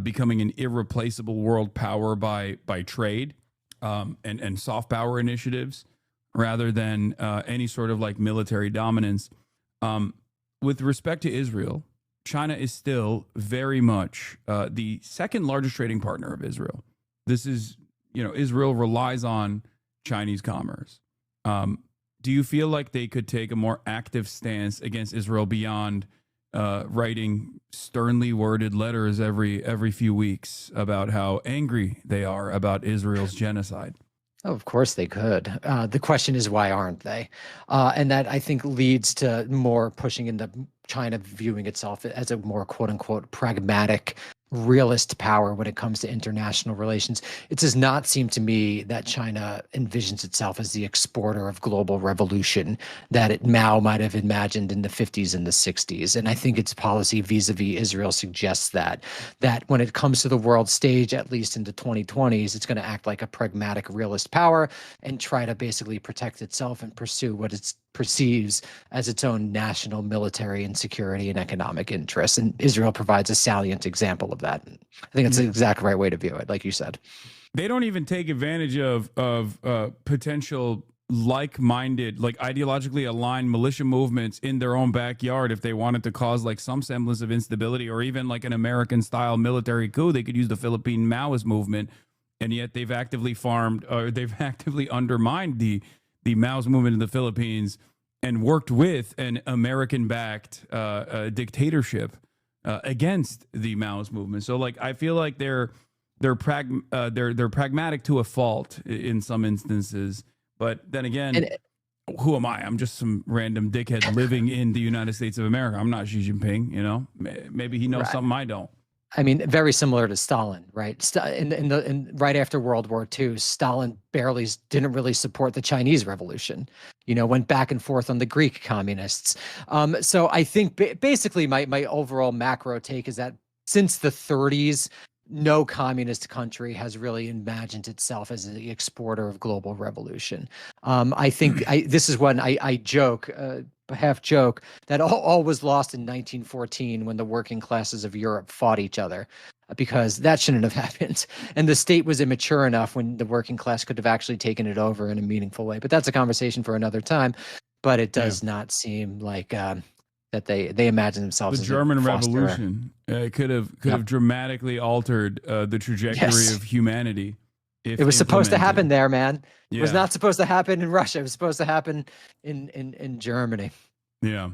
[SPEAKER 1] becoming an irreplaceable world power by trade, and soft power initiatives rather than any sort of like military dominance. With respect to Israel, China is still very much the second largest trading partner of Israel. This is, Israel relies on Chinese commerce. Do you feel like they could take a more active stance against Israel beyond writing sternly worded letters every few weeks about how angry they are about Israel's genocide?
[SPEAKER 20] Oh, of course they could. The question is, why aren't they? And that, I think, leads to more pushing into China viewing itself as a more quote unquote pragmatic, realist power when it comes to international relations. It does not seem to me that China envisions itself as the exporter of global revolution that Mao might have imagined in the 50s and the 60s. And I think its policy vis-a-vis Israel suggests that when it comes to the world stage, at least in the 2020s, it's going to act like a pragmatic, realist power and try to basically protect itself and pursue what it perceives as its own national military and security and economic interests. And Israel provides a salient example of that. I think it's the exact right way to view it, like you said.
[SPEAKER 1] They don't even take advantage of potential like-minded, like ideologically aligned militia movements in their own backyard. If they wanted to cause like some semblance of instability or even like an American-style military coup, they could use the Philippine Maoist movement, and yet they've actively undermined the Maoist movement in the Philippines and worked with an American-backed dictatorship against the Maoist movement. So, like, I feel like they're pragmatic to a fault in some instances. But then again, who am I? I'm just some random dickhead living in the United States of America. I'm not Xi Jinping. Maybe he knows something I don't.
[SPEAKER 20] I mean, very similar to Stalin, right? Right after World War II, Stalin didn't really support the Chinese Revolution. Went back and forth on the Greek communists. So I think basically my overall macro take is that since the 30s, no communist country has really imagined itself as the exporter of global revolution. I think this is when I joke, half joke, that all was lost in 1914 when the working classes of Europe fought each other, because that shouldn't have happened. And the state was immature enough when the working class could have actually taken it over in a meaningful way. But that's a conversation for another time. But it does not seem like that they imagine themselves
[SPEAKER 1] the
[SPEAKER 20] as
[SPEAKER 1] German Revolution could have dramatically altered the trajectory of humanity.
[SPEAKER 20] It was supposed to happen there, man.
[SPEAKER 1] Yeah.
[SPEAKER 20] It was not supposed to happen in Russia. It was supposed to happen in Germany.
[SPEAKER 1] Yeah.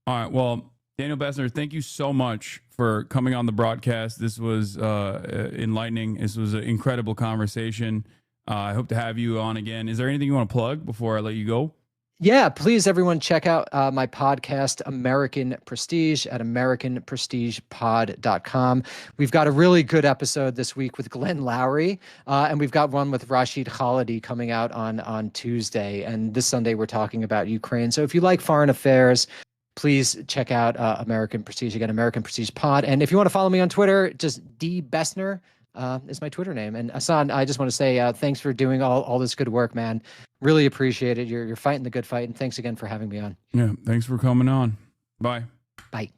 [SPEAKER 1] All right. Well, Daniel Bessner, thank you so much for coming on the broadcast. This was enlightening. This was an incredible conversation. I hope to have you on again. Is there anything you want to plug before I let you go?
[SPEAKER 20] Yeah, please, everyone, check out my podcast, American Prestige, at AmericanPrestigePod.com. We've got a really good episode this week with Glenn Lowry, and we've got one with Rashid Khalidi coming out on Tuesday. And this Sunday, we're talking about Ukraine. So if you like foreign affairs, please check out American Prestige. Again, American Prestige Pod. And if you want to follow me on Twitter, just DBessner is my Twitter name. And Hasan, I just want to say thanks for doing all this good work, man. Really appreciate it. You're fighting the good fight, and thanks again for having me on.
[SPEAKER 1] Yeah, thanks for coming on. Bye.
[SPEAKER 20] Bye.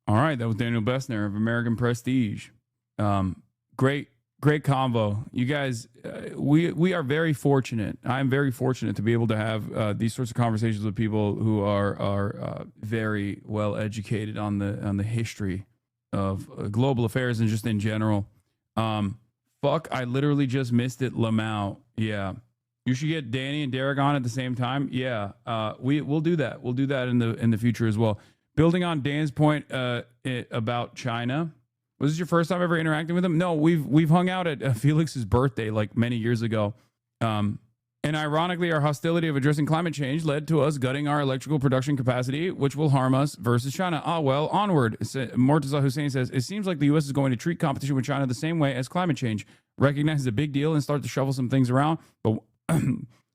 [SPEAKER 1] All right, that was Daniel Bessner of American Prestige. Great convo. You guys, we are very fortunate. I'm very fortunate to be able to have these sorts of conversations with people who are very well educated on the history of global affairs and just in general. Fuck, I literally just missed it. Lamau. Yeah. You should get Danny and Derek on at the same time. Yeah. We'll do that. We'll do that in the future as well. Building on Dan's point about China. Was this your first time ever interacting with him? No, we've hung out at Felix's birthday like many years ago. And ironically, our hostility of addressing climate change led to us gutting our electrical production capacity, which will harm us versus China. Ah, well, onward. Mortaza Hussein says, it seems like the U.S. is going to treat competition with China the same way as climate change. Recognize it's a big deal and start to shuffle some things around. But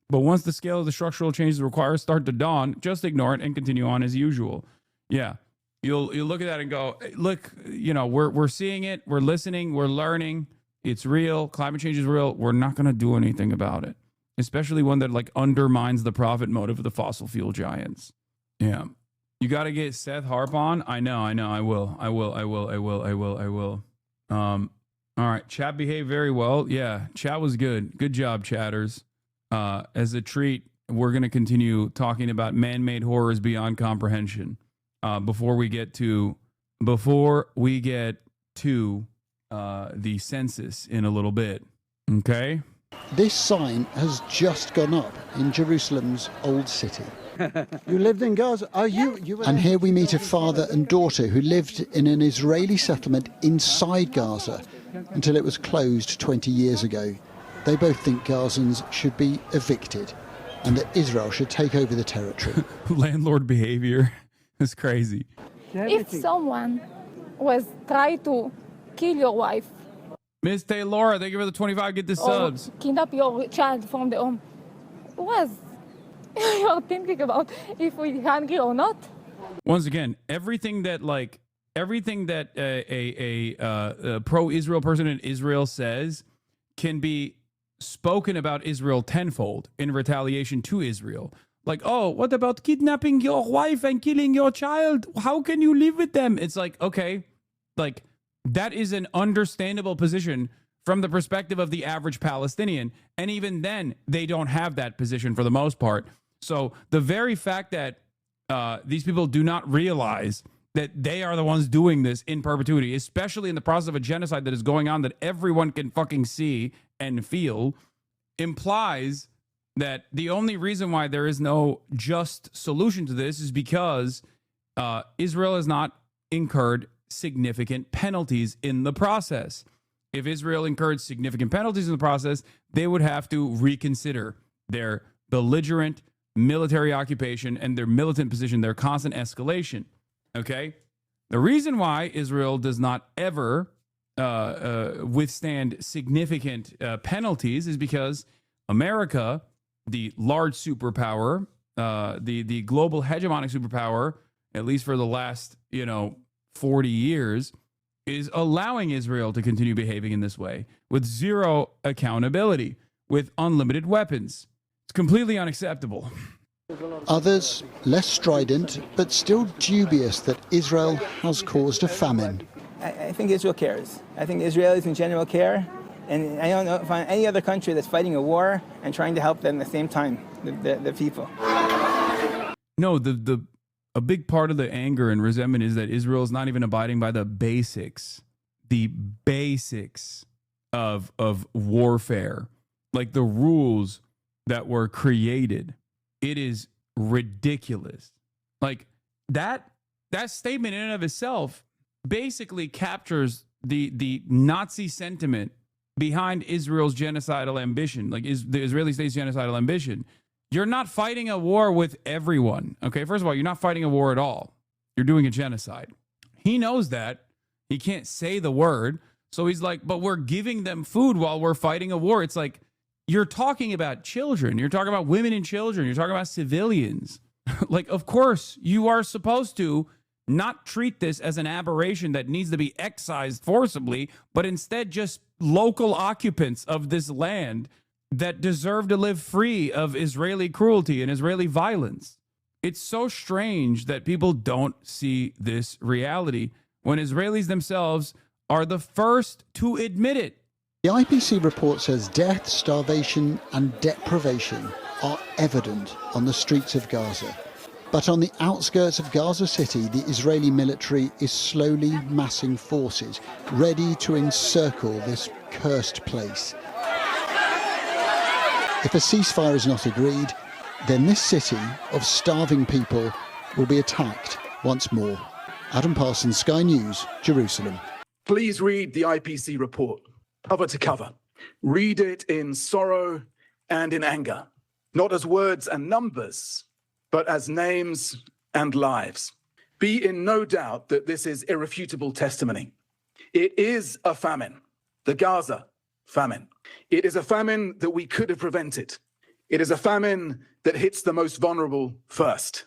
[SPEAKER 1] But once the scale of the structural changes required start to dawn, just ignore it and continue on as usual. Yeah. You'll look at that and go, look, we're seeing it, we're listening, we're learning. It's real. Climate change is real. We're not going to do anything about it, especially one that like undermines the profit motive of the fossil fuel giants. Yeah. You got to get Seth Harp on. I know. I will. All right. Chat behaved very well. Yeah. Chat was good. Good job, chatters. As a treat, we're going to continue talking about man-made horrors beyond comprehension. Before we get to the census in a little bit. Okay?
[SPEAKER 3] This sign has just gone up in Jerusalem's Old City.
[SPEAKER 5] You lived in Gaza? Are you?
[SPEAKER 3] And here we meet a father and daughter who lived in an Israeli settlement inside Gaza until it was closed 20 years ago. They both think Gazans should be evicted and that Israel should take over the territory.
[SPEAKER 1] Landlord behavior is crazy.
[SPEAKER 6] If someone was trying to kill your wife,
[SPEAKER 1] Miss Taylor, thank you for the 25. Get the subs.
[SPEAKER 6] Kidnap your child from the home, was you're thinking about if we're hungry or not?
[SPEAKER 1] Once again, everything that a pro-Israel person in Israel says can be spoken about Israel tenfold in retaliation to Israel. Like, oh, what about kidnapping your wife and killing your child? How can you live with them? It's like, okay, like that is an understandable position from the perspective of the average Palestinian. And even then, they don't have that position for the most part. So the very fact that these people do not realize that they are the ones doing this in perpetuity, especially in the process of a genocide that is going on that everyone can fucking see and feel, implies that the only reason why there is no just solution to this is because Israel has not incurred significant penalties in the process. If Israel incurred significant penalties in the process, they would have to reconsider their belligerent military occupation and their militant position, their constant escalation. Okay? The reason why Israel does not ever withstand significant penalties is because America, the large superpower, the global hegemonic superpower, at least for the last, 40 years, is allowing Israel to continue behaving in this way with zero accountability, with unlimited weapons. It's completely unacceptable.
[SPEAKER 3] Others, less strident, but still dubious that Israel has caused a famine.
[SPEAKER 23] I think Israel cares. I think Israelis in general care. And I don't know if any other country that's fighting a war and trying to help them at the same time, the people.
[SPEAKER 1] No, a big part of the anger and resentment is that Israel is not even abiding by the basics of warfare, like the rules that were created. It is ridiculous. Like that statement in and of itself basically captures the Nazi sentiment behind Israel's genocidal ambition, like the Israeli state's genocidal ambition. You're not fighting a war with everyone. Okay, first of all, you're not fighting a war at all. You're doing a genocide. He knows that. He can't say the word. So he's like, but we're giving them food while we're fighting a war. It's like, you're talking about children. You're talking about women and children. You're talking about civilians. Like, of course, you are supposed to not treat this as an aberration that needs to be excised forcibly, but instead just local occupants of this land that deserve to live free of Israeli cruelty and Israeli violence. It's so strange that people don't see this reality when Israelis themselves are the first to admit it.
[SPEAKER 3] The IPC report says death, starvation, and deprivation are evident on the streets of Gaza. But on the outskirts of Gaza City, the Israeli military is slowly massing forces, ready to encircle this cursed place. If a ceasefire is not agreed, then this city of starving people will be attacked once more. Adam Parsons, Sky News, Jerusalem.
[SPEAKER 22] Please read the IPC report, cover to cover. Read it in sorrow and in anger, not as words and numbers, but as names and lives. Be in no doubt that this is irrefutable testimony. It is a famine, the Gaza famine. It is a famine that we could have prevented It is a famine that hits the most vulnerable first,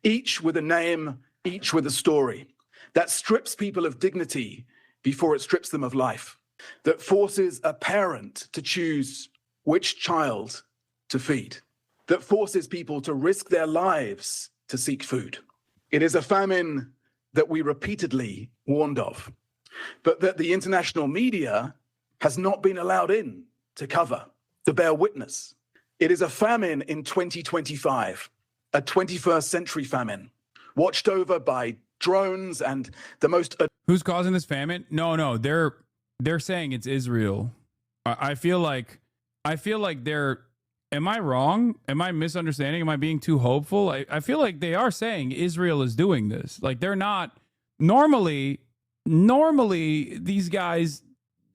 [SPEAKER 22] each with a name, each with a story, that strips people of dignity before it strips them of life, that forces a parent to choose which child to feed, that forces people to risk their lives to seek food. It is a famine that we repeatedly warned of, but that the international media has not been allowed in to cover, to bear witness. It is a famine in 2025, a 21st century famine, watched over by drones and the most...
[SPEAKER 1] Who's causing this famine? No, they're saying it's Israel. I feel like they're... Am I wrong? Am I misunderstanding? Am I being too hopeful? I feel like they are saying Israel is doing this. Like, they're not... Normally, these guys...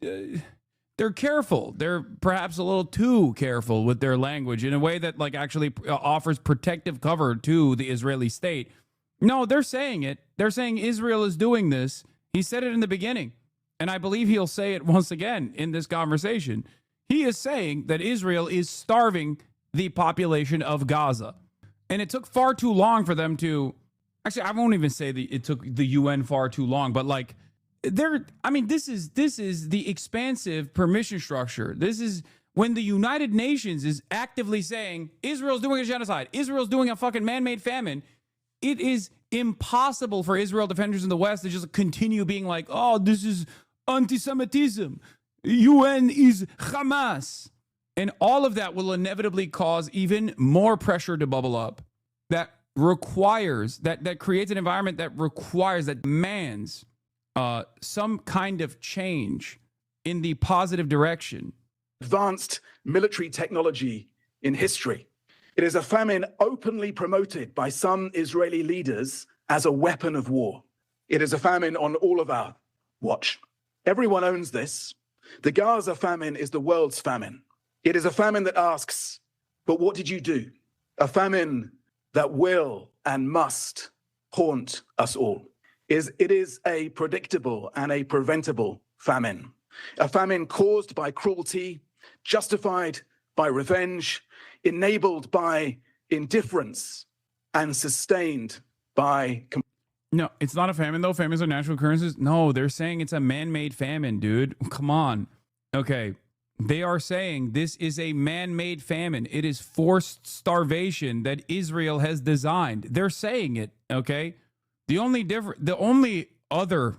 [SPEAKER 1] they're careful. They're perhaps a little too careful with their language in a way that like actually offers protective cover to the Israeli state. No, they're saying it. They're saying Israel is doing this. He said it in the beginning, and I believe he'll say it once again in this conversation. He is saying that Israel is starving the population of Gaza. And it took far too long for them to... Actually, I won't even say that it took the UN far too long, but like... this is the expansive permission structure. This is when the United Nations is actively saying Israel's doing a genocide. Israel's doing a fucking man-made famine. It is impossible for Israel defenders in the West to just continue being like, oh, this is anti-Semitism. UN is Hamas. And all of that will inevitably cause even more pressure to bubble up. That requires, that creates an environment that requires, that demands some kind of change in the positive direction.
[SPEAKER 22] Advanced military technology in history. It is a famine openly promoted by some Israeli leaders as a weapon of war. It is a famine on all of our watch. Everyone owns this. The Gaza famine is the world's famine. It is a famine that asks, but what did you do? A famine that will and must haunt us all. It is a predictable and a preventable famine. A famine caused by cruelty, justified by revenge, enabled by indifference, and sustained by...
[SPEAKER 1] No, it's not a famine, though. Famines are natural occurrences. No, they're saying it's a man-made famine, dude. Come on. Okay. They are saying this is a man-made famine. It is forced starvation that Israel has designed. They're saying it, okay? The only other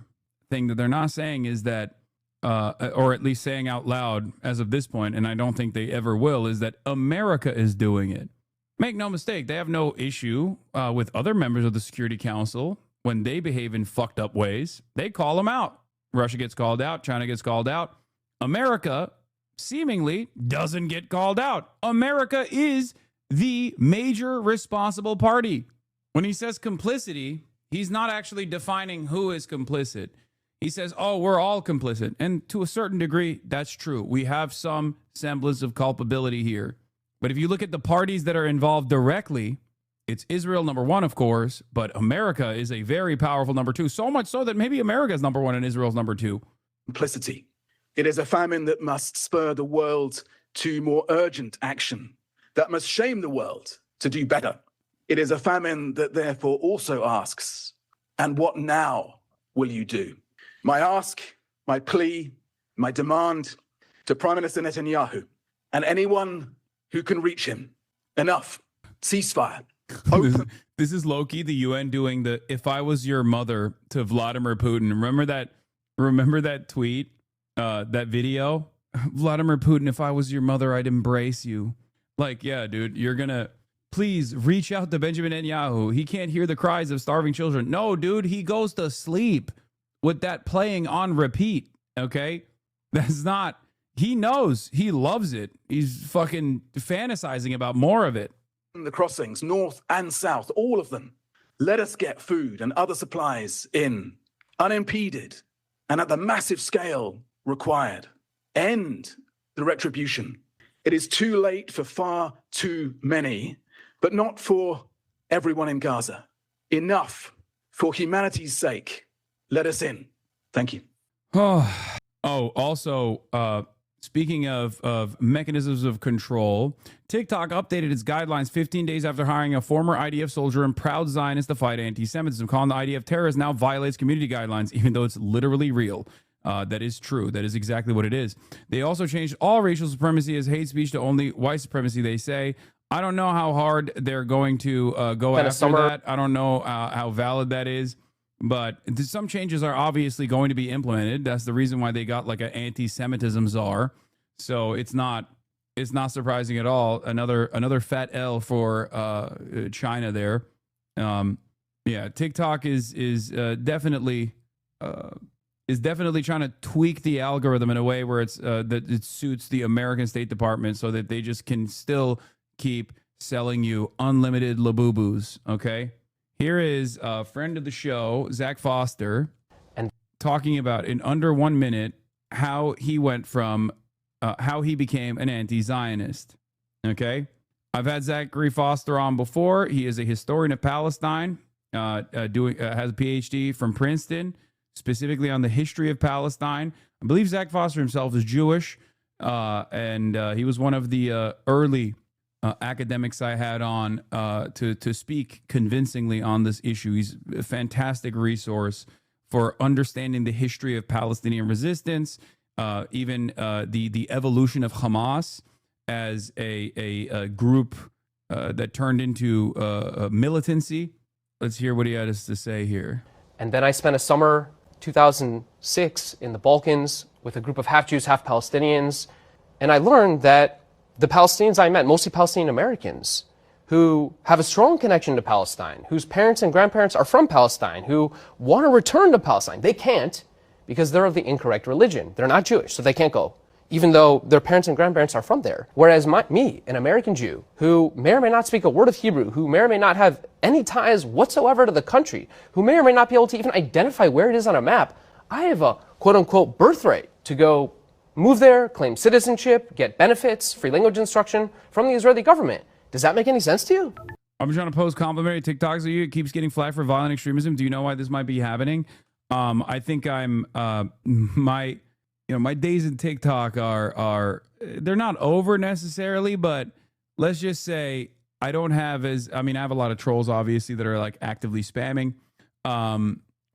[SPEAKER 1] thing that they're not saying is that, or at least saying out loud as of this point, and I don't think they ever will, is that America is doing it. Make no mistake, they have no issue with other members of the Security Council when they behave in fucked up ways. They call them out. Russia gets called out. China gets called out. America seemingly doesn't get called out. America is the major responsible party. When he says complicity, he's not actually defining who is complicit. He says, oh, we're all complicit. And to a certain degree, that's true. We have some semblance of culpability here. But if you look at the parties that are involved directly, it's Israel, number one, of course, but America is a very powerful number two. So much so that maybe America is number one and Israel's number two.
[SPEAKER 22] Complicity. It is a famine that must spur the world to more urgent action, that must shame the world to do better. It is a famine that therefore also asks, and what now will you do? My ask, my plea, my demand to Prime Minister Netanyahu and anyone who can reach him. Enough. Ceasefire.
[SPEAKER 1] This is low-key the UN doing the "if I was your mother" to Vladimir Putin. Remember that tweet, that video? Vladimir Putin, if I was your mother, I'd embrace you. Like, yeah, dude, you're gonna... Please reach out to Benjamin Netanyahu. He can't hear the cries of starving children. No, dude, he goes to sleep with that playing on repeat, okay? That's not... He knows. He loves it. He's fucking fantasizing about more of it.
[SPEAKER 22] The crossings, north and south, all of them. Let us get food and other supplies in, unimpeded, and at the massive scale required. End the retribution. It is too late for far too many, but not for everyone in Gaza. Enough for humanity's sake. Let us in. Thank you.
[SPEAKER 1] Also, Speaking of mechanisms of control, TikTok updated its guidelines 15 days after hiring a former IDF soldier and proud Zionist to fight anti-Semitism. Calling the IDF terrorist now violates community guidelines, even though it's literally real. That is true. That is exactly what it is. They also changed all racial supremacy as hate speech to only white supremacy, they say. I don't know how hard they're going to go after that. I don't know how valid that is. But some changes are obviously going to be implemented. That's the reason why they got like an anti-Semitism czar. So it's not surprising at all. Another fat L for China there. Yeah, TikTok is definitely trying to tweak the algorithm in a way where it's that it suits the American State Department so that they just can still keep selling you unlimited labubus. Okay. Here is a friend of the show, Zach Foster, and talking about in under 1 minute how he went from how he became an anti-Zionist. Okay, I've had Zachary Foster on before. He is a historian of Palestine, has a PhD from Princeton, specifically on the history of Palestine. I believe Zach Foster himself is Jewish, and he was one of the early academics I had on to speak convincingly on this issue. He's a fantastic resource for understanding the history of Palestinian resistance, even the evolution of Hamas as a group that turned into militancy. Let's hear what he had us to say here.
[SPEAKER 7] And then I spent a summer 2006 in the Balkans with a group of half Jews, half Palestinians, and I learned that the Palestinians I met, mostly Palestinian Americans, who have a strong connection to Palestine, whose parents and grandparents are from Palestine, who want to return to Palestine. They can't because they're of the incorrect religion. They're not Jewish, so they can't go, even though their parents and grandparents are from there. Whereas me, an American Jew, who may or may not speak a word of Hebrew, who may or may not have any ties whatsoever to the country, who may or may not be able to even identify where it is on a map, I have a quote-unquote birthright to go move there, claim citizenship, get benefits, free language instruction from the Israeli government. Does that make any sense to you?
[SPEAKER 1] I'm trying to post complimentary TikToks of you. It keeps getting flagged for violent extremism. Do you know why this might be happening? I think I'm my days in TikTok are they're not over necessarily, but let's just say I have a lot of trolls obviously that are like actively spamming.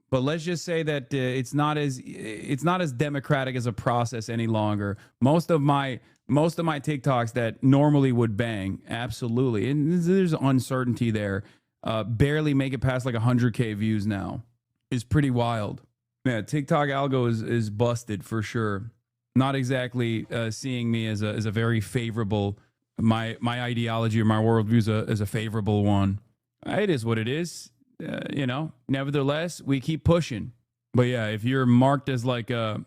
[SPEAKER 1] But let's just say that it's not as democratic as a process any longer. Most of my TikToks that normally would bang, absolutely, and there's uncertainty there. Barely make it past like 100K views now. Is pretty wild. Yeah, TikTok algo is busted for sure. Not exactly seeing me as a very favorable my ideology or my worldview as a favorable one. It is what it is. Nevertheless, we keep pushing. But yeah, if you're marked as like a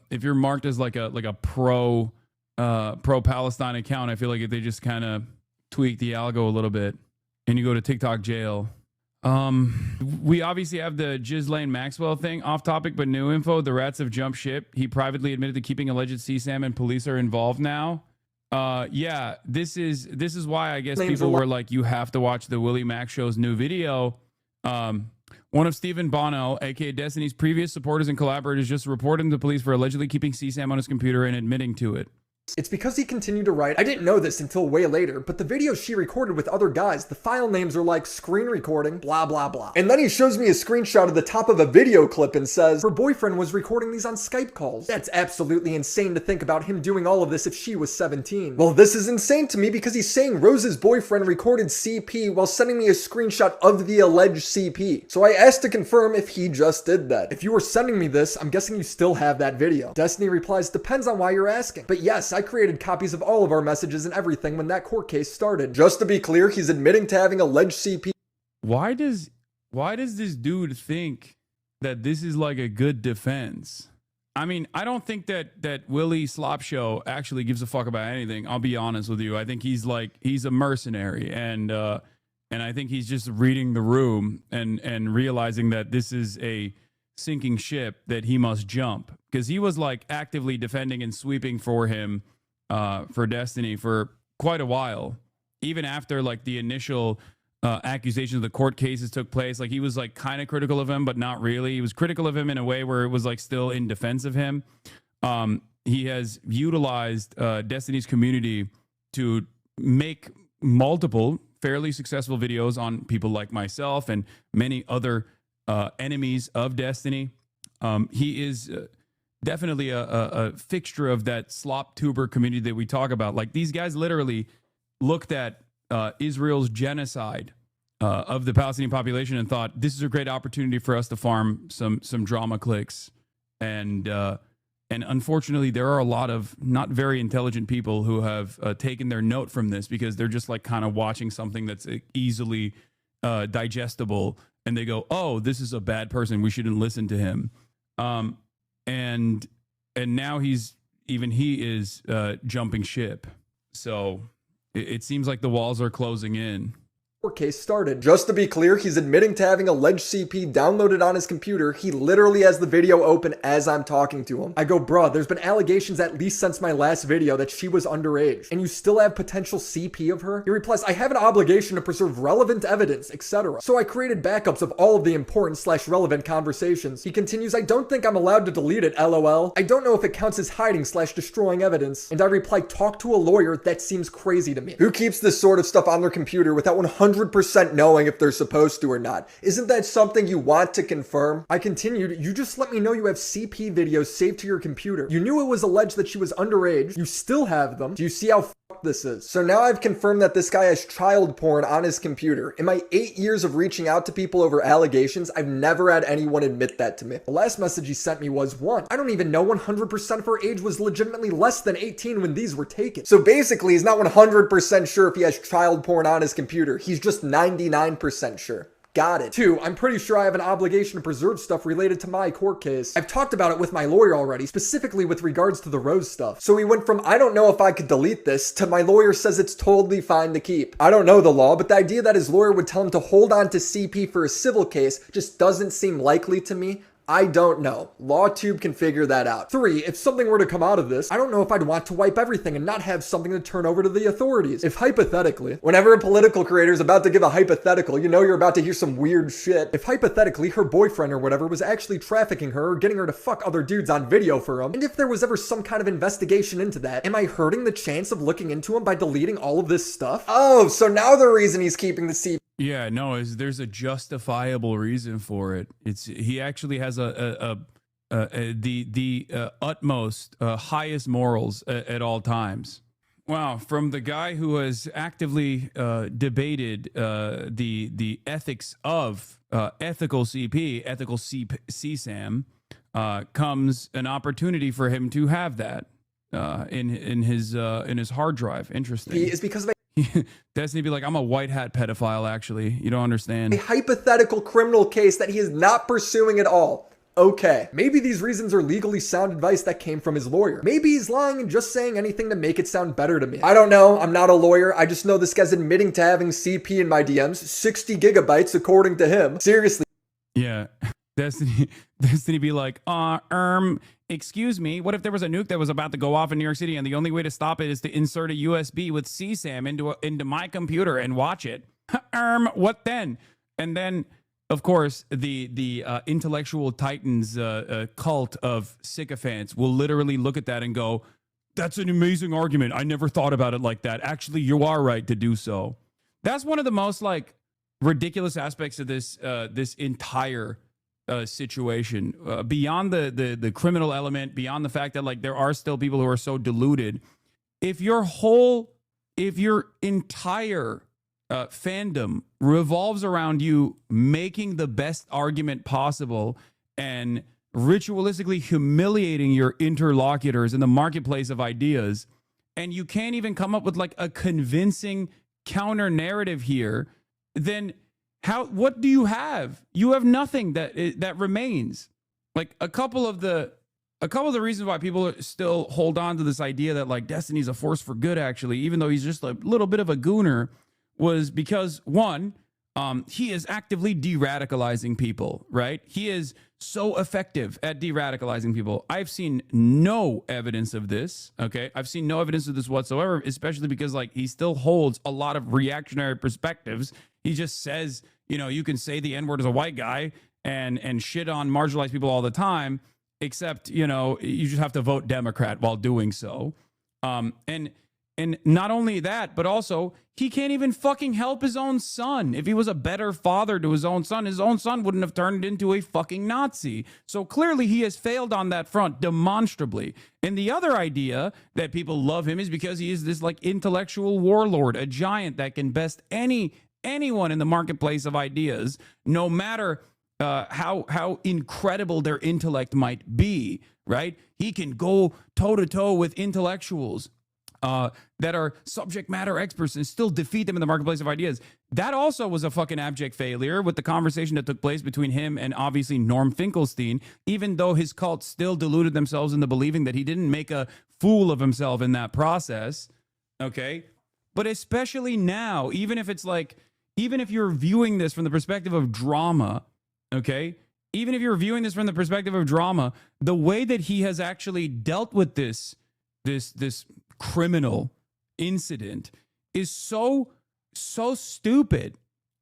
[SPEAKER 1] pro Palestine account, I feel like if they just kind of tweak the algo a little bit and you go to TikTok jail. We obviously have the Ghislaine Maxwell thing off topic, but new info. The rats have jumped ship. He privately admitted to keeping alleged CSAM and police are involved now. Yeah, this is why I guess people were like, you have to watch the Willie Mack Show's new video. One of Stephen Bono, aka Destiny's previous supporters and collaborators, just reported him to police for allegedly keeping CSAM on his computer and admitting to it.
[SPEAKER 8] It's because he continued to write. I didn't know this until way later, but the videos she recorded with other guys, the file names are like screen recording, blah, blah, blah. And then he shows me a screenshot of the top of a video clip and says, her boyfriend was recording these on Skype calls. That's absolutely insane to think about him doing all of this if she was 17. Well, this is insane to me because he's saying Rose's boyfriend recorded CP while sending me a screenshot of the alleged CP. So I asked to confirm if he just did that. If you were sending me this, I'm guessing you still have that video. Destiny replies, depends on why you're asking. But yes, I created copies of all of our messages and everything when that court case started. Just to be clear, he's admitting to having alleged CP.
[SPEAKER 1] Why does this dude think that this is like a good defense? I mean, I don't think that Willie Slop Show actually gives a fuck about anything. I'll be honest with you. I think he's a mercenary, and I think he's just reading the room and realizing that this is a sinking ship that he must jump, because he was like actively defending and sweeping for him for Destiny for quite a while, even after like the initial accusations of the court cases took place. Like he was like kind of critical of him, but not really. He was critical of him in a way where it was like still in defense of him. he has utilized Destiny's community to make multiple fairly successful videos on people like myself and many other enemies of Destiny. He is definitely a fixture of that slop tuber community that we talk about. Like, these guys literally looked at Israel's genocide of the Palestinian population and thought, this is a great opportunity for us to farm some drama clicks. And unfortunately, there are a lot of not very intelligent people who have taken their note from this, because they're just like kind of watching something that's easily digestible, and they go, oh, this is a bad person, we shouldn't listen to him. And now he is jumping ship. So it seems like the walls are closing in.
[SPEAKER 8] Case started. Just to be clear, he's admitting to having alleged CP downloaded on his computer. He literally has the video open as I'm talking to him. I go, bruh, there's been allegations at least since my last video that she was underage, and you still have potential CP of her? He replies, I have an obligation to preserve relevant evidence, etc. So I created backups of all of the important / relevant conversations. He continues, I don't think I'm allowed to delete it, lol. I don't know if it counts as hiding / destroying evidence. And I reply, talk to a lawyer, that seems crazy to me. Who keeps this sort of stuff on their computer without 100% knowing if they're supposed to or not? Isn't that something you want to confirm? I continued, you just let me know you have CP videos saved to your computer. You knew it was alleged that she was underage. You still have them. Do you see how fucked this is? So now I've confirmed that this guy has child porn on his computer. In my 8 years of reaching out to people over allegations, I've never had anyone admit that to me. The last message he sent me was, 1, I don't even know 100% of her age was legitimately less than 18 when these were taken. So basically, he's not 100% sure if he has child porn on his computer. He's just 99% sure. Got it. 2, I'm pretty sure I have an obligation to preserve stuff related to my court case. I've talked about it with my lawyer already, specifically with regards to the Rose stuff. So he went from, I don't know if I could delete this, to my lawyer says it's totally fine to keep. I don't know the law, but the idea that his lawyer would tell him to hold on to CP for a civil case just doesn't seem likely to me. I don't know. LawTube can figure that out. 3, if something were to come out of this, I don't know if I'd want to wipe everything and not have something to turn over to the authorities. If hypothetically, whenever a political creator is about to give a hypothetical, you know you're about to hear some weird shit. If hypothetically her boyfriend or whatever was actually trafficking her or getting her to fuck other dudes on video for him, and if there was ever some kind of investigation into that, am I hurting the chance of looking into him by deleting all of this stuff? Oh, so now the reason he's keeping the CP.
[SPEAKER 1] Yeah, no, there's a justifiable reason for it. He actually has the utmost highest morals at all times. Wow, from the guy who has actively debated the ethics of ethical CP, ethical CSAM, comes an opportunity for him to have that in his hard drive. Interesting.
[SPEAKER 8] He is because of
[SPEAKER 1] Destiny be like, I'm a white hat pedophile, actually. You don't understand.
[SPEAKER 8] A hypothetical criminal case that he is not pursuing at all. Okay, maybe these reasons are legally sound advice that came from his lawyer. Maybe he's lying and just saying anything to make it sound better to me. I don't know, I'm not a lawyer. I just know this guy's admitting to having CP in my DMs, 60 gigabytes according to him. Seriously.
[SPEAKER 1] Yeah, Destiny be like, excuse me, what if there was a nuke that was about to go off in New York City and the only way to stop it is to insert a USB with CSAM into my computer and watch it? What then? And then, of course, the intellectual titans cult of sycophants will literally look at that and go, that's an amazing argument. I never thought about it like that. Actually, you are right to do so. That's one of the most like ridiculous aspects of this entire situation, beyond the criminal element, beyond the fact that like there are still people who are so deluded. If your entire fandom revolves around you making the best argument possible and ritualistically humiliating your interlocutors in the marketplace of ideas, and you can't even come up with like a convincing counter narrative here, then what do you have? You have nothing that remains. Like a couple of the reasons why people still hold on to this idea that like Destiny's a force for good, actually, even though he's just a little bit of a gooner, was because, one, he is actively de-radicalizing people, right? He is so effective at de-radicalizing people. I've seen no evidence of this, okay? I've seen no evidence of this whatsoever, especially because like he still holds a lot of reactionary perspectives. He just says, you know, you can say the N-word as a white guy and shit on marginalized people all the time, except, you know, you just have to vote Democrat while doing so. And not only that, but also he can't even fucking help his own son. If he was a better father to his own son wouldn't have turned into a fucking Nazi. So clearly he has failed on that front demonstrably. And the other idea that people love him is because he is this like intellectual warlord, a giant that can best anyone in the marketplace of ideas, no matter how incredible their intellect might be, right? He can go toe to toe with intellectuals that are subject matter experts and still defeat them in the marketplace of ideas. That also was a fucking abject failure with the conversation that took place between him and obviously Norm Finkelstein, even though his cult still deluded themselves into believing that he didn't make a fool of himself in that process. Okay. But especially now, even if you're viewing this from the perspective of drama, okay, even if you're viewing this from the perspective of drama, the way that he has actually dealt with this criminal incident is so stupid.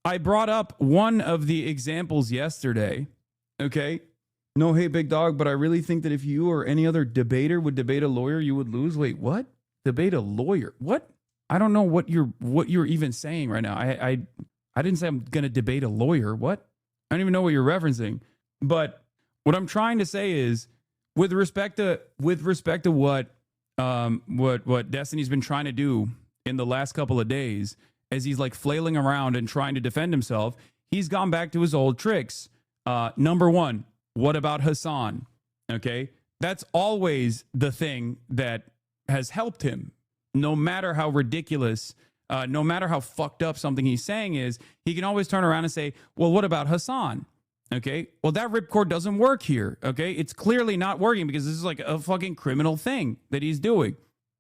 [SPEAKER 1] I brought up one of the examples yesterday. Okay. No hate, big dog, but I really think that if you or any other debater would debate a lawyer, you would lose. Wait, what? Debate a lawyer? What? I don't know what you're even saying right now. I didn't say I'm gonna debate a lawyer. What? I don't even know what you're referencing. But what I'm trying to say is, with respect to what Destiny's been trying to do in the last couple of days, as he's like flailing around and trying to defend himself, he's gone back to his old tricks. Number one, what about Hasan? Okay, that's always the thing that has helped him. No matter how ridiculous, no matter how fucked up something he's saying is, he can always turn around and say, well, what about Hasan? Okay, well, that ripcord doesn't work here. Okay, it's clearly not working because this is like a fucking criminal thing that he's doing.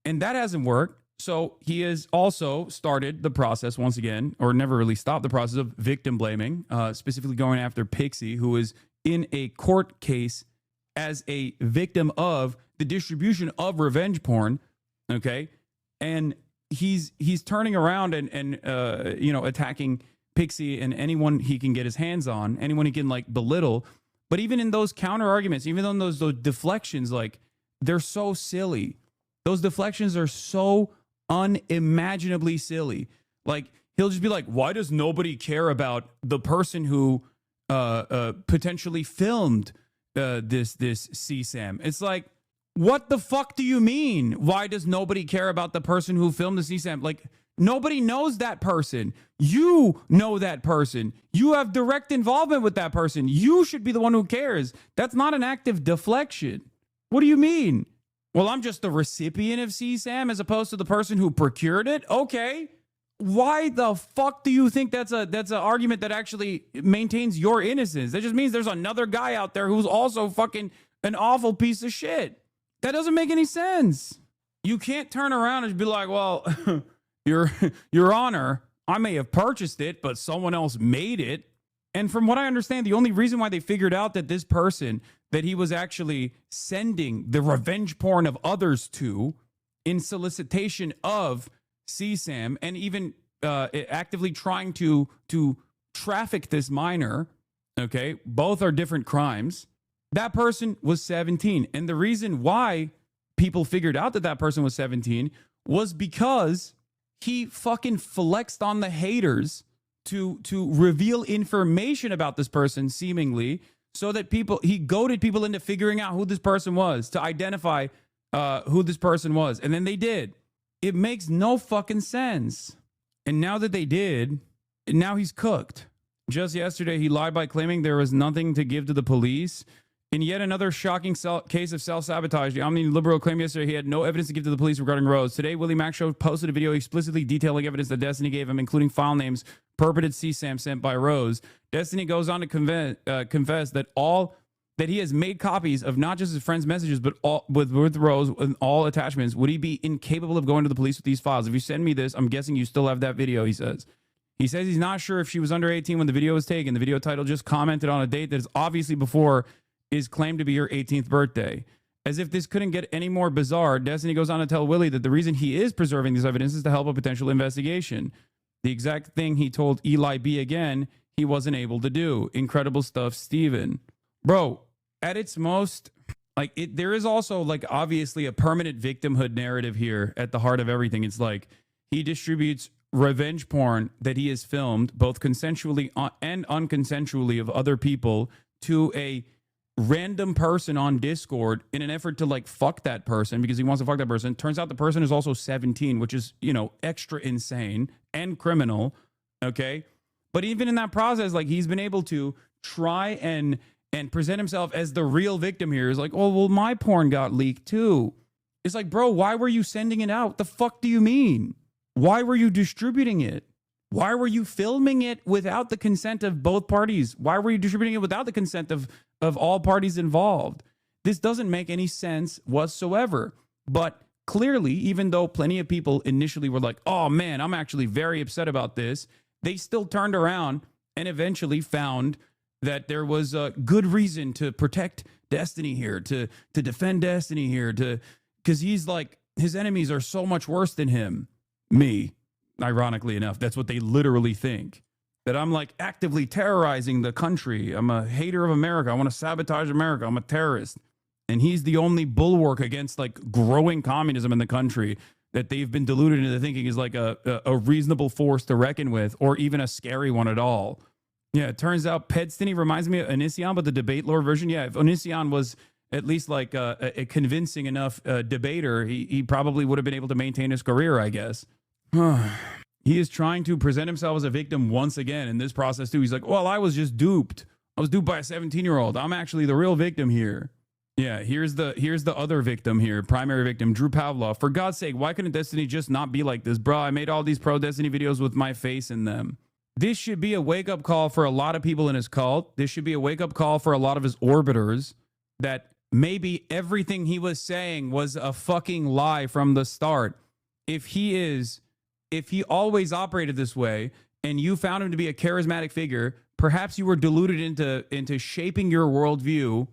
[SPEAKER 1] And that hasn't worked. So he has also started the process once again, or never really stopped the process of victim blaming, specifically going after Pixie, who is in a court case as a victim of the distribution of revenge porn. Okay, and he's turning around and attacking Pixie and anyone he can get his hands on, anyone he can like belittle. But even in those counter arguments, even in those deflections, like, they're so silly. Those deflections are so unimaginably silly. Like, he'll just be like, why does nobody care about the person who potentially filmed this CSAM? It's like, what the fuck do you mean? Why does nobody care about the person who filmed the CSAM? Like, nobody knows that person. You know that person. You have direct involvement with that person. You should be the one who cares. That's not an active deflection. What do you mean? Well, I'm just the recipient of CSAM as opposed to the person who procured it. Okay. Why the fuck do you think that's an argument that actually maintains your innocence? That just means there's another guy out there who's also fucking an awful piece of shit. That doesn't make any sense. You can't turn around and be like, well, Your Honor, I may have purchased it, but someone else made it. And from what I understand, the only reason why they figured out that this person that he was actually sending the revenge porn of others to in solicitation of CSAM and even actively trying to traffic this minor, okay, both are different crimes. That person was 17. And the reason why people figured out that that person was 17 was because he fucking flexed on the haters to reveal information about this person, seemingly, so that he goaded people into figuring out who this person was, to identify who this person was. And then they did. It makes no fucking sense. And now that they did, now he's cooked. Just yesterday, he lied by claiming there was nothing to give to the police. In yet another shocking case of self-sabotage, the Omni liberal claimed yesterday he had no evidence to give to the police regarding Rose. Today, Willie Mack Show posted a video explicitly detailing evidence that Destiny gave him, including file names purported CSAM sent by Rose. Destiny goes on to confess that he has made copies of not just his friend's messages, but all with Rose and all attachments. Would he be incapable of going to the police with these files? If you send me this, I'm guessing you still have that video, he says. He says he's not sure if she was under 18 when the video was taken. The video title just commented on a date that is obviously before is claimed to be her 18th birthday. As if this couldn't get any more bizarre, Destiny goes on to tell Willie that the reason he is preserving this evidence is to help a potential investigation. The exact thing he told Eli B again, he wasn't able to do. Incredible stuff, Steven. Bro, at its most Like there is also like obviously a permanent victimhood narrative here at the heart of everything. It's like he distributes revenge porn that he has filmed both consensually and unconsensually of other people to a random person on Discord in an effort to like fuck that person because he wants to fuck that person. Turns out the person is also 17, which is, you know, extra insane and criminal. Okay. But even in that process, like he's been able to try and present himself as the real victim here. Is like, oh, well, my porn got leaked too. It's like, bro, why were you sending it out? The fuck do you mean? Why were you distributing it? Why were you filming it without the consent of both parties? Why were you distributing it without the consent of all parties involved? This doesn't make any sense whatsoever. But clearly, even though plenty of people initially were like, oh man, I'm actually very upset about this, they still turned around and eventually found that there was a good reason to protect Destiny here, to defend Destiny here, because he's like, his enemies are so much worse than him. Me, ironically enough, that's what they literally think. That I'm like actively terrorizing the country. I'm a hater of America. I want to sabotage America. I'm a terrorist. And he's the only bulwark against like growing communism in the country that they've been deluded into thinking is like a reasonable force to reckon with, or even a scary one at all. Yeah, it turns out Pedstiny reminds me of Onision, but the debate lore version. Yeah, if Onision was at least like a convincing enough debater, he probably would have been able to maintain his career, I guess. He is trying to present himself as a victim once again in this process too. He's like, well, I was just duped. I was duped by a 17-year-old. I'm actually the real victim here. Yeah, here's the other victim here, primary victim, Drew Pavlov. For God's sake, why couldn't Destiny just not be like this? Bro, I made all these pro-Destiny videos with my face in them. This should be a wake-up call for a lot of people in his cult. This should be a wake-up call for a lot of his orbiters that maybe everything he was saying was a fucking lie from the start. If he always operated this way and you found him to be a charismatic figure, perhaps you were deluded into shaping your worldview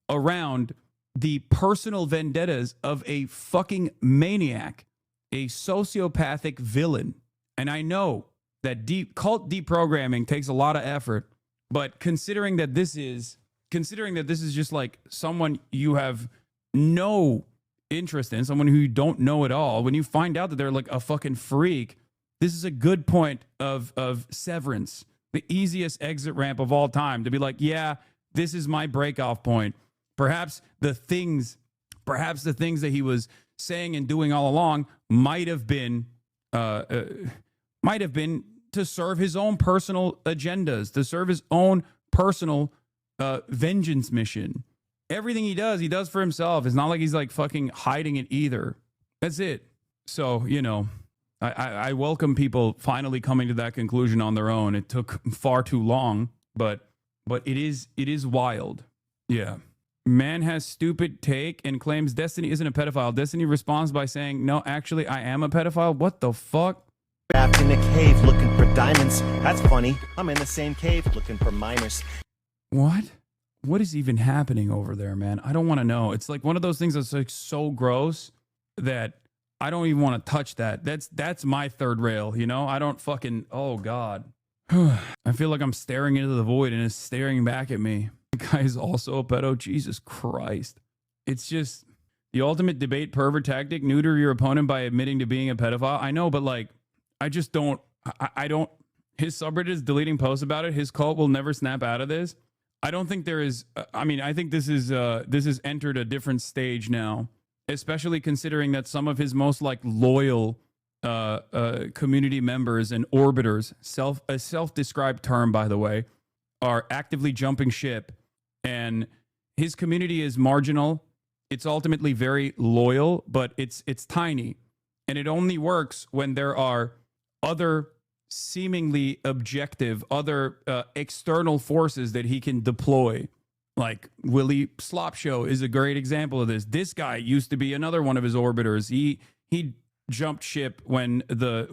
[SPEAKER 1] around the personal vendettas of a fucking maniac, a sociopathic villain. And I know that cult deprogramming takes a lot of effort, but considering that this is just like someone you have no interest in, someone who you don't know at all, when you find out that they're like a fucking freak, this is a good point of severance, the easiest exit ramp of all time, to be like, yeah, this is my break-off point. Perhaps the things that he was saying and doing all along might have been to serve his own personal agendas, to serve his own personal vengeance mission. Everything he does for himself. It's not like he's like fucking hiding it either. That's it. So, you know, I welcome people finally coming to that conclusion on their own. It took far too long, but it is wild. Yeah. Man has stupid take and claims Destiny isn't a pedophile. Destiny responds by saying, no, actually, I am a pedophile. What the fuck?
[SPEAKER 9] Trapped in a cave looking for diamonds. That's funny. I'm in the same cave looking for miners.
[SPEAKER 1] What? What is even happening over there, man? I don't want to know. It's like one of those things that's like so gross that I don't even want to touch that. That's my third rail, you know? I don't fucking, oh God. I feel like I'm staring into the void and it's staring back at me. The guy is also a pedo. Jesus Christ. It's just the ultimate debate pervert tactic. Neuter your opponent by admitting to being a pedophile. I know, but like, I just don't, I don't, his subreddit is deleting posts about it. His cult will never snap out of this. I don't think there is, I mean, I think this has entered a different stage now, especially considering that some of his most like loyal community members and orbiters, a self-described term, by the way, are actively jumping ship, and his community is marginal. It's ultimately very loyal, but it's tiny, and it only works when there are other seemingly objective, other external forces that he can deploy. Like Willie Slopshow is a great example of this. This guy used to be another one of his orbiters. He jumped ship when the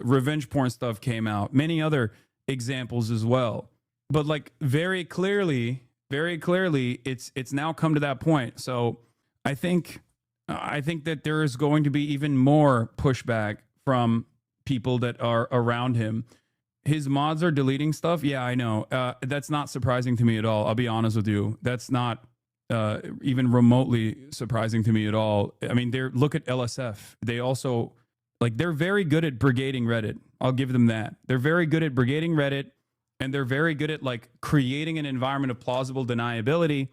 [SPEAKER 1] revenge porn stuff came out. Many other examples as well. But like very clearly, it's now come to that point. So I think that there is going to be even more pushback from people that are around him. His mods are deleting stuff. Yeah, I know. That's not surprising to me at all. I'll be honest with you. That's not even remotely surprising to me at all. I mean, look at LSF. They also, like, they're very good at brigading Reddit. I'll give them that. They're very good at brigading Reddit, and they're very good at, like, creating an environment of plausible deniability.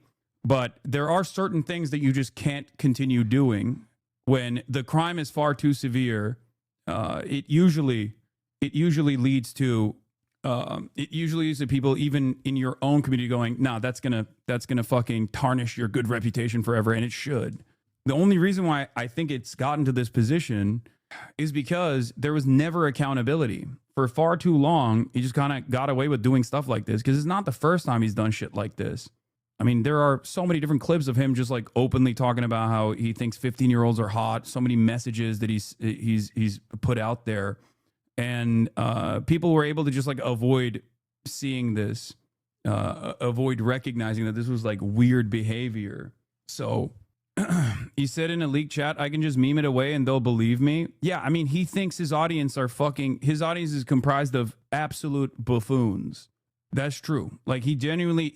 [SPEAKER 1] But there are certain things that you just can't continue doing when the crime is far too severe. It usually leads to people even in your own community going, nah, that's gonna fucking tarnish your good reputation forever, and it should. The only reason why I think it's gotten to this position is because there was never accountability. For far too long, he just kind of got away with doing stuff like this, because it's not the first time he's done shit like this. I mean, there are so many different clips of him just like openly talking about how he thinks 15-year-olds are hot. So many messages that he's put out there, and people were able to just like avoid seeing this, avoid recognizing that this was like weird behavior. So he said in a leaked chat, I can just meme it away and they'll believe me. Yeah, I mean, he thinks his audience is comprised of absolute buffoons. That's true. Like, he genuinely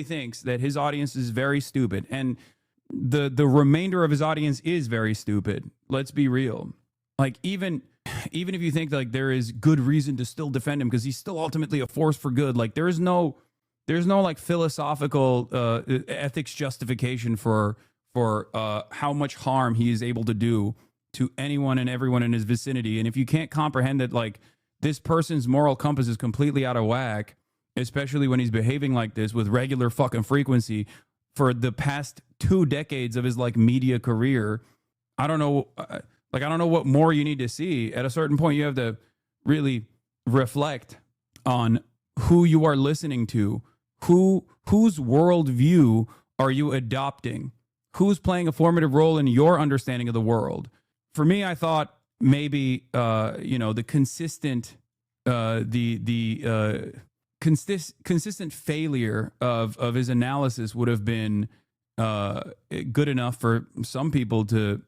[SPEAKER 1] thinks that his audience is very stupid, and the remainder of his audience is very stupid. Let's be real. Like, even if you think like there is good reason to still defend him because he's still ultimately a force for good, like there's no like philosophical ethics justification for how much harm he is able to do to anyone and everyone in his vicinity. And if you can't comprehend that, like, this person's moral compass is completely out of whack, especially when he's behaving like this with regular fucking frequency for the past 2 decades of his like media career, I don't know what more you need to see. At a certain point, you have to really reflect on who you are listening to, whose worldview are you adopting, who's playing a formative role in your understanding of the world. For me, I thought maybe the consistent consistent failure of his analysis would have been good enough for some people to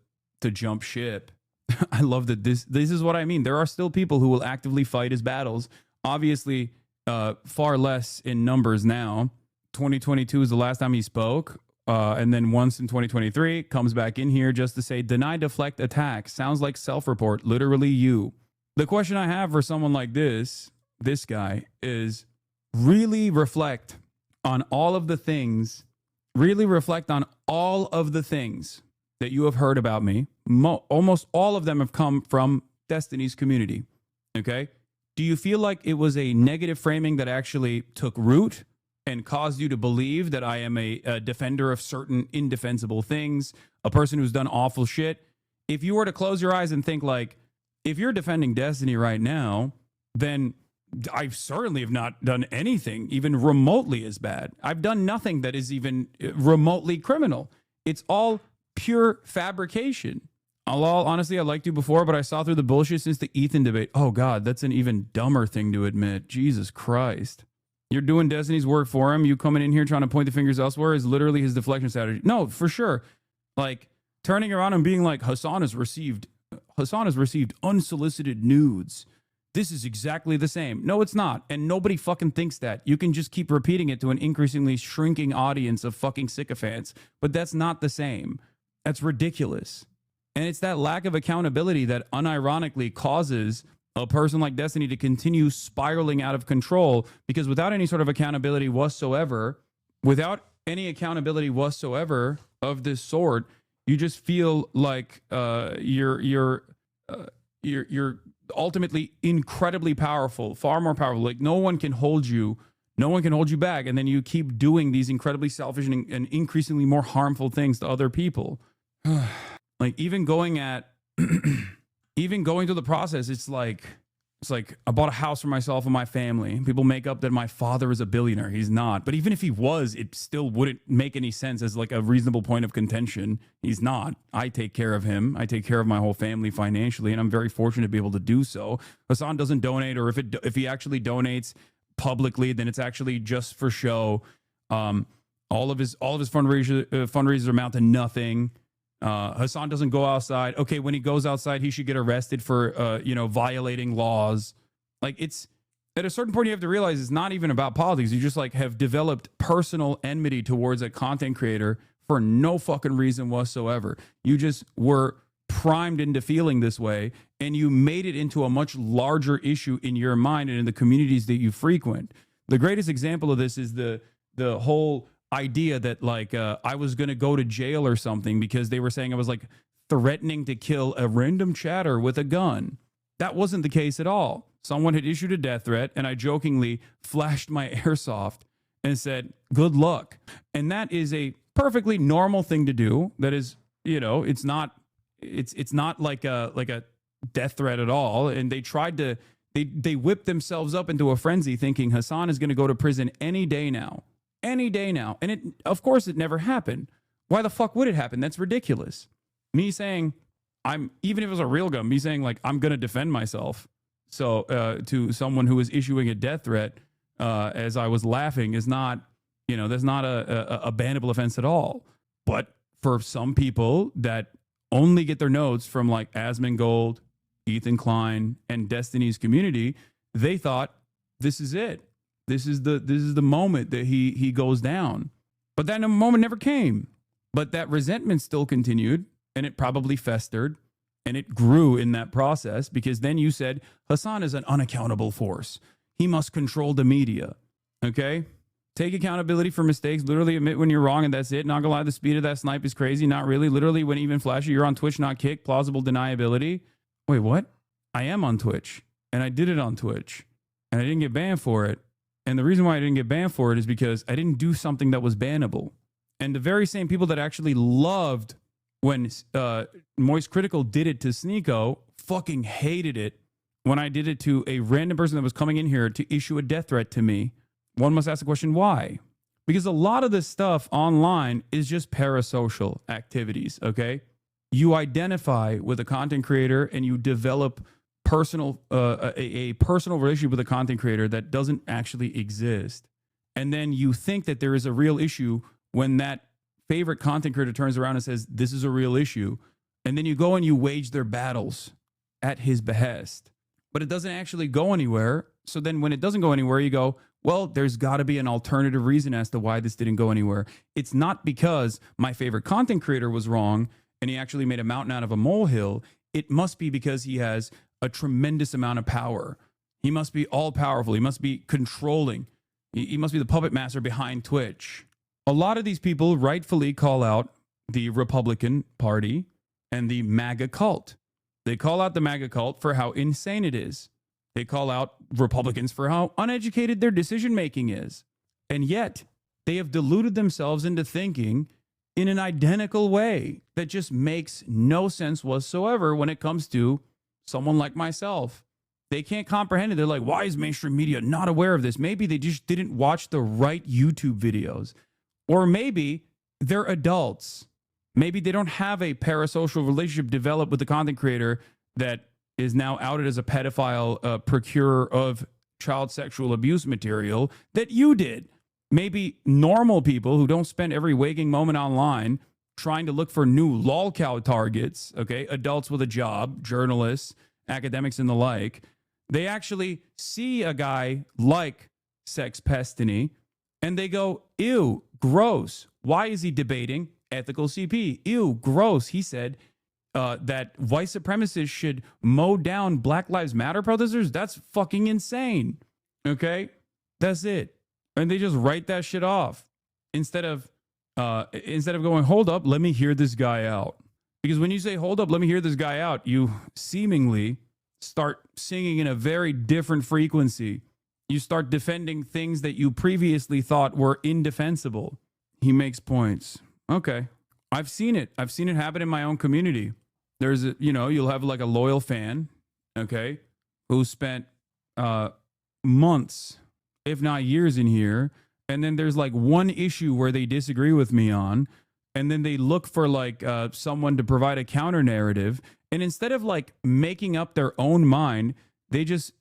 [SPEAKER 1] jump ship. I love that this is what I mean. There are still people who will actively fight his battles. Obviously, far less in numbers now. 2022 is the last time he spoke. And then once in 2023, comes back in here just to say, deny, deflect, attack. Sounds like self-report, literally you. The question I have for someone like this guy, is really reflect on all of the things, that you have heard about me. Almost all of them have come from Destiny's community. Okay? Do you feel like it was a negative framing that actually took root and caused you to believe that I am a defender of certain indefensible things, a person who's done awful shit? If you were to close your eyes and think like, if you're defending Destiny right now, then I certainly have not done anything even remotely as bad. I've done nothing that is even remotely criminal. It's all pure fabrication. Honestly, I liked you before, but I saw through the bullshit since the Ethan debate. Oh God, that's an even dumber thing to admit. Jesus Christ. You're doing Destiny's work for him. You coming in here trying to point the fingers elsewhere is literally his deflection strategy. No, for sure. Like, turning around and being like, Hasan has received unsolicited nudes. This is exactly the same. No, it's not. And nobody fucking thinks that. You can just keep repeating it to an increasingly shrinking audience of fucking sycophants. But that's not the same. That's ridiculous. And it's that lack of accountability that unironically causes a person like Destiny to continue spiraling out of control, because without any sort of accountability whatsoever, of this sort, you just feel like you're ultimately incredibly powerful, far more powerful. Like, no one can hold you back, and then you keep doing these incredibly selfish and increasingly more harmful things to other people. Like, even going through the process, it's like I bought a house for myself and my family. People make up that my father is a billionaire. He's not. But even if he was, it still wouldn't make any sense as like a reasonable point of contention. He's not. I take care of him. I take care of my whole family financially, and I'm very fortunate to be able to do so. Hasan doesn't donate, or if he actually donates publicly, then it's actually just for show. All of his fundraisers amount to nothing. Hasan doesn't go outside. Okay, when he goes outside, he should get arrested for violating laws. Like, it's At a certain point, you have to realize it's not even about politics. You just like have developed personal enmity towards a content creator for no fucking reason whatsoever. You just were primed into feeling this way, and you made it into a much larger issue in your mind and in the communities that you frequent. The greatest example of this is the whole idea that like I was going to go to jail or something because they were saying I was like threatening to kill a random chatter with a gun. That wasn't the case at all. Someone had issued a death threat, and I jokingly flashed my airsoft and said, good luck. And that is a perfectly normal thing to do. That is, you know, it's not like a death threat at all. And they tried to, they whipped themselves up into a frenzy thinking Hasan is going to go to prison any day now. Any day now. And it, of course, it never happened. Why the fuck would it happen? That's ridiculous. Me saying, even if it was a real gun, me saying like, I'm going to defend myself. So to someone who is issuing a death threat as I was laughing is not, you know, that's not a bannable offense at all. But for some people that only get their notes from like Asmongold, Ethan Klein, and Destiny's community, they thought this is it. This is the moment that he goes down. But that moment never came. But that resentment still continued, and it probably festered, and it grew in that process because then you said Hasan is an unaccountable force. He must control the media. Okay? Take accountability for mistakes. Literally admit when you're wrong, and that's it. Not gonna lie, the speed of that snipe is crazy. Not really. Literally, when even flashy, you're on Twitch, not Kick. Plausible deniability. Wait, what? I am on Twitch, and I did it on Twitch, and I didn't get banned for it. And the reason why I didn't get banned for it is because I didn't do something that was bannable. And the very same people that actually loved when Moist Critical did it to Sneeko fucking hated it when I did it to a random person that was coming in here to issue a death threat to me. One must ask the question, why? Because a lot of this stuff online is just parasocial activities, okay? You identify with a content creator and you develop a personal relationship with a content creator that doesn't actually exist. And then you think that there is a real issue when that favorite content creator turns around and says, this is a real issue. And then you go and you wage their battles at his behest. But it doesn't actually go anywhere. So then when it doesn't go anywhere, you go, well, there's got to be an alternative reason as to why this didn't go anywhere. It's not because my favorite content creator was wrong and he actually made a mountain out of a molehill. It must be because he has a tremendous amount of power. He must be all powerful. He must be controlling. He must be the puppet master behind Twitch. A lot of these people rightfully call out the Republican Party and the MAGA cult. They call out the MAGA cult for how insane it is. They call out Republicans for how uneducated their decision making is. And yet, they have deluded themselves into thinking in an identical way that just makes no sense whatsoever when it comes to someone like myself. They can't comprehend it. They're like, why is mainstream media not aware of this? Maybe they just didn't watch the right YouTube videos. Or maybe they're adults. Maybe they don't have a parasocial relationship developed with the content creator that is now outed as a pedophile procurer of child sexual abuse material that you did. Maybe normal people who don't spend every waking moment online trying to look for new lolcow targets, okay, adults with a job, journalists, academics and the like, they actually see a guy like Sex Pestiny and they go, ew, gross. Why is he debating ethical CP? Ew, gross. He said that white supremacists should mow down Black Lives Matter protesters. That's fucking insane. Okay? That's it. And they just write that shit off instead of going, hold up, let me hear this guy out. Because when you say, hold up, let me hear this guy out, you seemingly start singing in a very different frequency. You start defending things that you previously thought were indefensible. He makes points. Okay. I've seen it. I've seen it happen in my own community. There's a, you'll have like a loyal fan, okay, who spent months, if not years in here. And then there's like one issue where they disagree with me on, and then they look for like someone to provide a counter narrative. And instead of like making up their own mind, they just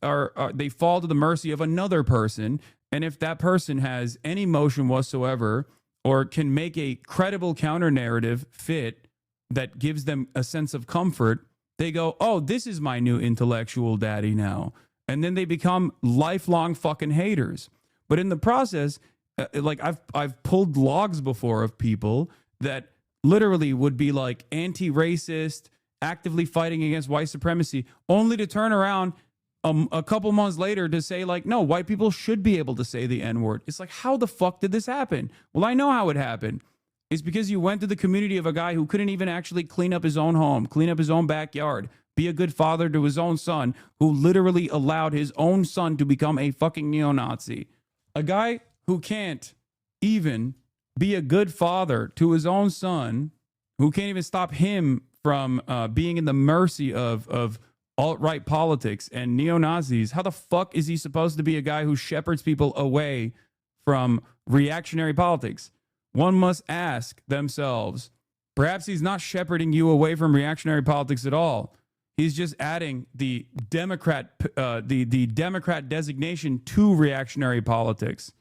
[SPEAKER 1] they fall to the mercy of another person. And if that person has any motion whatsoever or can make a credible counter narrative fit that gives them a sense of comfort, they go, oh, this is my new intellectual daddy now. and then they become lifelong fucking haters. But in the process, like I've pulled logs before of people that literally would be like anti-racist, actively fighting against white supremacy, only to turn around a couple months later to say like, no, white people should be able to say the N-word. It's like, how the fuck did this happen? Well, I know how it happened. It's because you went to the community of a guy who couldn't even actually clean up his own home, clean up his own backyard, be a good father to his own son, who literally allowed his own son to become a fucking neo-Nazi. A guy who can't even be a good father to his own son, who can't even stop him from being in the mercy of alt-right politics and neo-Nazis. How the fuck is he supposed to be a guy who shepherds people away from reactionary politics? One must ask themselves, perhaps he's not shepherding you away from reactionary politics at all. He's just adding the Democrat designation to reactionary politics.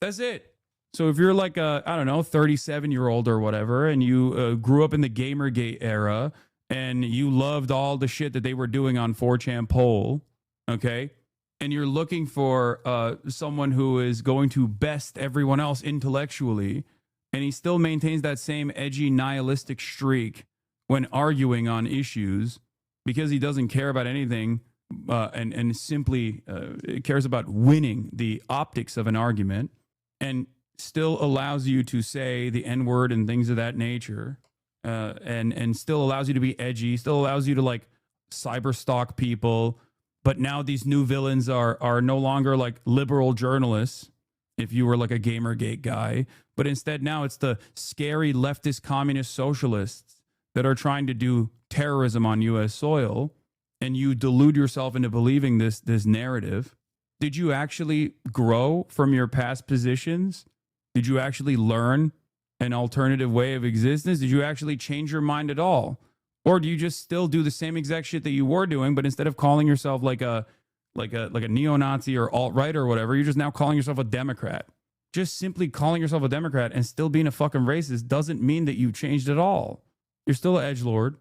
[SPEAKER 1] That's it. So if you're like a, I don't know, 37-year-old or whatever, and you grew up in the Gamergate era, and you loved all the shit that they were doing on 4chan poll, okay? And you're looking for someone who is going to best everyone else intellectually, and he still maintains that same edgy nihilistic streak when arguing on issues because he doesn't care about anything and simply cares about winning the optics of an argument, and still allows you to say the N-word and things of that nature, and still allows you to be edgy, still allows you to like cyber stalk people. But now these new villains are no longer like liberal journalists, if you were like a Gamergate guy, but instead now it's the scary leftist communist socialists that are trying to do terrorism on U.S. soil, and you delude yourself into believing this narrative. Did you actually grow from your past positions? Did you actually learn an alternative way of existence? Did you actually change your mind at all? Or do you just still do the same exact shit that you were doing, but instead of calling yourself like a neo-Nazi or alt-right or whatever, you're just now calling yourself a Democrat? Just simply calling yourself a Democrat and still being a fucking racist doesn't mean that you changed at all. You're still an edgelord,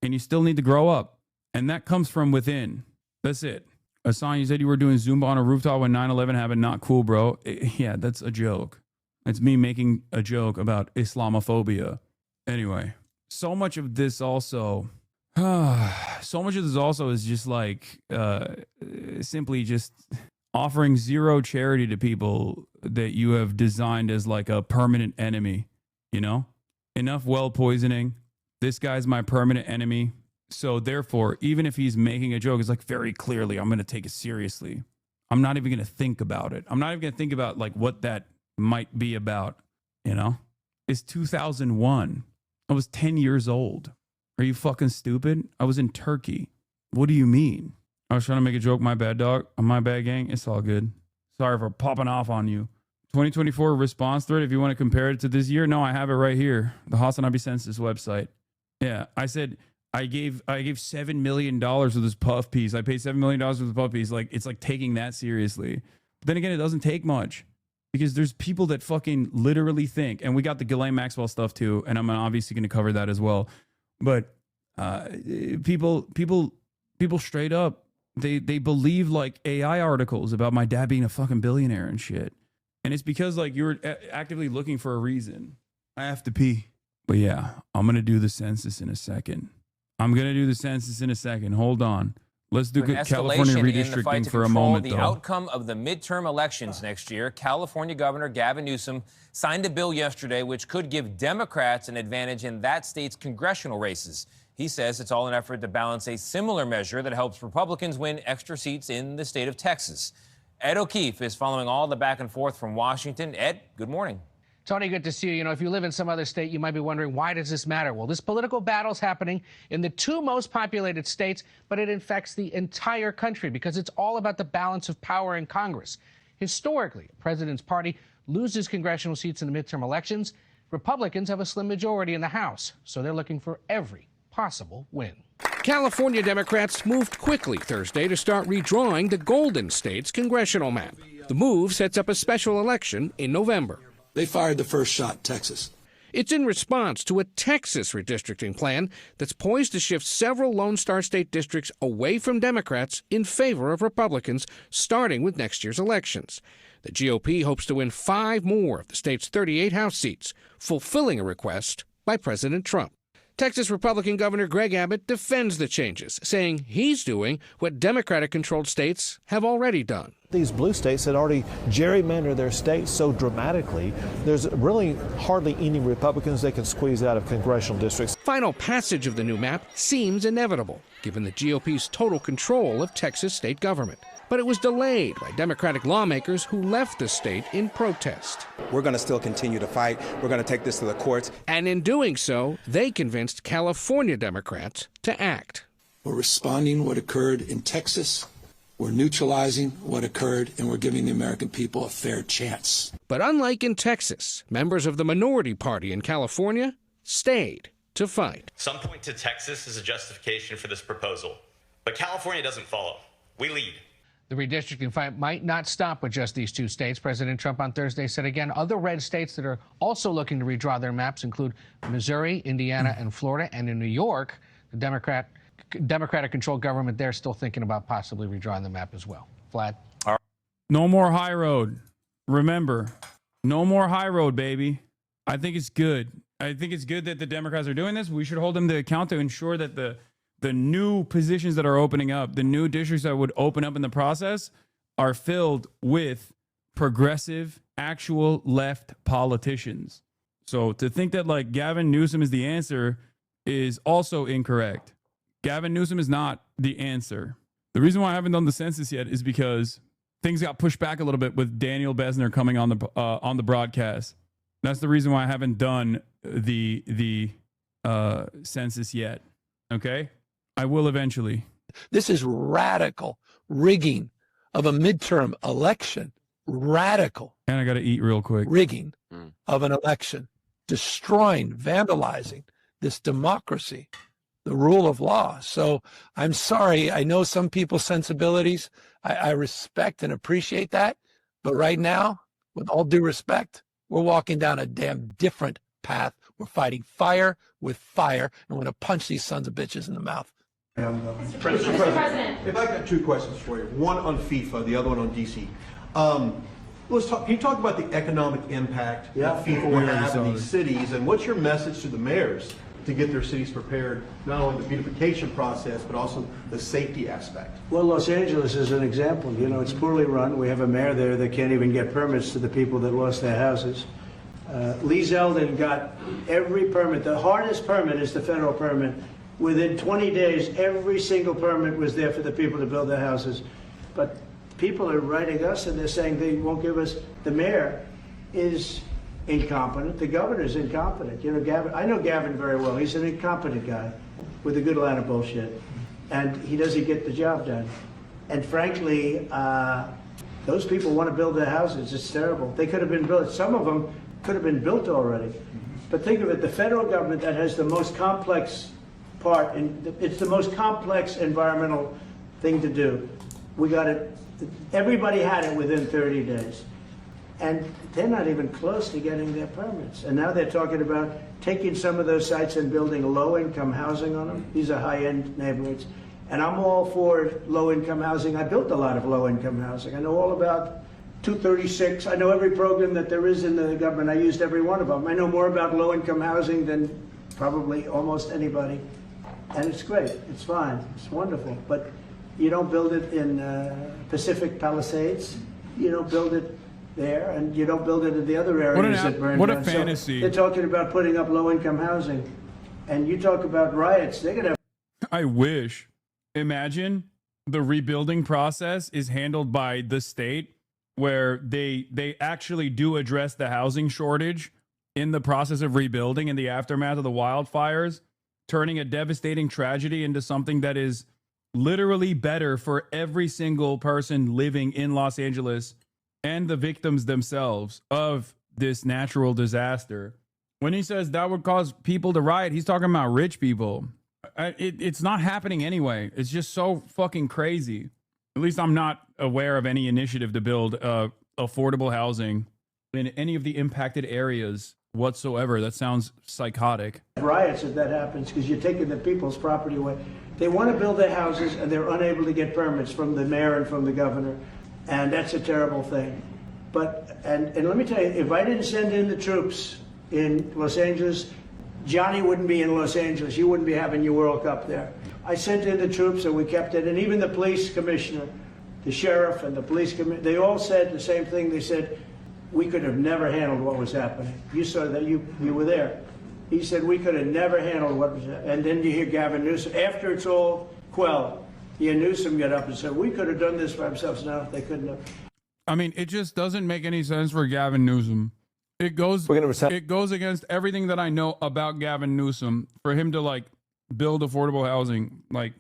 [SPEAKER 1] and you still need to grow up. And that comes from within. That's it. Hasan, you said you were doing Zumba on a rooftop when 9/11 happened. Not cool, bro. Yeah, that's a joke. It's me making a joke about Islamophobia. Anyway, so much of this also is just like simply just offering zero charity to people that you have designed as like a permanent enemy, you know? Enough well poisoning. This guy's my permanent enemy. So therefore, even if he's making a joke, it's like very clearly, I'm going to take it seriously. I'm not even going to think about it. I'm not even going to think about like what that might be about, you know? It's 2001. I was 10 years old. Are you fucking stupid? I was in Turkey. What do you mean? I was trying to make a joke. My bad, dog. My bad, gang. It's all good. Sorry for popping off on you. 2024 response thread, if you want to compare it to this year. No, I have it right here. The HasanAbi Census website. Yeah, I said I gave $7 million with this puff piece. I paid $7 million with the puff piece. Like, it's like taking that seriously. But then again, it doesn't take much. Because there's people that fucking literally think, and we got the Ghislaine Maxwell stuff too, and I'm obviously going to cover that as well. But people straight up, they believe like AI articles about my dad being a fucking billionaire and shit. And it's because like you're actively looking for a reason. I have to pee. But yeah, I'm going to do the census in a second. Hold on. Let's do good California redistricting for a moment,
[SPEAKER 4] the
[SPEAKER 1] though.
[SPEAKER 4] Outcome of the midterm elections next year. California Governor Gavin Newsom signed a bill yesterday which could give Democrats an advantage in that state's congressional races. He says it's all an effort to balance a similar measure that helps Republicans win extra seats in the state of Texas. Ed O'Keefe is following all the back and forth from Washington. Ed, good morning.
[SPEAKER 10] Tony, good to see you. You know, if you live in some other state, you might be wondering, why does this matter? Well, this political battle's happening in the two most populated states, but it infects the entire country because it's all about the balance of power in Congress. Historically, the president's party loses congressional seats in the midterm elections. Republicans have a slim majority in the House, so they're looking for every possible win.
[SPEAKER 11] California Democrats moved quickly Thursday to start redrawing the Golden State's congressional map. The move sets up a special election in November.
[SPEAKER 24] They fired the first shot, Texas.
[SPEAKER 11] It's in response to a Texas redistricting plan that's poised to shift several Lone Star State districts away from Democrats in favor of Republicans, starting with next year's elections. The GOP hopes to win 5 more of the state's 38 House seats, fulfilling a request by President Trump. Texas Republican Governor Greg Abbott defends the changes, saying he's doing what Democratic-controlled states have already done.
[SPEAKER 14] These blue states had already gerrymandered their states so dramatically, there's really hardly any Republicans they can squeeze out of congressional districts.
[SPEAKER 11] Final passage of the new map seems inevitable, given the GOP's total control of Texas state government. But it was delayed by Democratic lawmakers who left the state in protest.
[SPEAKER 15] We're going to still continue to fight. We're going to take this to the courts.
[SPEAKER 11] And in doing so, they convinced California Democrats to act.
[SPEAKER 16] We're responding what occurred in Texas. We're neutralizing what occurred, and we're giving the American people a fair chance.
[SPEAKER 11] But unlike in Texas, members of the minority party in California stayed to fight.
[SPEAKER 24] Some point to Texas as a justification for this proposal, but California doesn't follow. We lead.
[SPEAKER 10] The redistricting fight might not stop with just these 2 states. President Trump on Thursday said again other red states that are also looking to redraw their maps include Missouri, Indiana, and Florida. And in New York, the Democratic-controlled government there is still thinking about possibly redrawing the map as well. Vlad?
[SPEAKER 1] No more high road. Remember, no more high road, baby. I think it's good. I think it's good that the Democrats are doing this. We should hold them to account to ensure that the new positions that are opening up, the new districts that would open up in the process, are filled with progressive, actual left politicians. So to think that like Gavin Newsom is the answer is also incorrect. Gavin Newsom is not the answer. The reason why I haven't done the census yet is because things got pushed back a little bit with DANBESSNER coming on the broadcast. That's the reason why I haven't done the census yet. Okay? I will eventually.
[SPEAKER 25] This is radical rigging of a midterm election. Radical.
[SPEAKER 1] And I got to eat real quick.
[SPEAKER 25] Rigging of an election. Destroying, vandalizing this democracy, the rule of law. So I'm sorry. I know some people's sensibilities. I respect and appreciate that. But right now, with all due respect, we're walking down a damn different path. We're fighting fire with fire, and we're going to punch these sons of bitches in the mouth.
[SPEAKER 19] Mr. President, if I got 2 questions for you, one on FIFA, the other one on DC. Let's talk. Can you talk about the economic impact that FIFA will have in these cities, and what's your message to the mayors to get their cities prepared, not only the beautification process, but also the safety aspect?
[SPEAKER 12] Well, Los Angeles is an example. You know, it's poorly run. We have a mayor there that can't even get permits to the people that lost their houses. Lee Zeldin got every permit. The hardest permit is the federal permit. Within 20 days, every single permit was there for the people to build their houses. But people are writing us and they're saying they won't give us. The mayor is incompetent. The governor's incompetent. You know, Gavin, I know Gavin very well. He's an incompetent guy with a good line of bullshit. And he doesn't get the job done. And frankly, those people want to build their houses. It's terrible. They could have been built. Some of them could have been built already. But think of it, the federal government that has the most complex part, and it's the most complex environmental thing to do. We got it, everybody had it within 30 days. And they're not even close to getting their permits. And now they're talking about taking some of those sites and building low-income housing on them. These are high-end neighborhoods. And I'm all for low-income housing. I built a lot of low-income housing. I know all about 236. I know every program that there is in the government. I used every one of them. I know more about low-income housing than probably almost anybody. And it's great. It's fine. It's wonderful. But you don't build it in Pacific Palisades. You don't build it there, and you don't build it in the other areas that burn down.
[SPEAKER 1] What a fantasy.
[SPEAKER 12] So they're talking about putting up low-income housing. And you talk about riots. They're going to...
[SPEAKER 1] I wish. Imagine the rebuilding process is handled by the state, where they actually do address the housing shortage in the process of rebuilding in the aftermath of the wildfires, turning a devastating tragedy into something that is literally better for every single person living in Los Angeles and the victims themselves of this natural disaster. When he says that would cause people to riot, he's talking about rich people. It's not happening anyway. It's just so fucking crazy. At least I'm not aware of any initiative to build affordable housing in any of the impacted areas whatsoever. That sounds psychotic.
[SPEAKER 12] Riots if that happens because you're taking the people's property away. They want to build their houses and they're unable to get permits from the mayor and from the governor, and that's a terrible thing. But and let me tell you, if I didn't send in the troops in Los Angeles, Johnny wouldn't be in Los Angeles. You wouldn't be having your World Cup there. I sent in the troops and we kept it, and even the police commissioner, the sheriff and the police commissioner, they all said the same thing. They said, we could have never handled what was happening. You saw that, you were there. He said, we could have never handled what was happening. And then you hear Gavin Newsom, after it's all quelled, Newsom got up and said, we could have done this for ourselves. No, they couldn't have.
[SPEAKER 1] I mean, it just doesn't make any sense for Gavin Newsom. It goes against everything that I know about Gavin Newsom for him to like build affordable housing. Like,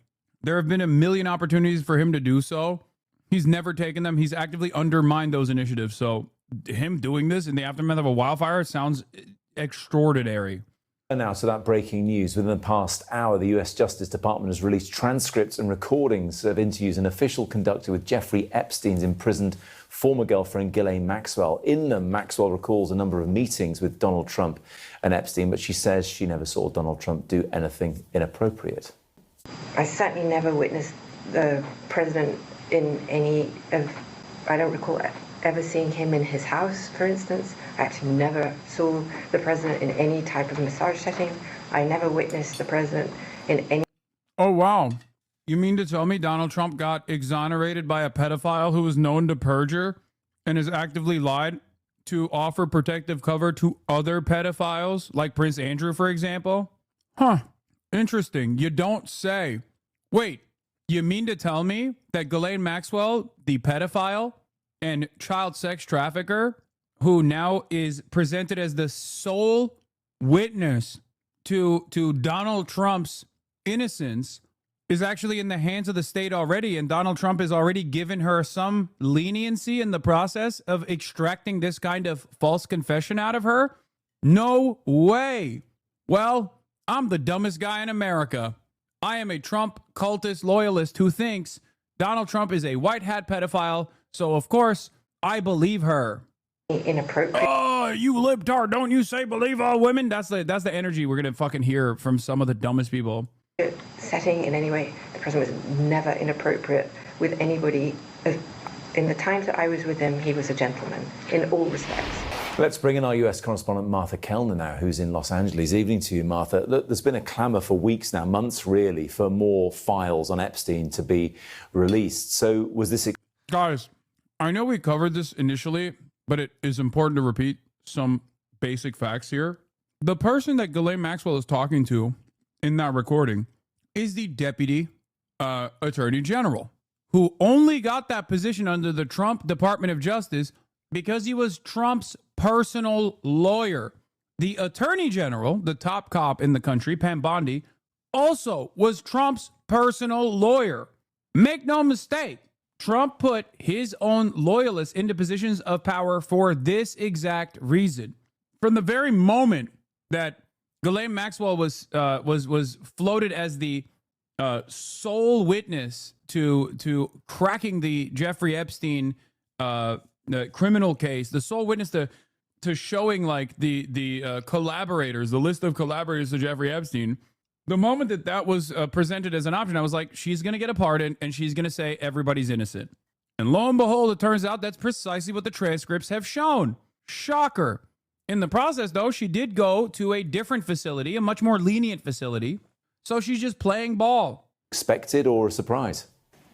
[SPEAKER 1] there have been a million opportunities for him to do so. He's never taken them. He's actively undermined those initiatives. So him doing this in the aftermath of a wildfire sounds extraordinary.
[SPEAKER 2] And now to that breaking news. Within the past hour, the US Justice Department has released transcripts and recordings of interviews an official conducted with Jeffrey Epstein's imprisoned former girlfriend, Ghislaine Maxwell. In them, Maxwell recalls a number of meetings with Donald Trump and Epstein, but she says she never saw Donald Trump do anything inappropriate.
[SPEAKER 13] I certainly never witnessed the president in any of, I don't recall ever seeing him in his house, for instance. I actually never saw the president in any type of massage setting. I never witnessed the president in any...
[SPEAKER 1] Oh, wow. You mean to tell me Donald Trump got exonerated by a pedophile who was known to perjure and has actively lied to offer protective cover to other pedophiles, like Prince Andrew, for example? Huh. Interesting. You don't say. Wait, you mean to tell me that Ghislaine Maxwell, the pedophile and child sex trafficker, who now is presented as the sole witness to Donald Trump's innocence, is actually in the hands of the state already, and Donald Trump has already given her some leniency in the process of extracting this kind of false confession out of her? No way. Well, I'm the dumbest guy in America. I am a Trump cultist loyalist who thinks Donald Trump is a white hat pedophile, so of course I believe her.
[SPEAKER 13] Inappropriate.
[SPEAKER 1] Oh, you libtard, don't you say believe all women? That's the energy we're gonna fucking hear from some of the dumbest people.
[SPEAKER 13] Setting in any way. The president was never inappropriate with anybody. In the times that I was with him, he was a gentleman in all respects.
[SPEAKER 2] Let's bring in our US correspondent Martha Kellner now, who's in Los Angeles. Evening to you, Martha. Look, there's been a clamour for weeks now, months really, for more files on Epstein to be released. So was this...
[SPEAKER 1] Guys, I know we covered this initially, but it is important to repeat some basic facts here. The person that Ghislaine Maxwell is talking to in that recording is the deputy attorney general, who only got that position under the Trump Department of Justice because he was Trump's personal lawyer. The attorney general, the top cop in the country, Pam Bondi, also was Trump's personal lawyer. Make no mistake, Trump put his own loyalists into positions of power for this exact reason. From the very moment that Ghislaine Maxwell was floated as the sole witness to cracking the Jeffrey Epstein criminal case, the sole witness to showing like the collaborators, the list of collaborators to Jeffrey Epstein. The moment that was presented as an option, I was like, she's going to get a pardon and she's going to say everybody's innocent. And lo and behold, it turns out that's precisely what the transcripts have shown. Shocker. In the process, though, she did go to a different facility, a much more lenient facility. So she's just playing ball.
[SPEAKER 2] Expected or a surprise?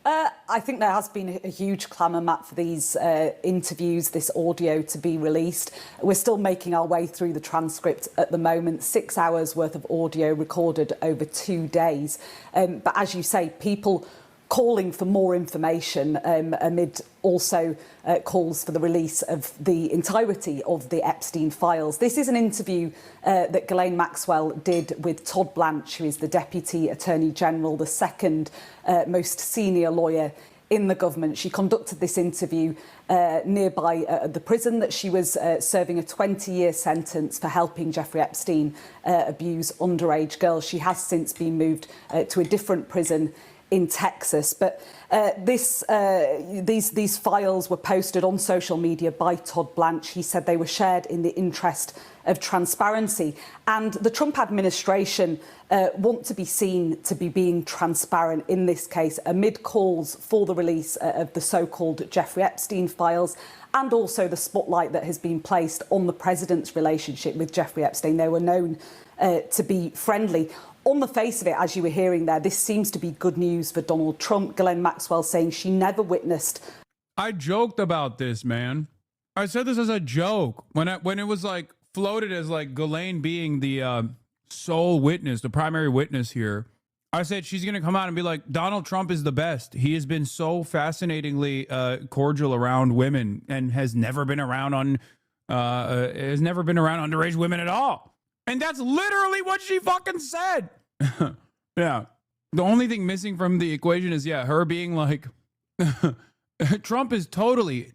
[SPEAKER 17] I think there has been a huge clamour, Matt, for these interviews, this audio to be released. We're still making our way through the transcript at the moment. 6 hours worth of audio recorded over 2 days. But as you say, people calling for more information amid also calls for the release of the entirety of the Epstein files. This is an interview that Ghislaine Maxwell did with Todd Blanche, who is the Deputy Attorney General, the second most senior lawyer in the government. She conducted this interview nearby the prison that she was serving a 20-year sentence for helping Jeffrey Epstein abuse underage girls. She has since been moved to a different prison in Texas. But these files were posted on social media by Todd Blanche. He said they were shared in the interest of transparency. And the Trump administration want to be seen to be being transparent in this case, amid calls for the release of the so-called Jeffrey Epstein files, and also the spotlight that has been placed on the president's relationship with Jeffrey Epstein. They were known to be friendly. On the face of it, as you were hearing there, this seems to be good news for Donald Trump. Ghislaine Maxwell saying she never witnessed.
[SPEAKER 1] I joked about this, man. I said this as a joke when it was like floated as like Ghislaine being the sole witness, the primary witness here. I said she's going to come out and be like, Donald Trump is the best. He has been so fascinatingly cordial around women and has never been around underage women at all. And that's literally what she fucking said. Yeah. The only thing missing from the equation is, yeah, her being like, Trump is totally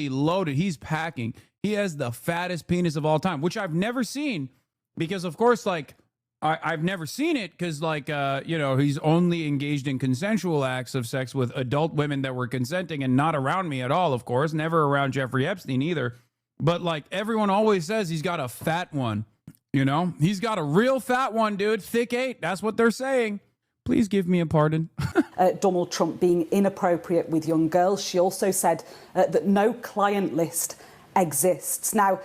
[SPEAKER 1] loaded. He's packing. He has the fattest penis of all time, which I've never seen because, of course, like, I've never seen it because, like, he's only engaged in consensual acts of sex with adult women that were consenting and not around me at all, of course. Never around Jeffrey Epstein either. But, like, everyone always says he's got a fat one, you know? He's got a real fat one, dude. Thick 8. That's what they're saying. Please give me a pardon.
[SPEAKER 17] Donald Trump being inappropriate with young girls. She also said that no client list exists. Now,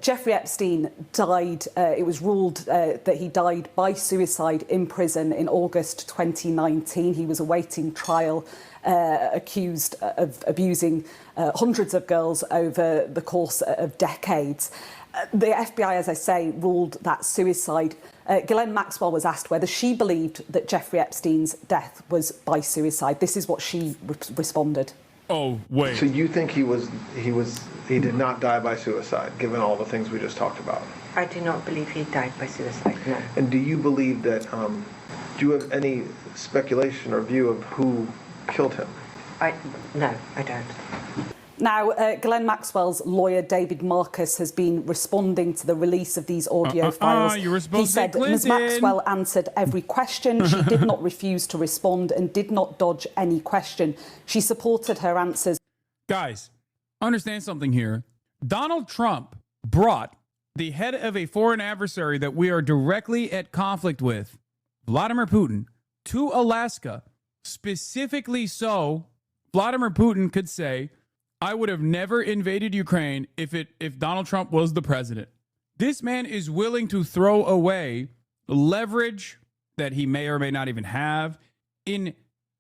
[SPEAKER 17] Jeffrey Epstein died. It was ruled that he died by suicide in prison in August 2019. He was awaiting trial, accused of abusing hundreds of girls over the course of decades. The FBI, as I say, ruled that suicide. Ghislaine Maxwell was asked whether she believed that Jeffrey Epstein's death was by suicide. This is what she responded.
[SPEAKER 1] Oh, wait.
[SPEAKER 5] So you think he did not die by suicide, given all the things we just talked about?
[SPEAKER 13] I do not believe he died by suicide, no.
[SPEAKER 5] And do you believe that, do you have any speculation or view of who killed him?
[SPEAKER 13] No, I don't.
[SPEAKER 17] Now, Ghislaine Maxwell's lawyer, David Marcus, has been responding to the release of these audio files. He said Ms. Maxwell answered every question. She did not refuse to respond and did not dodge any question. She supported her answers.
[SPEAKER 1] Guys, understand something here. Donald Trump brought the head of a foreign adversary that we are directly at conflict with, Vladimir Putin, to Alaska, specifically so Vladimir Putin could say, I would have never invaded Ukraine if Donald Trump was the president. This man is willing to throw away leverage that he may or may not even have in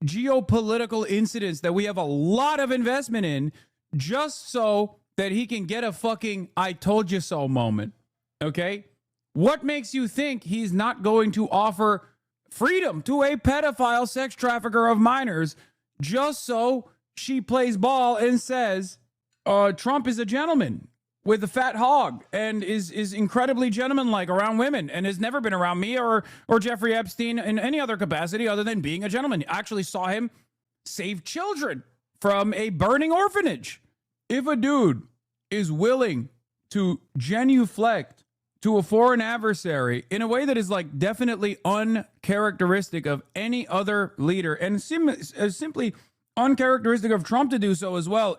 [SPEAKER 1] geopolitical incidents that we have a lot of investment in just so that he can get a fucking I told you so moment. Okay? What makes you think he's not going to offer freedom to a pedophile sex trafficker of minors just so she plays ball and says Trump is a gentleman with a fat hog and is incredibly gentlemanlike around women and has never been around me or Jeffrey Epstein in any other capacity other than being a gentleman? I actually saw him save children from a burning orphanage. If a dude is willing to genuflect to a foreign adversary in a way that is like definitely uncharacteristic of any other leader and simply uncharacteristic of Trump to do so as well,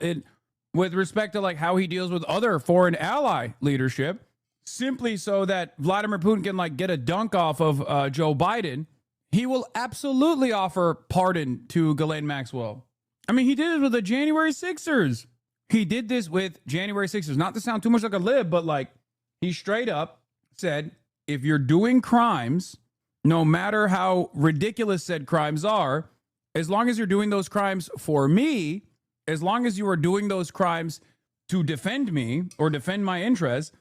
[SPEAKER 1] with respect to like how he deals with other foreign ally leadership, simply so that Vladimir Putin can like get a dunk off of Joe Biden, he will absolutely offer pardon to Ghislaine Maxwell. I mean, he did it with the January 6ers. He did this with January 6ers. Not to sound too much like a lib, but like he straight up said, if you're doing crimes, no matter how ridiculous said crimes are, as long as you're doing those crimes for me, as long as you are doing those crimes to defend me or defend my interests,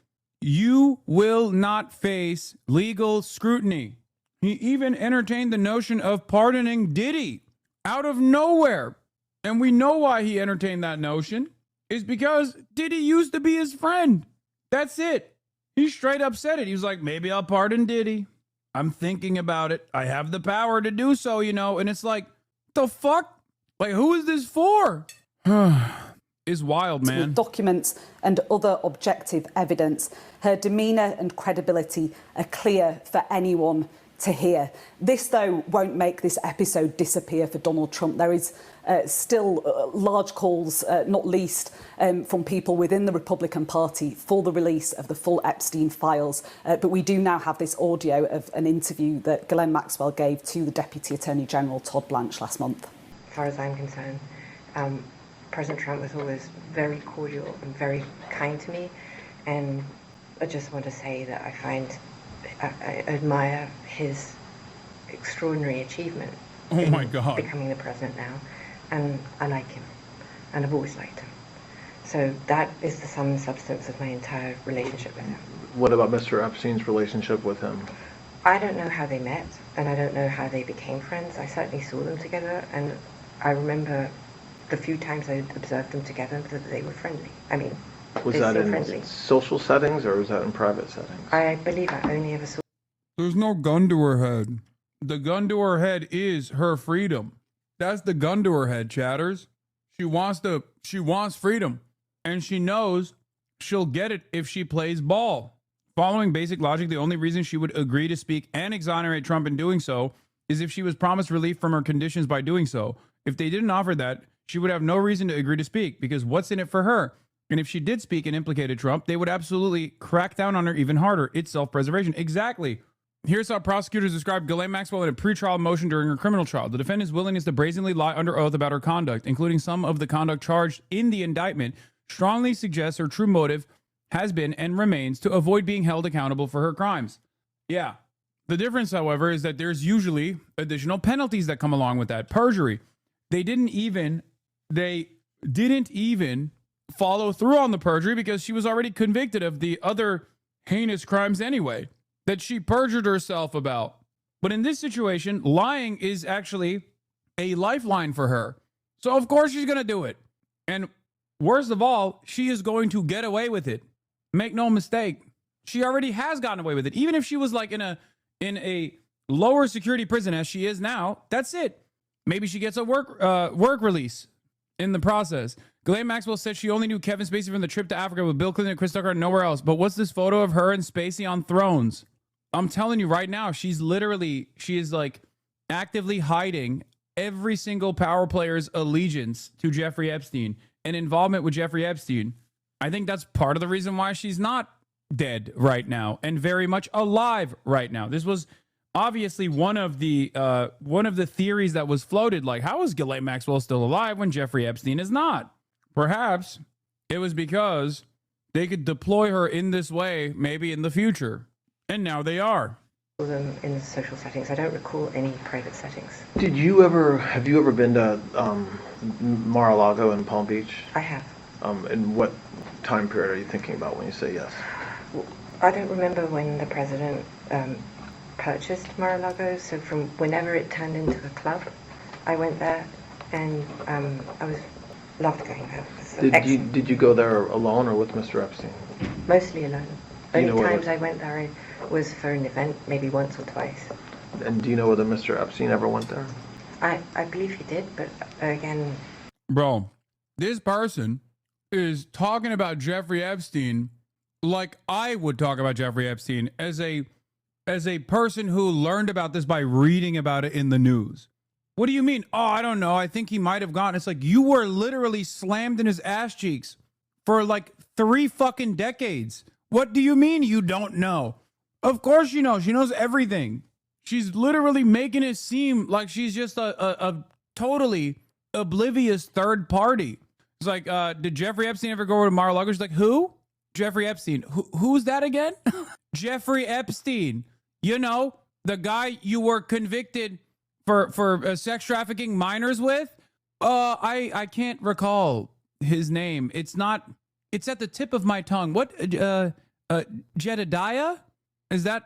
[SPEAKER 1] you will not face legal scrutiny. He even entertained the notion of pardoning Diddy out of nowhere. And we know why he entertained that notion is because Diddy used to be his friend. That's it. He straight up said it. He was like, maybe I'll pardon Diddy. I'm thinking about it. I have the power to do so, you know. And it's like, the fuck? Like, who is this for? Is wild, man.
[SPEAKER 17] With documents and other objective evidence, her demeanour and credibility are clear for anyone to hear. This, though, won't make this episode disappear for Donald Trump. There is still large calls, not least from people within the Republican Party, for the release of the full Epstein files. But we do now have this audio of an interview that Ghislaine Maxwell gave to the Deputy Attorney General, Todd Blanche, last month.
[SPEAKER 13] As far as I'm concerned, President Trump was always very cordial and very kind to me. And I just want to say that I admire his extraordinary achievement.
[SPEAKER 1] Oh my God.
[SPEAKER 13] Becoming the president now. And I like him. And I've always liked him. So that is the sum and substance of my entire relationship with him.
[SPEAKER 5] What about Mr. Epstein's relationship with him?
[SPEAKER 13] I don't know how they met, and I don't know how they became friends. I certainly saw them together, and I remember the few times I observed them together that they were friendly. I mean,
[SPEAKER 5] Was
[SPEAKER 13] they're
[SPEAKER 5] that
[SPEAKER 13] still
[SPEAKER 5] in
[SPEAKER 13] friendly.
[SPEAKER 5] social settings or was that in private settings?
[SPEAKER 13] I believe I only ever saw.
[SPEAKER 1] There's no gun to her head. The gun to her head is her freedom. That's the gun to her head, chatters. She wants freedom. And she knows she'll get it if she plays ball. Following basic logic, the only reason she would agree to speak and exonerate Trump in doing so is if she was promised relief from her conditions by doing so. If they didn't offer that, she would have no reason to agree to speak, because what's in it for her? And if she did speak and implicated Trump, they would absolutely crack down on her even harder. It's self-preservation. Exactly. Here's how prosecutors described Ghislaine Maxwell in a pretrial motion during her criminal trial. The defendant's willingness to brazenly lie under oath about her conduct, including some of the conduct charged in the indictment, strongly suggests her true motive has been and remains to avoid being held accountable for her crimes. Yeah. The difference, however, is that there's usually additional penalties that come along with that. Perjury. They didn't even follow through on the perjury because she was already convicted of the other heinous crimes anyway that she perjured herself about. But in this situation, lying is actually a lifeline for her. So of course she's going to do it. And worst of all, she is going to get away with it. Make no mistake. She already has gotten away with it. Even if she was like in a lower security prison as she is now, that's it. Maybe she gets a work release in the process. Ghislaine Maxwell said she only knew Kevin Spacey from the trip to Africa with Bill Clinton and Chris Tucker and nowhere else. But what's this photo of her and Spacey on thrones? I'm telling you right now, she is like actively hiding every single power player's allegiance to Jeffrey Epstein and involvement with Jeffrey Epstein. I think that's part of the reason why she's not dead right now and very much alive right now. This was obviously one of the theories that was floated. Like, how is Ghislaine Maxwell still alive when Jeffrey Epstein is not? Perhaps it was because they could deploy her in this way maybe in the future. And now they are.
[SPEAKER 13] Them in social settings. I don't recall any private settings.
[SPEAKER 5] Have you ever been to Mar-a-Lago in Palm Beach?
[SPEAKER 13] I have.
[SPEAKER 5] And what time period are you thinking about when you say yes?
[SPEAKER 13] Well, I don't remember when the president purchased Mar-a-Lago, so from whenever it turned into a club, I went there, and I loved going there.
[SPEAKER 5] Did you go there alone or with Mr. Epstein?
[SPEAKER 13] Mostly alone. Only times I went there was for an event, maybe once or twice.
[SPEAKER 5] And do you know whether Mr. Epstein ever went there?
[SPEAKER 13] I believe he did, but again...
[SPEAKER 1] Bro, this person is talking about Jeffrey Epstein like I would talk about Jeffrey Epstein as a person who learned about this by reading about it in the news. What do you mean? Oh, I don't know. I think he might have gone. It's like you were literally slammed in his ass cheeks for like 3 fucking decades. What do you mean you don't know? Of course you know. She knows everything. She's literally making it seem like she's just a totally oblivious third party. It's like, did Jeffrey Epstein ever go to Mar-a-Lago? She's like, who? Jeffrey Epstein. Who's that again? Jeffrey Epstein. You know, the guy you were convicted for sex trafficking minors with? I can't recall his name. It's at the tip of my tongue. What? Jedediah? Is that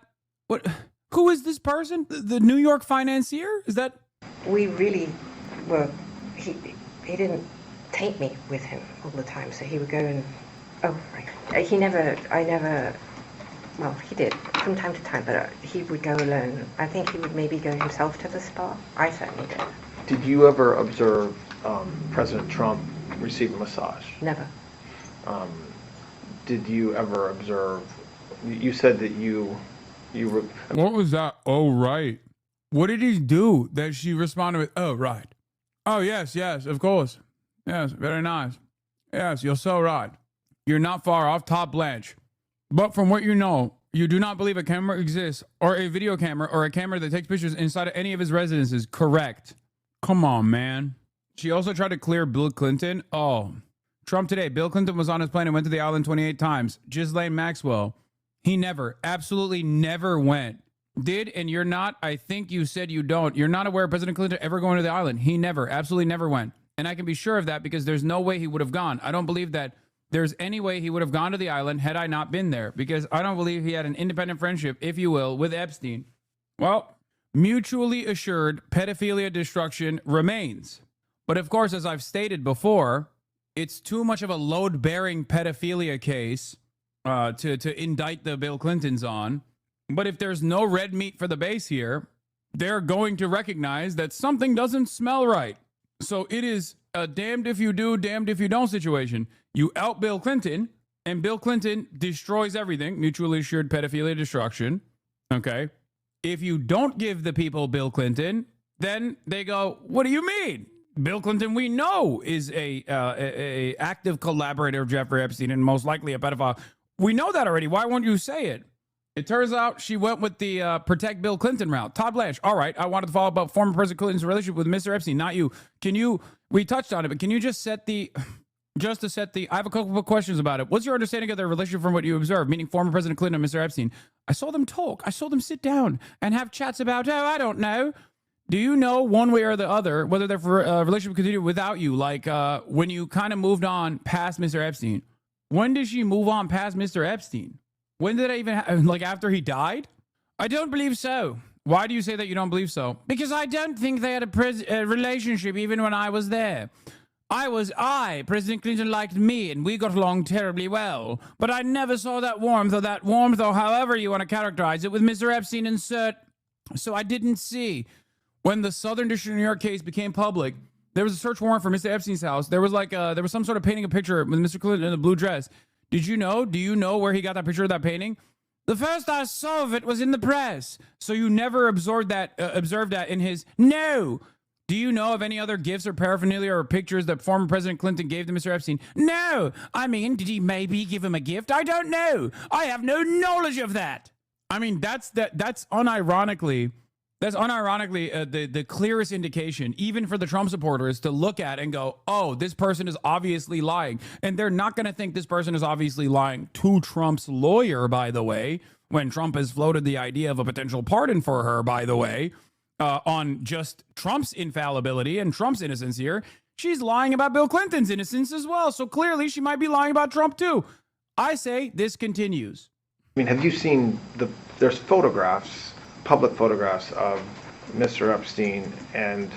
[SPEAKER 1] what? Who is this person? The New York financier? Is that?
[SPEAKER 13] We really were. He didn't take me with him all the time, so he would go and. Oh, right. Well, he did from time to time, but he would go alone. I think he would maybe go himself to the spa. I certainly did.
[SPEAKER 5] Did you ever observe President Trump receive a massage?
[SPEAKER 13] Never.
[SPEAKER 5] Did you ever observe, you said that you
[SPEAKER 1] What was that? Oh, right. What did he do that she responded with, oh, right. Oh, yes, of course. Yes, very nice. Yes, you're so right. You're not far off, top Blanche. But from what you know, you do not believe a camera exists, or a video camera, or a camera that takes pictures inside of any of his residences. Correct. Come on, man. She also tried to clear Bill Clinton. Oh, Trump today. Bill Clinton was on his plane and went to the island 28 times. Ghislaine Maxwell. He never, absolutely never went. Did, and you're not, I think you said you don't. You're not aware of President Clinton ever going to the island. He never, absolutely never went. And I can be sure of that because there's no way he would have gone. I don't believe that there's any way he would have gone to the island had I not been there, because I don't believe he had an independent friendship, if you will, with Epstein. Well, mutually assured pedophilia destruction remains. But of course, as I've stated before, it's too much of a load-bearing pedophilia case to indict the Bill Clintons on. But if there's no red meat for the base here, they're going to recognize that something doesn't smell right. So it is a damned if you do, damned if you don't situation. You out Bill Clinton, and Bill Clinton destroys everything, mutually assured pedophilia destruction. Okay. If you don't give the people Bill Clinton, then they go, what do you mean? Bill Clinton, we know, is a active collaborator of Jeffrey Epstein and most likely a pedophile. We know that already. Why won't you say it? It turns out she went with the protect Bill Clinton route. Todd Blanche, all right, I wanted to follow up about former President Clinton's relationship with Mr. Epstein, not you. We touched on it, but can you just I have a couple of questions about it. What's your understanding of their relationship from what you observed, meaning former President Clinton and Mr. Epstein? I saw them talk. I saw them sit down and have chats about, I don't know. Do you know one way or the other whether their relationship continued without you? Like when you kind of moved on past Mr. Epstein. When did she move on past Mr. Epstein? When did it even like after he died? I don't believe so. Why do you say that you don't believe so? Because I don't think they had a relationship even when I was there. President Clinton liked me, and we got along terribly well. But I never saw that warmth, or however you want to characterize it, with Mr. Epstein insert. So I didn't see. When the Southern District of New York case became public, there was a search warrant for Mr. Epstein's house. There was there was some sort of painting a picture with Mr. Clinton in a blue dress. Do you know where he got that picture of that painting? The first I saw of it was in the press. So you never observed that in his... No. Do you know of any other gifts or paraphernalia or pictures that former President Clinton gave to Mr. Epstein? No. I mean, did he maybe give him a gift? I don't know. I have no knowledge of that. I mean, that's unironically the clearest indication, even for the Trump supporters, to look at and go, oh, this person is obviously lying. And they're not going to think this person is obviously lying to Trump's lawyer, by the way, when Trump has floated the idea of a potential pardon for her, by the way, on just Trump's infallibility and Trump's innocence here. She's lying about Bill Clinton's innocence as well. So clearly she might be lying about Trump too. I say this continues.
[SPEAKER 5] I mean, have you seen there's photographs, public photographs of Mr. Epstein and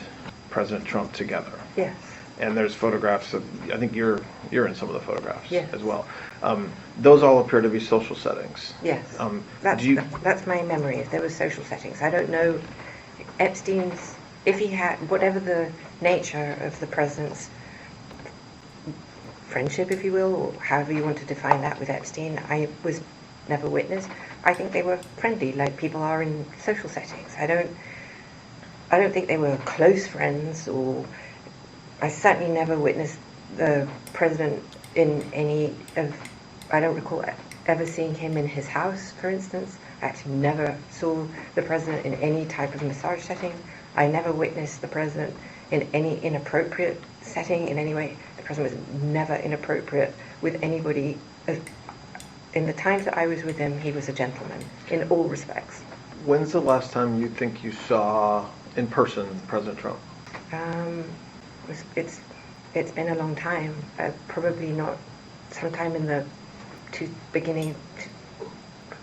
[SPEAKER 5] President Trump together?
[SPEAKER 13] Yes.
[SPEAKER 5] And there's photographs of, I think you're in some of the photographs
[SPEAKER 13] yes.
[SPEAKER 5] as well. Those all appear to be social settings.
[SPEAKER 13] Yes. That's my memory. If there were social settings, I don't know Epstein's, if he had, whatever the nature of the president's friendship, if you will, or however you want to define that with Epstein, I was never witness. I think they were friendly, like people are in social settings. I don't think they were close friends, or I certainly never witnessed the president in any of, I don't recall ever seeing him in his house, for instance. I actually never saw the president in any type of massage setting. I never witnessed the president in any inappropriate setting in any way. The president was never inappropriate with anybody. In the times that I was with him, he was a gentleman in all respects.
[SPEAKER 5] When's the last time you think you saw in person President Trump?
[SPEAKER 13] It's been a long time. Probably not sometime in the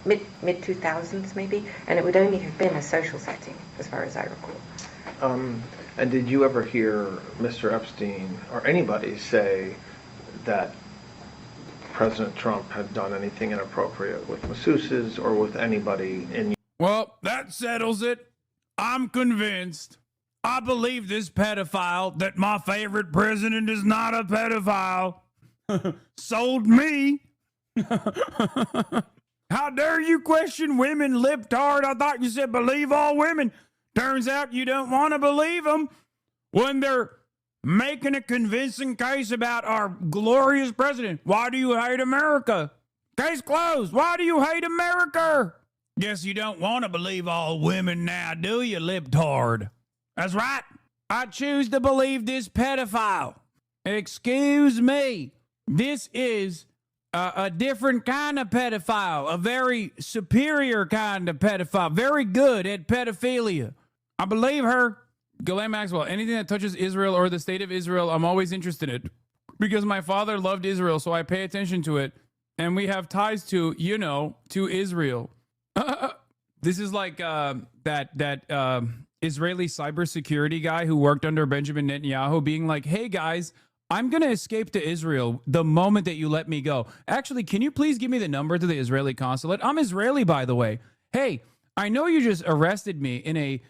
[SPEAKER 13] mid-2000s maybe, and it would only have been a social setting as far as I recall.
[SPEAKER 5] And did you ever hear Mr. Epstein or anybody say that President Trump had done anything inappropriate with masseuses or with anybody in...
[SPEAKER 1] Well, that settles it. I'm convinced. I believe this pedophile that my favorite president is not a pedophile. Sold me. How dare you question women, libtard? I thought you said believe all women. Turns out you don't want to believe them when they're making a convincing case about our glorious president. Why do you hate America? Case closed. Why do you hate America? Guess you don't want to believe all women now, do you, libtard? That's right. I choose to believe this pedophile. Excuse me. This is a different kind of pedophile, a very superior kind of pedophile, very good at pedophilia. I believe her. Ghislaine Maxwell, anything that touches Israel or the state of Israel, I'm always interested in it because my father loved Israel, so I pay attention to it. And we have ties to, you know, to Israel. This is like that Israeli cybersecurity guy who worked under Benjamin Netanyahu being like, hey, guys, I'm going to escape to Israel the moment that you let me go. Actually, can you please give me the number to the Israeli consulate? I'm Israeli, by the way. Hey, I know you just arrested me in a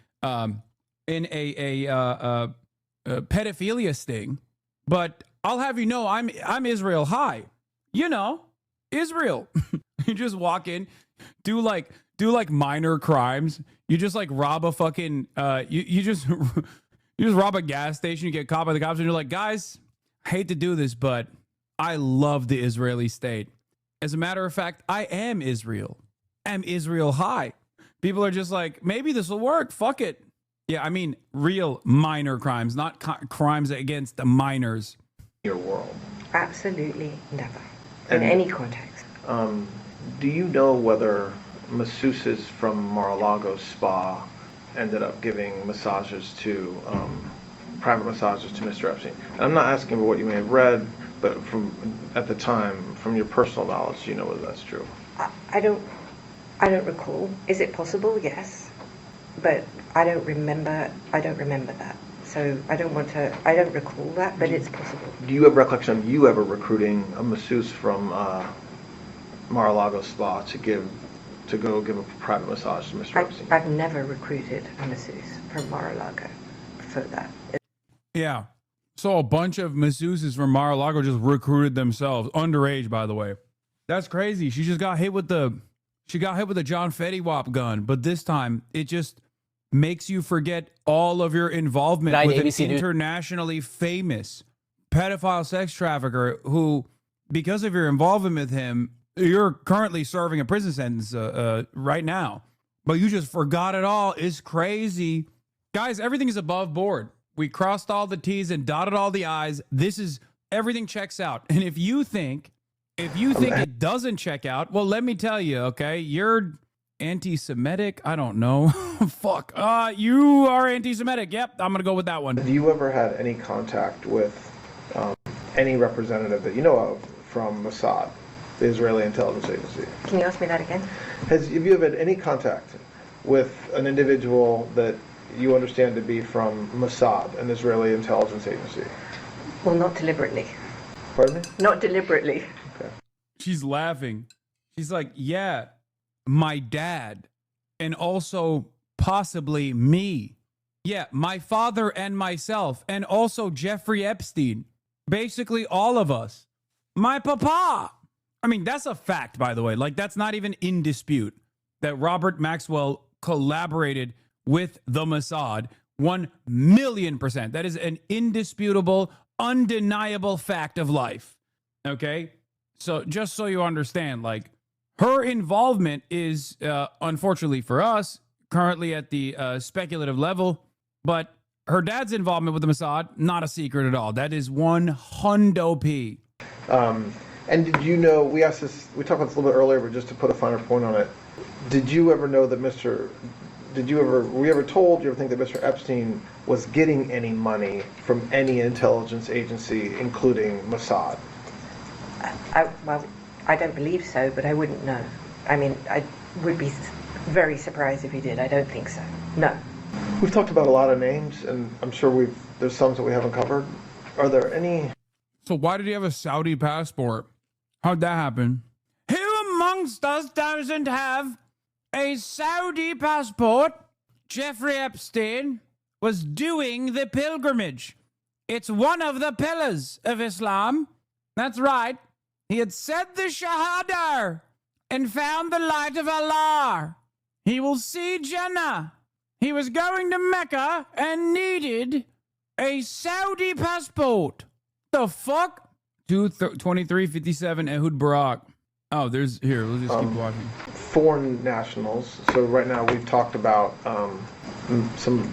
[SPEAKER 1] pedophilia sting, but I'll have you know I'm Israel high. You know, Israel. You just walk in, do like minor crimes. You just like rob a fucking you just rob a gas station, you get caught by the cops, and you're like, guys, I hate to do this, but I love the Israeli state. As a matter of fact, I am Israel. I'm Israel high. People are just like, maybe this will work. Fuck it. Yeah, I mean, real minor crimes, not crimes against the minors.
[SPEAKER 5] Your world.
[SPEAKER 13] Absolutely never. In any context.
[SPEAKER 5] Do you know whether masseuses from Mar-a-Lago spa ended up giving massages to, private massages to Mr. Epstein? And I'm not asking for what you may have read, but from at the time, from your personal knowledge, do you know whether that's true?
[SPEAKER 13] I don't recall. Is it possible? Yes. But I don't remember that. So I don't recall that, but it's possible.
[SPEAKER 5] Do you have recollection of you ever recruiting a masseuse from Mar-a-Lago spa to go give a private massage to Mr. Epstein?
[SPEAKER 13] I've never recruited a masseuse from Mar-a-Lago for that.
[SPEAKER 1] Yeah. So a bunch of masseuses from Mar-a-Lago just recruited themselves, underage, by the way. That's crazy. She just got hit with the John Fetty Wap gun, but this time it just makes you forget all of your involvement with an internationally famous pedophile sex trafficker who, because of your involvement with him, you're currently serving a prison sentence right now. But you just forgot it all. It's crazy. Guys, everything is above board. We crossed all the T's and dotted all the I's. Everything checks out. And if you think it doesn't check out, well, let me tell you, okay, you're anti-Semitic. I don't know. Fuck. You are anti-Semitic. Yep, I'm gonna go with that one.
[SPEAKER 5] Have you ever had any contact with any representative that you know of from Mossad, the Israeli intelligence agency?
[SPEAKER 13] Can you ask me that again?
[SPEAKER 5] Have you ever had any contact with an individual that you understand to be from Mossad, an Israeli intelligence agency?
[SPEAKER 13] Well, not deliberately.
[SPEAKER 5] Pardon me?
[SPEAKER 13] Not deliberately.
[SPEAKER 5] Okay.
[SPEAKER 1] She's laughing. She's like, yeah, my dad, and also possibly me. Yeah, my father and myself, and also Jeffrey Epstein. Basically all of us. My papa. I mean, that's a fact, by the way. Like, that's not even in dispute that Robert Maxwell collaborated with the Mossad 1,000,000%. That is an indisputable, undeniable fact of life. Okay? So just so you understand, like, her involvement is, unfortunately for us, currently at the speculative level, but her dad's involvement with the Mossad, not a secret at all. That is 100p.
[SPEAKER 5] And did you know, we asked this, we talked about this a little bit earlier, but just to put a finer point on it, did you ever know that were you ever told, you ever think that Mr. Epstein was getting any money from any intelligence agency, including Mossad?
[SPEAKER 13] Well, I don't believe so, but I wouldn't know. I mean, I would be very surprised if he did. I don't think so. No.
[SPEAKER 5] We've talked about a lot of names, and I'm sure there's some that we haven't covered. Are there any?
[SPEAKER 1] So why did he have a Saudi passport? How'd that happen? Who amongst us doesn't have a Saudi passport? Jeffrey Epstein was doing the pilgrimage. It's one of the pillars of Islam. That's right. He had said the Shahada. and found the light of Allah. He will see Jannah. He was going to Mecca and needed a Saudi passport. The fuck? 2357 Ehud Barak. Oh, there's here. Let's just keep watching.
[SPEAKER 5] Foreign nationals. So right now we've talked about some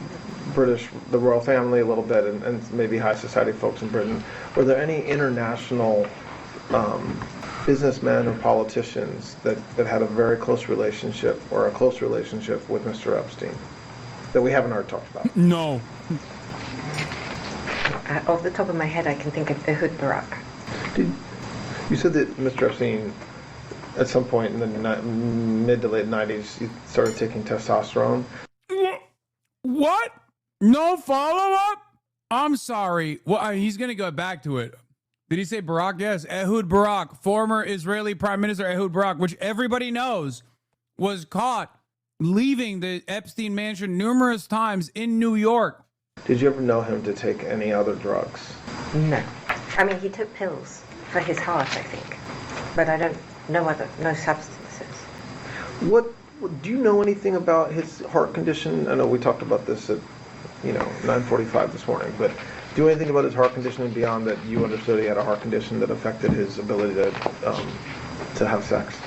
[SPEAKER 5] British, the royal family a little bit, and maybe high society folks in Britain. Were there any international businessmen or politicians that had a very close relationship or a close relationship with Mr. Epstein that we haven't already talked about?
[SPEAKER 1] No.
[SPEAKER 13] Off the top of my head, I can think of Ehud Barak.
[SPEAKER 5] You said that Mr. Epstein, at some point in the mid to late 90s, he started taking testosterone.
[SPEAKER 1] What? No follow-up? I'm sorry. Well, he's going to go back to it. Did he say Barak? Yes. Ehud Barak, former Israeli Prime Minister Ehud Barak, which everybody knows was caught leaving the Epstein mansion numerous times in New York.
[SPEAKER 5] Did you ever know him to take any other drugs?
[SPEAKER 13] No. I mean, he took pills for his heart, I think. But I don't know no substances.
[SPEAKER 5] Do you know anything about his heart condition? I know we talked about this at 9:45 this morning, but do you know anything about his heart condition and beyond that you understood he had a heart condition that affected his ability to have sex?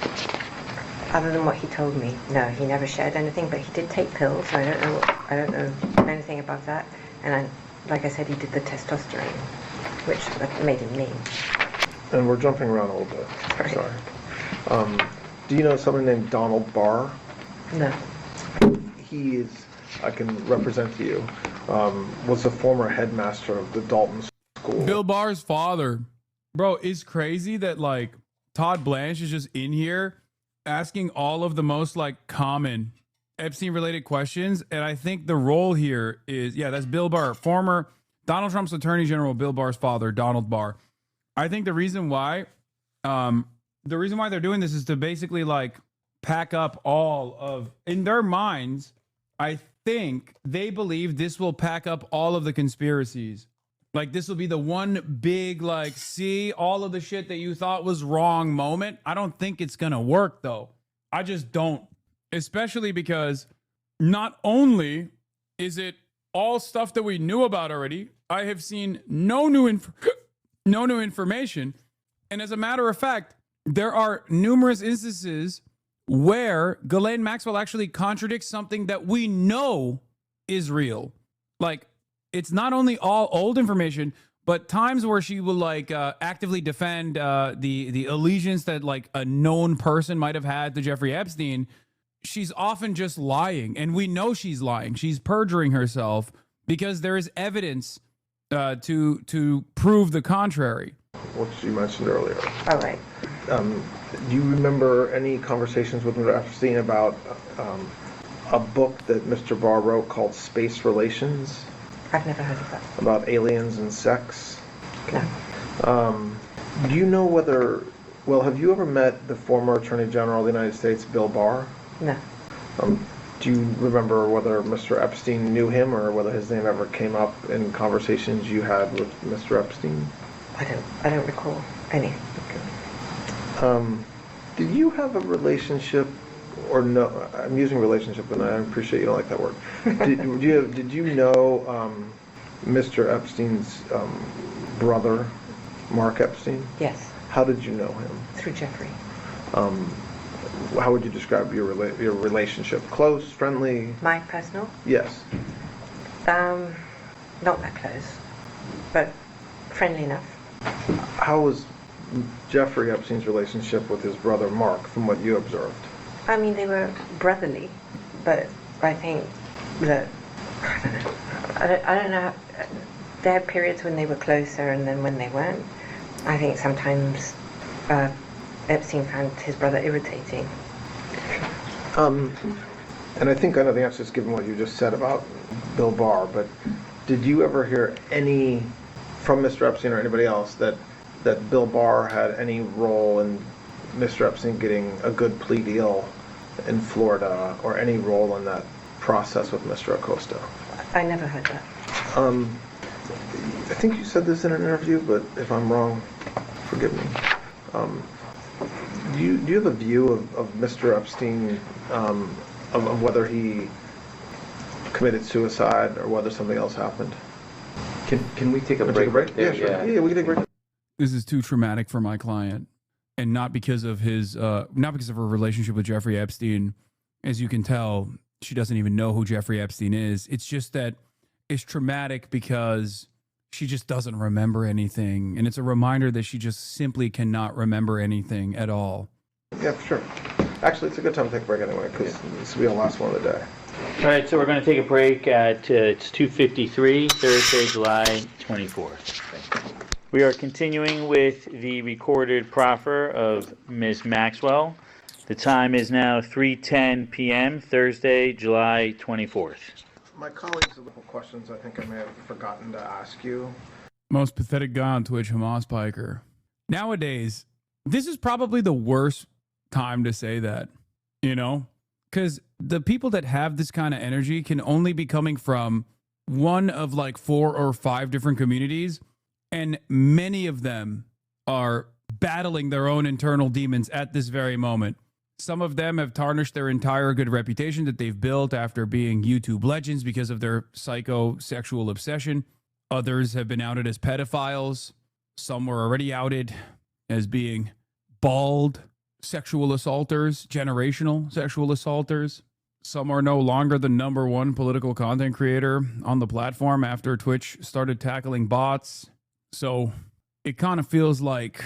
[SPEAKER 13] Other than what he told me, no, he never shared anything, but he did take pills. I don't know anything about that. And like I said, he did the testosterone, which made him mean.
[SPEAKER 5] And we're jumping around a little bit. Sorry. Do you know someone named Donald Barr?
[SPEAKER 13] No.
[SPEAKER 5] He is, I can represent to you, was a former headmaster of the Dalton School.
[SPEAKER 1] Bill Barr's father. Bro, it's crazy that, like, Todd Blanche is just in here asking all of the most, like, common Epstein-related questions. And I think the role here is, that's Bill Barr, former Donald Trump's Attorney General, Bill Barr's father, Donald Barr. I think the reason why they're doing this is to basically, like, pack up all of, in their minds, I think they believe this will pack up all of the conspiracies. Like, this will be the one big, like, see all of the shit that you thought was wrong moment. I don't think it's going to work, though. I just don't. Especially because not only is it all stuff that we knew about already, I have seen no new information. And as a matter of fact, there are numerous instances where Ghislaine Maxwell actually contradicts something that we know is real. Like, it's not only all old information, but times where she will, like, actively defend the allegiance that, like, a known person might have had to Jeffrey Epstein. She's often just lying, and we know she's lying. She's perjuring herself because there is evidence to prove the contrary.
[SPEAKER 5] Which you mentioned earlier.
[SPEAKER 13] All right.
[SPEAKER 5] Do you remember any conversations with Mr. Epstein about a book that Mr. Barr wrote called Space Relations?
[SPEAKER 13] I've never heard of that.
[SPEAKER 5] About aliens and sex?
[SPEAKER 13] No.
[SPEAKER 5] Do you know have you ever met the former Attorney General of the United States, Bill Barr?
[SPEAKER 13] No.
[SPEAKER 5] Do you remember whether Mr. Epstein knew him or whether his name ever came up in conversations you had with Mr. Epstein?
[SPEAKER 13] I don't recall any.
[SPEAKER 5] Okay. Did you have a relationship, or no? I'm using relationship, and I appreciate you don't like that word. Did you know Mr. Epstein's brother, Mark Epstein?
[SPEAKER 13] Yes.
[SPEAKER 5] How did you know him?
[SPEAKER 13] Through Jeffrey.
[SPEAKER 5] How would you describe your relationship? Close, friendly?
[SPEAKER 13] My personal?
[SPEAKER 5] Yes.
[SPEAKER 13] Not that close, but friendly enough.
[SPEAKER 5] How was Jeffrey Epstein's relationship with his brother Mark, from what you observed?
[SPEAKER 13] I mean, they were brotherly, but I think that, I don't know, there had periods when they were closer and then when they weren't. I think sometimes Epstein found his brother irritating.
[SPEAKER 5] And I think I know the answer is given what you just said about Bill Barr, but did you ever hear any, from Mr. Epstein or anybody else, that Bill Barr had any role in Mr. Epstein getting a good plea deal in Florida, or any role in that process with Mr. Acosta?
[SPEAKER 13] I never heard that.
[SPEAKER 5] I think you said this in an interview, but if I'm wrong, forgive me. Do you have a view of Mr. Epstein, of whether he committed suicide or whether something else happened?
[SPEAKER 2] Can we take a break?
[SPEAKER 5] Yeah, sure. Yeah, we can take a break.
[SPEAKER 1] This is too traumatic for my client, and not because of his, not because of her relationship with Jeffrey Epstein. As you can tell, she doesn't even know who Jeffrey Epstein is. It's just that it's traumatic because she just doesn't remember anything, and it's a reminder that she just simply cannot remember anything at all.
[SPEAKER 5] Yeah, for sure. Actually, it's a good time to take a break anyway, because this will be the last one of the day.
[SPEAKER 6] All right, so we're going to take a break at it's 2:53, Thursday, July 24th. We are continuing with the recorded proffer of Ms. Maxwell. The time is now 3:10 p.m., Thursday, July 24th.
[SPEAKER 5] My colleagues have a couple questions I think I may have forgotten to ask you.
[SPEAKER 1] Most pathetic guy on Twitch, Hamas Piker. Nowadays, this is probably the worst time to say that, you know? Because the people that have this kind of energy can only be coming from one of like 4 or 5 different communities, and many of them are battling their own internal demons at this very moment. Some of them have tarnished their entire good reputation that they've built after being YouTube legends because of their psychosexual obsession. Others have been outed as pedophiles. Some were already outed as being bald sexual assaulters, generational sexual assaulters. Some are no longer the #1 political content creator on the platform after Twitch started tackling bots. So it kind of feels like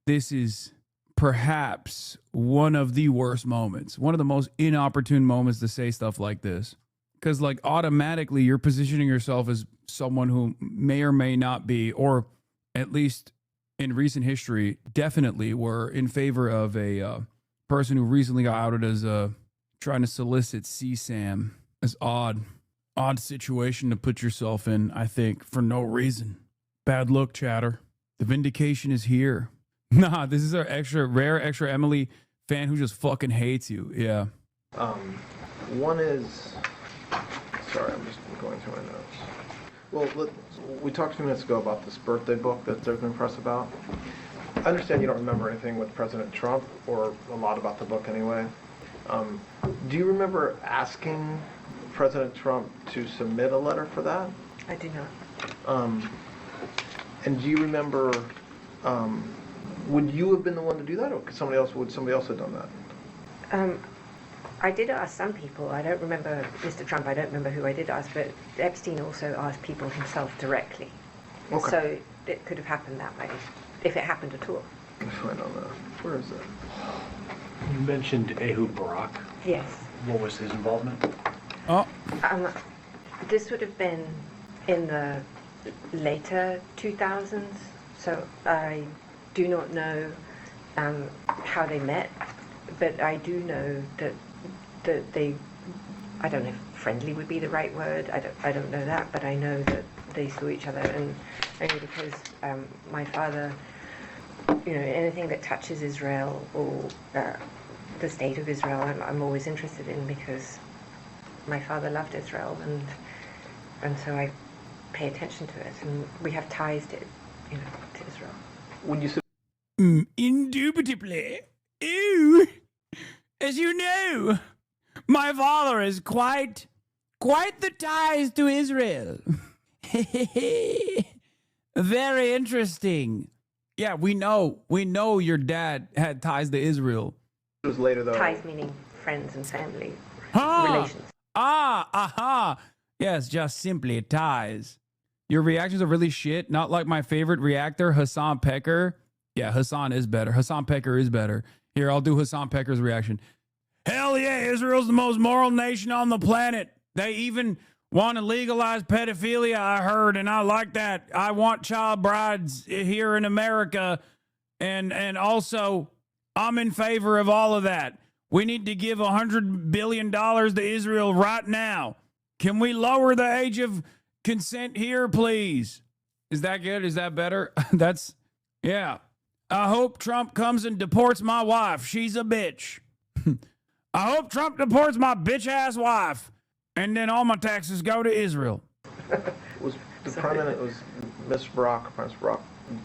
[SPEAKER 1] this is perhaps one of the worst moments, one of the most inopportune moments to say stuff like this. Because like automatically you're positioning yourself as someone who may or may not be, or at least in recent history, definitely were in favor of a person who recently got outed as trying to solicit CSAM. It's odd situation to put yourself in, I think, for no reason. Bad look, chatter. The vindication is here. Nah, this is our rare extra Emily fan who just fucking hates you. Yeah.
[SPEAKER 5] One is, sorry, I'm just going through my notes. Well, we talked a few minutes ago about this birthday book that there's been press about. I understand you don't remember anything with President Trump, or a lot about the book anyway. Do you remember asking President Trump to submit a letter for that?
[SPEAKER 13] I do not.
[SPEAKER 5] And do you remember, would you have been the one to do that, or would somebody else have done that?
[SPEAKER 13] I did ask some people. I don't remember Mr. Trump. I don't remember who I did ask, but Epstein also asked people himself directly.
[SPEAKER 5] Okay.
[SPEAKER 13] So it could have happened that way, if it happened at all.
[SPEAKER 5] I don't know. Where is it?
[SPEAKER 6] You mentioned Ehud Barak.
[SPEAKER 13] Yes.
[SPEAKER 6] What was his involvement?
[SPEAKER 1] Oh.
[SPEAKER 13] This would have been in the later 2000s, so I do not know how they met, but I do know that they, I don't know if friendly would be the right word, I don't know that, but I know that they saw each other, and only because my father, you know, anything that touches Israel or the state of Israel, I'm always interested in, because my father loved Israel, and so I pay attention to it, and we have ties to, you know, to Israel.
[SPEAKER 5] When you said
[SPEAKER 1] indubitably. Ew. As you know, my father is quite the ties to Israel. Very interesting. Yeah, we know your dad had ties to Israel.
[SPEAKER 5] It was later though.
[SPEAKER 13] Ties meaning friends and family relations.
[SPEAKER 1] Yes, just simply ties. Your reactions are really shit. Not like my favorite reactor, Hasan Pecker. Yeah, Hasan is better. Hasan Pecker is better. Here, I'll do Hasan Pecker's reaction. Hell yeah, Israel's the most moral nation on the planet. They even want to legalize pedophilia, I heard, and I like that. I want child brides here in America, and also I'm in favor of all of that. We need to give $100 billion to Israel right now. Can we lower the age of consent here, please? Is that good? Is that better? Yeah. I hope Trump comes and deports my wife. She's a bitch. I hope Trump deports my bitch-ass wife, and then all my taxes go to Israel.
[SPEAKER 5] Was Prince Barak?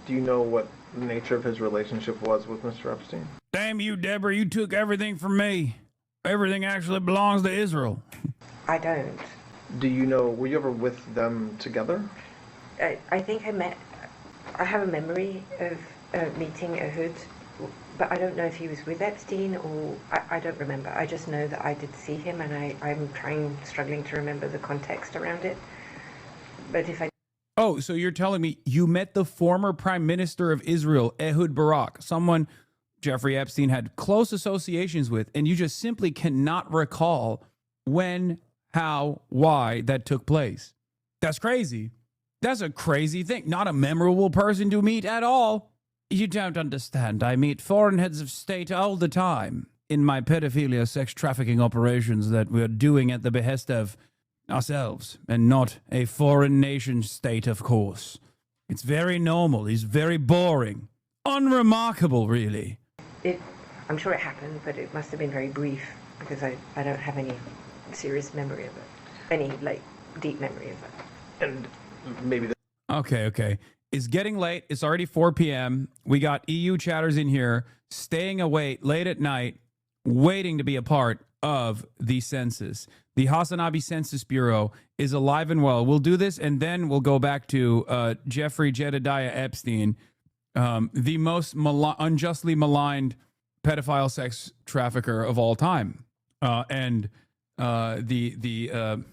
[SPEAKER 5] Do you know what the nature of his relationship was with Mr. Epstein?
[SPEAKER 1] Damn you, Deborah, you took everything from me. Everything actually belongs to Israel.
[SPEAKER 13] I don't.
[SPEAKER 5] Do you know, were you ever with them together?
[SPEAKER 13] I think I have a memory of meeting Ehud, but I don't know if he was with Epstein or, I don't remember. I just know that I did see him, and I'm struggling to remember the context around it. But if I...
[SPEAKER 1] Oh, so you're telling me you met the former Prime Minister of Israel, Ehud Barak, someone Jeffrey Epstein had close associations with, and you just simply cannot recall when, how, why that took place. That's crazy. That's a crazy thing. Not a memorable person to meet at all. You don't understand. I meet foreign heads of state all the time in my pedophilia sex trafficking operations that we're doing at the behest of ourselves and not a foreign nation state, of course. It's very normal. He's very boring. Unremarkable, really.
[SPEAKER 13] I'm sure it happened, but it must have been very brief because I don't have any serious memory of it. Any, like, deep memory of it.
[SPEAKER 5] And maybe...
[SPEAKER 1] Okay. It's getting late. It's already 4 p.m. We got EU chatters in here staying awake late at night, waiting to be a part of the census. The HasanAbi Census Bureau is alive and well. We'll do this, and then we'll go back to Jeffrey Jedediah Epstein, the most unjustly maligned pedophile sex trafficker of all time. And the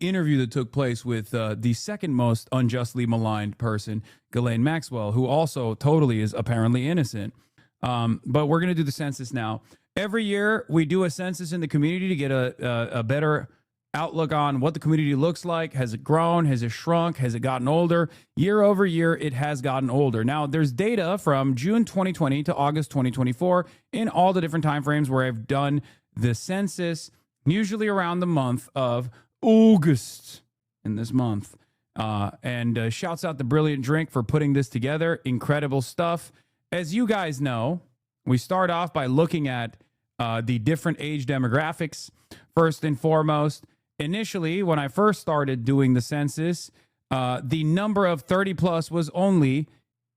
[SPEAKER 1] interview that took place with the second most unjustly maligned person, Ghislaine Maxwell, who also totally is apparently innocent. But we're going to do the census now. Every year, we do a census in the community to get a better outlook on what the community looks like. Has it grown? Has it shrunk? Has it gotten older? Year over year, it has gotten older. Now, there's data from June 2020 to August 2024 in all the different time frames where I've done the census, usually around the month of August in this month. And shouts out the Brilliant Drink for putting this together. Incredible stuff. As you guys know, we start off by looking at the different age demographics. First and foremost, initially, when I first started doing the census, the number of 30 plus was only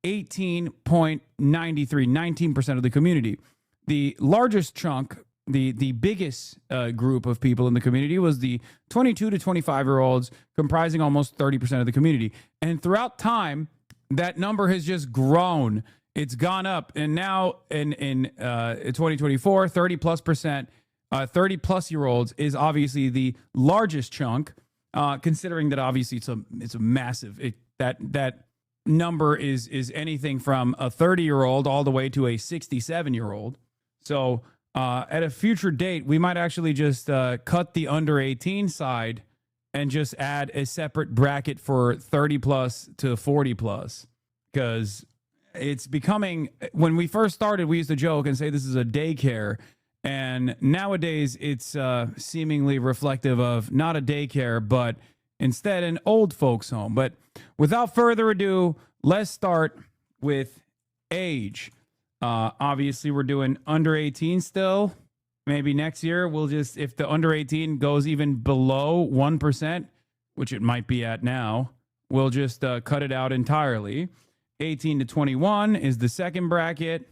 [SPEAKER 1] 18.93, 19% of the community. The largest chunk, the biggest group of people in the community was the 22 to 25-year-olds, comprising almost 30% of the community. And throughout time, that number has just grown. It's gone up, and now in 2024, 30 plus year olds is obviously the largest chunk, considering that obviously it's a massive that number is anything from a 30-year-old all the way to a 67-year-old. So at a future date, we might actually just cut the under 18 side and just add a separate bracket for 30 plus to 40 plus, because it's becoming, when we first started, we used to joke and say this is a daycare. And nowadays it's seemingly reflective of not a daycare, but instead an old folks home. But without further ado, let's start with age. Obviously we're doing under 18 still. Maybe next year we'll just, if the under 18 goes even below 1%, which it might be at now, we'll just cut it out entirely. 18 to 21 is the second bracket.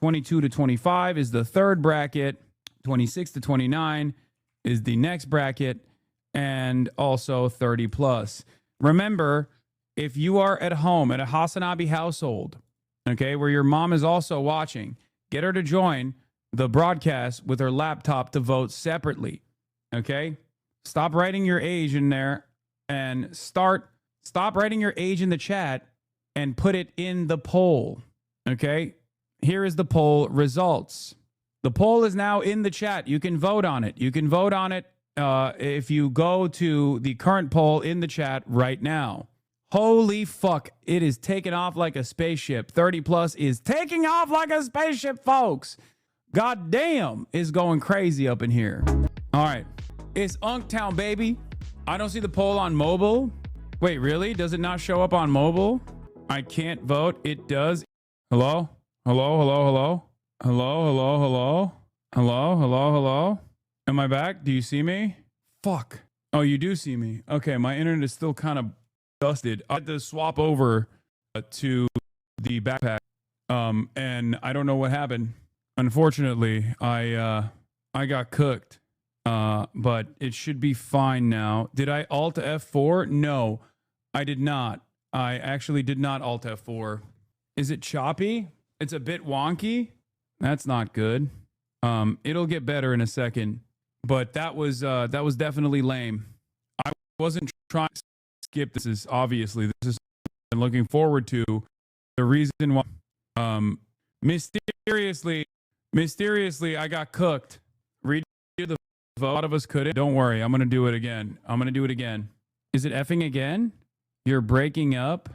[SPEAKER 1] 22 to 25 is the third bracket. 26 to 29 is the next bracket. And also 30 plus. Remember, if you are at home at a HasanAbi household, okay, where your mom is also watching, get her to join the broadcast with her laptop to vote separately. Okay? Stop writing your age in there and stop writing your age in the chat and put it in the poll. Okay? Here is the poll results. The poll is now in the chat. You can vote on it. You can vote on it if you go to the current poll in the chat right now. Holy fuck. It is taking off like a spaceship. 30 plus is taking off like a spaceship, folks. God damn, it's going crazy up in here. All right. It's Unktown, baby. I don't see the poll on mobile. Wait, really? Does it not show up on mobile? I can't vote. It does. Hello? Hello, hello, hello? Hello, hello, hello? Hello, hello, hello? Am I back? Do you see me? Fuck. Oh, you do see me. Okay, my internet is still kind of dusted. I had to swap over to the backpack. And I don't know what happened. Unfortunately, I got cooked. But it should be fine now. Did I Alt F4? No, I did not. I actually did not Alt F4. Is it choppy? It's a bit wonky. That's not good. It'll get better in a second. But that was definitely lame. I wasn't trying to skip this. Is obviously this is I'm looking forward to. The reason why mysteriously I got cooked. Read the vote. A lot of us couldn't. Don't worry, I'm gonna do it again. Is it effing again? You're breaking up?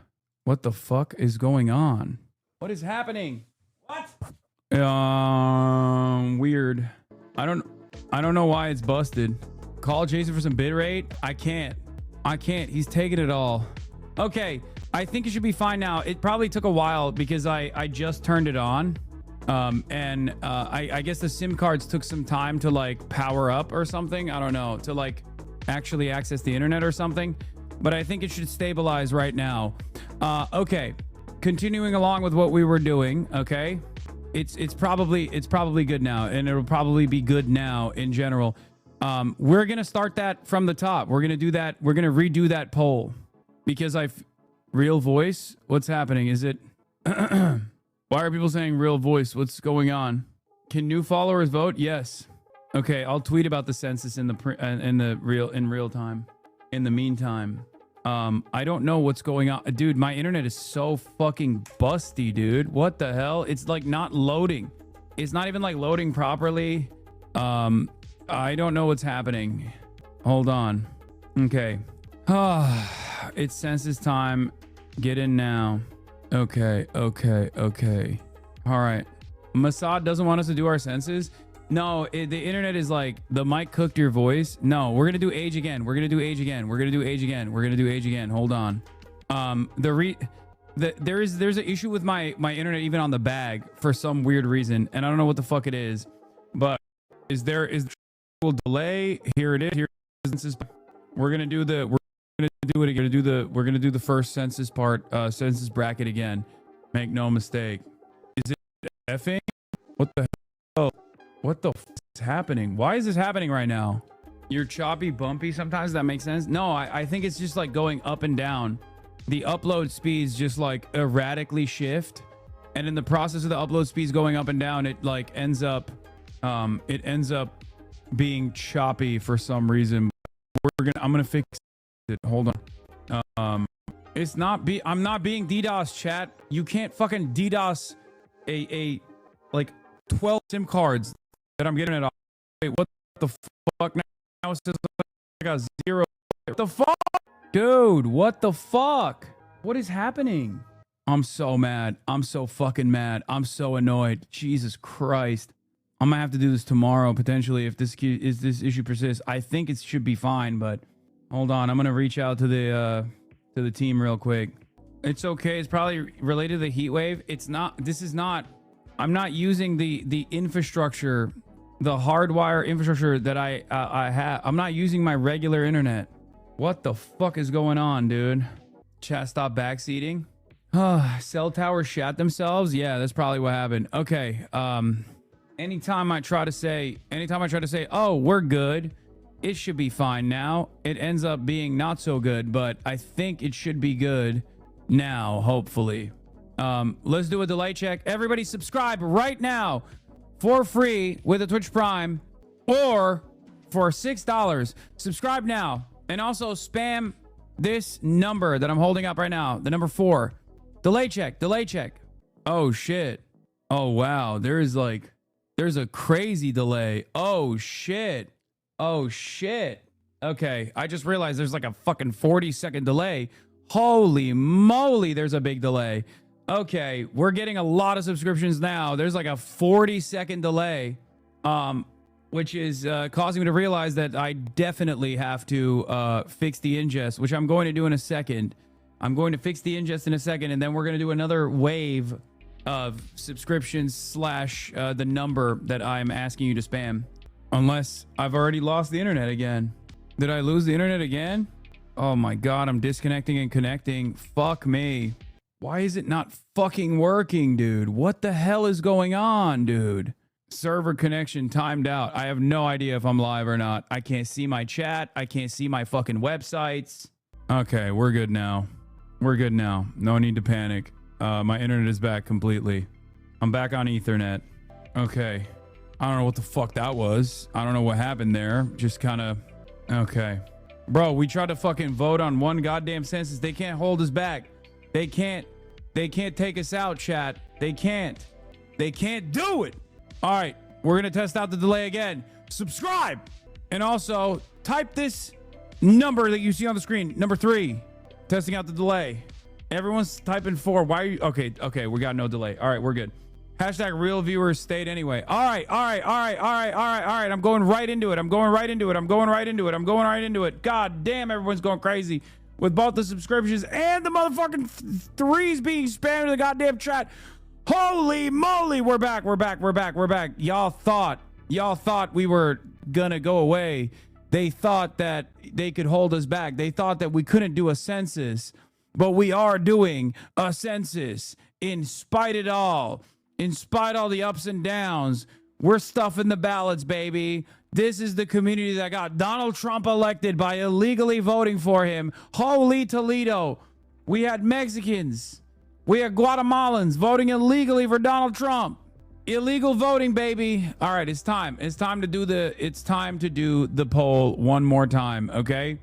[SPEAKER 1] What the fuck is going on? What is happening? What? Weird. I don't know why it's busted. Call Jason for some bit rate. I can't. He's taking it all. Okay, I think it should be fine now. It probably took a while because I just turned it on. I guess the SIM cards took some time to like power up or something. I don't know, to like actually access the internet or something. But I think it should stabilize right now. Okay, continuing along with what we were doing. Okay, it's probably good now, and it'll probably be good now in general. We're gonna start that from the top. We're gonna do that. We're gonna redo that poll because real voice. What's happening? Is it? Why are people saying real voice? What's going on? Can new followers vote? Yes. Okay, I'll tweet about the census in real time. In the meantime, I don't know what's going on. Dude, my internet is so fucking busty, dude. What the hell? It's like not loading. It's not even like loading properly. I don't know what's happening. Hold on. Okay. It's census time. Get in now. Okay. All right. Mossad doesn't want us to do our census. No, the internet is like, the mic cooked your voice. No, we're gonna do age again. Hold on. There's an issue with my internet even on the bag for some weird reason, and I don't know what the fuck it is. But there a delay? Here it is. We're gonna do the first census part, census bracket again. Make no mistake. Is it effing? What the hell? What the f is happening? Why is this happening right now? You're choppy, bumpy sometimes. That makes sense. No, I think it's just like going up and down. The upload speeds just like erratically shift, and in the process of the upload speeds going up and down, it like ends up being choppy for some reason. I'm gonna fix it. Hold on. I'm not being DDoS, chat. You can't fucking DDoS a like 12 SIM cards that I'm getting it off. Wait, what the fuck? Now it says I got 0. What the fuck? Dude, what the fuck? What is happening? I'm so mad. I'm so fucking mad. I'm so annoyed. Jesus Christ. I'm gonna have to do this tomorrow, potentially, if this issue persists. I think it should be fine, but hold on. I'm gonna reach out to the team real quick. It's okay. It's probably related to the heat wave. It's not. This is not. I'm not using the infrastructure, the hardwire infrastructure that I have. I'm not using my regular internet. What the fuck is going on, dude? Chat, stop backseating. Cell towers shat themselves. Yeah, that's probably what happened. Okay. Anytime I try to say, oh, we're good, it should be fine now, it ends up being not so good, but I think it should be good now, hopefully. Let's do a delay check. Everybody subscribe right now for free with a Twitch Prime or for $6. Subscribe now. And also spam this number that I'm holding up right now, the number 4. Delay check. Oh, shit. Oh, wow. There's a crazy delay. Oh, shit. Okay, I just realized there's like a fucking 40-second delay. Holy moly, there's a big delay. Okay, we're getting a lot of subscriptions now. There's like a 40-second delay, which is causing me to realize that I definitely have to fix the ingest, which I'm going to do in a second. I'm going to fix the ingest in a second, and then we're going to do another wave of subscriptions / the number that I'm asking you to spam. Unless I've already lost the internet again. Did I lose the internet again? Oh my god, I'm disconnecting and connecting. Fuck me. Why is it not fucking working, dude? What the hell is going on, dude? Server connection timed out. I have no idea if I'm live or not. I can't see my chat. I can't see my fucking websites. Okay, we're good now. We're good now. No need to panic. My internet is back completely. I'm back on Ethernet. Okay. I don't know what the fuck that was. I don't know what happened there. Just kind of... Okay. Bro, we tried to fucking vote on one goddamn census. They can't hold us back. They can't take us out, chat. They can't do it. All right, we're gonna test out the delay again. Subscribe, and also type this number that you see on the screen, number 3. Testing out the delay. Everyone's typing 4. Why are you? Okay, we got no delay. All right, we're good. Hashtag real viewers stayed anyway. All right. I'm going right into it. God damn, everyone's going crazy with both the subscriptions and the motherfucking 3s being spammed in the goddamn chat. Holy moly, we're back. Y'all thought we were gonna go away. They thought that they could hold us back. They thought that we couldn't do a census, but we are doing a census in spite of all the ups and downs. We're stuffing the ballots, baby. This is the community that got Donald Trump elected by illegally voting for him. Holy Toledo. We had Mexicans. We had Guatemalans voting illegally for Donald Trump. Illegal voting, baby. All right, it's time. It's time to do the poll one more time, okay?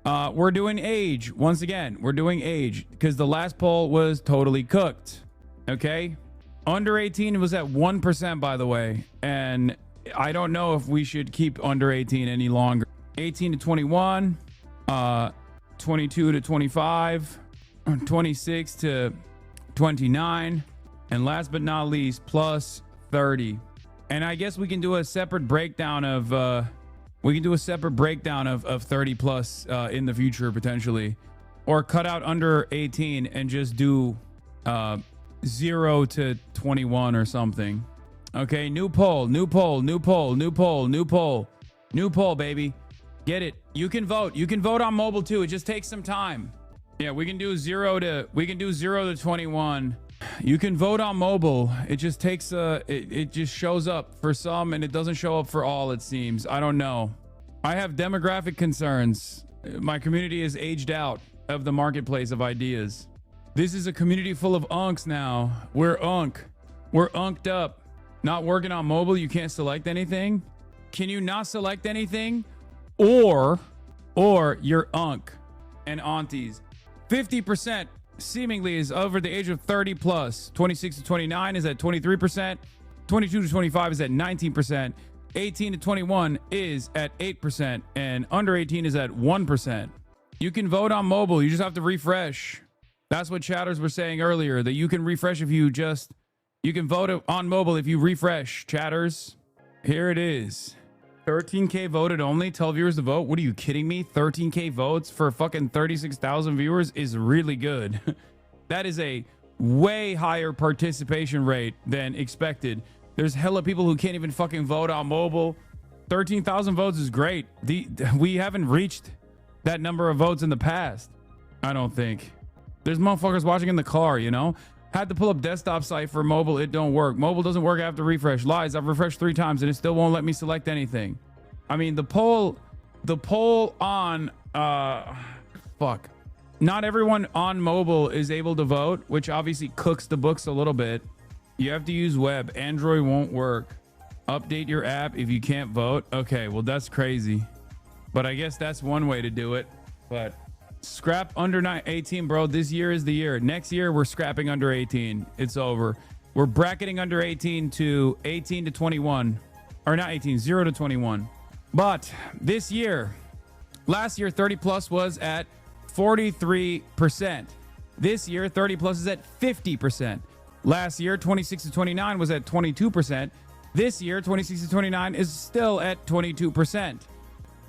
[SPEAKER 1] We're doing age. Once again, we're doing age because the last poll was totally cooked, okay? Under 18 was at 1%, by the way, and I don't know if we should keep under 18 any longer. 18 to 21, 22 to 25, 26 to 29, and last but not least, plus 30. And I guess we can do a separate breakdown of 30 plus in the future potentially, or cut out under 18 and just do 0 to 21 or something. Okay, new poll, baby. Get it. You can vote on mobile too. It just takes some time. Yeah, we can do 0 to 21. You can vote on mobile. It just takes it just shows up for some and it doesn't show up for all, it seems. I don't know. I have demographic concerns. My community is aged out of the marketplace of ideas. This is a community full of unks now. We're unked up. Not working on mobile, you can't select anything. Can you not select anything? Or you're unk and aunties. 50% seemingly is over the age of 30 plus. 26 to 29 is at 23%. 22 to 25 is at 19%. 18 to 21 is at 8%. And under 18 is at 1%. You can vote on mobile. You just have to refresh. That's what chatters were saying earlier, that you can refresh if you can vote on mobile if you refresh, chatters. Here it is. 13K voted only. Tell viewers to vote. What are you kidding me? 13K votes for fucking 36,000 viewers is really good. That is a way higher participation rate than expected. There's hella people who can't even fucking vote on mobile. 13,000 votes is great. We haven't reached that number of votes in the past, I don't think. There's motherfuckers watching in the car, you know? Had to pull up desktop site for mobile. It don't work. Mobile doesn't work after refresh. Lies. I've refreshed 3 times and it still won't let me select anything. I mean, the poll on, fuck. Not everyone on mobile is able to vote, which obviously cooks the books a little bit. You have to use web. Android won't work. Update your app if you can't vote. Okay, well, that's crazy. But I guess that's one way to do it. But scrap under 18, bro. This year is the year. Next year, we're scrapping under 18. It's over. We're bracketing under 18 to 18 to 21. Or not 18, 0 to 21. But this year, last year, 30 plus was at 43%. This year, 30 plus is at 50%. Last year, 26 to 29 was at 22%. This year, 26 to 29 is still at 22%.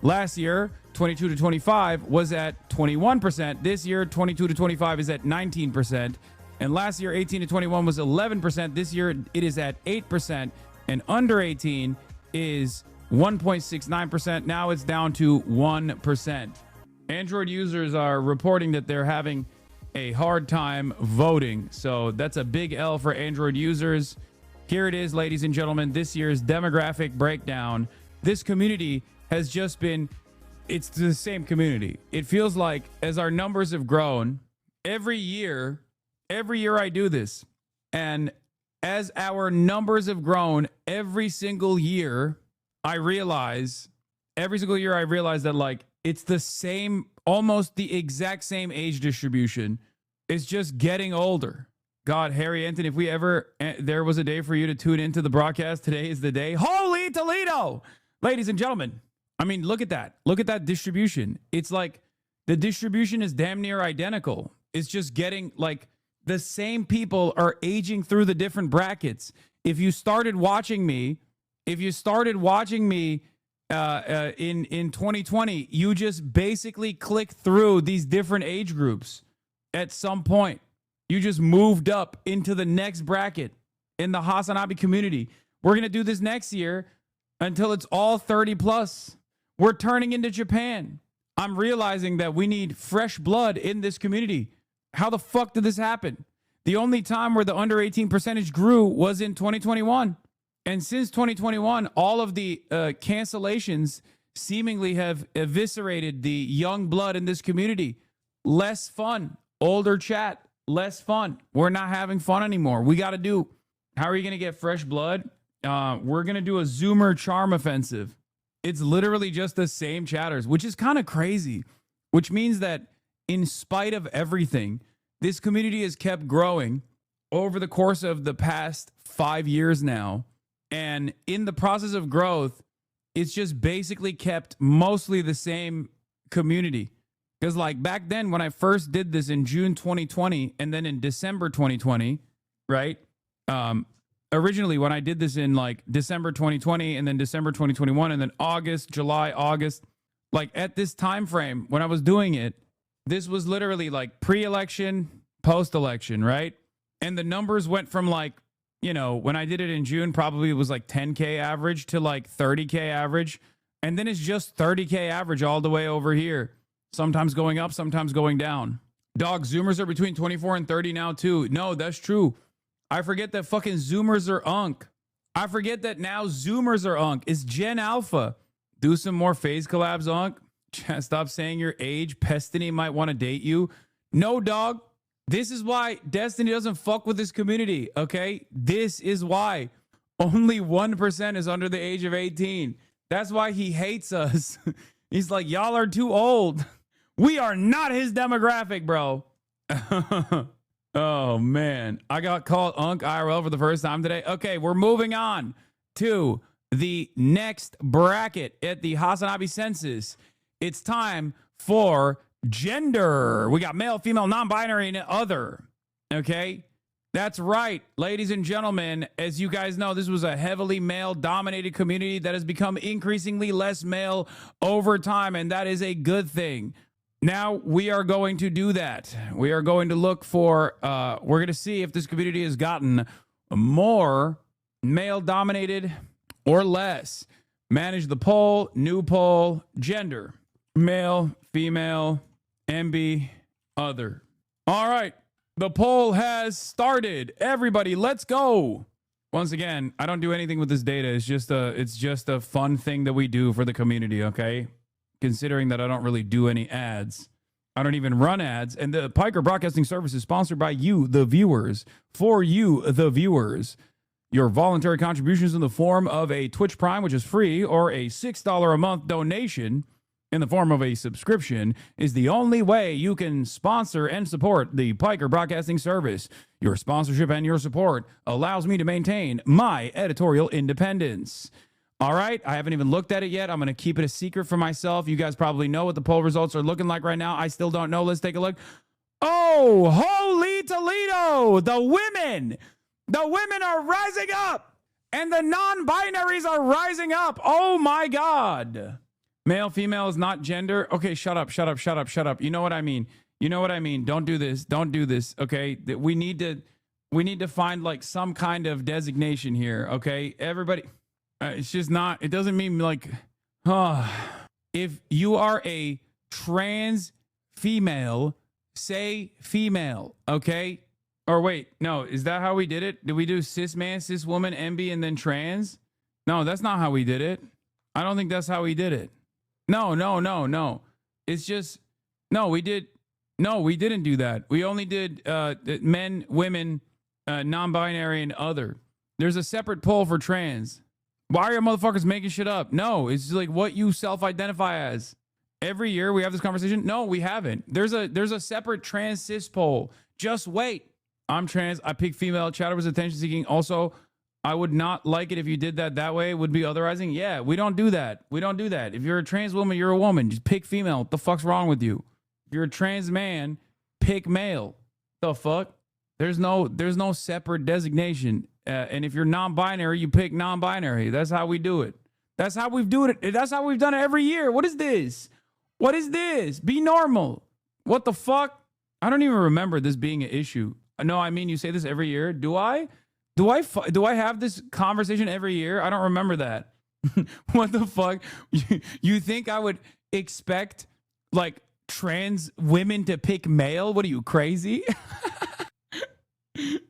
[SPEAKER 1] Last year, 22 to 25 was at 21%. This year, 22 to 25 is at 19%. And last year, 18 to 21 was 11%. This year, it is at 8%. And under 18 is 1.69%. Now it's down to 1%. Android users are reporting that they're having a hard time voting. So that's a big L for Android users. Here it is, ladies and gentlemen, this year's demographic breakdown. This community has just been, it's the same community. It feels like as our numbers have grown, every year I do this. And as our numbers have grown, every single year I realize that like it's the same, almost the exact same age distribution. It's just getting older. God, Harry Anton, if there was a day for you to tune into the broadcast, today is the day. Holy Toledo! Ladies and gentlemen, I mean, look at that. Look at that distribution. It's like the distribution is damn near identical. It's just getting like the same people are aging through the different brackets. If you started watching me in 2020, you just basically click through these different age groups at some point. You just moved up into the next bracket in the HasanAbi community. We're going to do this next year until it's all 30 plus. We're turning into Japan. I'm realizing that we need fresh blood in this community. How the fuck did this happen? The only time where the under 18 percentage grew was in 2021. And since 2021, all of the cancellations seemingly have eviscerated the young blood in this community. Less fun, older chat, less fun. We're not having fun anymore. We got to do. How are you going to get fresh blood? We're going to do a Zoomer charm offensive. It's literally just the same chatters, which is kind of crazy, which means that in spite of everything, this community has kept growing over the course of the past 5 years now. And in the process of growth, it's just basically kept mostly the same community. Because like back then when I first did this in June 2020 and then in December 2020, right? Originally when I did this in like December 2020 and then December 2021 and then August, July, August, like at this time frame when I was doing it, this was literally like pre-election, post-election, right? And the numbers went from like, you know, when I did it in June, probably it was like 10K average to like 30K average. And then it's just 30K average all the way over here. Sometimes going up, sometimes going down. Dog, Zoomers are between 24 and 30 now too. No, that's true. I forget that fucking Zoomers are unk. I forget that now Zoomers are unk. It's Gen Alpha. Do some more phase collabs, unk. Stop saying your age. Pestiny might want to date you. No, dog. This is why Destiny doesn't fuck with this community, okay? This is why. Only 1% is under the age of 18. That's why he hates us. He's like, y'all are too old. We are not his demographic, bro. Oh, man. I got called Unk IRL for the first time today. Okay, we're moving on to the next bracket at the HasanAbi census. It's time for gender. We got male, female, non-binary, and other. Okay? That's right, ladies and gentlemen. As you guys know, this was a heavily male-dominated community that has become increasingly less male over time, and that is a good thing. Now we are going to do that. We are going to look for, we're going to see if this community has gotten more male-dominated or less. Manage the poll, new poll, gender, male, female, MB, other. All right. The poll has started. Everybody, let's go. Once again, I don't do anything with this data. It's just a fun thing that we do for the community, okay? Considering that I don't really do any ads. I don't even run ads. And the Piker Broadcasting Service is sponsored by you, the viewers. For you, the viewers. Your voluntary contributions in the form of a Twitch Prime, which is free, or a $6 a month donation in the form of a subscription is the only way you can sponsor and support the Piker Broadcasting Service. Your sponsorship and your support allows me to maintain my editorial independence. All right, I haven't even looked at it yet. I'm going to keep it a secret for myself. You guys probably know what the poll results are looking like right now. I still don't know. Let's take a look. Oh, holy Toledo! The women are rising up, and the non-binaries are rising up. Oh my God. Male, female is not gender. Okay, shut up. You know what I mean. Don't do this. Okay, we need to find like some kind of designation here. Okay, everybody. It's just not. It doesn't mean like, if you are a trans female say female, okay? Or wait, no, is that how we did it? Did we do cis man, cis woman, MB, and then trans? No, that's not how we did it. I don't think that's how we did it. No. It's just, we didn't do that. We only did men, women, non-binary, and other. There's a separate poll for trans. Why are you motherfuckers making shit up? No, it's like what you self-identify as. Every year we have this conversation. No, we haven't. There's a separate trans cis poll. Just wait. I'm trans. I pick female. Chatter was attention seeking. Also, I would not like it if you did that way. It would be otherizing. Yeah, we don't do that. We don't do that. If you're a trans woman, you're a woman. Just pick female. What the fuck's wrong with you? If you're a trans man, pick male. The fuck? There's no separate designation. And if you're non-binary, you pick non-binary. That's how we do it. That's how we've done it. That's how we've done it every year. What is this? What is this? Be normal. What the fuck? I don't even remember this being an issue. No, I mean, you say this every year. Do I? Do I have this conversation every year? I don't remember that. What the fuck? You think I would expect like trans women to pick male? What are you, crazy?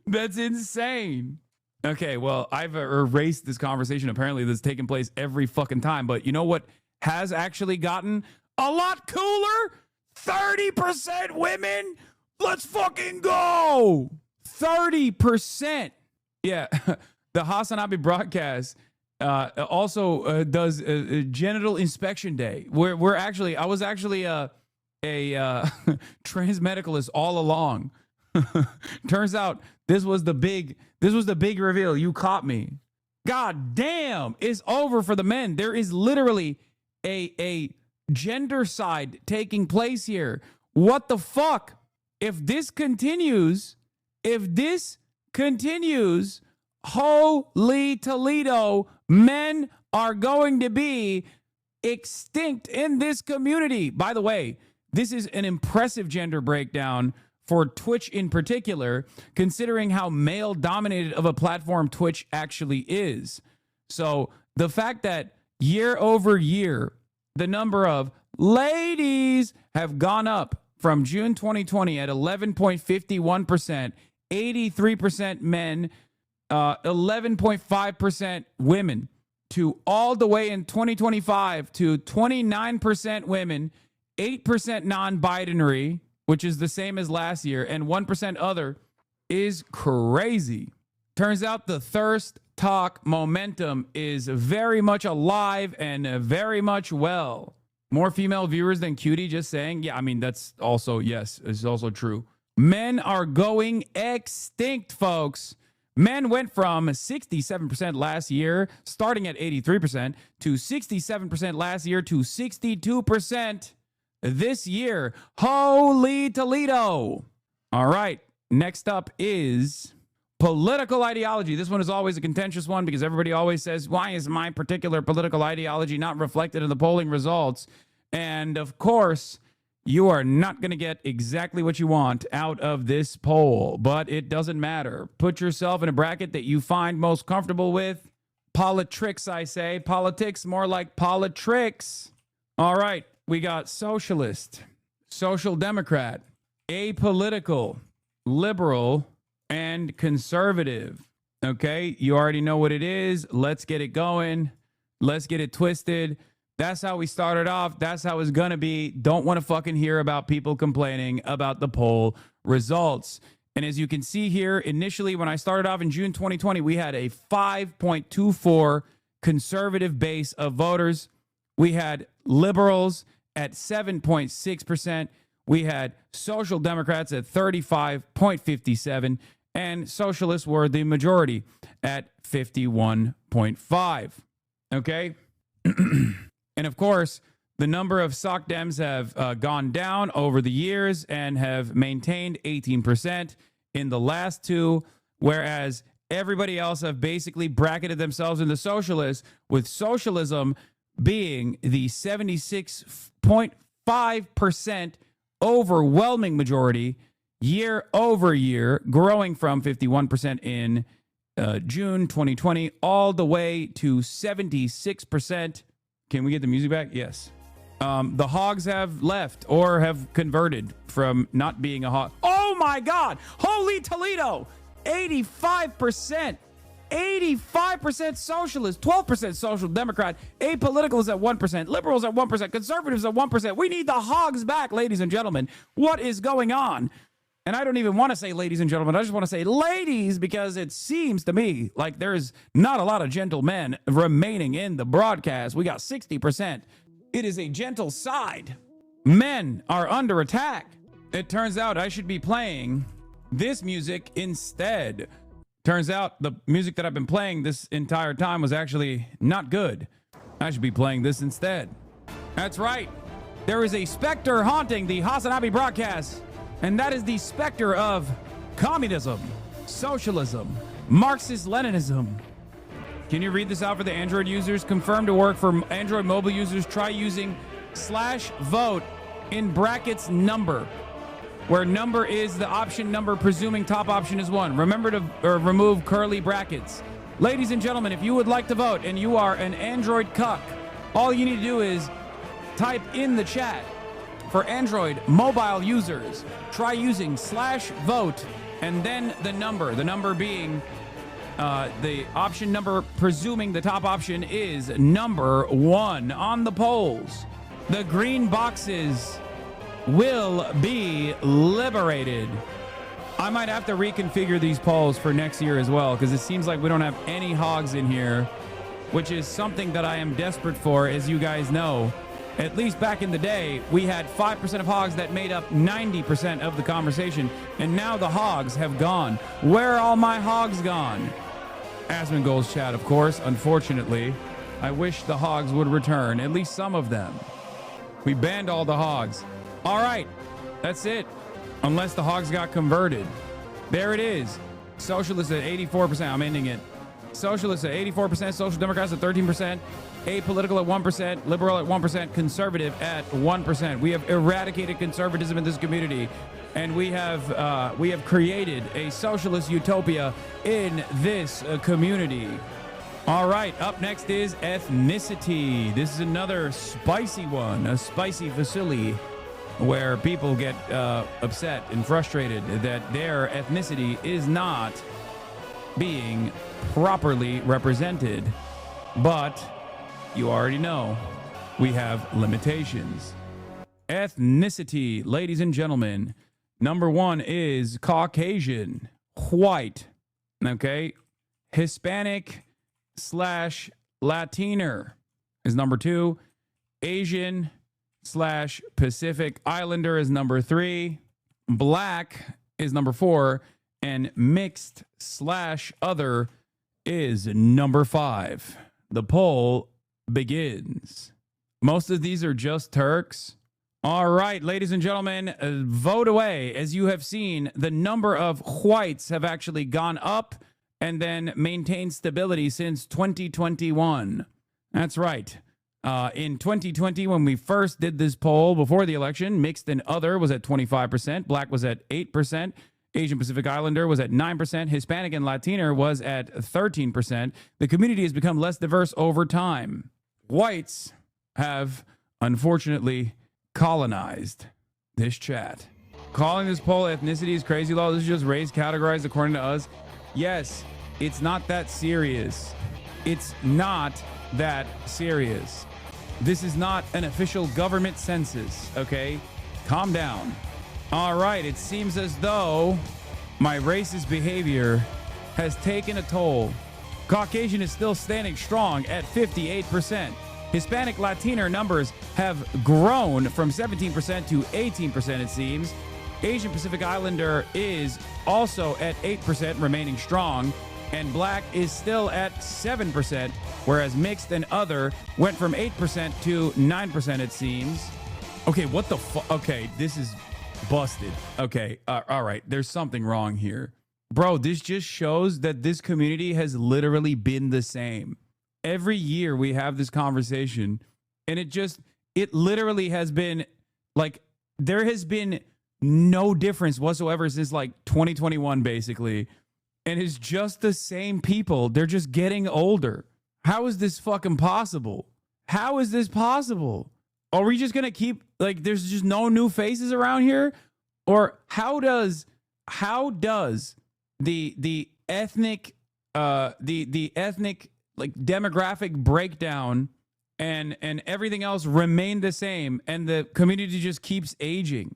[SPEAKER 1] That's insane. Okay, well, I've erased this conversation apparently that's taking place every fucking time. But you know what has actually gotten a lot cooler? 30% women. Let's fucking go. 30%. Yeah, the HasanAbi broadcast also does a genital inspection day. I was actually a trans medicalist all along. Turns out this was the big reveal. You caught me. God damn, it's over for the men. There is literally a gender side taking place here. What the fuck? If this continues, holy Toledo, men are going to be extinct in this community. By the way, this is an impressive gender breakdown for Twitch in particular, considering how male-dominated of a platform Twitch actually is. So the fact that year over year, the number of ladies have gone up from June 2020 at 11.51%, 83% men, 11.5% women, to all the way in 2025 to 29% women, 8% non-binary, which is the same as last year, and 1% other, is crazy. Turns out the thirst talk momentum is very much alive and very much well. More female viewers than Cutie, just saying. Yeah, I mean, that's also, yes, it's also true. Men are going extinct, folks. Men went from 67% last year, starting at 83%, to 67% last year, to 62% this year. Holy Toledo. All right, next up is political ideology. This one is always a contentious one because everybody always says, why is my particular political ideology not reflected in the polling results? And of course, you are not going to get exactly what you want out of this poll, but it doesn't matter. Put yourself in a bracket that you find most comfortable with. Politricks, I say. Politics, more like politricks. All right, we got socialist, social democrat, apolitical, liberal, and conservative. Okay, you already know what it is. Let's get it going. Let's get it twisted. That's how we started off. That's how it's going to be. Don't want to fucking hear about people complaining about the poll results. And as you can see here, initially when I started off in June 2020, we had a 5.24 conservative base of voters. We had liberals at 7.6%. We had social democrats at 35.57%. And socialists were the majority at 51.5%. Okay? And of course, the number of sock Dems have gone down over the years and have maintained 18% in the last two, whereas everybody else have basically bracketed themselves into socialists, with socialism being the 76.5% overwhelming majority year over year, growing from 51% in June 2020 all the way to 76%. Can we get the music back? Yes. The hogs have left or have converted from not being a hog. Oh my God! Holy Toledo! 85%. 85% socialist, 12% social democrat, apolitical is at 1%, liberals at 1%, conservatives at 1%. We need the hogs back, ladies and gentlemen. What is going on? And I don't even want to say ladies and gentlemen. I just want to say ladies, because it seems to me like there's not a lot of gentlemen remaining in the broadcast. We got 60%. It is a gentle side. Men are under attack. It turns out I should be playing this music instead. Turns out the music that I've been playing this entire time was actually not good. I should be playing this instead. That's right. There is a specter haunting the HasanAbi broadcast, and that is the specter of communism, socialism, Marxist-Leninism. Can you read this out for the Android users? Confirmed to work for Android mobile users. Try using /vote in brackets number, where number is the option number, presuming top option is 1. Remember to remove curly brackets. Ladies and gentlemen, if you would like to vote and you are an Android cuck, all you need to do is type in the chat. For Android mobile users, try using /vote and then the number being the option number, presuming the top option is number 1 on the polls. The green boxes will be liberated. I might have to reconfigure these polls for next year as well, because it seems like we don't have any hogs in here, which is something that I am desperate for. As you guys know, at least back in the day, we had 5% of hogs that made up 90% of the conversation, and now the hogs have gone. Where are all my hogs gone? Asmongold's chat, of course. Unfortunately, I wish the hogs would return, at least some of them. We banned all the hogs. All right, that's it. Unless the hogs got converted. There it is. Socialists at 84%. I'm ending it. Socialists at 84%. Social Democrats at 13%. Apolitical at 1%. Liberal at 1%. Conservative at 1%. We have eradicated conservatism in this community. And we have created a socialist utopia in this community. All right, up next is ethnicity. This is another spicy one. A spicy facility, where people get upset and frustrated that their ethnicity is not being properly represented. But you already know we have limitations. Ethnicity, ladies and gentlemen. Number 1 is Caucasian, white, okay? Hispanic/Latiner is number 2. Asian / Pacific Islander is number 3. Black is number 4. And mixed / other is number 5. The poll begins. Most of these are just Turks. All right, ladies and gentlemen, vote away. As you have seen, the number of whites have actually gone up and then maintained stability since 2021. That's right. In 2020, when we first did this poll before the election, mixed and other was at 25%, black was at 8%, Asian Pacific Islander was at 9%, Hispanic and Latiner was at 13%. The community has become less diverse over time. Whites have, unfortunately, colonized this chat. Calling this poll ethnicity is crazy law. This is just race categorized according to us. Yes, it's not that serious. It's not that serious. This is not an official government census, okay? Calm down. All right, it seems as though my racist behavior has taken a toll. Caucasian is still standing strong at 58%. Hispanic Latiner numbers have grown from 17% to 18%, it seems. Asian Pacific Islander is also at 8%, remaining strong. And black is still at 7%, whereas mixed and other went from 8% to 9%, it seems. Okay, what the fuck? Okay, this is busted. Okay, all right, there's something wrong here. Bro, this just shows that this community has literally been the same. Every year we have this conversation, and it literally has been like, there has been no difference whatsoever since like 2021, basically. And it's just the same people. They're just getting older. How is this fucking possible? How is this possible? Are we just gonna keep like there's just no new faces around here? Or how does the ethnic the ethnic like demographic breakdown and everything else remain the same and the community just keeps aging?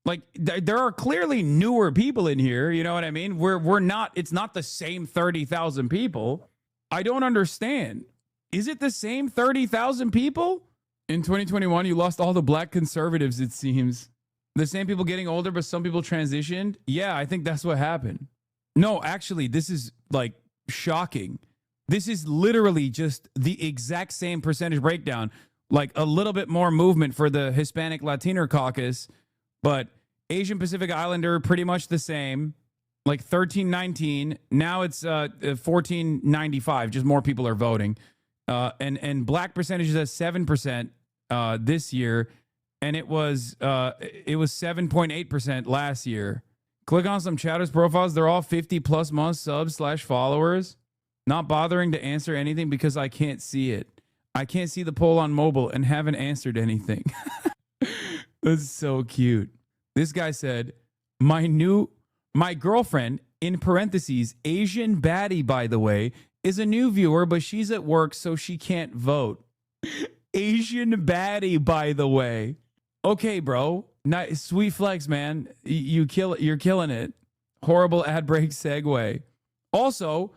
[SPEAKER 1] Like there are clearly newer people in here, you know what I mean? We're not, it's not the same 30,000 people. I don't understand. Is it the same 30,000 people? In 2021, you lost all the black conservatives, it seems. The same people getting older, but some people transitioned. Yeah, I think that's what happened. No, actually, this is like shocking. This is literally just the exact same percentage breakdown. Like a little bit more movement for the Hispanic Latino caucus, but Asian Pacific Islander pretty much the same. Like 1319. Now it's 1495. Just more people are voting. And black percentage is at 7% this year, and it was 7.8% last year. Click on some chatters profiles. They're all 50+ month subs / followers. Not bothering to answer anything because I can't see it. I can't see the poll on mobile and haven't answered anything. That's so cute. This guy said, my girlfriend, in parentheses, Asian baddie, by the way, is a new viewer, but she's at work, so she can't vote. Asian baddie, by the way. Okay, bro. Nice, sweet flex, man. You're killing it. Horrible ad break segue. Also,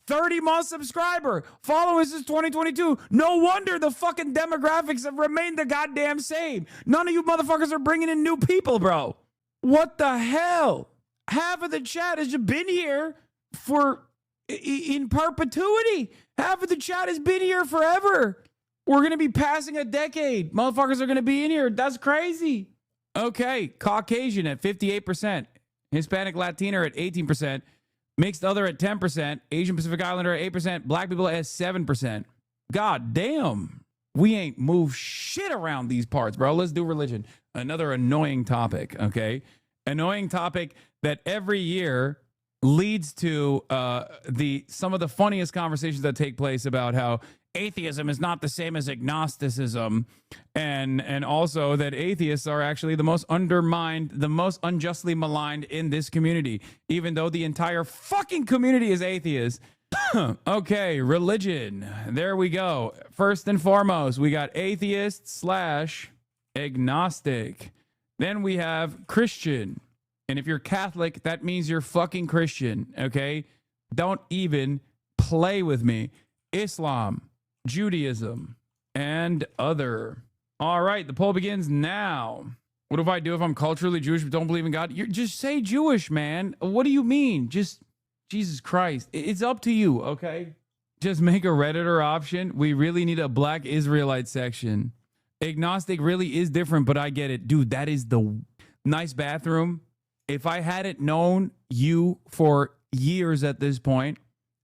[SPEAKER 1] 30-month subscriber. Following since 2022. No wonder the fucking demographics have remained the goddamn same. None of you motherfuckers are bringing in new people, bro. What the hell? Half of the chat has just been here for in perpetuity. Half of the chat has been here forever. We're going to be passing a decade. Motherfuckers are going to be in here. That's crazy. Okay. Caucasian at 58%. Hispanic Latino at 18%. Mixed other at 10%. Asian Pacific Islander at 8%. Black people at 7%. God damn. We ain't moved shit around these parts, bro. Let's do religion. Another annoying topic, okay? Annoying topic that every year leads to some of the funniest conversations that take place about how atheism is not the same as agnosticism, and also that atheists are actually the most undermined, the most unjustly maligned in this community, even though the entire fucking community is atheist. Okay, religion. There we go. First and foremost, we got atheist / agnostic. Then we have Christian. And if you're Catholic, that means you're fucking Christian, okay? Don't even play with me. Islam, Judaism, and other. All right, the poll begins now. What do I do if I'm culturally Jewish but don't believe in God? Just say Jewish, man. What do you mean? Just Jesus Christ. It's up to you, okay? Just make a Redditor option. We really need a black Israelite section. Agnostic really is different, but I get it. Dude, that is the nice bathroom. If I hadn't known you for years at this point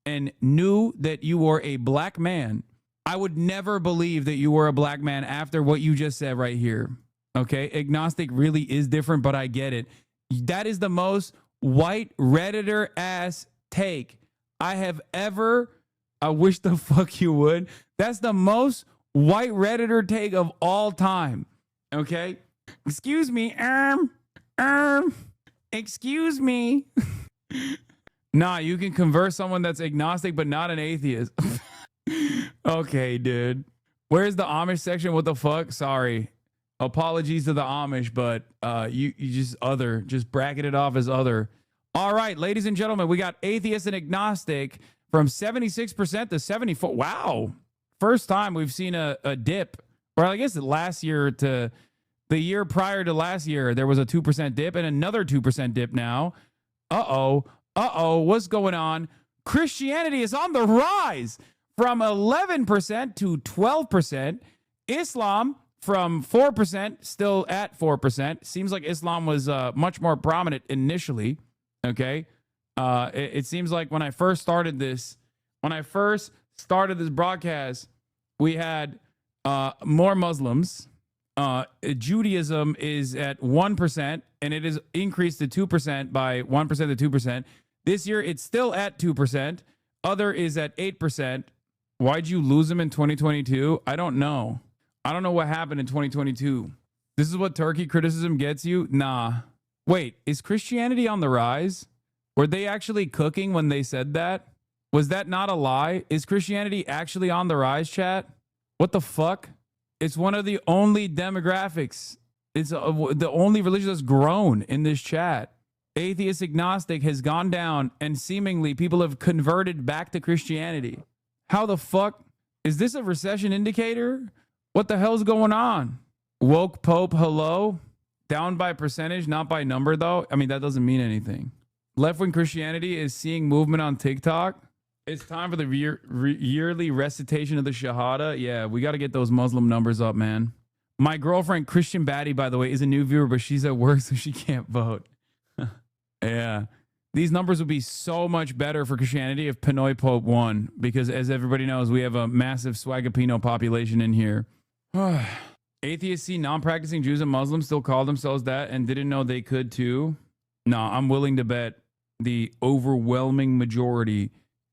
[SPEAKER 1] and knew that you were a black man, I would never believe that you were a black man after what you just said right here. Okay? Agnostic really is different, but I get it. That is the most white Redditor ass take I have ever. I wish the fuck you would. That's the most white Redditor take of all time. Okay? Excuse me. Excuse me. Nah, you can convert someone that's agnostic but not an atheist. Okay, dude. Where's the Amish section? What the fuck? Sorry. Apologies to the Amish, but you just bracket it off as other. All right, ladies and gentlemen, we got atheist and agnostic from 76% to 74%. Wow. First time we've seen a dip. Or I guess last year to the year prior to last year, there was a 2% dip and another 2% dip now. Uh-oh. What's going on? Christianity is on the rise from 11% to 12%. Islam from 4%, still at 4%. Seems like Islam was much more prominent initially. Okay. It seems like when I first started this broadcast, we had more Muslims. Judaism is at 1%, and it is increased to 2% by 1% to 2%. This year, it's still at 2%. Other is at 8%. Why'd you lose them in 2022? I don't know. I don't know what happened in 2022. This is what Turkey criticism gets you? Nah. Wait, is Christianity on the rise? Were they actually cooking when they said that? Was that not a lie? Is Christianity actually on the rise, chat? What the fuck? It's one of the only demographics. It's the only religion that's grown in this chat. Atheist agnostic has gone down, and seemingly people have converted back to Christianity. How the fuck? Is this a recession indicator? What the hell's going on? Woke Pope, hello? Down by percentage, not by number, though. I mean, that doesn't mean anything. Left-wing Christianity is seeing movement on TikTok. It's time for the yearly recitation of the Shahada. Yeah, we got to get those Muslim numbers up, man. My girlfriend, Christian Batty, by the way, is a new viewer, but she's at work, so she can't vote. Yeah. These numbers would be so much better for Christianity if Pinoy Pope won, because as everybody knows, we have a massive Swagapino population in here. Atheists see non-practicing Jews and Muslims still call themselves that and didn't know they could too. No, I'm willing to bet the overwhelming majority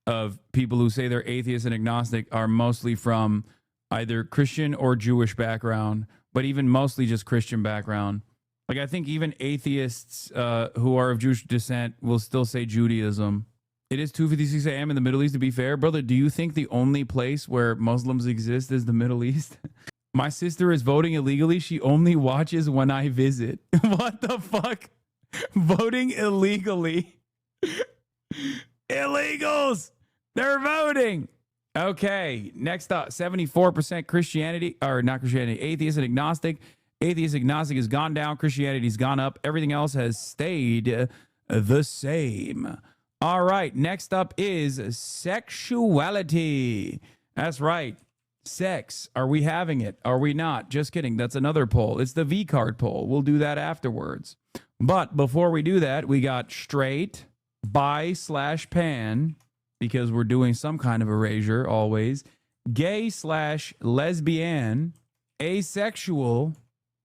[SPEAKER 1] of people who say they're atheist and agnostic are mostly from either Christian or Jewish background, but even mostly just Christian background. Like, I think even atheists who are of Jewish descent will still say Judaism. It is 2:56 a.m. in the Middle East, to be fair. Brother, do you think the only place where Muslims exist is the Middle East? My sister is voting illegally. She only watches when I visit. What the fuck? Voting illegally. Illegals. They're voting. Okay. Next up, 74% Christianity, or not Christianity, atheist and agnostic. Atheist agnostic has gone down. Christianity's gone up. Everything else has stayed the same. All right. Next up is sexuality. That's right. Sex. Are we having it? Are we not? Just kidding. That's another poll. It's the V card poll. We'll do that afterwards. But before we do that, we got straight, bi/pan, because we're doing some kind of erasure always, gay/lesbian, asexual,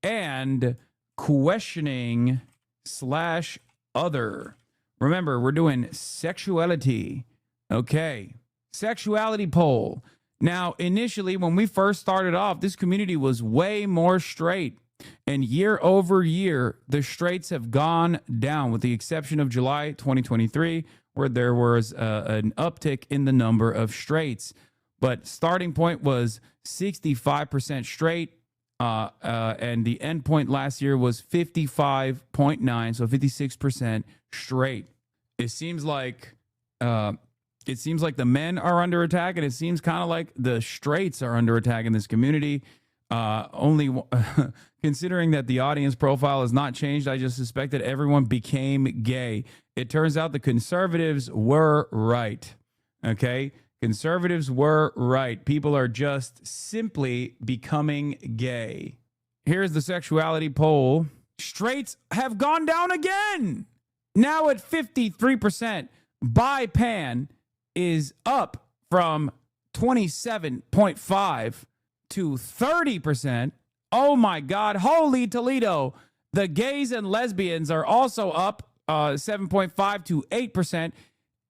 [SPEAKER 1] and questioning/other. Remember, we're doing sexuality. Okay. Sexuality poll. Now, initially, when we first started off, this community was way more straight. And year over year, the straights have gone down, with the exception of July 2023, where there was an uptick in the number of straights. But starting point was 65% straight. And the end point last year was 55.9, so 56% straight. It seems like the men are under attack, and it seems kind of like the straights are under attack in this community. Considering that the audience profile has not changed, I just suspect that everyone became gay. It turns out the conservatives were right. Okay? Conservatives were right. People are just simply becoming gay. Here's the sexuality poll. Straights have gone down again. Now at 53%. Bi-pan is up from 27.5 to 30%. Oh my God. Holy Toledo. The gays and lesbians are also up 7.5 to 8%.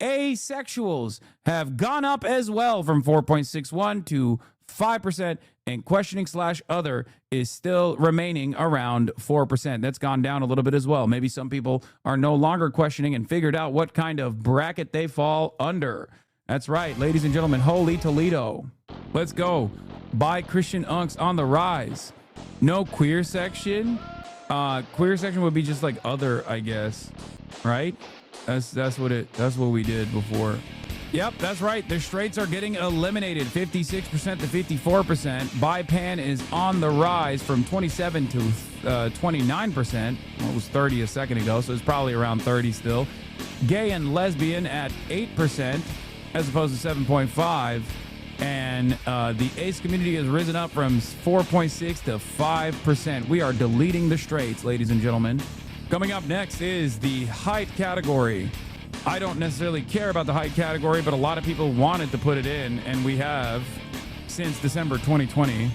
[SPEAKER 1] Asexuals have gone up as well from 4.61 to 5%. And questioning/other is still remaining around 4%. That's gone down a little bit as well. Maybe some people are no longer questioning and figured out what kind of bracket they fall under. That's right, ladies and gentlemen. Holy Toledo. Let's go. Bi Christian unks on the rise. No queer section. Queer section would be just like other, I guess. Right? That's what we did before. Yep, that's right. The straights are getting eliminated, 56% to 54%. Bi-pan is on the rise from 27 to 29%. Well, it was 30 a second ago, so it's probably around 30 still. Gay and lesbian at 8% as opposed to 7.5. And the ace community has risen up from 4.6 to 5%. We are deleting the straights, ladies and gentlemen. Coming up next is the height category. I don't necessarily care about the height category, but a lot of people wanted to put it in, and we have since December 2020.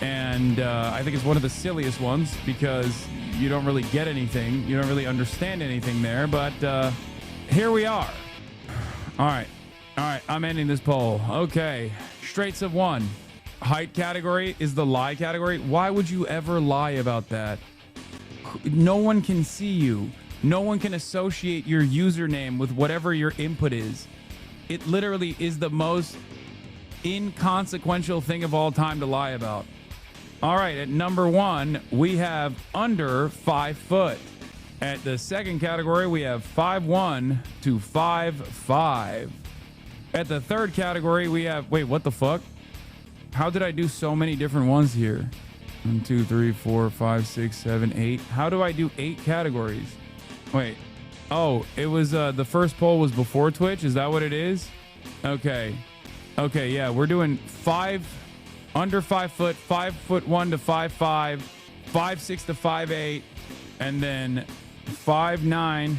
[SPEAKER 1] And I think it's one of the silliest ones because you don't really get anything. You don't really understand anything there, but here we are. All right, I'm ending this poll. Okay, straights have won. height category is the lie category. Why would you ever lie about that? No one can see you. No one can associate your username with whatever your input is. It literally is the most inconsequential thing of all time to lie about. All right, at number 1, we have under 5 foot. At the second category, we have 5'1" to 5'5". At the third category, we have, wait, what the fuck? How did I do so many different ones here? 1, 2, 3, 4, 5, 6, 7, 8. How do I do 8 categories? Wait. Oh, it was the first poll was before Twitch. Is that what it is? Okay. Okay, yeah, we're doing under 5 foot, 5'1" to 5'5", 5'6" to 5'8", and then 5'9"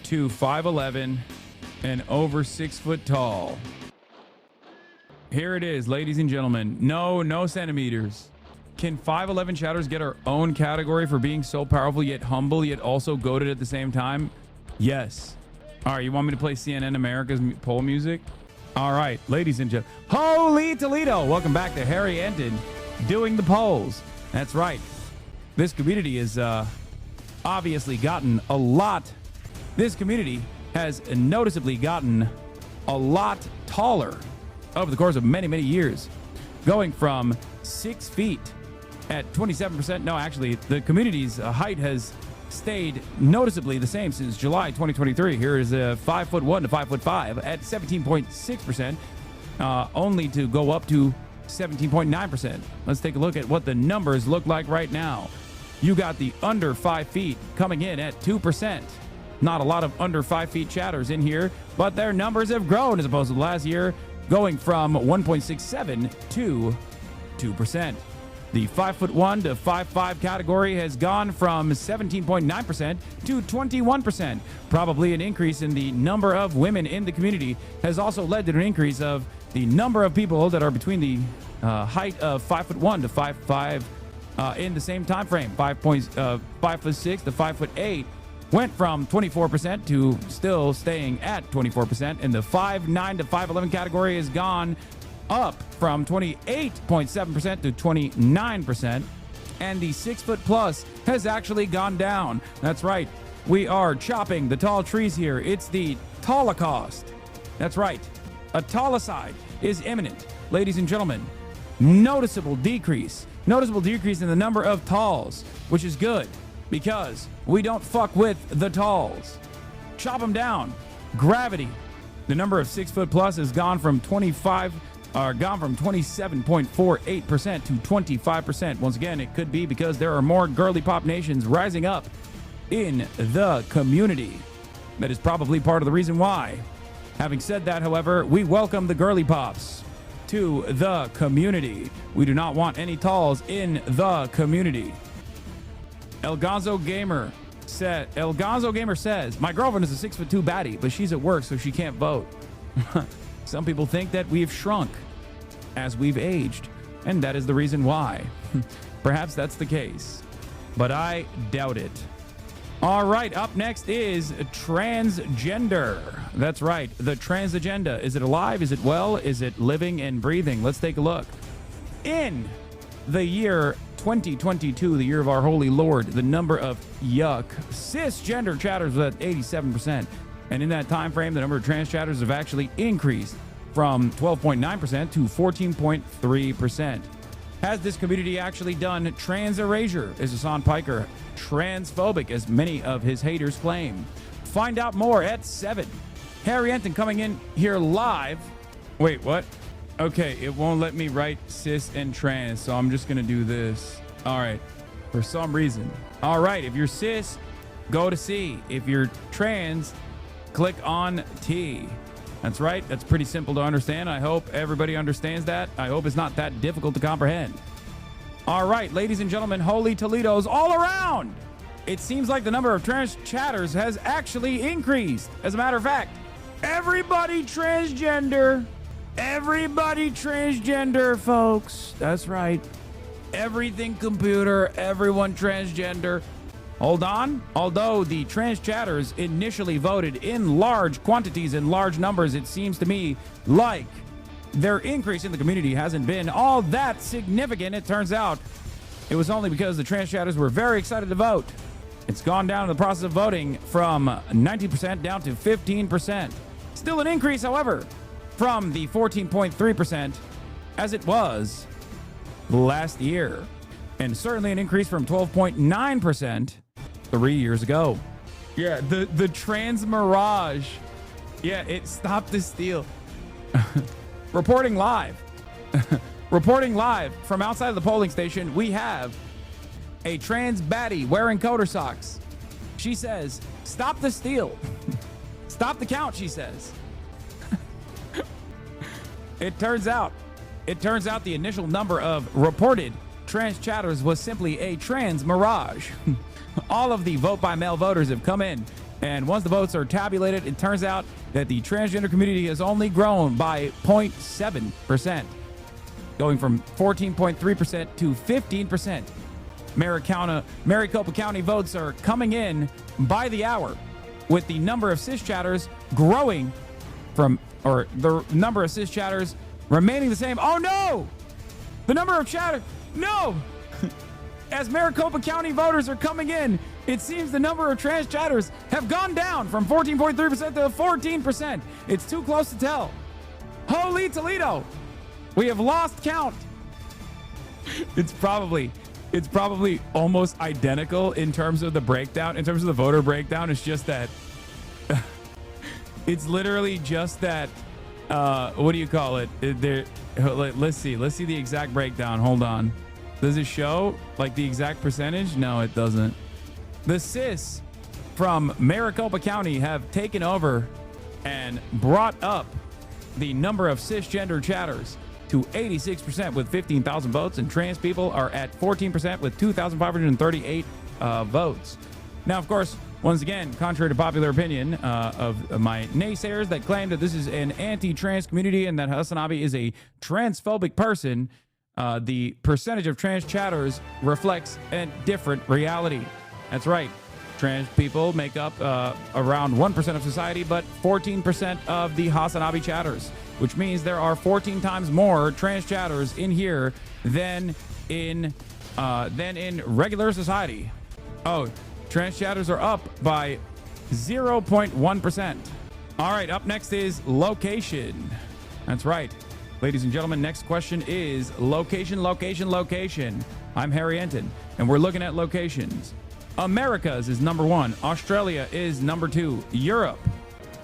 [SPEAKER 1] to 5'11", and over 6 foot tall. Here it is, ladies and gentlemen. No centimeters. Can 5'11" chatters get our own category for being so powerful yet humble yet also goated at the same time? Yes. All right, you want me to play CNN America's poll music? All right, ladies and gentlemen. Holy Toledo! Welcome back to Harry Enton doing the polls. That's right. This community has obviously gotten a lot. This community has noticeably gotten a lot taller over the course of many, many years. Going from 6 feet at 27%. No, actually, the community's height has stayed noticeably the same since July 2023. Here is a 5'1" to 5'5" at 17.6%, only to go up to 17.9%. Let's take a look at what the numbers look like right now. You got the under 5 feet coming in at 2%. Not a lot of under 5 feet chatters in here, but their numbers have grown as opposed to last year, going from 1.67 to 2%. The 5'1" to 5'5" category has gone from 17.9% to 21%. Probably an increase in the number of women in the community has also led to an increase of the number of people that are between the height of 5'1" to 5'5" in the same time frame. 5'6" to 5'8" went from 24% to still staying at 24%, and the 5'9" to 5'11" category has gone up from 28.7% to 29%, and the 6 foot plus has actually gone down. That's right, we are chopping the tall trees here. It's the Holocaust. That's right, a tallicide is imminent, ladies and gentlemen. Noticeable decrease in the number of talls, which is good because we don't fuck with the talls. Chop them down. Gravity. The number of 6 foot plus has gone from 27.48% to 25%. Once again, it could be because there are more girly pop nations rising up in the community. That is probably part of the reason why. Having said that, however, we welcome the girly pops to the community. We do not want any talls in the community. El Gonzo Gamer says, my girlfriend is a 6'2" baddie, but she's at work, so she can't vote. Some people think that we've shrunk as we've aged, and that is the reason why. Perhaps that's the case, but I doubt it. All right, up next is transgender. That's right, the trans agenda. Is it alive? Is it well? Is it living and breathing? Let's take a look. In the year 2022, the year of our holy Lord, the number of cisgender chatters was at 87%. And in that time frame, the number of trans chatters have actually increased from 12.9% to 14.3%. Has this community actually done trans erasure? Is Hasan Piker transphobic, as many of his haters claim? Find out more at 7. Harry Enton coming in here live. Wait, what? Okay, it won't let me write cis and trans, so I'm just gonna do this. All right, for some reason. All right, if you're cis, go to C. If you're trans, click on T. That's right, that's pretty simple to understand. I hope everybody understands that. I hope it's not that difficult to comprehend. All right, ladies and gentlemen, holy Toledos all around. It seems like the number of trans chatters has actually increased. As a matter of fact, everybody transgender. Everybody transgender, folks. That's right. Everything computer, everyone transgender. Hold on. Although the trans chatters initially voted in large quantities and large numbers, it seems to me like their increase in the community hasn't been all that significant. It turns out it was only because the trans chatters were very excited to vote. It's gone down in the process of voting from 90% down to 15%. Still an increase, however, from the 14.3% as it was last year. And certainly an increase from 12.9% 3 years ago. Yeah, the trans mirage. Yeah, it stopped the steal. Reporting live. Reporting live from outside of the polling station, we have a trans baddie wearing coder socks. She says, stop the steal. Stop the count, she says. It turns out the initial number of reported trans chatters was simply a trans mirage. All of the vote by mail voters have come in, and once the votes are tabulated, it turns out that the transgender community has only grown by 0.7%, going from 14.3% to 15%. Maricopa County votes are coming in by the hour, with the number of cis chatters growing from, or the number of cis chatters remaining the same. Oh no! The number of chatter, no! As Maricopa County voters are coming in, it seems the number of trans chatters have gone down from 14.3% to 14%. It's too close to tell. Holy Toledo! We have lost count. It's probably almost identical in terms of the breakdown, in terms of the voter breakdown. It's just that it's literally just that what do you call it? Let's see the exact breakdown. Hold on. Does it show like the exact percentage? No, it doesn't. The cis from Maricopa County have taken over and brought up the number of cisgender chatters to 86% with 15,000 votes, and trans people are at 14% with 2,538 votes. Now, of course, once again, contrary to popular opinion of my naysayers that claim that this is an anti-trans community and that HasanAbi is a transphobic person, the percentage of trans chatters reflects a different reality. That's right. Trans people make up around 1% of society, but 14% of the HasanAbi chatters, which means there are 14 times more trans chatters in here than in regular society. Oh, trans chatters are up by 0.1%. All right, up next is location. That's right. Ladies and gentlemen, next question is location, location, location. I'm Harry Enton, and we're looking at locations. Americas is number 1. Australia is number 2. Europe,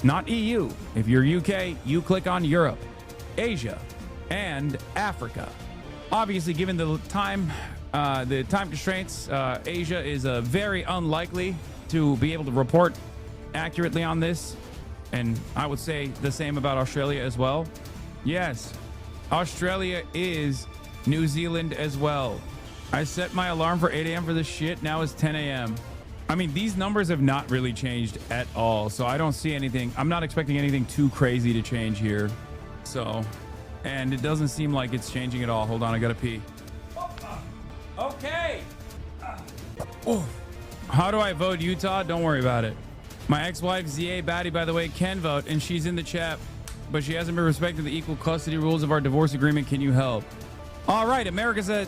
[SPEAKER 1] not EU. If you're UK, you click on Europe. Asia and Africa. Obviously, given the time constraints, Asia is very unlikely to be able to report accurately on this. And I would say the same about Australia as well. Yes, Australia is New Zealand as well. I set my alarm for 8 a.m. for this shit. Now it's 10 a.m. I mean, these numbers have not really changed at all. So I don't see anything. I'm not expecting anything too crazy to change here. So, and it doesn't seem like it's changing at all. Hold on, I gotta pee. Okay. Oh. How do I vote Utah? Don't worry about it. My ex-wife, ZA Batty, by the way, can vote, and she's in the chat, but she hasn't been respecting the equal custody rules of our divorce agreement. Can you help? All right, America's is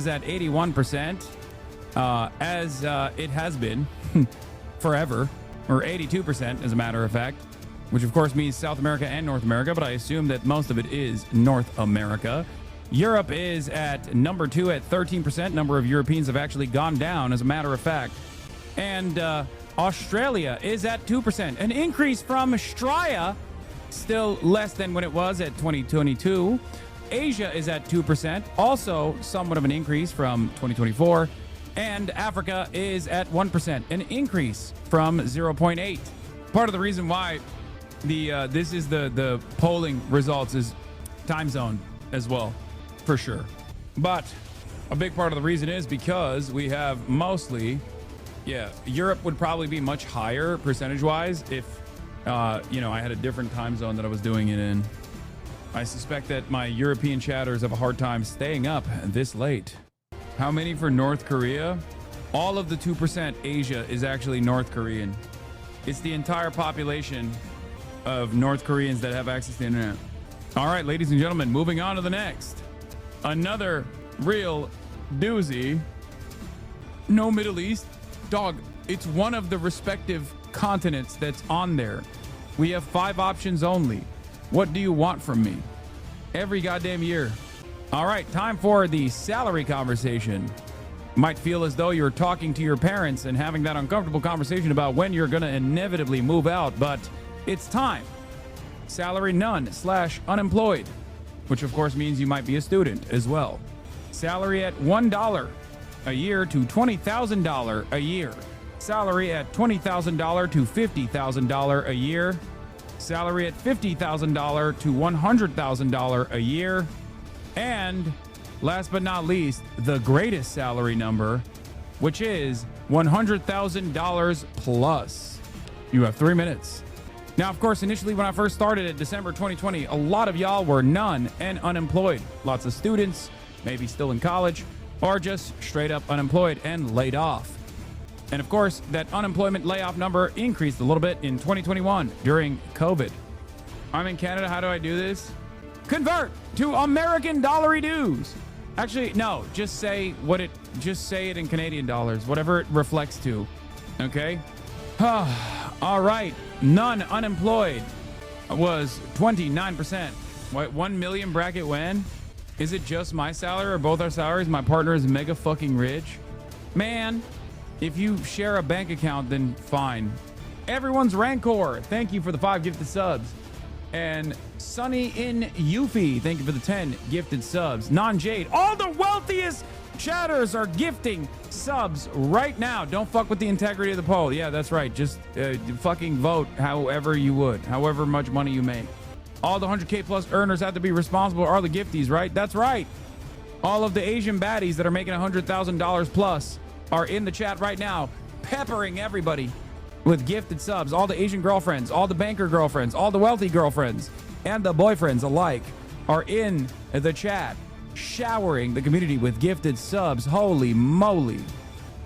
[SPEAKER 1] at 81%, as it has been forever, or 82% as a matter of fact, which of course means South America and North America, but I assume that most of it is North America. Europe is at number 2 at 13%. Number of Europeans have actually gone down, as a matter of fact. And Australia is at 2%, an increase from Australia, still less than when it was at 2022. Asia is at 2%, also somewhat of an increase from 2024. And Africa is at 1%, an increase from 0.8. Part of the reason why this is the polling results is time zone as well, for sure. But a big part of the reason is because we have mostly, Europe would probably be much higher percentage-wise if, I had a different time zone that I was doing it in. I suspect that my European chatters have a hard time staying up this late. How many for North Korea? All of the 2% Asia is actually North Korean. It's the entire population of North Koreans that have access to the internet. All right, ladies and gentlemen, moving on to the next. Another real doozy. No Middle East. Dog, it's one of the respective continents that's on there. We have 5 options only. What do you want from me? Every goddamn year. All right, time for the salary conversation. Might feel as though you're talking to your parents and having that uncomfortable conversation about when you're going to inevitably move out, but it's time. Salary none/unemployed, which of course means you might be a student as well. Salary at $1 a year to $20,000 a year. Salary at $20,000 to $50,000 a year. Salary at $50,000 to $100,000 a year. And last but not least, the greatest salary number, which is $100,000 plus. You have 3 minutes. Now, of course, initially when I first started in December 2020, a lot of y'all were none and unemployed. Lots of students, maybe still in college, or just straight up unemployed and laid off. And of course, that unemployment layoff number increased a little bit in 2021 during COVID. I'm in Canada. How do I do this? Convert to American dollary dues. Actually, no, just say it in Canadian dollars, whatever it reflects to. Okay? All right. None unemployed was 29%. What, 1 million bracket when? Is it just my salary or both our salaries? My partner is mega fucking rich. Man, if you share a bank account, then fine. Everyone's Rancor, thank you for the 5 gifted subs. And Sunny in Yuffie, thank you for the 10 gifted subs. Non-Jade, all the wealthiest chatters are gifting subs right now. Don't fuck with the integrity of the poll. Yeah, that's right. Just fucking vote however you would, however much money you make. All the 100K plus earners have to be responsible, are the gifties, right? That's right. All of the Asian baddies that are making $100,000 plus are in the chat right now, peppering everybody with gifted subs. All the Asian girlfriends, all the banker girlfriends, all the wealthy girlfriends, and the boyfriends alike are in the chat, showering the community with gifted subs. Holy moly.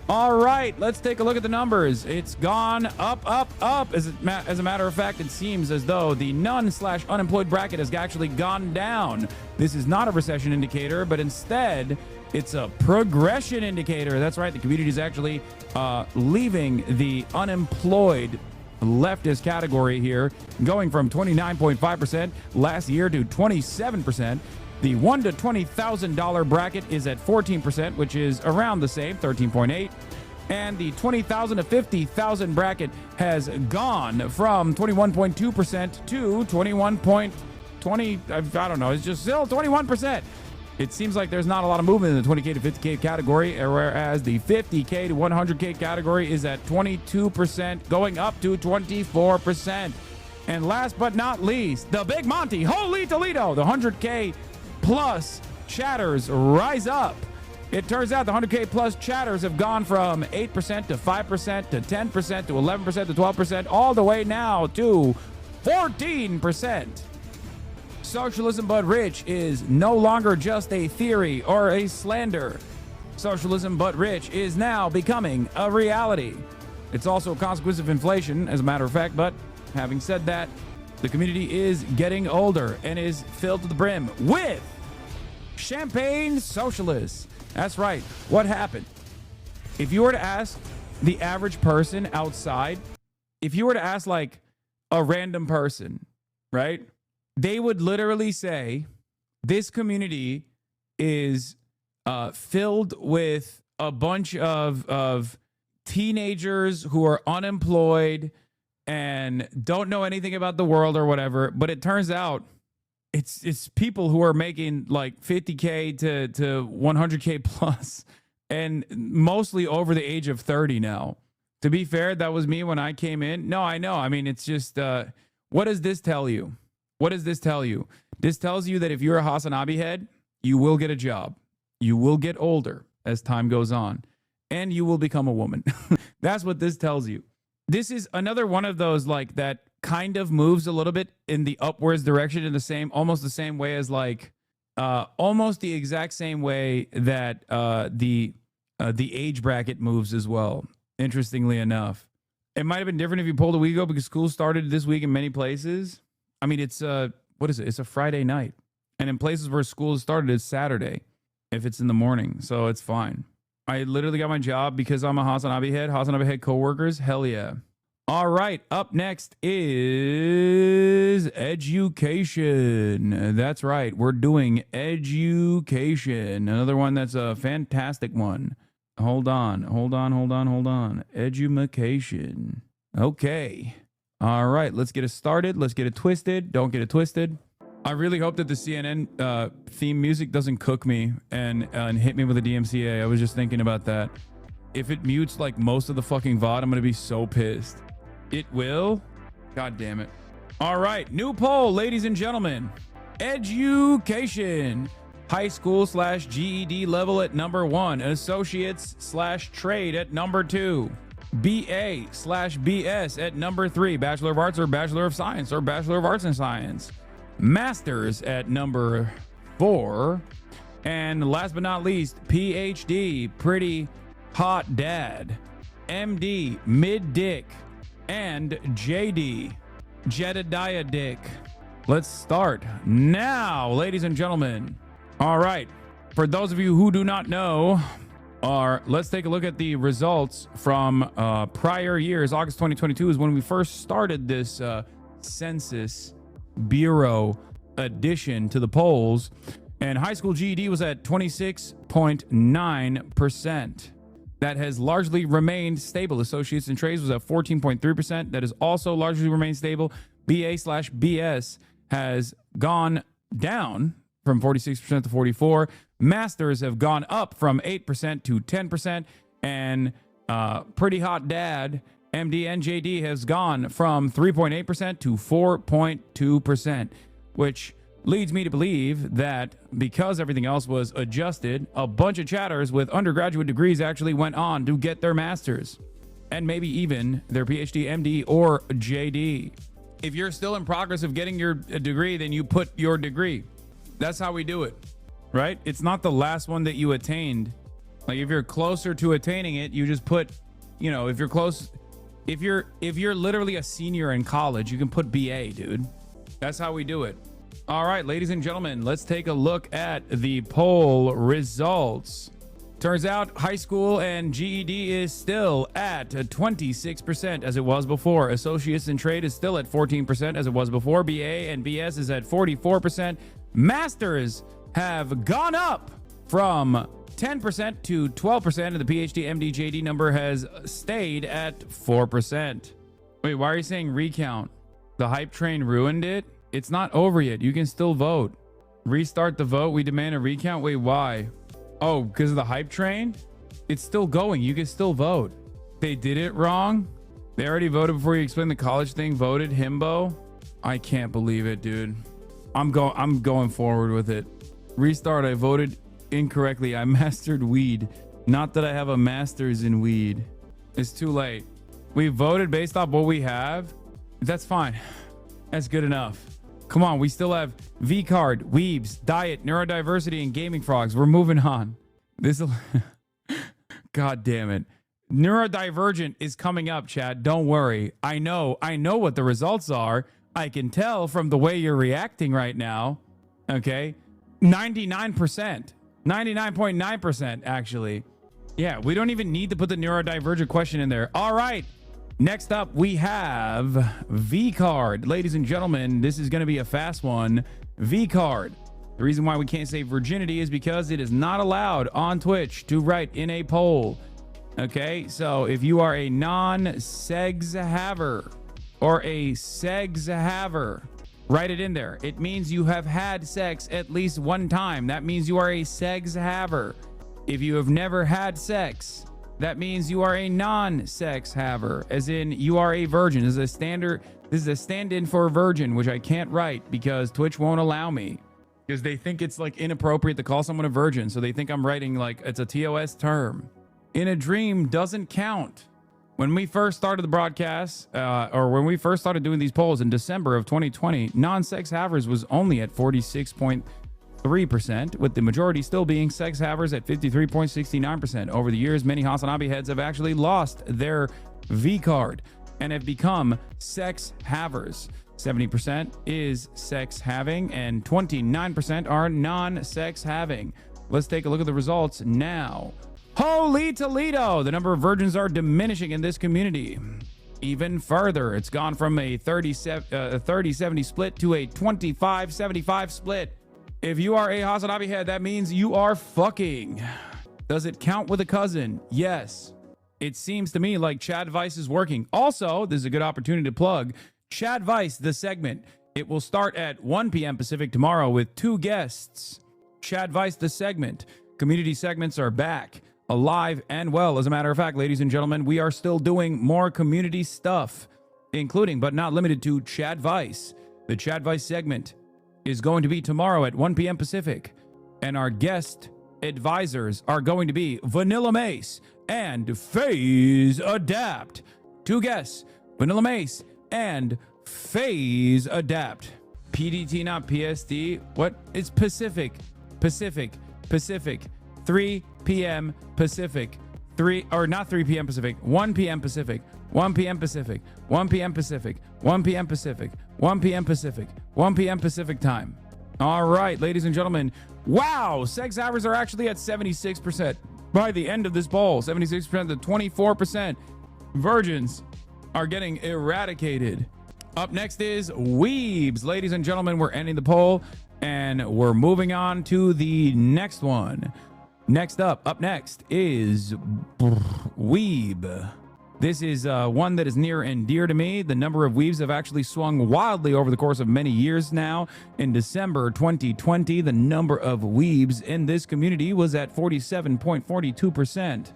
[SPEAKER 1] All right, let's take a look at the numbers. It's gone up, up, up. As a matter of fact, it seems as though the none/unemployed bracket has actually gone down. This is not a recession indicator, but instead, it's a progression indicator. That's right. The community is actually leaving the unemployed leftist category here, going from 29.5% last year to 27%. The $1 to $20,000 bracket is at 14%, which is around the same, 13.8. And the $20,000 to $50,000 bracket has gone from 21.2% to 21.20. I don't know. It's just still 21%. It seems like there's not a lot of movement in the 20K to 50K category, whereas the 50K to 100K category is at 22%, going up to 24%. And last but not least, the Big Monty, holy Toledo, the 100K plus chatters rise up. It turns out the 100K plus chatters have gone from 8% to 5% to 10% to 11% to 12%, all the way now to 14%. Socialism but rich is no longer just a theory or a slander. Socialism but rich is now becoming a reality. It's also a consequence of inflation, as a matter of fact, but having said that, the community is getting older and is filled to the brim with champagne socialists. That's right. What happened? If you were to ask the average person outside, if you were to ask like a random person, right? They would literally say, this community is filled with a bunch of teenagers who are unemployed and don't know anything about the world or whatever. But it turns out it's people who are making like 50K to 100K plus, and mostly over the age of 30 now. To be fair, that was me when I came in. No, I know. I mean, it's just, what does this tell you? What does this tell you? This tells you that if you're a HasanAbi head, you will get a job. You will get older as time goes on, and you will become a woman. That's what this tells you. This is another one of those like that kind of moves a little bit in the upwards direction in the same, almost the same way as like, almost the exact same way that the age bracket moves as well. Interestingly enough, it might have been different if you pulled a Wego because school started this week in many places. I mean, it's what is it? It's a Friday night. And in places where school started, it's Saturday if it's in the morning. So it's fine. I literally got my job because I'm a HasanAbi head coworkers. Hell yeah. All right. Up next is education. That's right. We're doing education. Another one that's a fantastic one. Hold on. Education. Okay. All right. Let's get it started. Let's get it twisted. Don't get it twisted. I really hope that the CNN theme music doesn't cook me and hit me with a DMCA. I was just thinking about that. If it mutes like most of the fucking VOD, I'm going to be so pissed. It will? God damn it. All right. New poll, ladies and gentlemen. Education. High school / GED level at number 1. Associates / trade at number 2. BA / BS at number 3. Bachelor of Arts or Bachelor of Science or Bachelor of Arts and Science. Masters at number 4. And last but not least, PhD, pretty hot dad. MD, mid dick. And JD, Jedediah dick. Let's start now, ladies and gentlemen. All right. For those of you who do not know, let's take a look at the results from prior years. August 2022 is when we first started this Census Bureau addition to the polls, and high school GED was at 26.9%. That has largely remained stable. Associates and trades was at 14.3%. That has also largely remained stable. BA / BS has gone down from 46% to 44%. Masters have gone up from 8% to 10%. And pretty hot dad, MD and JD, has gone from 3.8% to 4.2%, which leads me to believe that because everything else was adjusted, a bunch of chatters with undergraduate degrees actually went on to get their masters and maybe even their PhD, MD, or JD. If you're still in progress of getting your degree, then you put your degree. That's how we do it, right? It's not the last one that you attained. Like if you're closer to attaining it, you just put, you know, if you're close, if you're literally a senior in college, you can put BA, dude. That's how we do it. All right, ladies and gentlemen, let's take a look at the poll results. Turns out high school and GED is still at 26% as it was before. Associates in trade is still at 14% as it was before. BA and BS is at 44%. Masters have gone up from 10% to 12%, and the PhD, MD, JD number has stayed at 4%. Wait, why are you saying recount? The hype train ruined it? It's not over yet. You can still vote. Restart the vote. We demand a recount. Wait, why? Oh, because of the hype train? It's still going. You can still vote. They did it wrong? They already voted before you explained the college thing. Voted himbo? I can't believe it, dude. I'm going forward with it. Restart. I voted incorrectly. I mastered weed. Not that I have a master's in weed. It's too late. We voted based off what we have. That's fine. That's good enough. Come on, we still have V-Card, Weebs, Diet, Neurodiversity, and Gaming Frogs. We're moving on. This'll... God damn it. Neurodivergent is coming up, Chad. Don't worry. I know what the results are. I can tell from the way you're reacting right now. Okay? 99%. 99.9%, actually. Yeah, we don't even need to put the neurodivergent question in there. All right. Next up, we have V-Card. Ladies and gentlemen, this is going to be a fast one. V-Card. The reason why we can't say virginity is because it is not allowed on Twitch to write in a poll. Okay, so if you are a non-segs haver or a segs haver, write it in there. It means you have had sex at least one time. That means you are a segs haver. If you have never had sex, that means you are a non-sex haver, as in you are a virgin. This is a stand-in for virgin, which I can't write because Twitch won't allow me. Because they think it's like inappropriate to call someone a virgin. So they think I'm writing like it's a TOS term. In a dream doesn't count. When we first started the broadcast, or when we first started doing these polls in December of 2020, non-sex havers was only at 46.3%, with the majority still being sex havers at 53.69%. Over the years, many HasanAbi heads have actually lost their V card and have become sex havers. 70% is sex having, and 29% are non-sex having. Let's take a look at the results now. Holy Toledo! The number of virgins are diminishing in this community. Even further, it's gone from a 30-70 split to a 25-75 split. If you are a HasanAbi head, that means you are fucking. Does it count with a cousin? Yes. It seems to me like CHADVICE is working. Also, this is a good opportunity to plug CHADVICE, the segment. It will start at 1 p.m. Pacific tomorrow with 2 guests. CHADVICE, the segment. Community segments are back, alive and well. As a matter of fact, ladies and gentlemen, we are still doing more community stuff, including but not limited to CHADVICE. The CHADVICE segment is going to be tomorrow at 1 p.m. Pacific, and our guest advisors are going to be Vanilla Mace and Phase Adapt. 2 guests, Vanilla Mace and Phase Adapt. PDT, not PSD. What? It's Pacific. 3 p.m. Pacific. 1 p.m. Pacific. 1 p.m. Pacific. 1 p.m. Pacific. 1 p.m. Pacific. 1 p.m. Pacific. 1 p.m. Pacific. 1 p.m. Pacific time. All right, ladies and gentlemen. Wow, sex hours are actually at 76% by the end of this poll. 76% to 24%. Virgins are getting eradicated. Up next is Weebs. Ladies and gentlemen, we're ending the poll and we're moving on to the next one. Up next is Weeb. This is one that is near and dear to me. The number of weebs have actually swung wildly over the course of many years now. In December 2020, the number of weebs in this community was at 47.42%,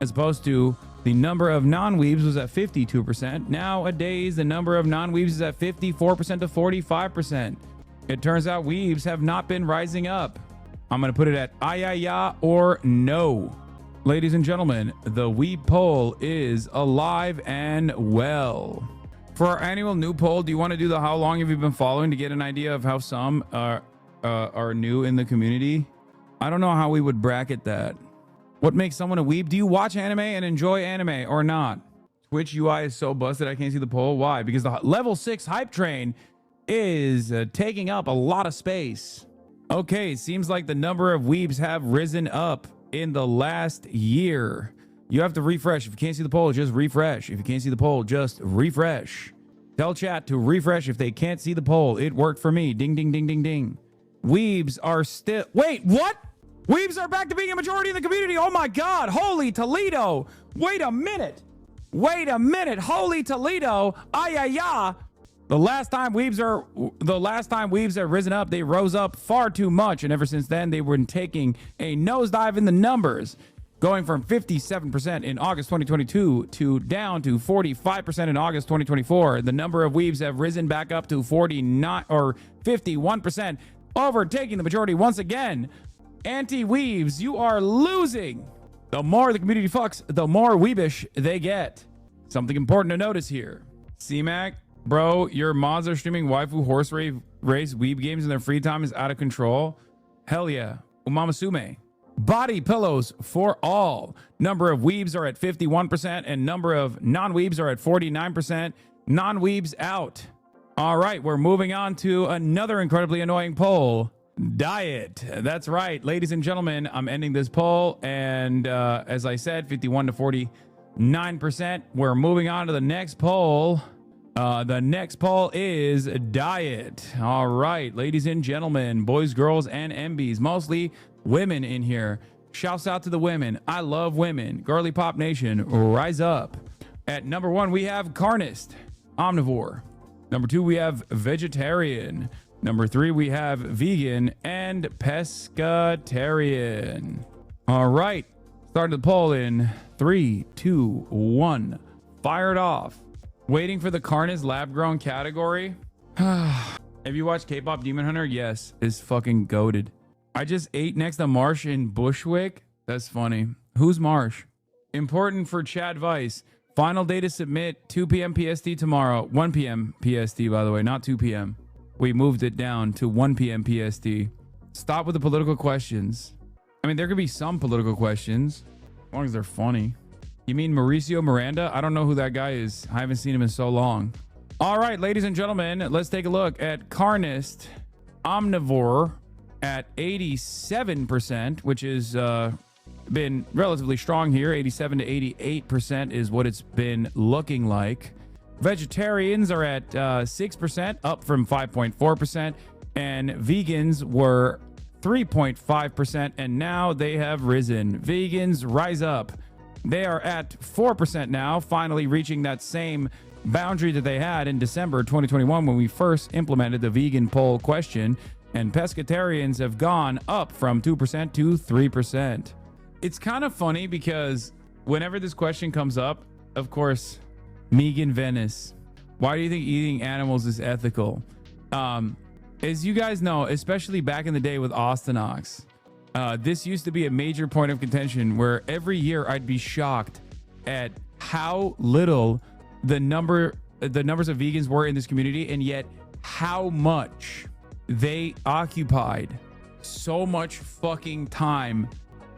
[SPEAKER 1] as opposed to the number of non-weebs was at 52%. Nowadays, the number of non-weebs is at 54% to 45%. It turns out weebs have not been rising up. I'm going to put it at ayaya or no. Ladies and gentlemen, the Weeb poll is alive and well. For our annual new poll, do you want to do the how long have you been following to get an idea of how some are new in the community? I don't know how we would bracket that. What makes someone a weeb? Do you watch anime and enjoy anime or not? Twitch UI is so busted I can't see the poll. Why? Because the level 6 hype train is taking up a lot of space. Okay, it seems like the number of weebs have risen up in the last year. You have to refresh. If you can't see the poll, just refresh. If you can't see the poll, just refresh. Tell chat to refresh if they can't see the poll. It worked for me. Ding, ding, ding, ding, ding. Weebs are still... Wait, what? Weebs are back to being a majority in the community. Oh my God. Holy Toledo. Wait a minute. Holy Toledo. Ayaya. The last time weebs have risen up, they rose up far too much, and ever since then they've been taking a nosedive in the numbers, going from 57% in August 2022 to down to 45% in August 2024. The number of weebs have risen back up to 49 or 51%, overtaking the majority once again. Anti-weebs, you are losing. The more the community fucks, the more weebish they get. Something important to notice here. CMAC, bro, your mods are streaming waifu horse race weeb games in their free time is out of control. Hell yeah. Umamasume. Body pillows for all. Number of weebs are at 51% and number of non-weebs are at 49%. Non-weebs out. All right, we're moving on to another incredibly annoying poll. Diet. That's right, ladies and gentlemen, I'm ending this poll, and as I said, 51 to 49%. We're moving on to the next poll. The next poll is diet. All right, ladies and gentlemen, boys, girls, and MBs, mostly women in here. Shouts out to the women. I love women. Girly Pop Nation, rise up. At number 1, we have carnist, omnivore. Number 2, we have vegetarian. Number 3, we have vegan and pescatarian. All right, starting the poll in 3, 2, 1. Fired off. Waiting for the carnist lab-grown category. Have you watched K-pop Demon Hunter? Yes, it's fucking goated. I just ate next to Marsh in Bushwick. That's funny. Who's Marsh? Important for CHADVICE. Final day to submit 2 p.m. PST tomorrow. 1 p.m. PST, by the way, not 2 p.m. We moved it down to 1 p.m. PST. Stop with the political questions. I mean, there could be some political questions, as long as they're funny. You mean Mauricio Miranda? I don't know who that guy is. I haven't seen him in so long. All right, ladies and gentlemen, let's take a look at Carnist Omnivore at 87%, which is been relatively strong here. 87 to 88% is what it's been looking like. Vegetarians are at 6%, up from 5.4%, and vegans were 3.5%, and now they have risen. Vegans rise up. They are at 4% now, finally reaching that same boundary that they had in December 2021 when we first implemented the vegan poll question, and pescatarians have gone up from 2% to 3%. It's kind of funny because whenever this question comes up, of course, Megan Venice, why do you think eating animals is ethical? As you guys know, especially back in the day with Austinox, this used to be a major point of contention where every year I'd be shocked at how little the numbers of vegans were in this community, and yet how much they occupied so much fucking time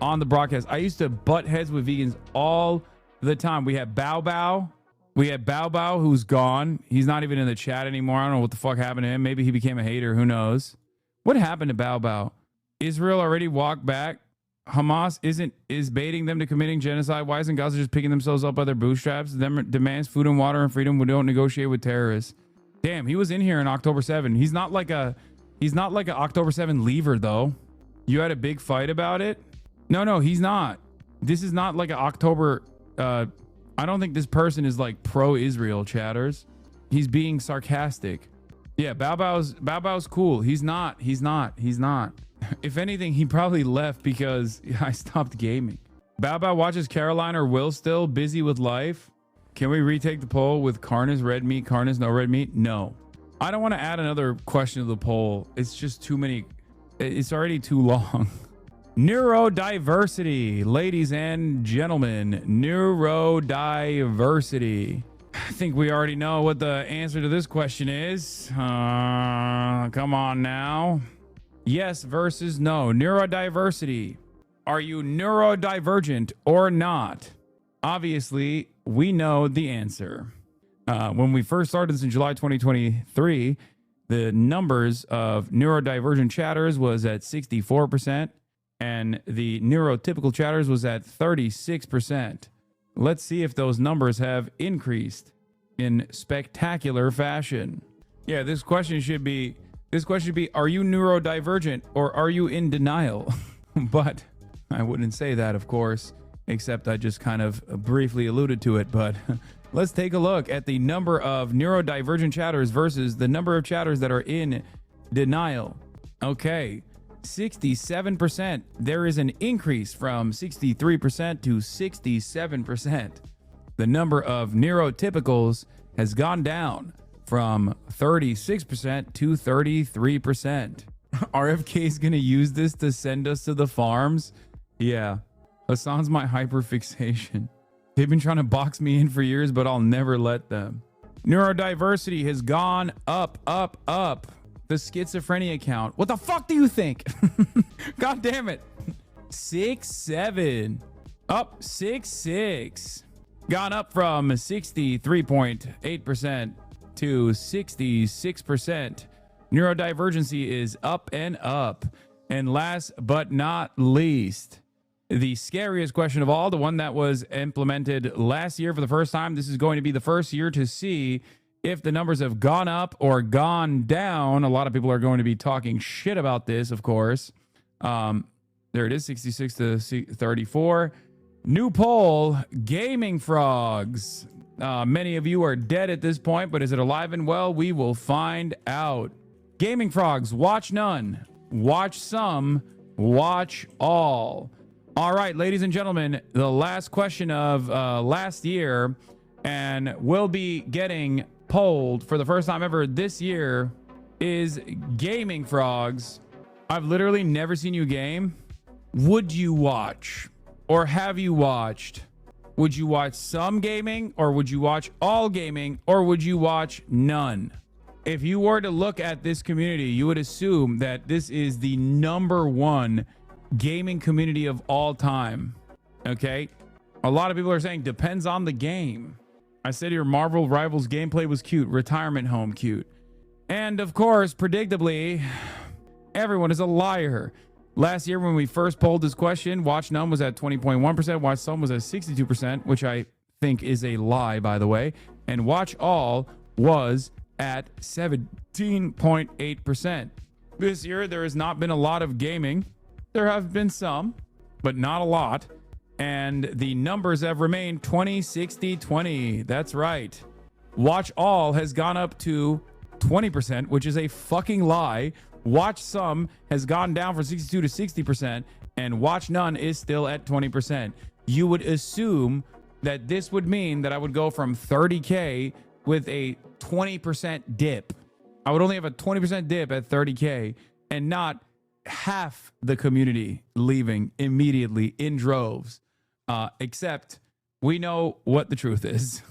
[SPEAKER 1] on the broadcast. I used to butt heads with vegans all the time. We had Bao Bao. We had Bao Bao, who's gone. He's not even in the chat anymore. I don't know what the fuck happened to him. Maybe he became a hater. Who knows? What happened to Bao Bao? Israel already walked back. Hamas is baiting them to committing genocide. Why isn't Gaza just picking themselves up by their bootstraps? Them demands food and water and freedom. We don't negotiate with terrorists. Damn, he was in here on October 7. He's not like a October 7 leaver though. You had a big fight about it? No, he's not. This is not like an October. I don't think this person is like pro-Israel, chatters. He's being sarcastic. Yeah, Bao Bao's cool. He's not. If anything, he probably left because I stopped gaming. Bao Bao watches Caroline or Will still busy with life. Can we retake the poll with Carnus red meat, Carnus no red meat? No. I don't want to add another question to the poll. It's just too many. It's already too long. Neurodiversity, ladies and gentlemen, neurodiversity. I think we already know what the answer to this question is. Come on now. Yes versus no. Neurodiversity. Are you neurodivergent or not? Obviously, we know the answer. When we first started this in July 2023, the numbers of neurodivergent chatters was at 64%. And the neurotypical chatters was at 36%. Let's see if those numbers have increased in spectacular fashion. Yeah, this question should be, are you neurodivergent or are you in denial? But I wouldn't say that, of course, except I just kind of briefly alluded to it. But let's take a look at the number of neurodivergent chatters versus the number of chatters that are in denial. Okay. 67%. There is an increase from 63% to 67%. The number of neurotypicals has gone down from 36% to 33%. RFK is going to use this to send us to the farms. Yeah. Hassan's my hyperfixation. They've been trying to box me in for years, but I'll never let them. Neurodiversity has gone up. The schizophrenia count. What the fuck do you think? God damn it. 6'7". Up 6'6". Gone up from 63.8% to 66%. Neurodivergency is up and up. And last but not least, the scariest question of all, the one that was implemented last year for the first time. This is going to be the first year to see if the numbers have gone up or gone down. A lot of people are going to be talking shit about this, of course. There it is, 66 to 34. New poll, Gaming Frogs. Many of you are dead at this point, but is it alive and well? We will find out. Gaming Frogs, watch none, watch some, watch all. All right, ladies and gentlemen, the last question of last year, and we'll be getting polled for the first time ever this year, is Gaming Frogs. I've literally never seen you game. Would you watch, or have you watched? Would you watch some gaming, or would you watch all gaming, or would you watch none? If you were to look at this community, you would assume that this is the #1 gaming community of all time. Okay, a lot of people are saying depends on the game. I said your Marvel Rivals gameplay was cute. Retirement home cute. And of course, predictably, everyone is a liar. Last year when we first polled this question, Watch None was at 20.1%, Watch Some was at 62%, which I think is a lie, by the way. And Watch All was at 17.8%. This year, there has not been a lot of gaming. There have been some, but not a lot. And the numbers have remained 20, 60, 20. That's right. Watch All has gone up to 20%, which is a fucking lie. Watch Some has gone down from 62 to 60%, and Watch None is still at 20%. You would assume that this would mean that I would go from 30K with a 20% dip. I would only have a 20% dip at 30K and not half the community leaving immediately in droves. Except we know what the truth is.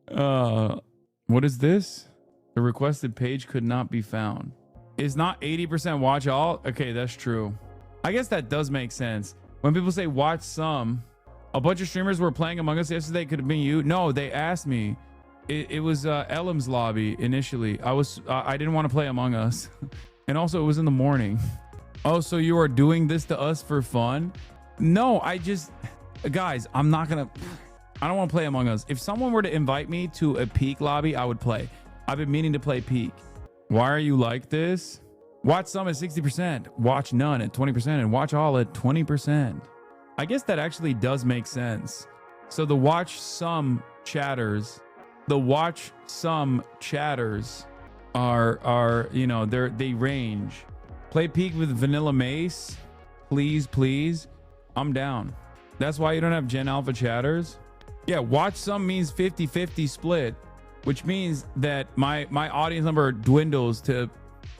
[SPEAKER 1] What is this? The requested page could not be found. Is not 80% watch all? Okay, that's true. I guess that does make sense. When people say watch some, a bunch of streamers were playing Among Us yesterday. Could have been you. No, they asked me. It was Elam's lobby initially. I didn't want to play Among Us. And also it was in the morning. Oh, so you are doing this to us for fun? No, guys, I don't want to play Among Us. If someone were to invite me to a Peak lobby, I would play. I've been meaning to play Peak. Why are you like this? Watch Some at 60%, Watch None at 20%, and Watch All at 20%. I guess that actually does make sense. So the Watch Some chatters are you know, they range. Play Peak with Vanilla Mace, please. I'm down. That's why you don't have Gen Alpha chatters. Yeah, Watch Some means 50-50 split, which means that my audience number dwindles to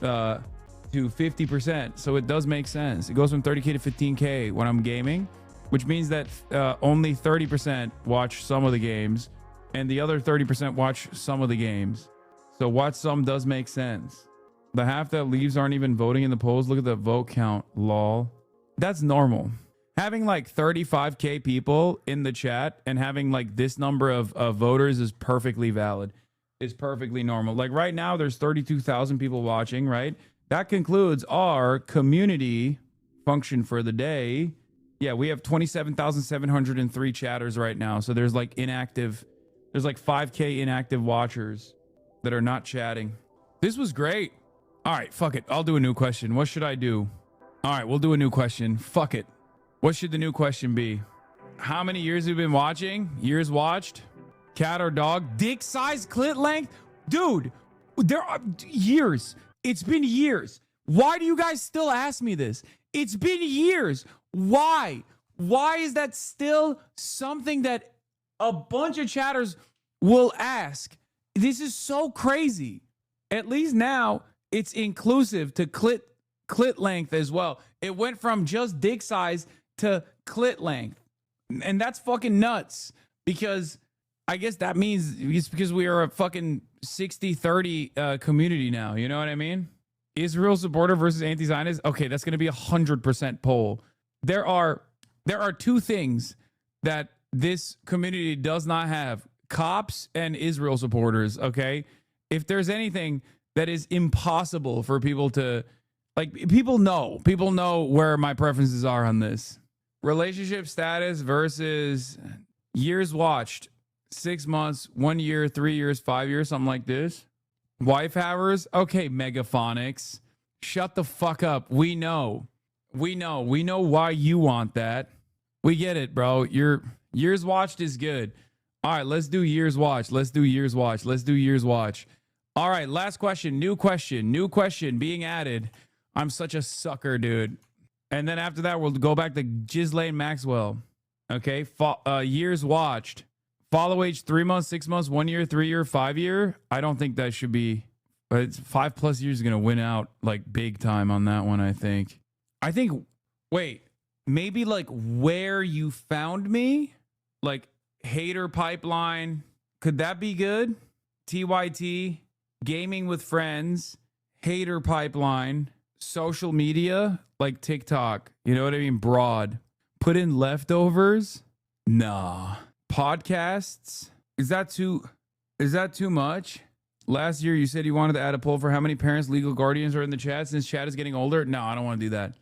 [SPEAKER 1] 50%. So it does make sense. It goes from 30K to 15K when I'm gaming, which means that only 30% watch some of the games and the other 30% watch some of the games. So Watch Some does make sense. The half that leaves aren't even voting in the polls. Look at the vote count, lol. That's normal. Having like 35K people in the chat and having like this number of voters is perfectly valid. It's perfectly normal. Like right now, there's 32,000 people watching, right? That concludes our community function for the day. Yeah, we have 27,703 chatters right now. So there's like 5K inactive watchers that are not chatting. This was great. All right, fuck it. I'll do a new question. What should I do? All right, we'll do a new question. Fuck it. What should the new question be? How many years have you been watching? Years watched? Cat or dog? Dick size, clit length? Dude, there are years. It's been years. Why do you guys still ask me this? It's been years. Why? Why is that still something that a bunch of chatters will ask? This is so crazy. At least now it's inclusive to clit length as well. It went from just dick size to clit length. And that's fucking nuts, because I guess that means it's because we are a fucking 60-30 community now. You know what I mean? Israel supporter versus anti-Zionist. Okay, that's going to be 100% poll. There are two things that this community does not have: cops and Israel supporters. Okay, if there's anything that is impossible for people to, like, people know where my preferences are on this. Relationship status versus years watched. 6 months, 1 year, 3 years, 5 years, something like this. Wife havers. Okay, Megaphonics. Shut the fuck up. We know why you want that. We get it, bro. Your years watched is good. All right, let's do years watched. Let's do years watched. All right, last question. New question being added. I'm such a sucker, dude. And then after that, we'll go back to Ghislaine Maxwell. Okay, years watched. Follow age 3 months, 6 months, 1 year, 3 year, 5 year. I don't think that should be. But it's 5+ years is gonna win out like big time on that one. I think. Wait, maybe like where you found me, like hater pipeline. Could that be good? TYT, gaming with friends, hater pipeline, social media like TikTok. You know what I mean? Broad. Put in leftovers. Nah. Podcasts. Is that too much? Last year you said you wanted to add a poll for how many parents, legal guardians are in the chat since chat is getting older. No, I don't want to do that.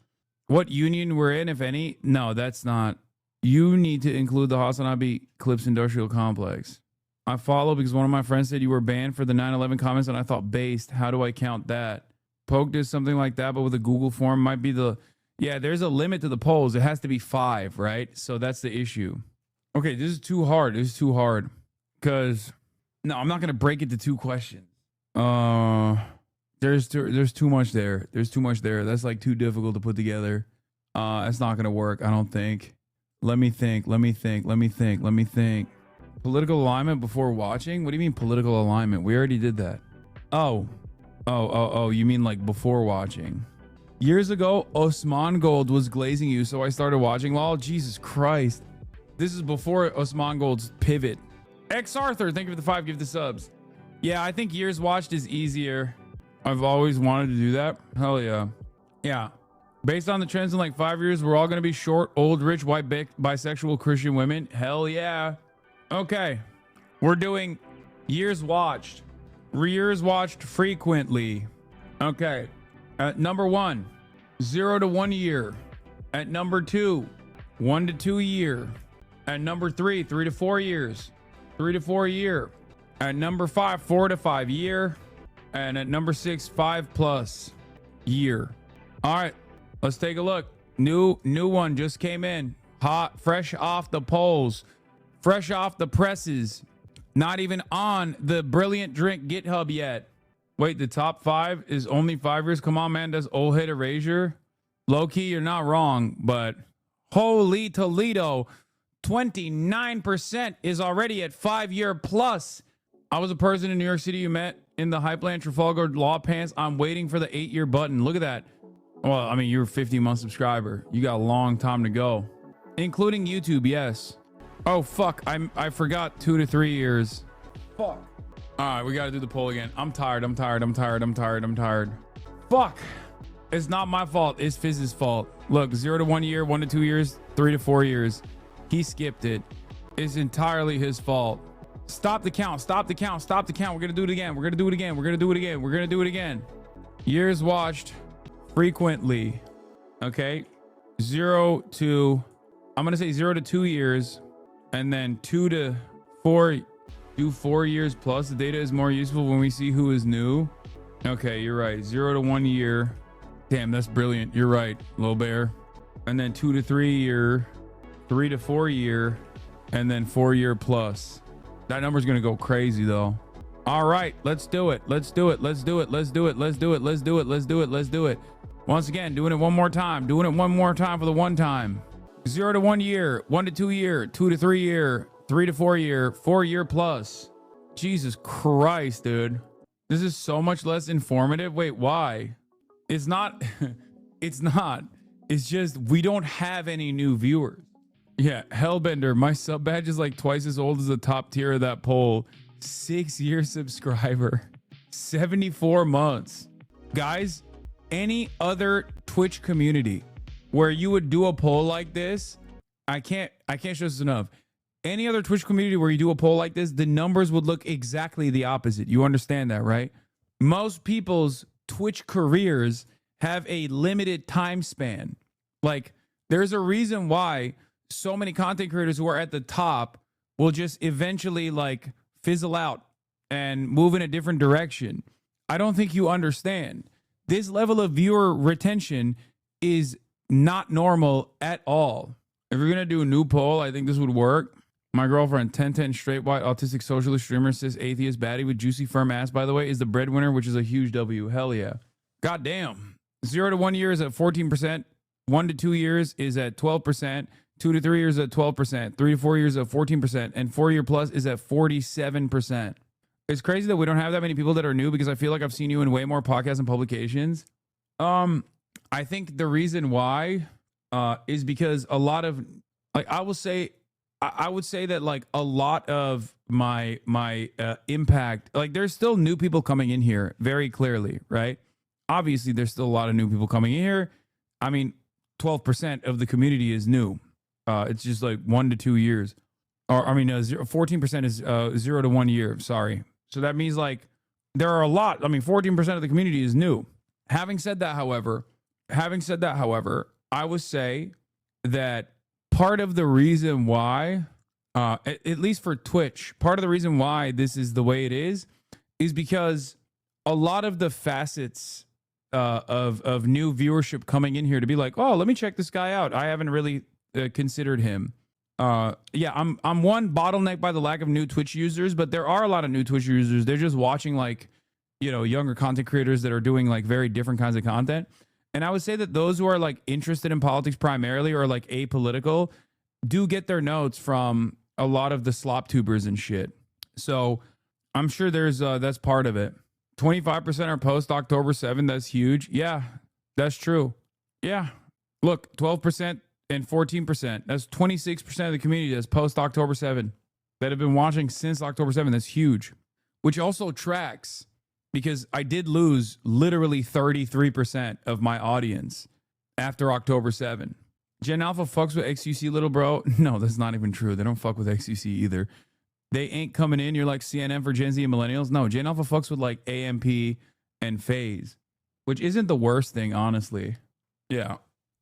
[SPEAKER 1] What union we're in, if any? No, that's not. You need to include the HasanAbi Clips Industrial Complex. I follow because one of my friends said you were banned for the 9/11 comments, and I thought based. How do I count that? Poke did something like that, but with a Google form might be the... Yeah, there's a limit to the polls. It has to be 5, right? So that's the issue. Okay, this is too hard. This is too hard. Because... No, I'm not going to break it to 2 questions. There's too much there. There's too much there. That's like too difficult to put together. That's not going to work, I don't think. Let me think. Political alignment before watching? What do you mean political alignment? We already did that. Oh, you mean like before watching. Years ago, Osman Gold was glazing you, so I started watching. Lol, Jesus Christ. This is before Osman Gold's pivot. X Arthur, thank you for the 5, give the subs. Yeah, I think years watched is easier. I've always wanted to do that. Hell yeah. Yeah. Based on the trends in like 5 years, we're all going to be short, old, rich, white, bisexual Christian women. Hell yeah. Okay. We're doing years watched. Years watched frequently. Okay. At number 1, 0 to 1 year. At number 2, 1 to 2 year. At number 3, 3 to 4 years. 3 to 4 year. At number 5, 4 to 5 year. And at number 6, 5+ year. All right, let's take a look. New one just came in. Hot, fresh off the polls. Fresh off the presses. Not even on the Brilliant Drink GitHub yet. Wait, the top 5 is only 5 years? Come on, man. Does old head erasure? Low key, you're not wrong, but holy Toledo. 29% is already at 5-year plus. I was a person in New York City you met in the Hypeland Trafalgar Law Pants. I'm waiting for the 8-year button. Look at that. Well, I mean, you're a 50-month subscriber. You got a long time to go, including YouTube. Yes. Oh, fuck. I forgot 2 to 3 years. Fuck. All right, we got to do the poll again. I'm tired. Fuck. It's not my fault. It's Fizz's fault. Look, 0 to 1 year, 1 to 2 years, 3 to 4 years. He skipped it. It's entirely his fault. Stop the count. We're going to do it again. Years watched frequently. Okay. 0 to, I'm going to say 0 to 2 years, and then 2 to 4, do 4 years plus. The data is more useful when we see who is new. Okay, you're right. 0 to 1 year. Damn, that's brilliant. You're right, Lil Bear. And then 2 to 3 year, 3 to 4 year, and then 4 year plus. That number's gonna go crazy though. All right, let's do it. Let's do it. Once again, doing it one more time. For the one time. 0 to 1 year, 1 to 2 year, 2 to 3 year, 3 to 4 year, 4 year plus. Jesus Christ, dude. This is so much less informative. Wait, why? It's not. It's not. It's just we don't have any new viewers. Yeah, Hellbender, my sub badge is like twice as old as the top tier of that poll. 6-year subscriber. 74 months. Guys, any other Twitch community where you would do a poll like this, I can't stress this enough. Any other Twitch community where you do a poll like this, the numbers would look exactly the opposite. You understand that, right? Most people's Twitch careers have a limited time span. Like, there's a reason why so many content creators who are at the top will just eventually like fizzle out and move in a different direction. I don't think you understand. This level of viewer retention is not normal at all. If you're gonna do a new poll, I think this would work. My girlfriend, 1010 straight white autistic socialist streamer, cis atheist baddie with juicy firm ass, by the way, is the breadwinner, which is a huge W. Hell yeah. God damn. 0 to 1 year is at 14%. 1 to 2 years is at 12%. 2 to 3 years at 12%, 3 to 4 years at 14%, and 4 year plus is at 47%. It's crazy that we don't have that many people that are new because I feel like I've seen you in way more podcasts and publications. I think the reason why is because a lot of, like, I would say that like a lot of my impact, like there's still new people coming in here very clearly, right? Obviously, there's still a lot of new people coming in here. I mean, 12% of the community is new. It's just like 1 to 2 years. or I mean, 14% is 0 to 1 year. Sorry. So that means like there are a lot. I mean, 14% of the community is new. Having said that, however, I would say that part of the reason why, at least for Twitch, part of the reason why this is the way it is because a lot of the facets of new viewership coming in here to be like, oh, let me check this guy out. I haven't really considered him. Yeah, I'm one bottlenecked by the lack of new Twitch users, but there are a lot of new Twitch users. They're just watching like, you know, younger content creators that are doing like very different kinds of content. And I would say that those who are like interested in politics primarily or like apolitical do get their notes from a lot of the slop tubers and shit. So I'm sure there's that's part of it. 25% are post October 7th. That's huge. Yeah, that's true. Yeah. Look, 12% and 14%. That's 26% of the community that's post October 7th that have been watching since October 7th. That's huge. Which also tracks because I did lose literally 33% of my audience after October 7th. Gen Alpha fucks with XUC, little bro. No, that's not even true. They don't fuck with XUC either. They ain't coming in. You're like CNN for Gen Z and millennials. No, Gen Alpha fucks with like AMP and Phase, which isn't the worst thing, honestly. Yeah.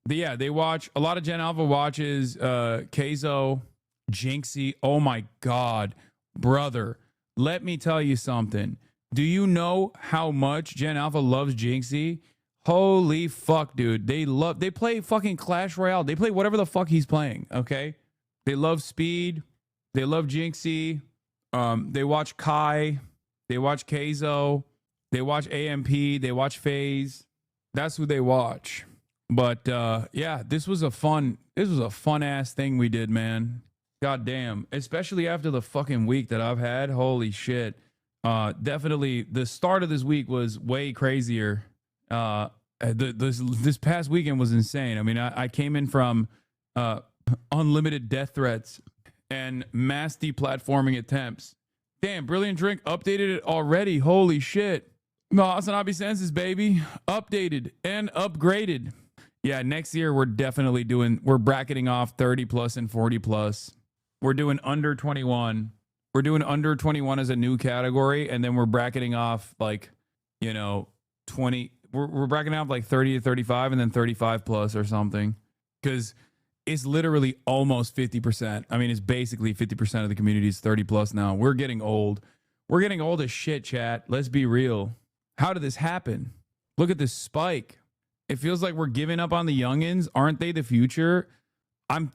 [SPEAKER 1] Yeah, they watch, a lot of Gen Alpha watches Keizo, Jinxie. Oh my God, brother. Let me tell you something. Do you know how much Gen Alpha loves Jinxie? Holy fuck, dude. They play fucking Clash Royale. They play whatever the fuck he's playing, okay? They love Speed. They love Jinxie. They watch Kai. They watch Keizo. They watch AMP. They watch FaZe. That's who they watch. But yeah, this was a fun ass thing we did, man. God damn. Especially after the fucking week that I've had. Holy shit. Definitely the start of this week was way crazier. This past weekend was insane. I mean, I came in from unlimited death threats and mass deplatforming attempts. Damn, Brilliant Drink updated it already. Holy shit. No, HasanAbi Census, baby. Updated and upgraded. Yeah, next year we're bracketing off 30 plus and 40 plus. We're doing under 21. We're doing under 21 as a new category, and then we're bracketing off like, you know, 20. We're bracketing off like 30 to 35 and then 35 plus or something. Because it's literally almost 50%. I mean, it's basically 50% of the community is 30 plus now. We're getting old. We're getting old as shit, chat. Let's be real. How did this happen? Look at this spike. It feels like we're giving up on the youngins. Aren't they the future? I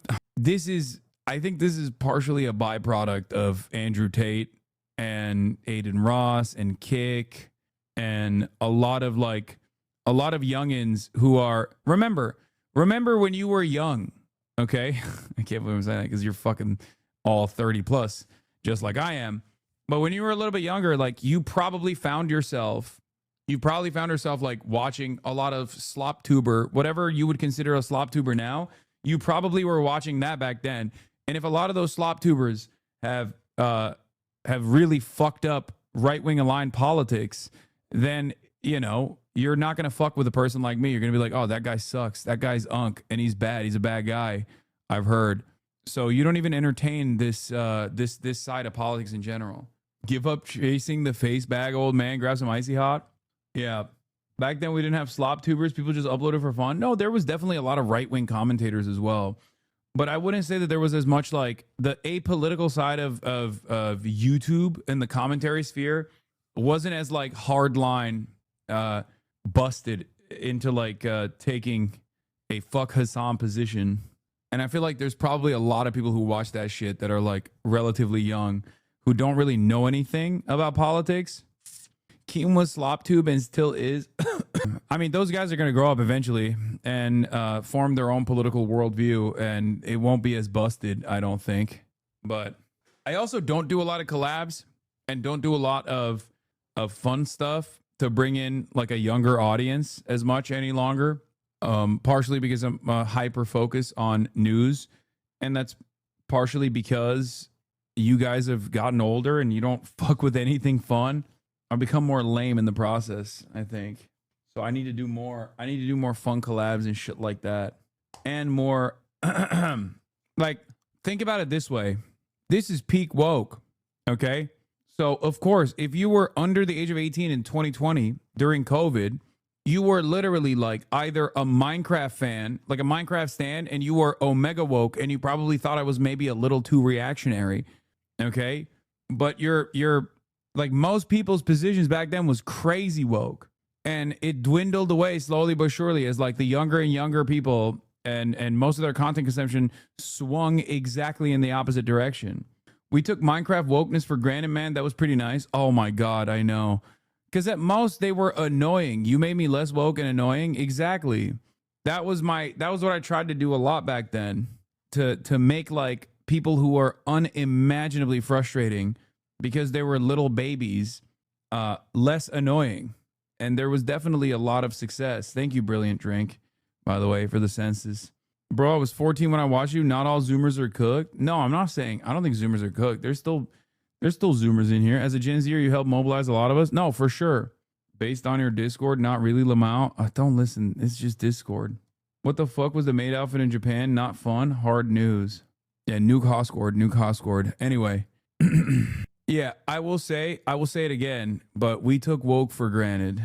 [SPEAKER 1] think this is partially a byproduct of Andrew Tate and Aiden Ross and Kick and a lot of youngins who are, remember when you were young, okay? I can't believe I'm saying that because you're fucking all 30 plus, just like I am. But when you were a little bit younger, like you probably found yourself like watching a lot of slop tuber, whatever you would consider a slop tuber now. You probably were watching that back then. And if a lot of those slop tubers have really fucked up right-wing aligned politics, then, you know, you're not going to fuck with a person like me. You're going to be like, oh, that guy sucks. That guy's unk and he's bad. He's a bad guy. I've heard. So you don't even entertain this side of politics in general. Give up chasing the face bag, old man. Grab some icy hot. Yeah. Back then we didn't have slop tubers. People just uploaded for fun. No, there was definitely a lot of right-wing commentators as well. But I wouldn't say that there was as much like the apolitical side of YouTube and the commentary sphere wasn't as like hardline busted into like taking a fuck Hassan position. And I feel like there's probably a lot of people who watch that shit that are like relatively young who don't really know anything about politics. Keem was slop tube and still is. I mean, those guys are going to grow up eventually and form their own political worldview, and it won't be as busted, I don't think. But I also don't do a lot of collabs and don't do a lot of fun stuff to bring in like a younger audience as much any longer. Partially because I'm hyper focused on news, and that's partially because you guys have gotten older and you don't fuck with anything fun. I've become more lame in the process, I think. So I need to do more. I need to do more fun collabs and shit like that. And more like, think about it this way. This is peak woke. Okay. So, of course, if you were under the age of 18 in 2020 during COVID, you were literally like either a Minecraft fan, like a Minecraft stan, and you were Omega woke, and you probably thought I was maybe a little too reactionary. Okay. But you're like most people's positions back then was crazy woke. And it dwindled away slowly but surely as like the younger and younger people and most of their content consumption swung exactly in the opposite direction. We took Minecraft wokeness for granted, man. That was pretty nice. Oh my God, I know. Because at most they were annoying. You made me less woke and annoying. Exactly. That was what I tried to do a lot back then. To make like people who are unimaginably frustrating because they were little babies less annoying. And there was definitely a lot of success. Thank you, Brilliant Drink, by the way, for the census. Bro, I was 14 when I watched you. Not all Zoomers are cooked. No, I'm not saying. I don't think Zoomers are cooked. There's still Zoomers in here. As a Gen Zer, you helped mobilize a lot of us. No, for sure. Based on your Discord, not really Lamau. Don't listen. It's just Discord. What the fuck was the maid outfit in Japan? Not fun. Hard news. Yeah, Nuke Hoscord. Anyway. Yeah, I will say it again, but we took woke for granted.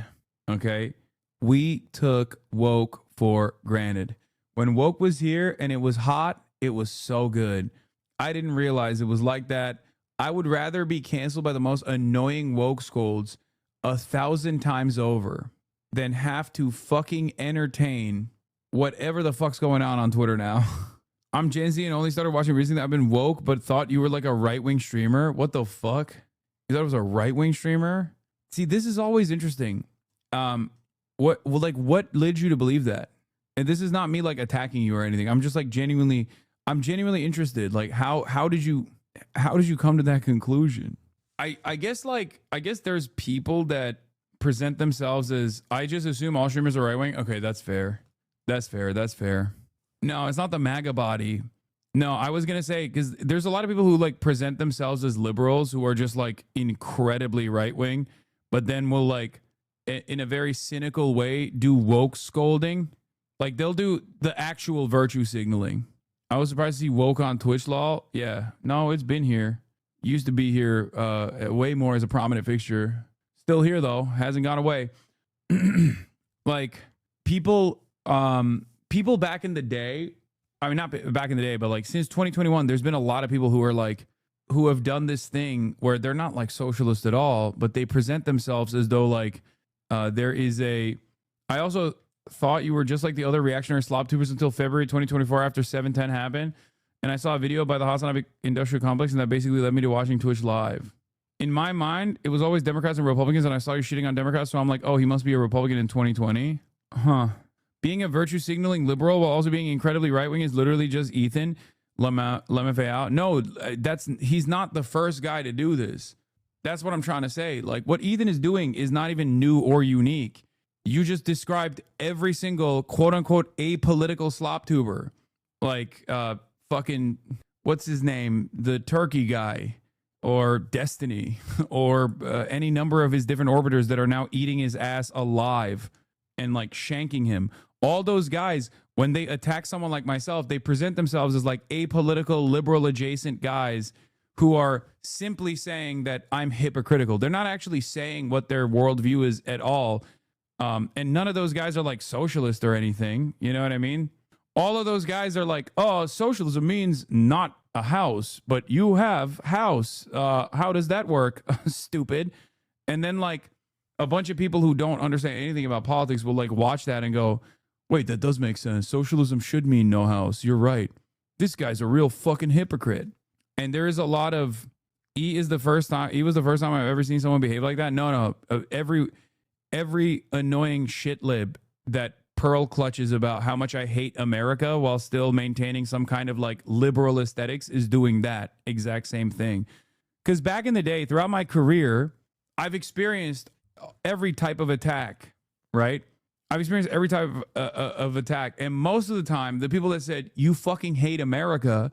[SPEAKER 1] Okay? We took woke for granted. When woke was here and it was hot, it was so good. I didn't realize it was like that. I would rather be canceled by the most annoying woke scolds 1,000 times over than have to fucking entertain whatever the fuck's going on Twitter now. I'm Gen Z and only started watching recently. I've been woke, but thought you were like a right-wing streamer. What the fuck? You thought I was a right-wing streamer? See, this is always interesting. What led you to believe that? And this is not me like attacking you or anything. I'm just like genuinely interested. Like how did you come to that conclusion? I guess there's people that present themselves as, I just assume all streamers are right-wing. Okay, that's fair. That's fair. No, it's not the MAGA body. No, I was going to say, because there's a lot of people who like present themselves as liberals who are just like incredibly right-wing, but then will like, in a very cynical way, do woke scolding. Like they'll do the actual virtue signaling. I was surprised to see woke on Twitch law. Yeah, no, it's been here. Used to be here way more as a prominent fixture. Still here though, hasn't gone away. Like people back in the day, I mean, not back in the day, but like since 2021, there's been a lot of people who have done this thing where they're not like socialist at all, but they present themselves as though like there is a, I also thought you were just like the other reactionary slop tubers until February 2024 after 710 happened. And I saw a video by the HasanAbi industrial complex, and that basically led me to watching Twitch live. In my mind, it was always Democrats and Republicans, and I saw you shitting on Democrats, so I'm like, oh, he must be a Republican in 2020. Huh. Being a virtue signaling liberal while also being incredibly right-wing is literally just Ethan Lemefeu. No, he's not the first guy to do this. That's what I'm trying to say. Like, what Ethan is doing is not even new or unique. You just described every single quote-unquote apolitical slop tuber. Like, fucking, what's his name? The turkey guy. Or Destiny. Or any number of his different orbiters that are now eating his ass alive and, like, shanking him. All those guys, when they attack someone like myself, they present themselves as, like, apolitical, liberal-adjacent guys who are simply saying that I'm hypocritical. They're not actually saying what their worldview is at all. And none of those guys are like socialist or anything. You know what I mean? All of those guys are like, oh, socialism means not a house, but you have house. How does that work? Stupid. And then like a bunch of people who don't understand anything about politics will like watch that and go, wait, that does make sense. Socialism should mean no house. You're right. This guy's a real fucking hypocrite. And there is a lot of, he was the first time I've ever seen someone behave like that. No. Every annoying shit lib that Pearl clutches about how much I hate America while still maintaining some kind of like liberal aesthetics is doing that exact same thing. Because back in the day, throughout my career, I've experienced every type of attack, right? I've experienced every type of attack. And most of the time, the people that said, you fucking hate America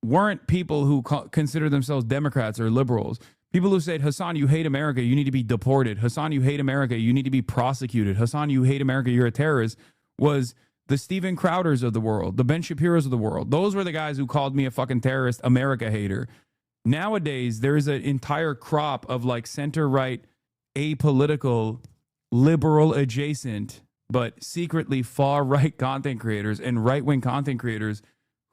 [SPEAKER 1] weren't people who consider themselves Democrats or liberals. People who said, Hasan, you hate America, you need to be deported. Hasan, you hate America, you need to be prosecuted. Hasan, you hate America, you're a terrorist, was the Steven Crowders of the world, the Ben Shapiro's of the world. Those were the guys who called me a fucking terrorist, America hater. Nowadays, there is an entire crop of like center-right, apolitical, liberal adjacent, but secretly far-right content creators and right-wing content creators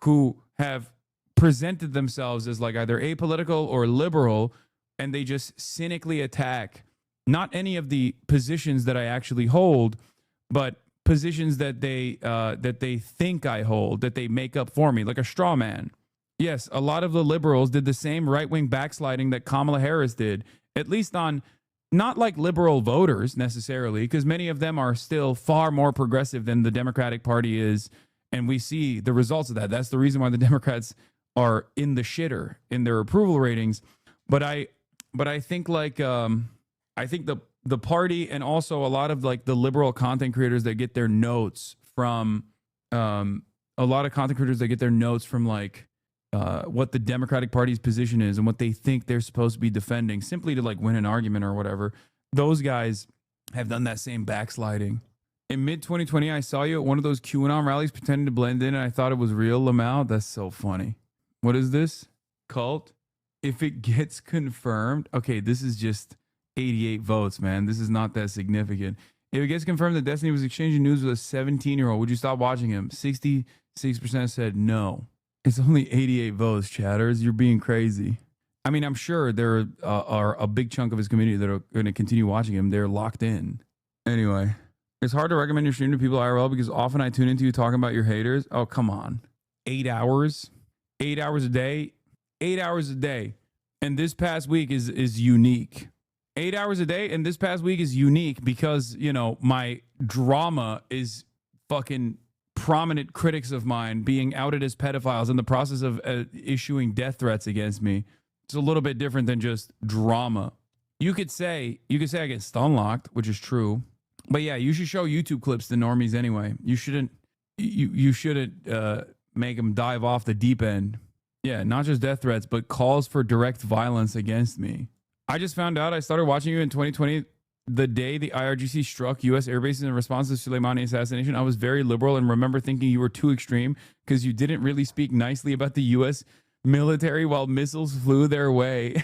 [SPEAKER 1] who have presented themselves as like either apolitical or liberal, and they just cynically attack not any of the positions that I actually hold, but positions that they think I hold, that they make up for me, like a straw man. Yes, a lot of the liberals did the same right-wing backsliding that Kamala Harris did, at least on not like liberal voters necessarily, because many of them are still far more progressive than the Democratic Party is, and we see the results of that. That's the reason why the Democrats are in the shitter in their approval ratings. But I think like I think the party and also a lot of like the liberal content creators that get their notes from like what the Democratic Party's position is and what they think they're supposed to be defending simply to like win an argument or whatever. Those guys have done that same backsliding. In mid-2020, I saw you at one of those QAnon rallies pretending to blend in, and I thought it was real, Lamau. That's so funny. What is this? Cult? If it gets confirmed, okay, this is just 88 votes, man. This is not that significant. If it gets confirmed that Destiny was exchanging news with a 17-year-old, would you stop watching him? 66% said no. It's only 88 votes, chatters. You're being crazy. I mean, I'm sure there are a big chunk of his community that are going to continue watching him. They're locked in. Anyway, it's hard to recommend your stream to people IRL because often I tune into you talking about your haters. Oh, come on. 8 hours? 8 hours a day? 8 hours a day. And this past week is unique. 8 hours a day, and this past week is unique because, you know, my drama is fucking prominent critics of mine being outed as pedophiles in the process of issuing death threats against me. It's a little bit different than just drama. You could say I get stunlocked, which is true. But yeah, you should show YouTube clips to normies anyway. You shouldn't make them dive off the deep end. Yeah, not just death threats, but calls for direct violence against me. I just found out I started watching you in 2020, the day the IRGC struck U.S. air bases in response to Soleimani assassination. I was very liberal and remember thinking you were too extreme because you didn't really speak nicely about the U.S. military while missiles flew their way.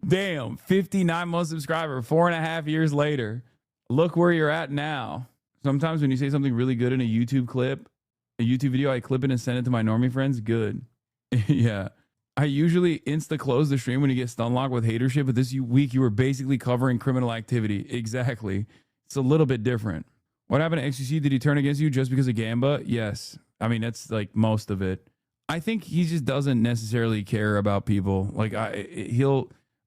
[SPEAKER 1] Damn, 59 month subscriber, 4.5 years later. Look where you're at now. Sometimes when you say something really good in a YouTube clip, a YouTube video, I clip it and send it to my normie friends. Good. Yeah. I usually insta-close the stream when you get stunlocked with hater shit, but this week you were basically covering criminal activity. Exactly. It's a little bit different. What happened to XQC? Did he turn against you just because of Gamba? Yes. I mean, that's like most of it. I think he just doesn't necessarily care about people. Like I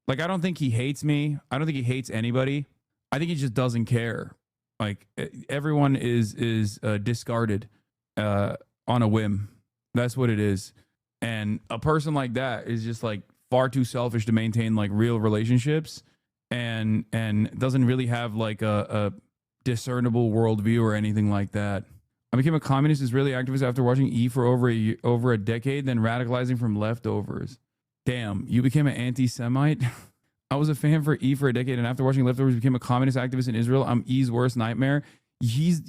[SPEAKER 1] don't think he hates me. I don't think he hates anybody. I think he just doesn't care. Like everyone is discarded on a whim. That's what it is. And a person like that is just like far too selfish to maintain like real relationships and doesn't really have like a discernible worldview or anything like that. I became a communist Israeli activist after watching E for over a decade, then radicalizing from leftovers. Damn, you became an anti-Semite? I was a fan for E for a decade, and after watching Leftovers, became a communist activist in Israel. I'm E's worst nightmare. This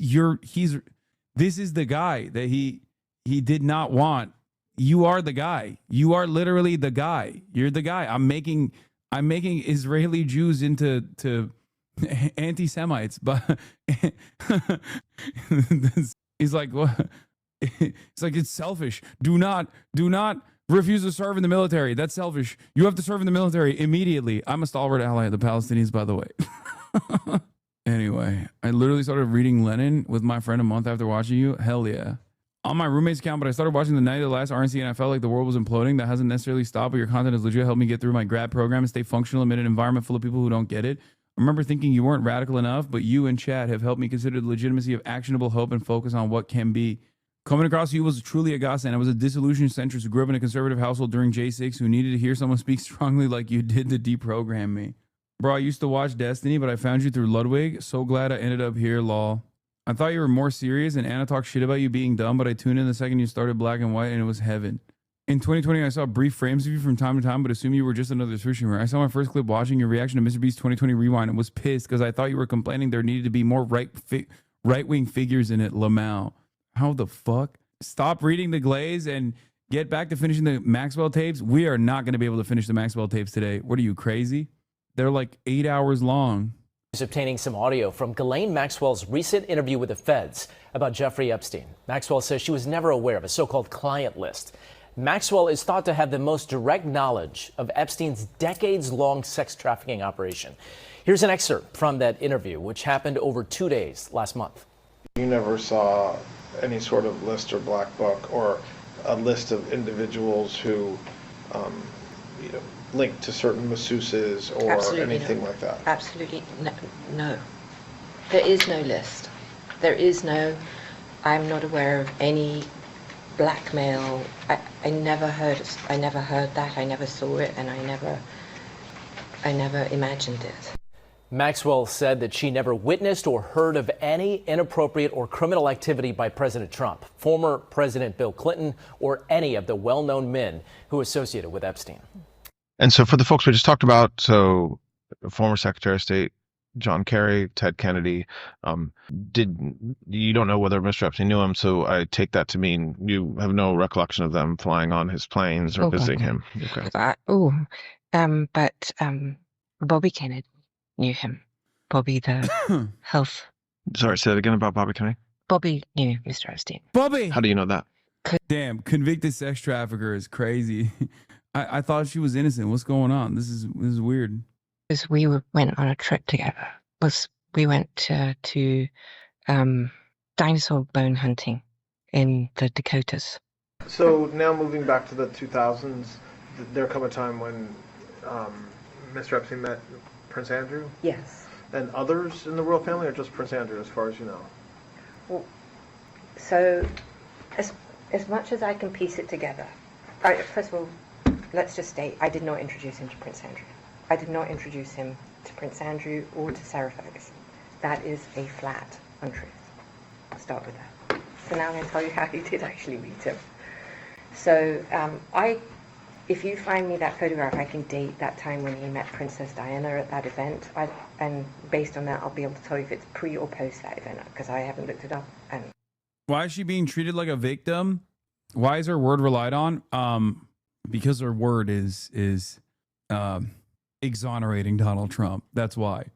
[SPEAKER 1] is the guy that he did not want. You are the guy. You are literally the guy. You're the guy. I'm making Israeli Jews into anti-Semites, but he's like, what? It's like, it's selfish. Do not refuse to serve in the military. That's selfish. You have to serve in the military immediately. I'm a stalwart ally of the Palestinians, by the way. Anyway, I literally started reading Lenin with my friend a month after watching you. Hell yeah. On my roommate's account, but I started watching the night of the last RNC and I felt like the world was imploding. That hasn't necessarily stopped, but your content has legit helped me get through my grad program and stay functional amid an environment full of people who don't get it. I remember thinking you weren't radical enough, but you and Chad have helped me consider the legitimacy of actionable hope and focus on what can be. Coming across you was truly a godsend. I was a disillusioned centrist who grew up in a conservative household during J6 who needed to hear someone speak strongly like you did to deprogram me. Bro, I used to watch Destiny, but I found you through Ludwig. So glad I ended up here, lol. I thought you were more serious and Anna talked shit about you being dumb, but I tuned in the second you started Black and White and it was heaven. In 2020, I saw brief frames of you from time to time, but assumed you were just another Twitch streamer. I saw my first clip watching your reaction to Mr. Beast's 2020 Rewind and was pissed because I thought you were complaining there needed to be more right-wing figures in it, Lamau. How the fuck? Stop reading the glaze and get back to finishing the Maxwell tapes. We are not going to be able to finish the Maxwell tapes today. What are you, crazy? They're like 8 hours long.
[SPEAKER 3] He's obtaining some audio from Ghislaine Maxwell's recent interview with the feds about Jeffrey Epstein. Maxwell says she was never aware of a so-called client list. Maxwell is thought to have the most direct knowledge of Epstein's decades-long sex trafficking operation. Here's an excerpt from that interview, which happened over 2 days last month.
[SPEAKER 5] You never saw any sort of list or black book or a list of individuals who, linked to certain masseuses or
[SPEAKER 18] Absolutely
[SPEAKER 5] anything
[SPEAKER 18] no.
[SPEAKER 5] like that?
[SPEAKER 18] Absolutely no. There is no list. There is no, I'm not aware of any blackmail. I never heard that, I never saw it, and I never imagined it.
[SPEAKER 3] Maxwell said that she never witnessed or heard of any inappropriate or criminal activity by President Trump, former President Bill Clinton, or any of the well-known men who associated with Epstein.
[SPEAKER 20] And so for the folks we just talked about, so former Secretary of State John Kerry, Ted Kennedy, you don't know whether Mr. Epstein knew him, so I take that to mean you have no recollection of them flying on his planes or visiting him. Okay.
[SPEAKER 18] But Bobby Kennedy knew him. Bobby, the health.
[SPEAKER 20] Sorry, say that again about Bobby Kennedy.
[SPEAKER 18] Bobby knew Mr. Epstein.
[SPEAKER 1] Bobby!
[SPEAKER 20] How do you know that?
[SPEAKER 1] Damn, convicted sex trafficker is crazy. I thought she was innocent. What's going on? This is weird.
[SPEAKER 18] Because we went on a trip together. We went to dinosaur bone hunting in the Dakotas.
[SPEAKER 5] So now moving back to the 2000s, there come a time when Mr. Epstein met Prince Andrew?
[SPEAKER 18] Yes.
[SPEAKER 5] And others in the royal family, or just Prince Andrew, as far as you know?
[SPEAKER 18] Well, so as much as I can piece it together, first of all, let's just state, I did not introduce him to Prince Andrew. I did not introduce him to Prince Andrew or to Sarah Ferguson. That is a flat untruth. I'll start with that. So now I'm going to tell you how he did actually meet him. So if you find me that photograph, I can date that time when he met Princess Diana at that event. And based on that, I'll be able to tell you if it's pre or post that event, because I haven't looked it up. And
[SPEAKER 1] why is she being treated like a victim? Why is her word relied on? Because her word is exonerating Donald Trump. That's why.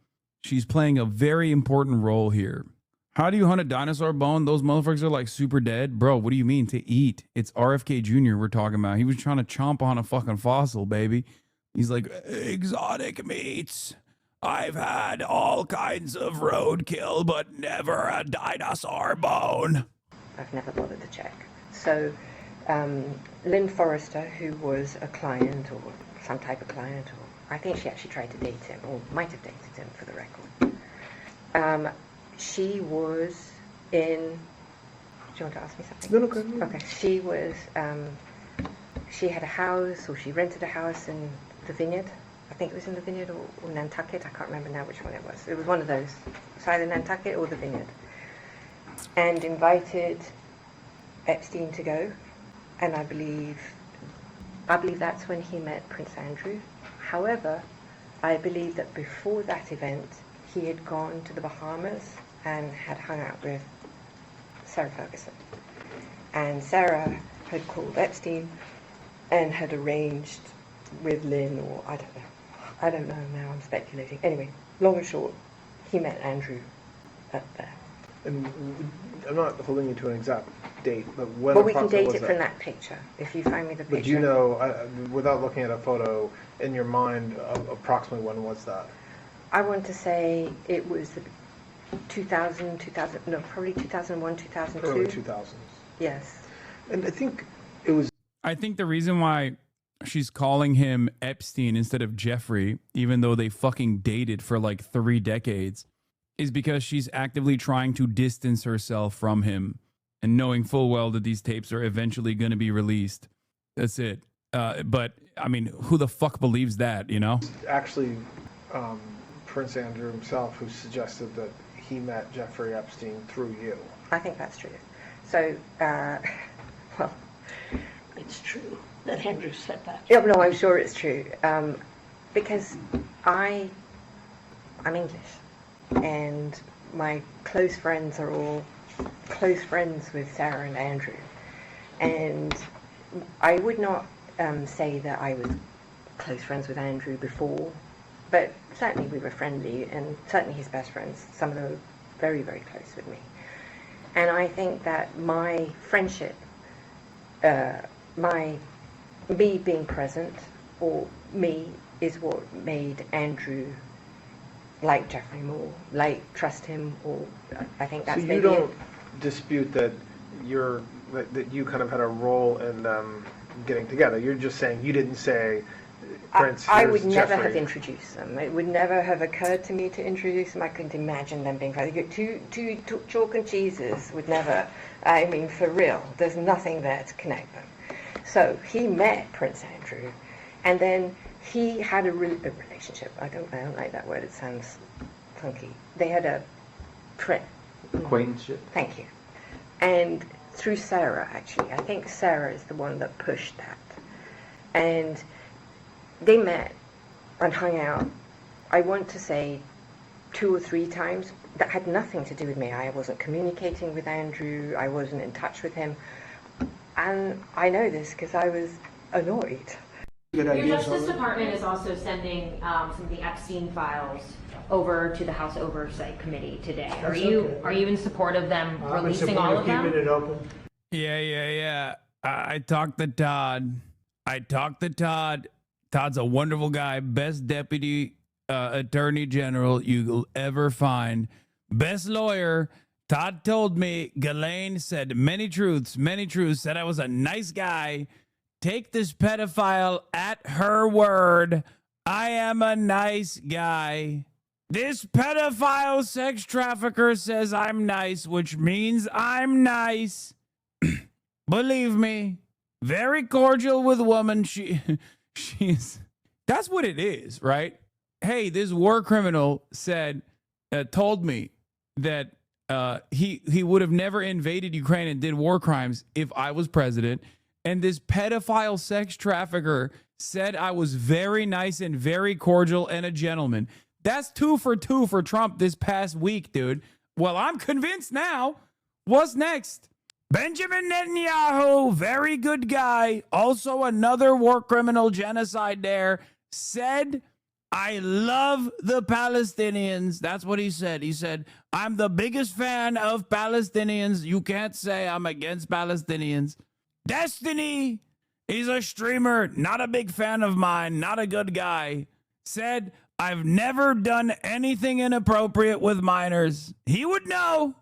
[SPEAKER 1] She's playing a very important role here. How do you hunt a dinosaur bone? Those motherfuckers are like super dead. Bro, what do you mean to eat? It's RFK Jr. we're talking about. He was trying to chomp on a fucking fossil, baby. He's like, exotic meats. I've had all kinds of roadkill, but never a dinosaur bone.
[SPEAKER 18] I've never bothered to check. So Lynn Forrester, who was a client or some type of client, or I think she actually tried to date him, or might have dated him for the record. She was in. Do you want to ask me something?
[SPEAKER 5] No, go ahead.
[SPEAKER 18] Okay. She was. She had a house, or she rented a house in the Vineyard. I think it was in the Vineyard or Nantucket. I can't remember now which one it was. It was one of those. It's either Nantucket or the Vineyard. And invited Epstein to go, and I believe that's when he met Prince Andrew. However, I believe that before that event, he had gone to the Bahamas and had hung out with Sarah Ferguson. And Sarah had called Epstein and had arranged with Lynn, or I don't know now, I'm speculating. Anyway, long and short, he met Andrew up there.
[SPEAKER 5] And I'm not holding you to an exact date, but when
[SPEAKER 18] Well, we can
[SPEAKER 5] approximately
[SPEAKER 18] date
[SPEAKER 5] was
[SPEAKER 18] it
[SPEAKER 5] that?
[SPEAKER 18] from that picture, if you find me the picture.
[SPEAKER 5] But do you know, without looking at a photo, in your mind, approximately when was that?
[SPEAKER 18] I want to say it was 2000, no, probably 2001, 2002.
[SPEAKER 5] Early 2000s.
[SPEAKER 18] Yes.
[SPEAKER 5] And I think it was...
[SPEAKER 1] I think the reason why she's calling him Epstein instead of Jeffrey, even though they fucking dated for like 3 decades, is because she's actively trying to distance herself from him and knowing full well that these tapes are eventually going to be released. That's it. But, I mean, who the fuck believes that, you know?
[SPEAKER 5] Actually, Prince Andrew himself who suggested that he met Jeffrey Epstein through you.
[SPEAKER 18] I think that's true. So, well,
[SPEAKER 21] It's true that Andrew said that.
[SPEAKER 18] yeah, no, I'm sure it's true. Because I'm English, and my close friends are all close friends with Sarah and Andrew. And I would not say that I was close friends with Andrew before, but certainly we were friendly, and certainly his best friends, some of them were very, very close with me. And I think that my friendship, me being present, or me, is what made Andrew like Jeffrey more, trust him, or I think that's
[SPEAKER 5] so
[SPEAKER 18] maybe
[SPEAKER 5] you don't dispute that that you kind of had a role in them getting together. You're just saying you didn't say, Prince,
[SPEAKER 18] I would never
[SPEAKER 5] Jeffrey.
[SPEAKER 18] have introduced them. It would never have occurred to me to introduce them. I couldn't imagine them being friends. Two chalk and cheeses would never, I mean, for real, there's nothing there to connect them. So he met Prince Andrew, and then he had a relationship. I don't like that word. It sounds funky. They had a
[SPEAKER 2] acquaintanceship.
[SPEAKER 18] Thank you. And through Sarah, actually, I think Sarah is the one that pushed that. And they met and hung out, I want to say 2 or 3 times. That had nothing to do with me. I wasn't communicating with Andrew. I wasn't in touch with him. And I know this because I was annoyed.
[SPEAKER 7] Your Justice Department is also sending some of the Epstein files over to the House Oversight Committee today. Are you in support of them releasing all of them?
[SPEAKER 12] Keeping it open.
[SPEAKER 1] Yeah. I talked to Todd. Todd's a wonderful guy. Best deputy attorney general you'll ever find. Best lawyer. Todd told me, Ghislaine said many truths, said I was a nice guy. Take this pedophile at her word. I am a nice guy. This pedophile sex trafficker says I'm nice, which means I'm nice. Believe me, very cordial with woman. She's, that's what it is, right? Hey, this war criminal said, told me that he would have never invaded Ukraine and did war crimes if I was president. And this pedophile sex trafficker said I was very nice and very cordial and a gentleman. That's 2 for 2 for Trump this past week, dude. Well, I'm convinced now. What's next? Benjamin Netanyahu, very good guy, also another war criminal, genocide there, said, I love the Palestinians. That's what he said. He said, I'm the biggest fan of Palestinians. You can't say I'm against Palestinians. Destiny, he's a streamer, not a big fan of mine, not a good guy, said, I've never done anything inappropriate with minors. He would know.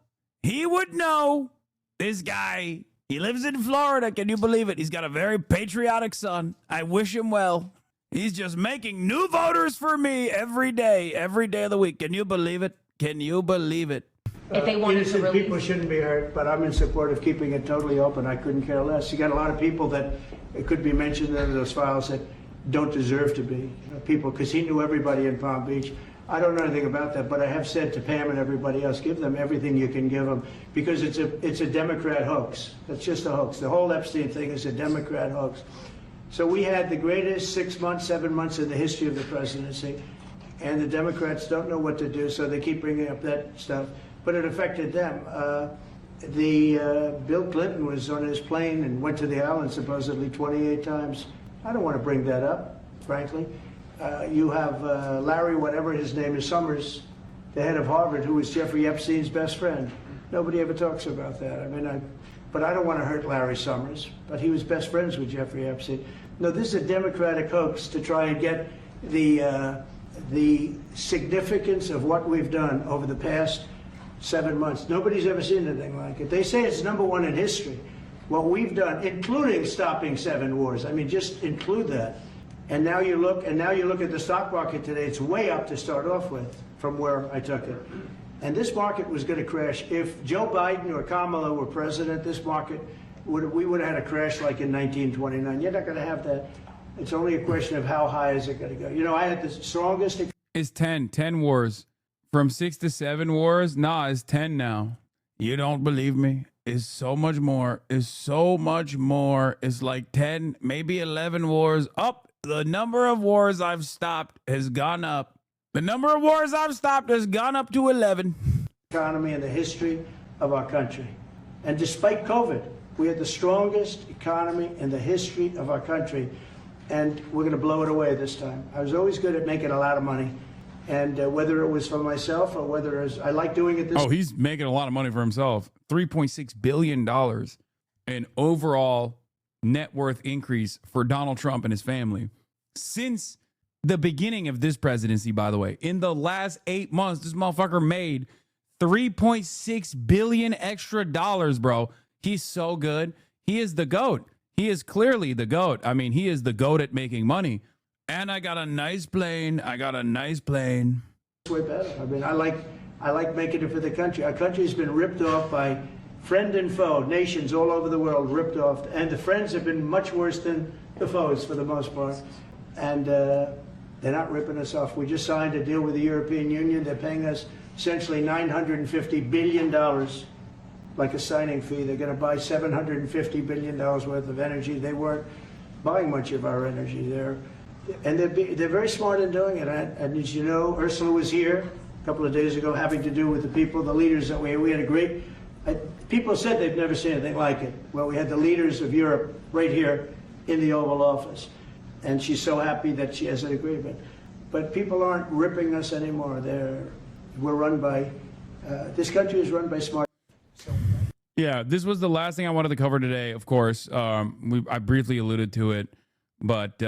[SPEAKER 1] This guy, he lives in Florida. Can you believe it? He's got a very patriotic son. I wish him well. He's just making new voters for me every day of the week. Can you believe it?
[SPEAKER 7] If they wanted to
[SPEAKER 12] innocent
[SPEAKER 7] release.
[SPEAKER 12] people shouldn't be hurt, but I'm in support of keeping it totally open. I couldn't care less. You got a lot of people that it could be mentioned in those files that don't deserve to be people, because he knew everybody in Palm Beach. I don't know anything about that, but I have said to Pam and everybody else, give them everything you can give them, because it's a Democrat hoax. It's just a hoax. The whole Epstein thing is a Democrat hoax. So we had the greatest 6 months, 7 months in the history of the presidency, and the Democrats don't know what to do, so they keep bringing up that stuff. But it affected them. Bill Clinton was on his plane and went to the island supposedly 28 times. I don't want to bring that up, frankly. You have Larry, whatever his name is, Summers, the head of Harvard, who was Jeffrey Epstein's best friend. Nobody ever talks about that. I mean, but I don't want to hurt Larry Summers, but he was best friends with Jeffrey Epstein. No, this is a Democratic hoax to try and get the significance of what we've done over the past 7 months. Nobody's ever seen anything like it. They say it's #1 in history. What we've done, including stopping 7 wars. I mean, just include that. And now you look at the stock market today. It's way up to start off with from where I took it. And this market was going to crash. If Joe Biden or Kamala were president, this market we would have had a crash like in 1929. You're not going to have that. It's only a question of how high is it going to go. You know, I had the strongest.
[SPEAKER 1] It's 10 wars. From 6 to 7 wars? Nah, it's 10 now. You don't believe me? It's so much more. It's like 10, maybe 11 wars. Up. The number of wars I've stopped has gone up. The number of wars I've stopped has gone up to 11.
[SPEAKER 12] Economy in the history of our country. And despite COVID, We had the strongest economy in the history of our country, and we're going to blow it away this time. I was always good at making a lot of money, and whether it was for myself or whether it was, I like doing it this
[SPEAKER 1] Oh, he's making a lot of money for himself. $3.6 billion in overall net worth increase for Donald Trump and his family. Since the beginning of this presidency, by the way, in the last 8 months, this motherfucker made $3.6 billion extra dollars, bro. He's so good. He is the GOAT. He is clearly the GOAT. I mean, he is the GOAT at making money. And I got a nice plane. I got a nice plane.
[SPEAKER 12] way better. I mean, I like making it for the country. Our country's been ripped off by friend and foe, nations all over the world ripped off. And the friends have been much worse than the foes for the most part. And they're not ripping us off. We just signed a deal with the European Union. They're paying us essentially $950 billion, like a signing fee. They're going to buy $750 billion worth of energy. They weren't buying much of our energy. They're very smart in doing it. And as you know, Ursula was here a couple of days ago having to do with the people, the leaders that we had a great, people said they've never seen anything like it. Well, we had the leaders of Europe right here in the Oval Office. And she's so happy that she has an agreement. But people aren't ripping us anymore. We're run by, this country is run by smart.
[SPEAKER 1] Yeah, this was the last thing I wanted to cover today, of course. I briefly alluded to it. But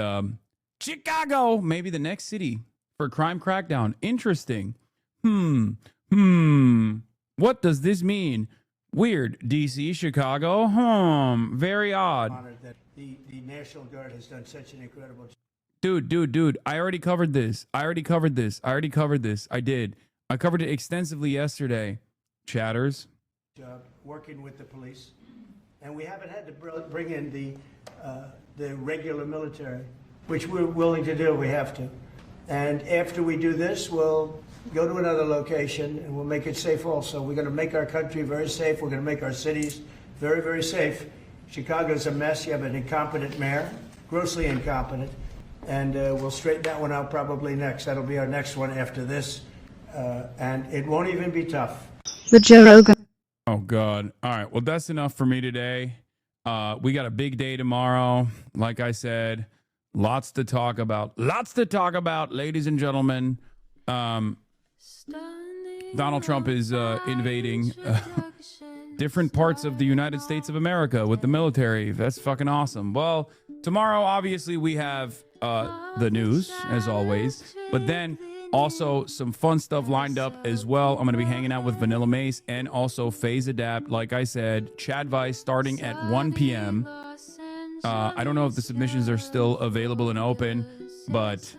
[SPEAKER 1] Chicago, maybe the next city for crime crackdown. Interesting. What does this mean? Weird. DC, Chicago. Very odd.
[SPEAKER 12] Honored that the National Guard has done such an incredible job.
[SPEAKER 1] Dude, I already covered this. I did. I covered it extensively yesterday. Chatters.
[SPEAKER 12] Job working with the police. And we haven't had to bring in the regular military, which we're willing to do. We have to. And after we do this, we'll go to another location and we'll make it safe also. We're going to make our country very safe. We're going to make our cities very, very safe. Chicago's a mess. You have an incompetent mayor, grossly incompetent. And we'll straighten that one out probably next. That'll be our next one after this. And it won't even be tough.
[SPEAKER 4] The Joe Rogan.
[SPEAKER 1] Oh, God. All right. Well, that's enough for me today. We got a big day tomorrow. Like I said, lots to talk about. Ladies and gentlemen. Donald Trump is invading different parts of the United States of America with the military. That's fucking awesome. Well, tomorrow, obviously, we have the news, as always. But then also some fun stuff lined up as well. I'm going to be hanging out with Vanilla Mace and also Phase Adapt. Like I said, CHADVICE starting at 1 p.m. I don't know if the submissions are still available and open, but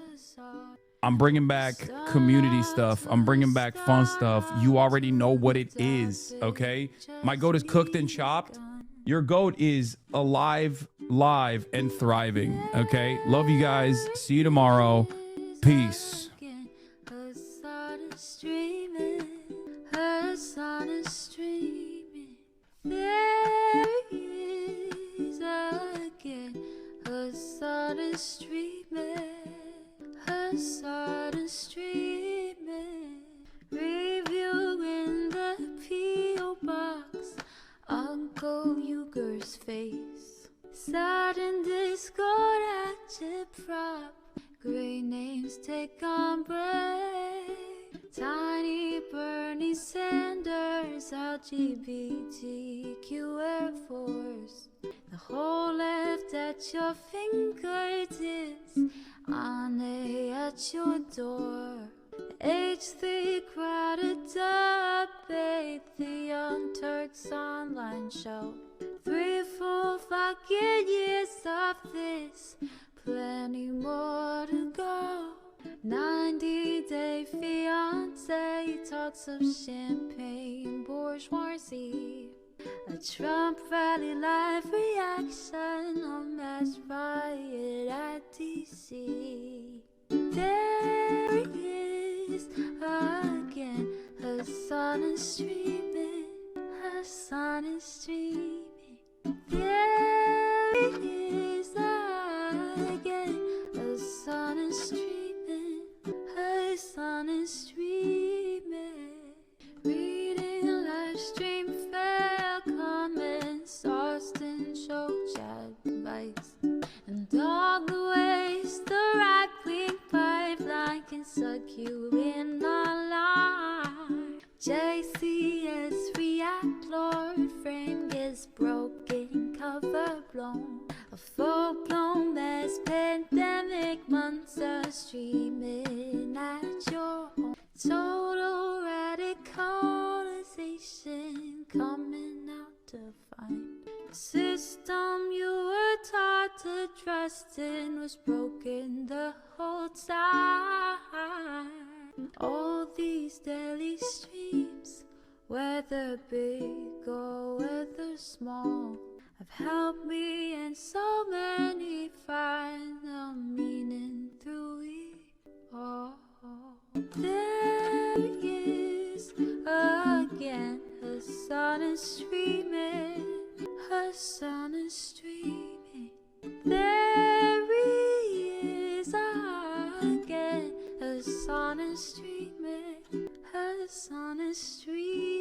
[SPEAKER 1] I'm bringing back community stuff. I'm bringing back fun stuff. You already know what it is, okay? My goat is cooked and chopped. Your goat is alive, live, and thriving, okay? Love you guys. See you tomorrow. Peace.
[SPEAKER 8] Reviewing the P.O. box, Uncle Uger's face. Sudden discord agitprop, great names take on break. Tiny Bernie Sanders, LGBTQ Air Force. The whole left at your fingertips, Ane at your door. H3 crowded debate, the Young Turks online show. 3 full fucking years of this, plenty more to go. 90-day fiance, talks of champagne bourgeoisie. A Trump rally live reaction, a mass riot at DC. There he is again, Hasan is streaming, Hasan is streaming. There he is again, Hasan is streaming, Hasan is streaming. Reading a live stream, fair comments, Austin panic months are streaming at your home. Total radicalization coming out to find the system you were taught to trust in was broken the whole time. All these daily streams, whether big or whether small, have helped me and so many find the meaning through it all. There is again, her sun is streaming, her sun is streaming. There is again, her sun is streaming, her sun is streaming.